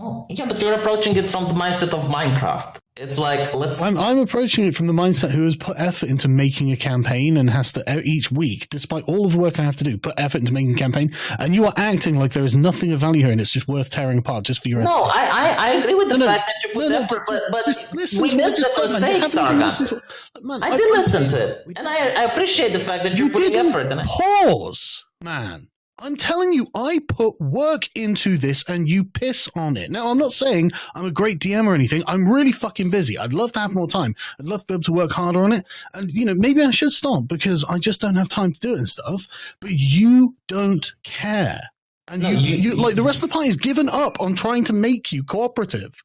Oh, yeah, but you're approaching it from the mindset of Minecraft. It's like, I'm approaching it from the mindset who has put effort into making a campaign and has to, each week, despite all of the work I have to do, put effort into making a campaign, and you are acting like there is nothing of value here and it's just worth tearing apart just for your... No, I agree with the fact that you put effort, but we missed the crusade, Sargon. I did listen to it, and I appreciate the fact that you're putting effort. Pause, man. I'm telling you, I put work into this and you piss on it. Now, I'm not saying I'm a great DM or anything. I'm really fucking busy. I'd love to have more time. I'd love to be able to work harder on it. And, maybe I should stop because I just don't have time to do it and stuff. But you don't care. And you like the rest of the party has given up on trying to make you cooperative.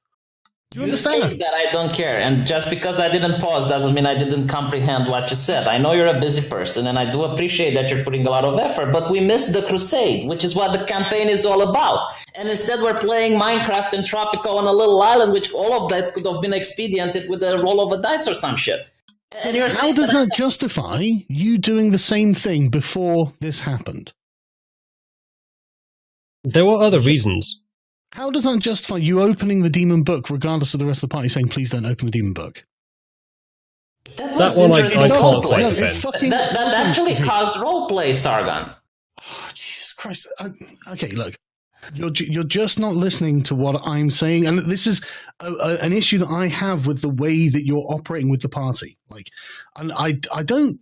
Do you understand think that I don't care, and just because I didn't pause doesn't mean I didn't comprehend what you said. I know you're a busy person, and I do appreciate that you're putting a lot of effort, but we missed the crusade, which is what the campaign is all about. And instead we're playing Minecraft and Tropico on a little island, which all of that could have been expediented with a roll of a dice or some shit. And how does that justify you doing the same thing before this happened? There were other reasons. How does that justify you opening the demon book regardless of the rest of the party saying, please don't open the demon book? That one I interesting can't roleplay. quite defend. That actually caused roleplay, Sargon. Oh, Jesus Christ. Okay, look. You're just not listening to what I'm saying, and this is an issue that I have with the way that you're operating with the party. Like, and I don't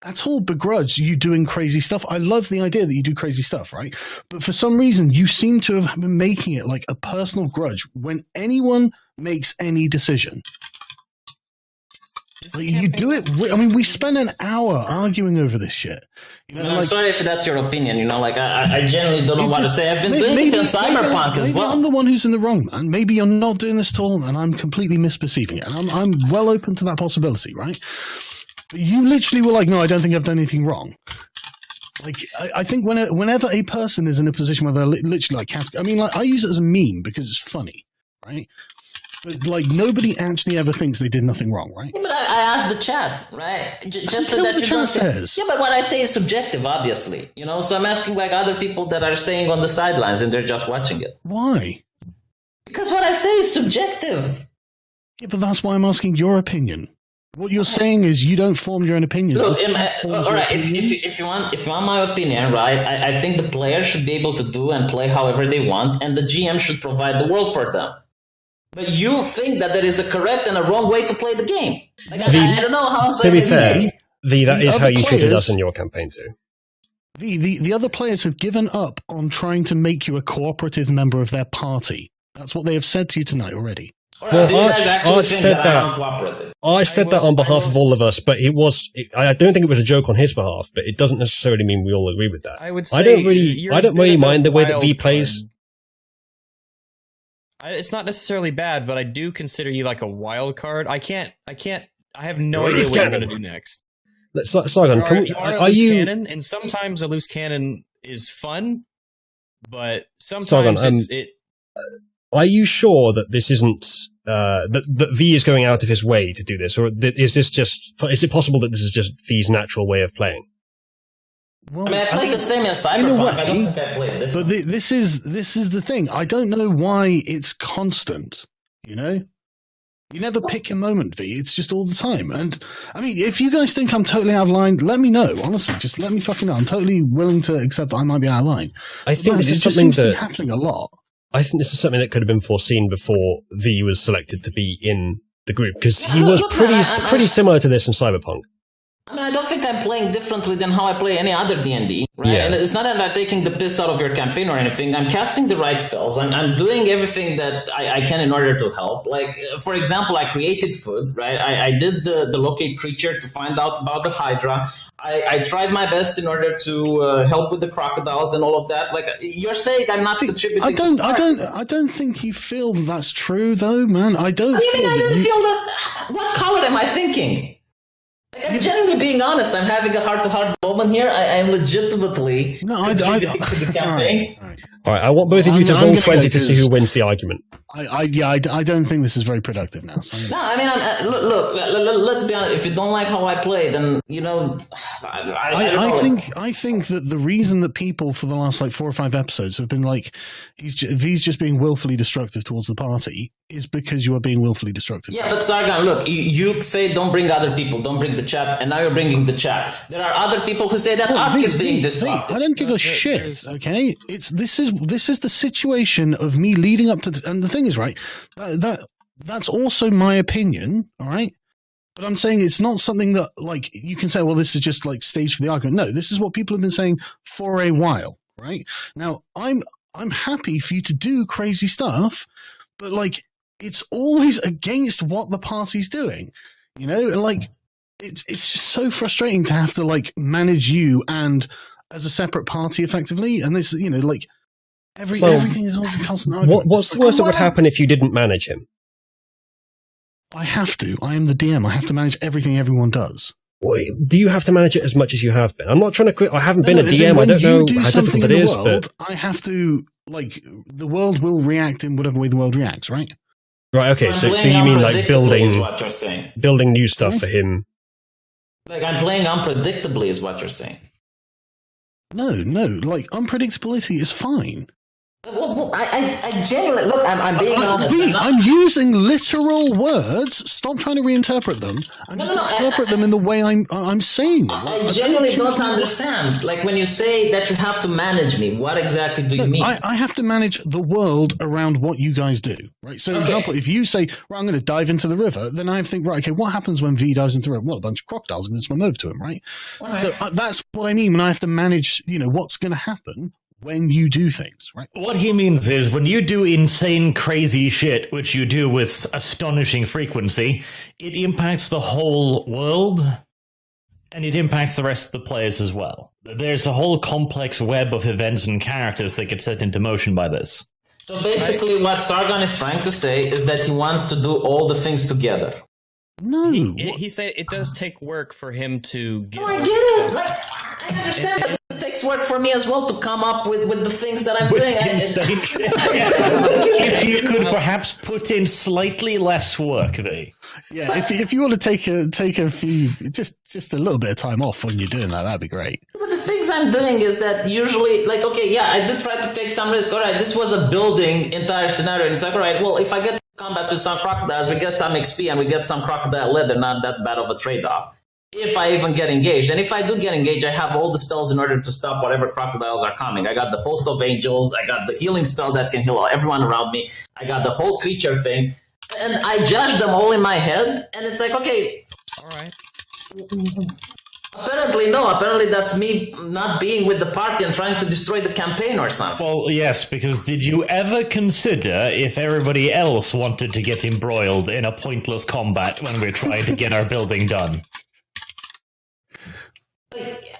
at all begrudge you doing crazy stuff. I love the idea that you do crazy stuff, right? But for some reason, you seem to have been making it like a personal grudge when anyone makes any decision. Like, you do it. I mean, we spent an hour arguing over this shit. You know, I'm sorry if that's your opinion. You know, like I genuinely don't know what to say. I've been doing it in Cyberpunk as well. I'm the one who's in the wrong, man. Maybe you're not doing this at all, and I'm completely misperceiving it. And I'm well open to that possibility, right? But you literally were like, "No, I don't think I've done anything wrong." Like, I think whenever a person is in a position where they're literally like, I mean, like, I use it as a meme because it's funny, right? But, like, nobody actually ever thinks they did nothing wrong, right? Yeah, but I asked the chat, right? Just so that you don't say. Yeah, but what I say is subjective, obviously. You know, so I'm asking, like, other people that are staying on the sidelines and they're just watching it. Why? Because what I say is subjective. Yeah, but that's why I'm asking your opinion. What you're saying is you don't form your own opinions. Look, all right, if you want my opinion, right, I think the players should be able to do and play however they want, and the GM should provide the world for them. But you think that there is a correct and a wrong way to play the game. Like, I don't know how else to I be can fair, say. that is how you treated players- us in your campaign too. The other players have given up on trying to make you a cooperative member of their party. That's what they have said to you tonight already. Well, Do you guys actually Arch think said I'm that. uncooperative? I said that on behalf of all of us, but I don't think it was a joke on his behalf, but it doesn't necessarily mean we all agree with that. I would say I don't really mind the way that V plays. It's not necessarily bad, but I do consider you like a wild card. I have no idea what you're going to do next. Sargon, You are a loose cannon, and sometimes a loose cannon is fun, but sometimes Sargon, are you sure that this isn't that V is going out of his way to do this, or is it possible that this is just V's natural way of playing? Well, I mean, I played the same in Cyberpunk. I don't think I played different. But this is the thing. I don't know why it's constant. You know, you never pick a moment, V. It's just all the time. And I mean, if you guys think I'm totally out of line, let me know. Honestly, just let me fucking know. I'm totally willing to accept that I might be out of line. I think this is just something seems to be that happening a lot. I think this is something that could have been foreseen before V was selected to be in the group, because he was pretty similar to this in Cyberpunk. I mean, I don't think I'm playing differently than how I play any other D&D, right? Yeah. And it's not that I'm taking the piss out of your campaign or anything. I'm casting the right spells. I'm doing everything that I can in order to help. Like, for example, I created food, right? I did the locate creature to find out about the Hydra. I tried my best in order to help with the crocodiles and all of that. Like, you're saying I'm not contributing. I don't think you feel that's true, though, man. I don't. I didn't feel that. What color am I thinking? I'm genuinely being honest. I'm having a heart-to-heart moment here. I'm legitimately contributing to the campaign. All right, I want both of you to roll 20 to see who wins the argument. I don't think this is very productive now. So no, I mean, look, let's be honest. If you don't like how I play, then, you know, I think that the reason that people for the last like 4 or 5 episodes have been like, V's just being willfully destructive towards the party is because you are being willfully destructive. Yeah, but Sargon, look, you say don't bring other people, don't bring the chat, and now you're bringing the chat. There are other people who say that Arch is being disruptive. I don't give a shit. Okay, this is the situation of me leading up to, and the thing is, right, that's also my opinion. All right. But I'm saying it's not something that, like, you can say, well, this is just, like, stage for the argument. No, this is what people have been saying for a while, right? Now, I'm happy for you to do crazy stuff, but, like, it's always against what the party's doing, you know? And, like, it's just so frustrating to have to, like, manage you and as a separate party, effectively. And this, you know, like, everything is always a constant argument. What's the worst that would happen if you didn't manage him? I have to. I am the DM. I have to manage everything everyone does. Do you have to manage it as much as you have been? I'm not trying to quit. I haven't been a DM. I don't know how difficult it is. But I have to, like, the world will react in whatever way the world reacts, right? Right. Okay. So you mean like building new stuff for him? Like, I'm playing unpredictably, is what you're saying. No. Like, unpredictability is fine. Well, I genuinely look. I'm being honest. I'm using literal words. Stop trying to reinterpret them and just interpret them in the way I'm saying them. I genuinely don't understand. Like when you say that you have to manage me, what exactly do you mean? I have to manage the world around what you guys do, right? So, for example, if you say, "Right, I'm going to dive into the river," then I have to think, right, okay, what happens when V dives into the river? Well, a bunch of crocodiles are going to swim over to him, right? So that's what I mean when I have to manage, what's going to happen when you do things, right? What he means is when you do insane, crazy shit, which you do with astonishing frequency, it impacts the whole world, and it impacts the rest of the players as well. There's a whole complex web of events and characters that get set into motion by this. So basically what Sargon is trying to say is that he wants to do all the things together. No. He said it does take work for him to get... No, I get it. Like, I understand that it takes work for me as well to come up with the things that I'm doing. If you could perhaps put in slightly less work there. Yeah, if you want to take a few, just a little bit of time off when you're doing that, that'd be great. But the things I'm doing is that usually, like, okay, yeah, I do try to take some risk. All right, this was a building entire scenario, and it's like, all right, well, if I get combat with some crocodiles, we get some XP and we get some crocodile leather, not that bad of a trade-off. If I even get engaged, and if I do get engaged, I have all the spells in order to stop whatever crocodiles are coming. I got the host of angels, I got the healing spell that can heal everyone around me, I got the whole creature thing, and I judge them all in my head, and it's like, okay, all right. Apparently that's me not being with the party and trying to destroy the campaign or something. Well, yes, because did you ever consider if everybody else wanted to get embroiled in a pointless combat when we're trying to get our building done?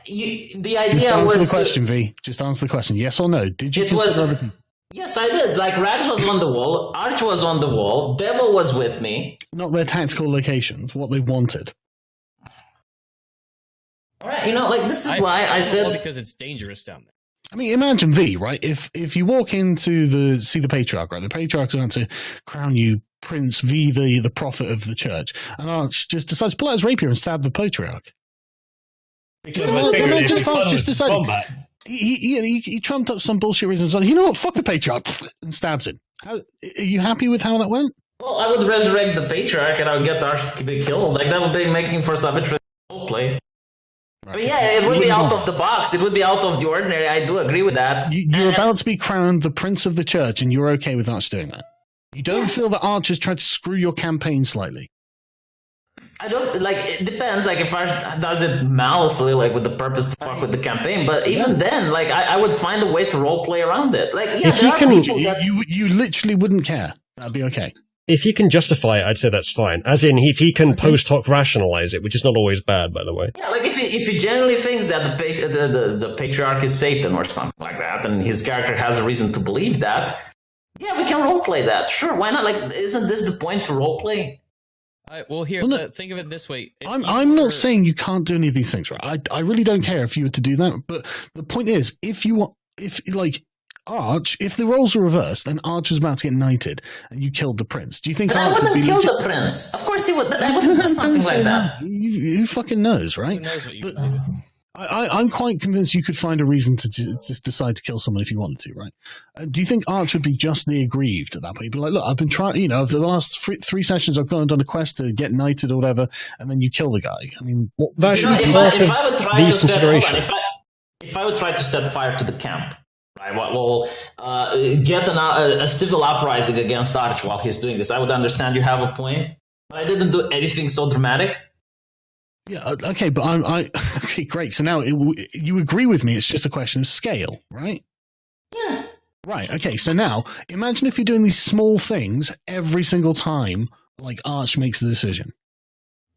The idea just answer was the question, V. Just answer the question. Yes or no? Did you? Yes, I did. Like Rags was on the wall, Arch was on the wall, Devil was with me. Not their tactical locations. What they wanted. All right, like this is why I said because it's dangerous down there. I mean, imagine V, right? If you walk into see the patriarch, right? The patriarch's about to crown you Prince V, the prophet of the church, and Arch just decides to pull out his rapier and stab the patriarch. Because Arch just decided he trumped up some bullshit reason. Like, you know what? Fuck the patriarch, and stabs him. Are you happy with how that went? Well, I would resurrect the patriarch and I would get Arch to be killed. Like that would be making for some interesting roleplay. Right. I mean, yeah, it would be out of the box. It would be out of the ordinary. I do agree with that. You're about to be crowned the Prince of the Church, and you're okay with Arch doing that. You don't feel that Arch has tried to screw your campaign slightly. I don't like. It depends. Like if Arch does it maliciously, like with the purpose to fuck with the campaign. But even then, like I would find a way to roleplay around it. Like yeah, you literally wouldn't care. That'd be okay. If he can justify it, I'd say that's fine. As in, if he can post hoc rationalize it, which is not always bad, by the way. Yeah, like if he genuinely thinks that the patriarch is Satan or something like that, and his character has a reason to believe that, yeah, we can roleplay that. Sure, why not? Like, isn't this the point to roleplay? Think of it this way. I'm not saying you can't do any of these things, right? I really don't care if you were to do that, but the point is, if Arch, if the roles were reversed, then Arch was about to get knighted, and you killed the prince. Do you think Arch would be kill the prince? Of course he would. I wouldn't do something like that. Who fucking knows, right? Who knows what you I'm quite convinced you could find a reason to just decide to kill someone if you wanted to, right? Do you think Arch would be justly aggrieved at that point? He'd be like, look, I've been trying, over the last three sessions, I've gone and done a quest to get knighted or whatever, and then you kill the guy. I mean, that should be part of these considerations. If I would try to set fire to the camp, right, well, get a civil uprising against Arch while he's doing this, I would understand you have a point, but I didn't do anything so dramatic. Yeah, okay, but okay, great. So now you agree with me, it's just a question of scale, right? Yeah. Right, okay, so now imagine if you're doing these small things every single time, like Arch makes the decision.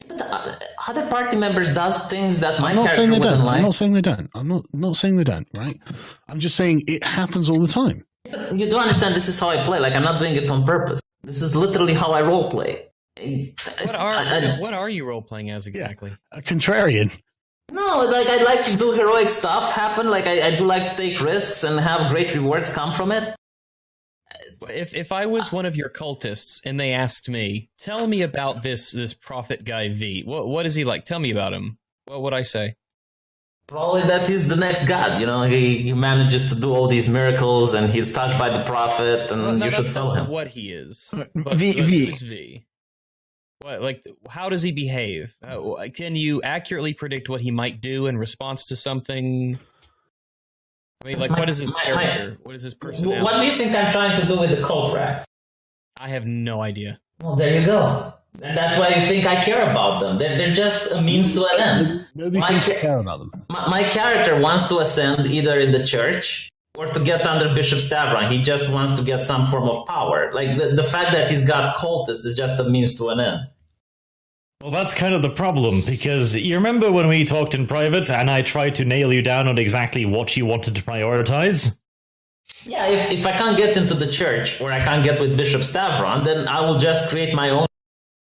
But the other party members does things that my character wouldn't like. I'm not saying they don't. I'm not saying they don't, right? I'm just saying it happens all the time. You do understand this is how I play. Like, I'm not doing it on purpose. This is literally how I roleplay. What are you role playing as exactly? Yeah, a contrarian. No, like I like to do heroic stuff happen. Like I do like to take risks and have great rewards come from it. If I was one of your cultists and they asked me, tell me about this prophet guy V. What is he like? Tell me about him. What would I say? Probably that he's the next god. He manages to do all these miracles, and he's touched by the prophet, and you should follow him. What he is. Who's V? What, how does he behave? Can you accurately predict what he might do in response to something? I mean, what is his character? What is his personality? What do you think I'm trying to do with the cult racks? I have no idea. Well, there you go. And that's why you think I care about them. They're just a means to an end. Nobody thinks you care about them. My character wants to ascend either in the church or to get under Bishop Stavron. He just wants to get some form of power. The fact that he's got cultists is just a means to an end. Well, that's kind of the problem, because you remember when we talked in private and I tried to nail you down on exactly what you wanted to prioritize? Yeah, if I can't get into the church or I can't get with Bishop Stavron, then I will just create my own.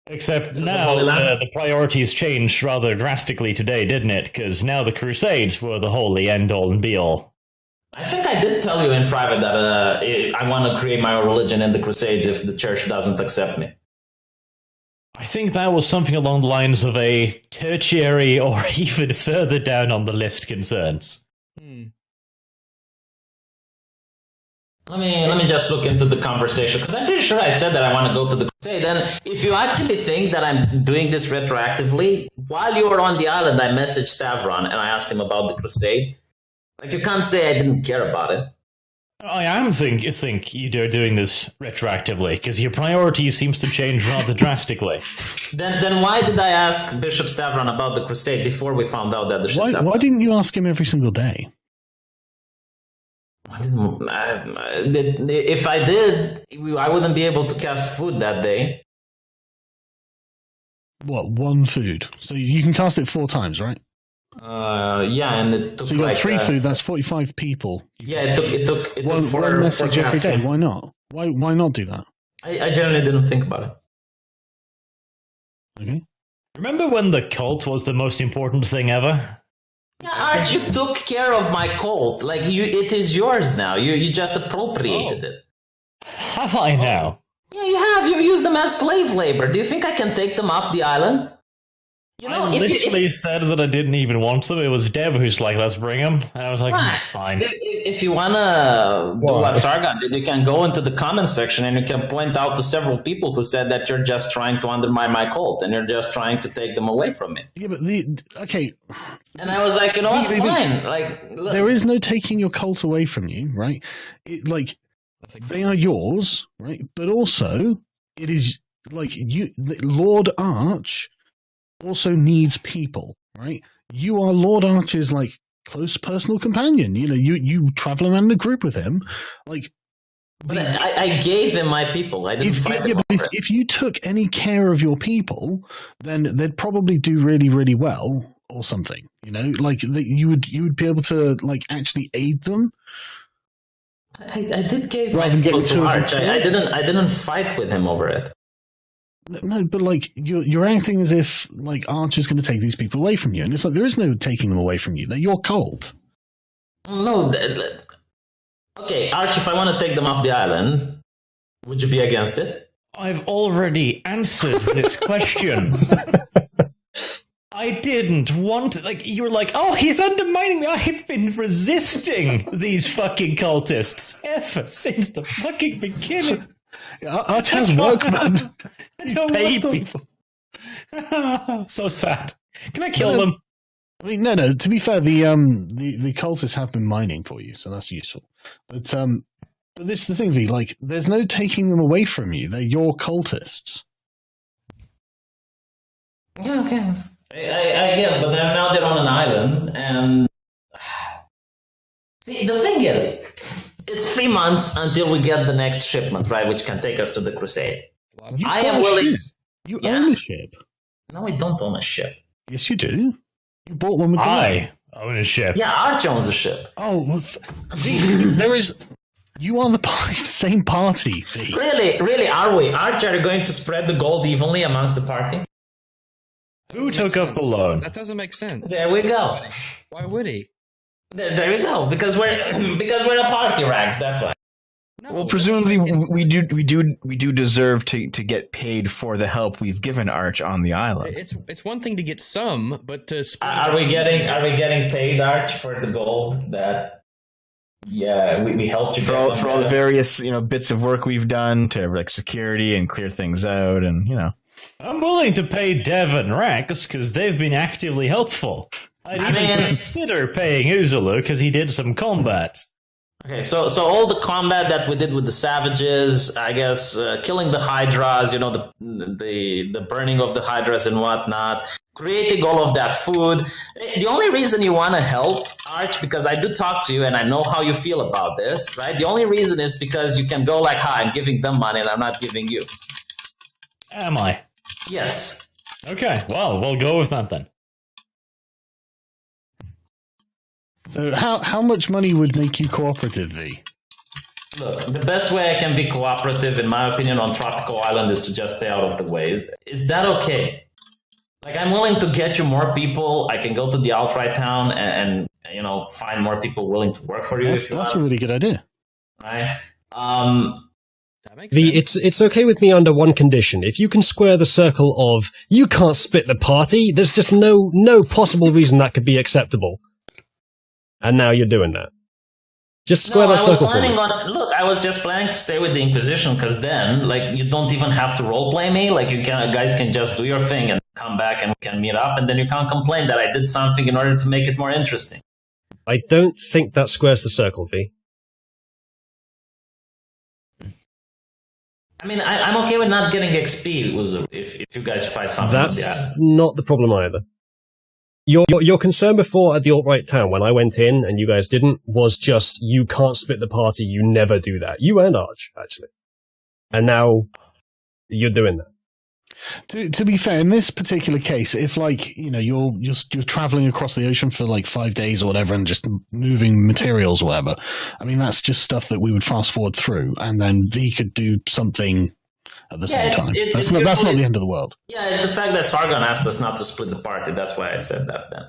Except now the priorities changed rather drastically today, didn't it? Because now the Crusades were the holy end-all and be-all. I think I did tell you in private that I want to create my own religion in the Crusades if the church doesn't accept me. I think that was something along the lines of a tertiary or even further down on the list concerns. Let me just look into the conversation, because I'm pretty sure I said that I want to go to the Crusade. And if you actually think that I'm doing this retroactively, while you were on the island, I messaged Stavron and I asked him about the Crusade. You can't say I didn't care about it. I am think you're doing this retroactively, because your priority seems to change rather drastically. Then why did I ask Bishop Stavron about the Crusade before we found out that the ship's Why didn't you ask him every single day? If I did, I wouldn't be able to cast food that day. What, one food? So you can cast it 4 times, right? Yeah, and it took so you got 3 food. That's 45 people. Yeah, it took one message every day. Why not? Why not do that? I generally didn't think about it. Okay. Remember when the cult was the most important thing ever? Yeah, Arch, you took care of my cult. It is yours now. You just appropriated it. Have I now? Yeah, you have. You used them as slave labor. Do you think I can take them off the island? I literally said that I didn't even want them. It was Deb who's like, let's bring them. And I was like, fine. If you want to do what Sargon did, you can go into the comments section and you can point out to several people who said that you're just trying to undermine my cult and you're just trying to take them away from me. Yeah, but okay. And I was like, what? Fine. Look. There is no taking your cult away from you, right? They are yours, right? But also, it is Lord Arch also needs people, right? You are Lord Arch's close personal companion. You travel around in a group with him, But I gave him my people. I didn't fight them. If you took any care of your people, then they'd probably do really, really well or something. You would be able to actually aid them. I did give my people to Arch. I didn't fight with him over it. No, but you're acting as if Arch is going to take these people away from you, and it's there is no taking them away from you. They're your cult. No, okay, Arch. If I want to take them off the island, would you be against it? I've already answered this question. I didn't want you were like, oh, he's undermining me. I've been resisting these fucking cultists ever since the fucking beginning. Arch has workmen. He's paid people. So sad. Can I kill them? I mean, no. To be fair, the cultists have been mining for you, so that's useful. But this is the thing, V. There's no taking them away from you. They're your cultists. Yeah, okay. I guess, but now they're on an island, and see, the thing is, it's 3 months until we get the next shipment, right, which can take us to the Crusade. I am willing. You own a ship. No, I don't own a ship. Yes, you do. You bought one with I own a ship. Yeah, Arch owns a ship. Oh, well, there is. You are the same party. V. Really, are we? Arch, are you going to spread the gold evenly amongst the party? Who took up the loan? That doesn't make sense. There we go. Why would he? There we go. Because we're a party, Rags. That's why. Well, presumably we do deserve to get paid for the help we've given Arch on the island. It's one thing to get some, but to Are we getting paid, Arch, for the gold that? Yeah, we helped you for all the various bits of work we've done to like security and clear things out, and I'm willing to pay Dev and Rex because they've been actively helpful. I'd even consider paying Uzalu because he did some combat. Okay, so all the combat that we did with the savages, I guess, killing the hydras, the burning of the hydras and whatnot, creating all of that food. The only reason you want to help, Arch, because I did talk to you and I know how you feel about this, right? The only reason is because you can go like, hi, I'm giving them money and I'm not giving you. Am I? Yes. Okay, well, we'll go with that then. So how much money would make you cooperative, V? Look, the best way I can be cooperative, in my opinion, on Tropical Island is to just stay out of the ways. Is that okay? Like, I'm willing to get you more people. I can go to the outright town and find more people willing to work for you. That's a really good idea. Right? That makes sense. It's okay with me under one condition. If you can square the circle of, you can't split the party, there's just no possible reason that could be acceptable. And now you're doing that. Just square that circle for me. I was just planning to stay with the Inquisition because then, you don't even have to roleplay me. You guys can just do your thing and come back and we can meet up, and then you can't complain that I did something in order to make it more interesting. I don't think that squares the circle, V. I mean, I'm okay with not getting XP, Uzalu, if you guys fight something. That's not the problem either. Your concern before at the alt-right town, when I went in and you guys didn't, was just, you can't split the party, you never do that. You and Arch, actually. And now, you're doing that. To be fair, in this particular case, if you're traveling across the ocean for 5 days or whatever and just moving materials or whatever, I mean, that's just stuff that we would fast forward through, and then V could do something at the same time. That's not the end of the world. Yeah, it's the fact that Sargon asked us not to split the party. That's why I said that then.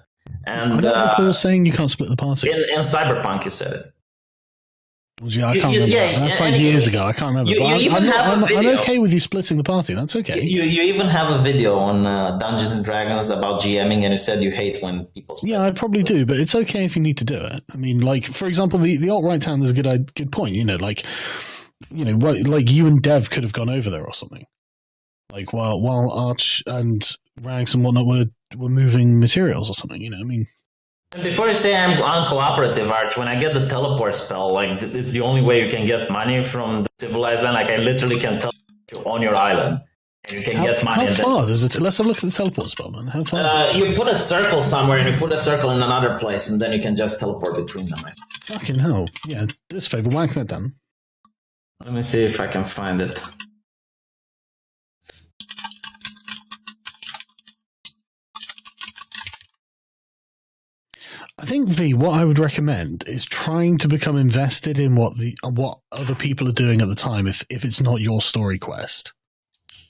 And I don't recall saying you can't split the party. In Cyberpunk, you said it. Yeah, I can't remember. That's years ago. I can't remember. I'm okay with you splitting the party. That's okay. You even have a video on Dungeons and Dragons about GMing, and you said you hate when people split. Yeah, I probably do, but it's okay if you need to do it. I mean, for example, the alt-right town is a good point. You and Dev could have gone over there or something. While Arch and Rags and whatnot were moving materials or something. I mean. And before you say I'm uncooperative, Arch, when I get the teleport spell, it's the only way you can get money from the civilized land. I literally can teleport you on your island, and you can get money. How far does it? Let's have a look at the teleport spell, man. How far? You put a circle somewhere, and you put a circle in another place, and then you can just teleport between them. Right? Fucking hell! Yeah, this favor, whack that down. Let me see if I can find it. I think, V, what I would recommend is trying to become invested in what other people are doing at the time if it's not your story quest.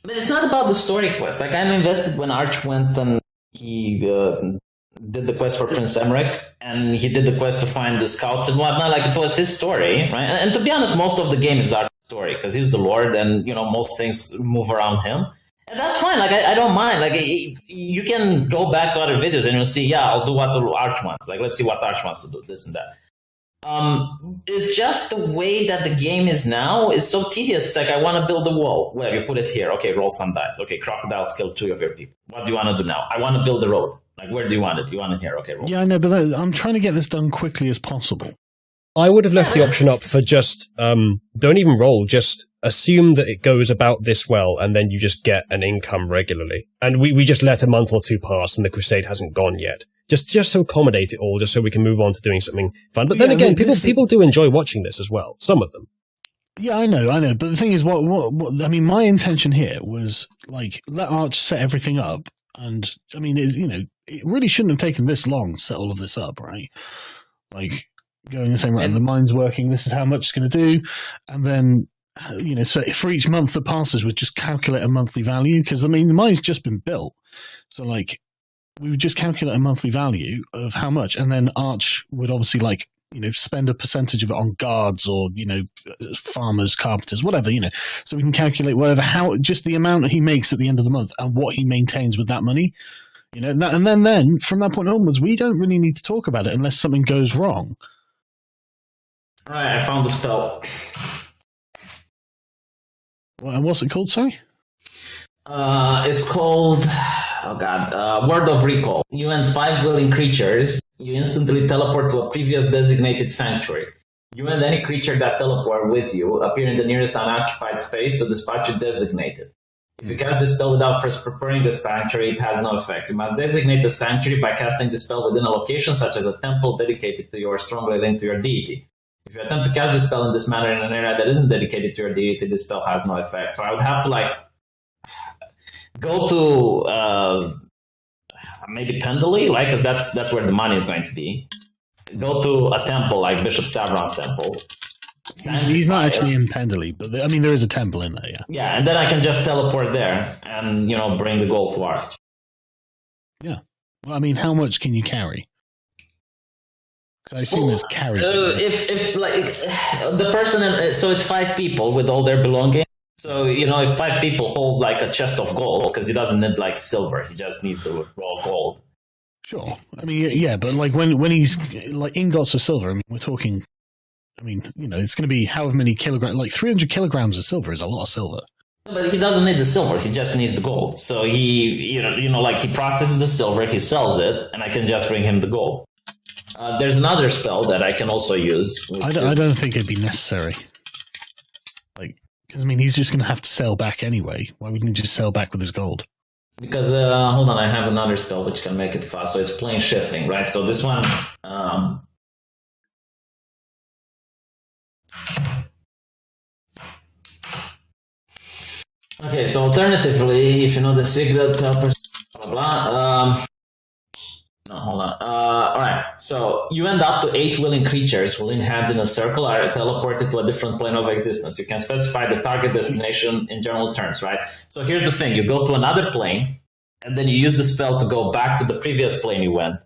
But it's not about the story quest. I'm invested when Arch went and he did the quest for Prince Emmerich, and he did the quest to find the scouts and whatnot. It was his story, right? And to be honest, most of the game is Arch's story because he's the Lord, and most things move around him. And that's fine. I don't mind. You can go back to other videos and you'll see, yeah, I'll do what the Arch wants. Let's see what Arch wants to do, this and that. It's just the way that the game is now is so tedious. It's I want to build a wall. Well, you put it here. Okay, roll some dice. Okay, crocodiles killed 2 of your people. What do you want to do now? I want to build a road. Where do you want it? You want it here? Okay, roll. Yeah, I know, but I'm trying to get this done quickly as possible. I would have left the option up for just, don't even roll, just assume that it goes about this well, and then you just get an income regularly. And we just let a month or 2 pass, and the crusade hasn't gone yet. Just to accommodate it all, just so we can move on to doing something fun. But then again, people do enjoy watching this as well. Some of them. Yeah, I know. But the thing is, what I mean, my intention here was, let Arch set everything up. And, I mean, it really shouldn't have taken this long to set all of this up, right? Going and saying, right, the mine's working, this is how much it's going to do. And then, so for each month that passes, we'd just calculate a monthly value. Because, I mean, the mine's just been built. So, we would just calculate a monthly value of how much. And then Arch would obviously, spend a percentage of it on guards or, farmers, carpenters, whatever, so we can calculate just the amount he makes at the end of the month and what he maintains with that money, and then from that point onwards, we don't really need to talk about it unless something goes wrong. All right, I found the spell. What's it called, sorry? It's called, Word of Recall. You and 5 willing creatures, you instantly teleport to a previous designated sanctuary. You and any creature that teleport with you appear in the nearest unoccupied space to the spot you designated. If you cast this spell without first preparing the sanctuary, it has no effect. You must designate the sanctuary by casting the spell within a location such as a temple dedicated to you or strongly linked to your deity. If you attempt to cast the spell in this manner in an area that isn't dedicated to your deity, the spell has no effect. So I would have to go to maybe Pendley, right? Because that's where the money is going to be. Go to a temple like Bishop Stavron's temple. He's not actually in Pendley, but there is a temple in there, yeah. Yeah, and then I can just teleport there and bring the gold thwart. Yeah. Well, how much can you carry? Because I assume it's carried. If the person, so it's 5 people with all their belongings. So if 5 people hold a chest of gold, because he doesn't need silver, he just needs the raw gold. Sure. Yeah, but when he's ingots of silver, we're talking. It's going to be however many kilograms. 300 kilograms of silver is a lot of silver. But he doesn't need the silver; he just needs the gold. So he he processes the silver, he sells it, and I can just bring him the gold. There's another spell that I can also use. I don't think it'd be necessary. Because he's just going to have to sail back anyway. Why wouldn't he just sail back with his gold? Because hold on, I have another spell which can make it fast. So it's plane shifting, right? So this one. Okay, so alternatively, if you know the secret, blah blah. No, hold on. All right. So you end up to 8 willing creatures holding hands in a circle are teleported to a different plane of existence. You can specify the target destination in general terms, right? So here's the thing. You go to another plane, and then you use the spell to go back to the previous plane you went.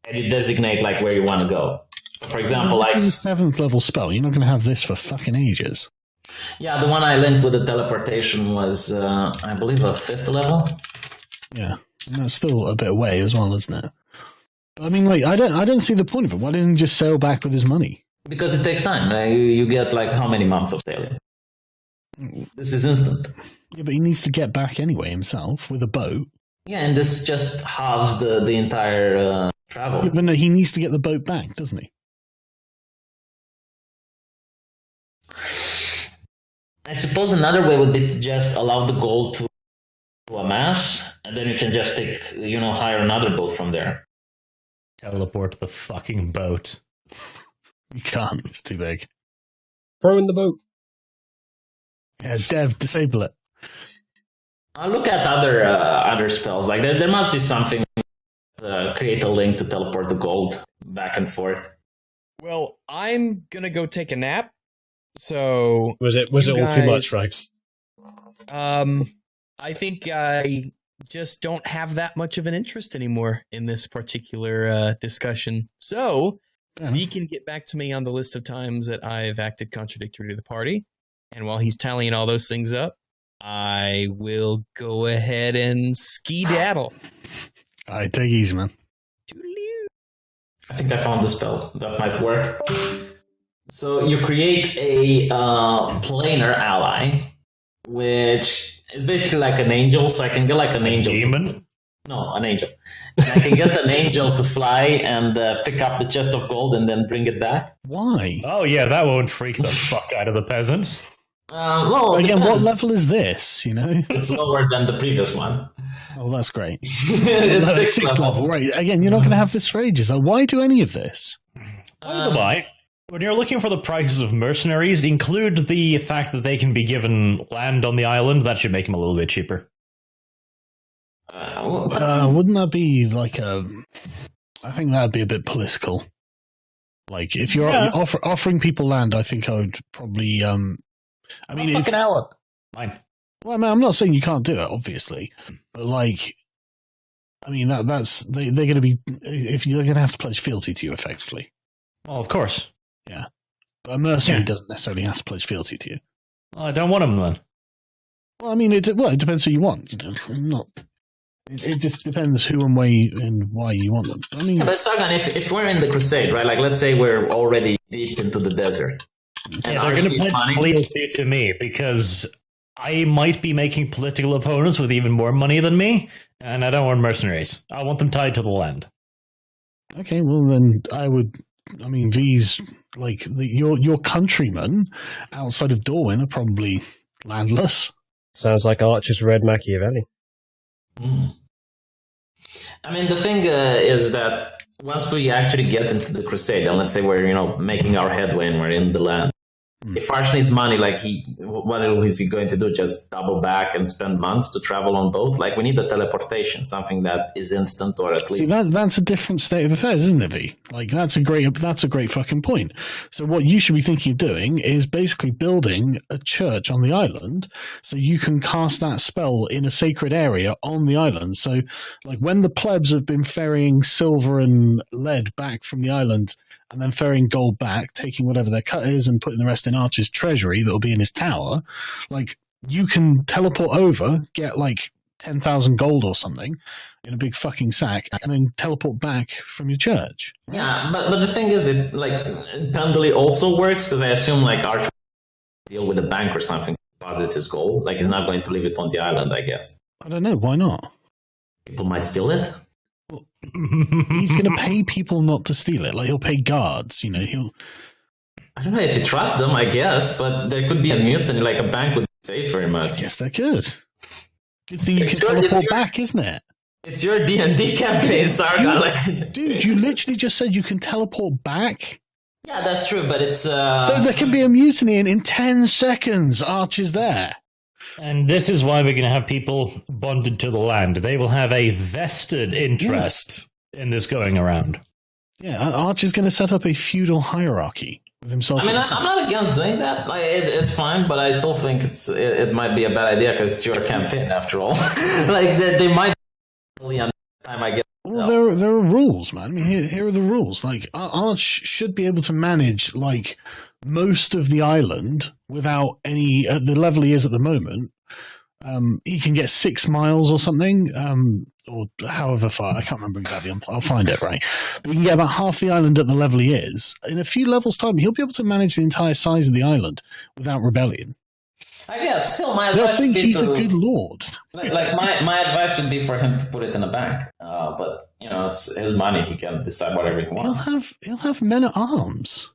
And you designate where you want to go. So for example, this is a 7th level spell. You're not going to have this for fucking ages. Yeah, the one I linked with the teleportation was, I believe, a 5th level. Yeah. And that's still a bit away as well, isn't it? But I don't see the point of it. Why didn't he just sail back with his money? Because it takes time. You get how many months of sailing? This is instant. Yeah, but he needs to get back anyway himself with a boat. Yeah, and this just halves the entire travel. Yeah, but no, he needs to get the boat back, doesn't he? I suppose another way would be to just allow the gold to amass, and then you can just hire another boat from there. Teleport the fucking boat. You can't, it's too big. Throw in the boat. Yeah, Dev, disable it. I'll look at other spells. There must be something create a link to teleport the gold back and forth. Well, I'm gonna go take a nap. So was it all too much, Rags? I think I just don't have that much of an interest anymore in this particular discussion. So he can get back to me on the list of times that I've acted contradictory to the party. And while he's tallying all those things up, I will go ahead and skedaddle. All right, take it easy, man. I think I found the spell. That might work. So you create a planar ally, which is basically like an angel. So I can get like an angel. Demon? No, an angel. I can get an angel to fly and pick up the chest of gold and then bring it back. Why? Oh yeah, that won't freak the fuck out of the peasants. Well, again, what level is this? It's lower than the previous one. Oh, that's great. It's sixth level. Right. Again, you're not going to have this for ages. Why do any of this? By the way, when you're looking for the prices of mercenaries, include the fact that they can be given land on the island. That should make them a little bit cheaper. Wouldn't that be like a... I think that would be a bit political. Like, if you're offering people land, I think I would probably... I mean, fucking hell. Fine. Well, I mean, I'm not saying you can't do it, obviously, but like, I mean, that's they're going to be if you're going to have to pledge fealty to you, effectively. Well, of course. But a mercenary Yeah. doesn't necessarily have to pledge fealty to you. Well, I don't want him then. Well, I mean, it depends who you want. It just depends who and why you want them. I mean, Yeah, but Sargon, if we're in the crusade, right? Like, let's say we're already deep into the desert. And Yeah, they're going to Archie's pledge money- loyalty to me because I might be making political opponents with even more money than me, and I don't want mercenaries. I want them tied to the land. okay, well then V's like your countrymen outside of Dorwyn are probably landless. Sounds like Archer's read Machiavelli. Mm. I mean, the thing is that once we actually get into the crusade, and let's say we're making our headway and we're in the land, if Arch needs money, like what is he going to do? Just double back and spend months to travel on boat? Like, we need the teleportation, something that is instant, or at least. See, that's a different state of affairs, isn't it, V? Like, that's a great fucking point. So what you should be thinking of doing is basically building a church on the island, so you can cast that spell in a sacred area on the island. So, like, when the plebs have been ferrying silver and lead back from the island, and then ferrying gold back, taking whatever their cut is and putting the rest in Archer's treasury that'll be in his tower, like, you can teleport over, get like 10,000 gold or something in a big fucking sack, and then teleport back from your church. Yeah, but the thing is, it like Pendley also works, because I assume like Arch deal with a bank or something, deposit his gold. Like, he's not going to leave it on the island, I guess. I don't know, why not? People might steal it. He's going to pay people not to steal it. Like, he'll pay guards, he'll... I don't know if you trust them, I guess, but there could be a mutiny, like a bank would be safe very I much. guess they could. Good thing you It's can your- it's teleport your- back, isn't it? It's your D&D campaign, Sargon. Like, Dude, you literally just said you can teleport back? yeah, that's true, but it's... So there can be a mutiny, and in 10 seconds, Arch is there. And this is why we're going to have people bonded to the land. They will have a vested interest in this going around. Yeah, Arch is going to set up a feudal hierarchy with himself. I mean, at the I'm top. not against doing that. Like, it's fine, but I still think it might be a bad idea because it's your campaign after all. Like, they might really on the time I get. Well, there are rules, man. I mean, here are the rules. Like, Arch should be able to manage, like, most of the island without any, at the level he is at the moment. He can get 6 miles or something, or however far. I can't remember exactly. I'll find it, right? But he can get about half the island at the level he is. In a few levels' time, he'll be able to manage the entire size of the island without rebellion. I guess still my They'll advice would think be he's to, a good lord. like my advice would be for him to put it in a bank. But it's his money; he can decide whatever he wants. He'll have men at arms.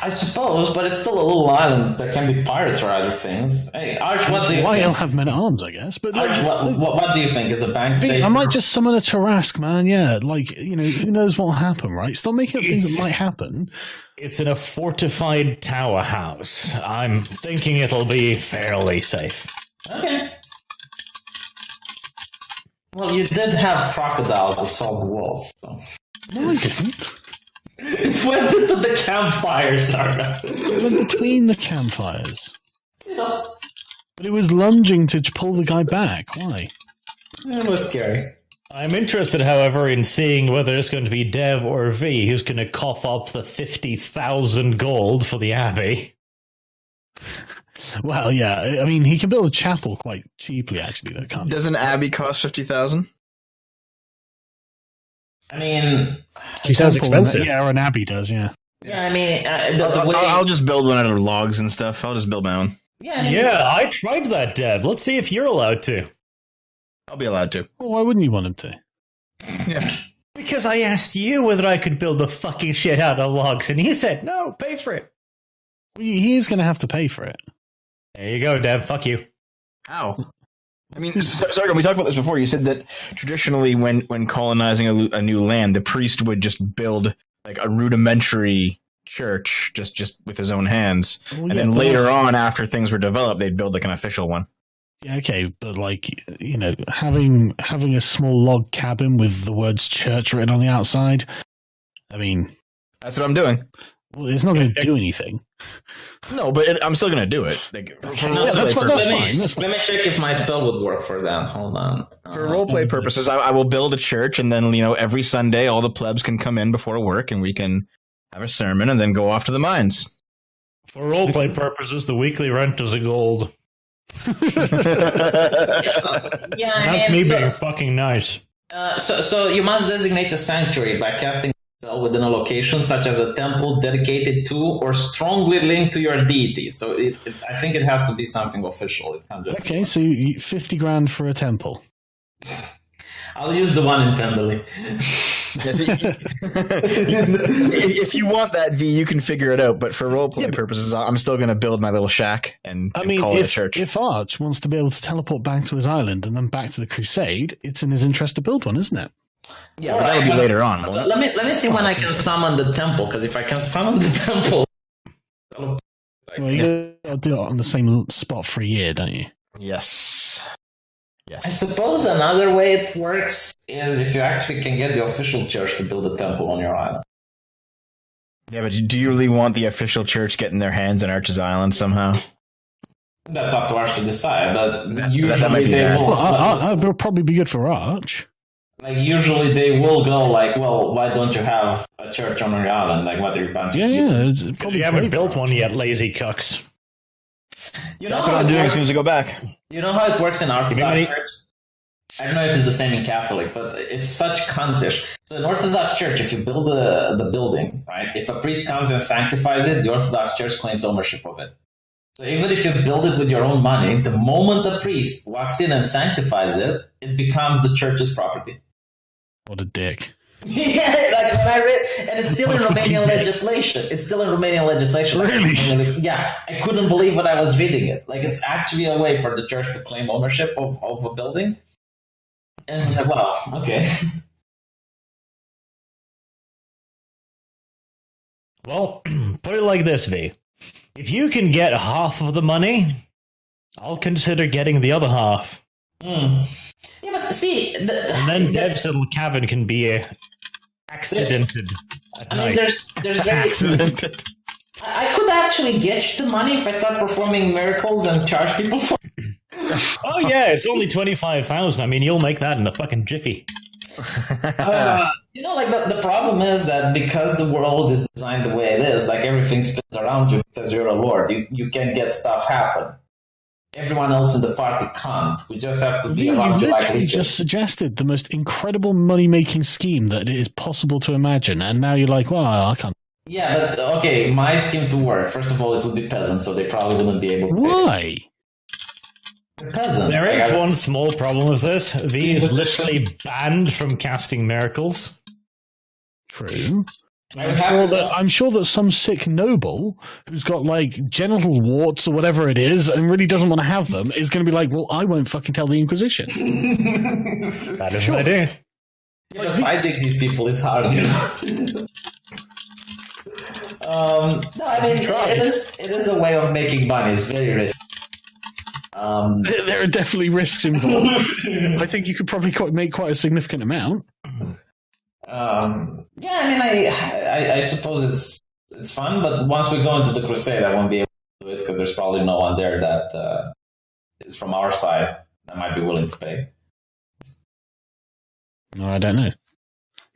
I suppose, but it's still a little island. There can be pirates or other things. Hey, Arch, what do you Why he'll think? have men at arms, I guess. But Arch, what do you think? Is a bank safe? I might just summon a Tarask, man. Yeah, like, who knows what will happen, right? Stop making up things that might happen. It's in a fortified tower house. I'm thinking it'll be fairly safe. Okay. Well, you did have crocodiles assault the walls, so. No, I didn't. It went into the campfire, Sargon. It went between the campfires. Yeah. But it was lunging to pull the guy back. Why? It was scary. I'm interested, however, in seeing whether it's going to be Dev or V who's going to cough up the 50,000 gold for the Abbey. Well, yeah. I mean, he can build a chapel quite cheaply, actually, though, can't he? Doesn't Abbey cost 50,000? I mean, She sounds Temple, expensive. Yeah, or an abbey does, yeah. yeah, I mean, the way. I'll just build one out of logs and stuff. I'll just build my own. Yeah, I mean, Yeah, I tried that, Dev. Let's see if you're allowed to. I'll be allowed to. Well, why wouldn't you want him to? Yeah. Because I asked you whether I could build the fucking shit out of logs, and you said, no, pay for it. Well, he is going to have to pay for it. There you go, Dev. Fuck you. How? I mean, Sargon, we talked about this before. You said that traditionally when colonizing a new land, the priest would just build like a rudimentary church just with his own hands. Well, And yeah, then but later that's- on, after things were developed, they'd build like an official one. Yeah, okay, but like, having a small log cabin with the words church written on the outside, I mean, That's what I'm doing. well, it's not going to do anything. No, but I'm still going to do it. Like, for Yeah, that's roleplay fine, purposes. that's fine. Let me check if my spell would work for that. Hold on. For roleplay purposes, I will build a church, and then every Sunday all the plebs can come in before work, and we can have a sermon, and then go off to the mines. For roleplay purposes, the weekly rent is a gold. That's me being fucking nice. So you must designate a sanctuary by casting a spell within a location, such as a temple dedicated to or strongly linked to your deity. So I think it has to be something official. It can't just Okay, so 50 grand for a temple. I'll use the one in Pendley. Yes, if you want that, V, you can figure it out. But for roleplay purposes, I'm still going to build my little shack and call it a church. If Arch wants to be able to teleport back to his island and then back to the Crusade, it's in his interest to build one, isn't it? Yeah, but that'll be later on. Let me see when I can summon the temple. Because if I can summon the temple, Well, you got to do it on the same spot for a year, don't you? Yes. I suppose another way it works is if you actually can get the official church to build a temple on your island. Yeah, but do you really want the official church getting their hands on Arch's island somehow? That's up to Arch to decide, but that usually they will. Well, it'll probably be good for Arch. Like, usually they will go like, well, why don't you have a church on your island? Like, what are you bunch of It's Because you haven't built one yet, lazy cucks. You know That's how what I'm it doing works? as soon as I go back. You know how it works in Orthodox Maybe- Church? I don't know if it's the same in Catholic, but it's such cuntish. So in Orthodox Church, if you build the building, right, if a priest comes and sanctifies it, the Orthodox Church claims ownership of it. So even if you build it with your own money, the moment the priest walks in and sanctifies it, it becomes the church's property. What a dick. Yeah, like when I read, and it's still in Romanian legislation. It's still in Romanian legislation. Really? Yeah, I couldn't believe when I was reading it. Like, it's actually a way for the church to claim ownership of a building. And I said, wow, okay. Well, put it like this, V. If you can get half of the money, I'll consider getting the other half. Yeah, but see, And then Dev's little cabin can be accidented at I mean, night. there's very. I could actually get you the money if I start performing miracles and charge people for it. Oh yeah, it's only 25,000. I mean, you'll make that in a fucking jiffy. Like the problem is that because the world is designed the way it is, like everything spins around you because you're a lord. You can get stuff happen. Everyone else in the party can't. We just have to be around you like literally leeches. just suggested the most incredible money-making scheme that it is possible to imagine, and now you're like, well, I can't. Yeah, but okay, my scheme to work. First of all, it would be peasants, so they probably wouldn't be able to pay. Why? They're peasants. There Like, is one small problem with this. V is literally banned from casting miracles. True. I would have to- I'm sure that some sick noble who's got like genital warts or whatever it is and really doesn't want to have them is going to be like, well, I won't fucking tell the Inquisition. That is what I do. Yeah, but fighting these people is hard, you know. No, I mean it is a way of making money. It's very risky. There are definitely risks involved. I think you could probably make quite a significant amount. Yeah, I mean, I suppose it's fun, but once we go into the Crusade, I won't be able to do it because there's probably no one there that is from our side that might be willing to pay. No, I don't know.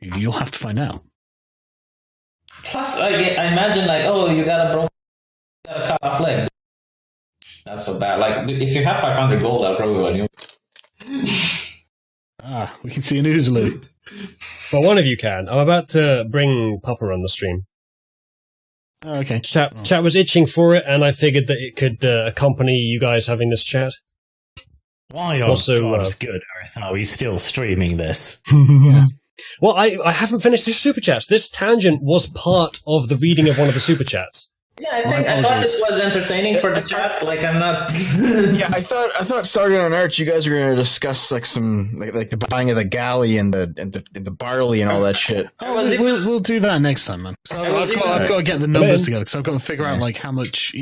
You'll have to find out. Plus, I imagine like, oh, you got a cut off leg. Not so bad. Like, if you have 500 gold, I'll grow you a new. We can see an Uzalu. Well, one of you can. I'm about to bring Papa on the stream. Oh, okay. Chat was itching for it, and I figured that it could accompany you guys having this chat. Why on God's good earth are we still streaming this? Well, I haven't finished the super chats. This tangent was part of the reading of one of the super chats. Yeah, I thought it was entertaining for the chat. Like, I'm not. Yeah, I thought Sargon and Arch, you guys were going to discuss like some like the buying of the galley and the barley and all that shit. We'll do that next time, man. So I've got to get the numbers together because I've got to figure out like how much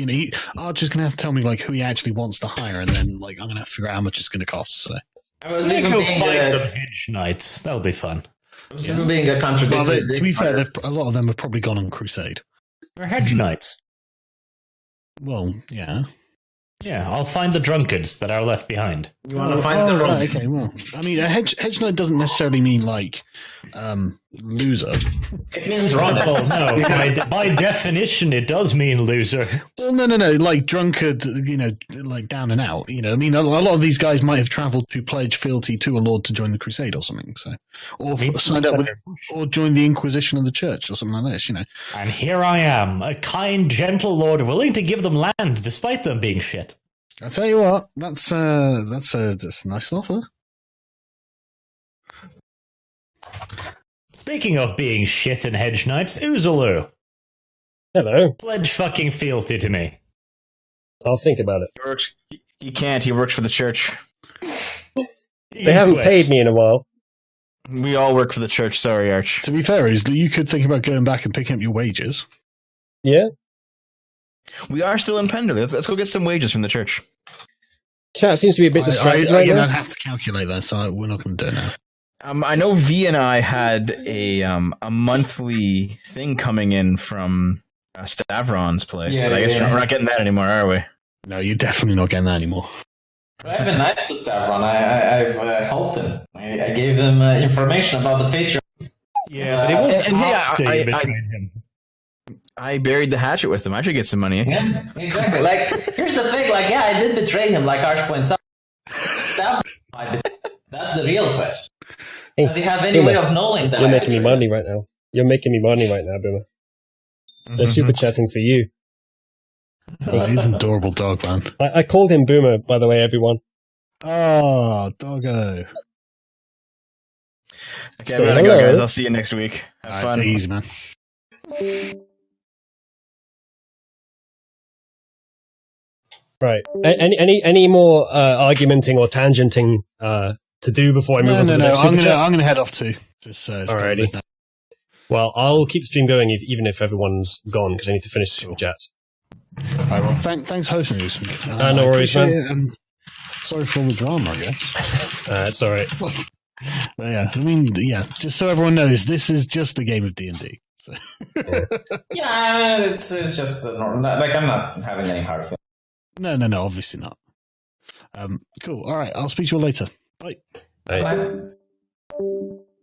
Arch is going to have to tell me like who he actually wants to hire, and then like I'm going to have to figure out how much it's going to cost. So I was Maybe even we'll being fight some hedge knights. That'll be fun. being a contradiction. well, to be fair, a lot of them have probably gone on crusade. We're hedge knights. Well, yeah. Yeah, I'll find the drunkards that are left behind. You want to find the right, okay, well, I mean, a hedge knight doesn't necessarily mean like Loser. It means running. Well, no, by definition, it does mean loser. Well, no. Like drunkard, like down and out. I mean, a lot of these guys might have travelled to pledge fealty to a lord to join the crusade or something. So, or signed up with, or join the Inquisition of the Church or something like this. And here I am, a kind, gentle lord, willing to give them land despite them being shit. I tell you what, that's a nice offer. Speaking of being shit and hedge knights, Uzalu. Hello. Pledge fucking fealty to me. I'll think about it. He can't. He works for the church. They haven't paid me in a while. We all work for the church. Sorry, Arch. To be fair, you could think about going back and picking up your wages. Yeah. We are still in Penderley. Let's go get some wages from the church. Chat seems to be a bit distracted right now. I'd have to calculate that, so we're not going to do it now. I know V and I had a monthly thing coming in from Stavron's place, but I guess we're not getting that anymore, are we? No, you're definitely not getting that anymore. I've been nice to Stavron. I've helped him. I gave him information about the Patreon. Yeah, but it wasn't and after you betrayed him. I buried the hatchet with him. I should get some money. Yeah, exactly. Like, here's the thing. Like, yeah, I did betray him, like Arch points out. That's the real question. Does he have any way of knowing that? You're making me money right now. Boomer. They're super chatting for you. Oh, he's an adorable dog, man. I called him Boomer, by the way, everyone. Oh, doggo. Okay, I gotta go, guys. I'll see you next week. Have fun. Take it easy, man. Right. Any more argumenting or tangenting to do before I move on to the next super chat? I'm gonna head off too. Alrighty. Well, I'll keep the stream going even if everyone's gone because I need to finish the super chat. Alright, well, thanks for hosting this. No worries, man. And sorry for all the drama, I guess. It's alright. Yeah, I mean, just so everyone knows, this is just a game of D&D. So. Yeah, it's just normal. Like, I'm not having any hard feelings. No, obviously not. Cool. All right, I'll speak to you all later. Bye. Bye.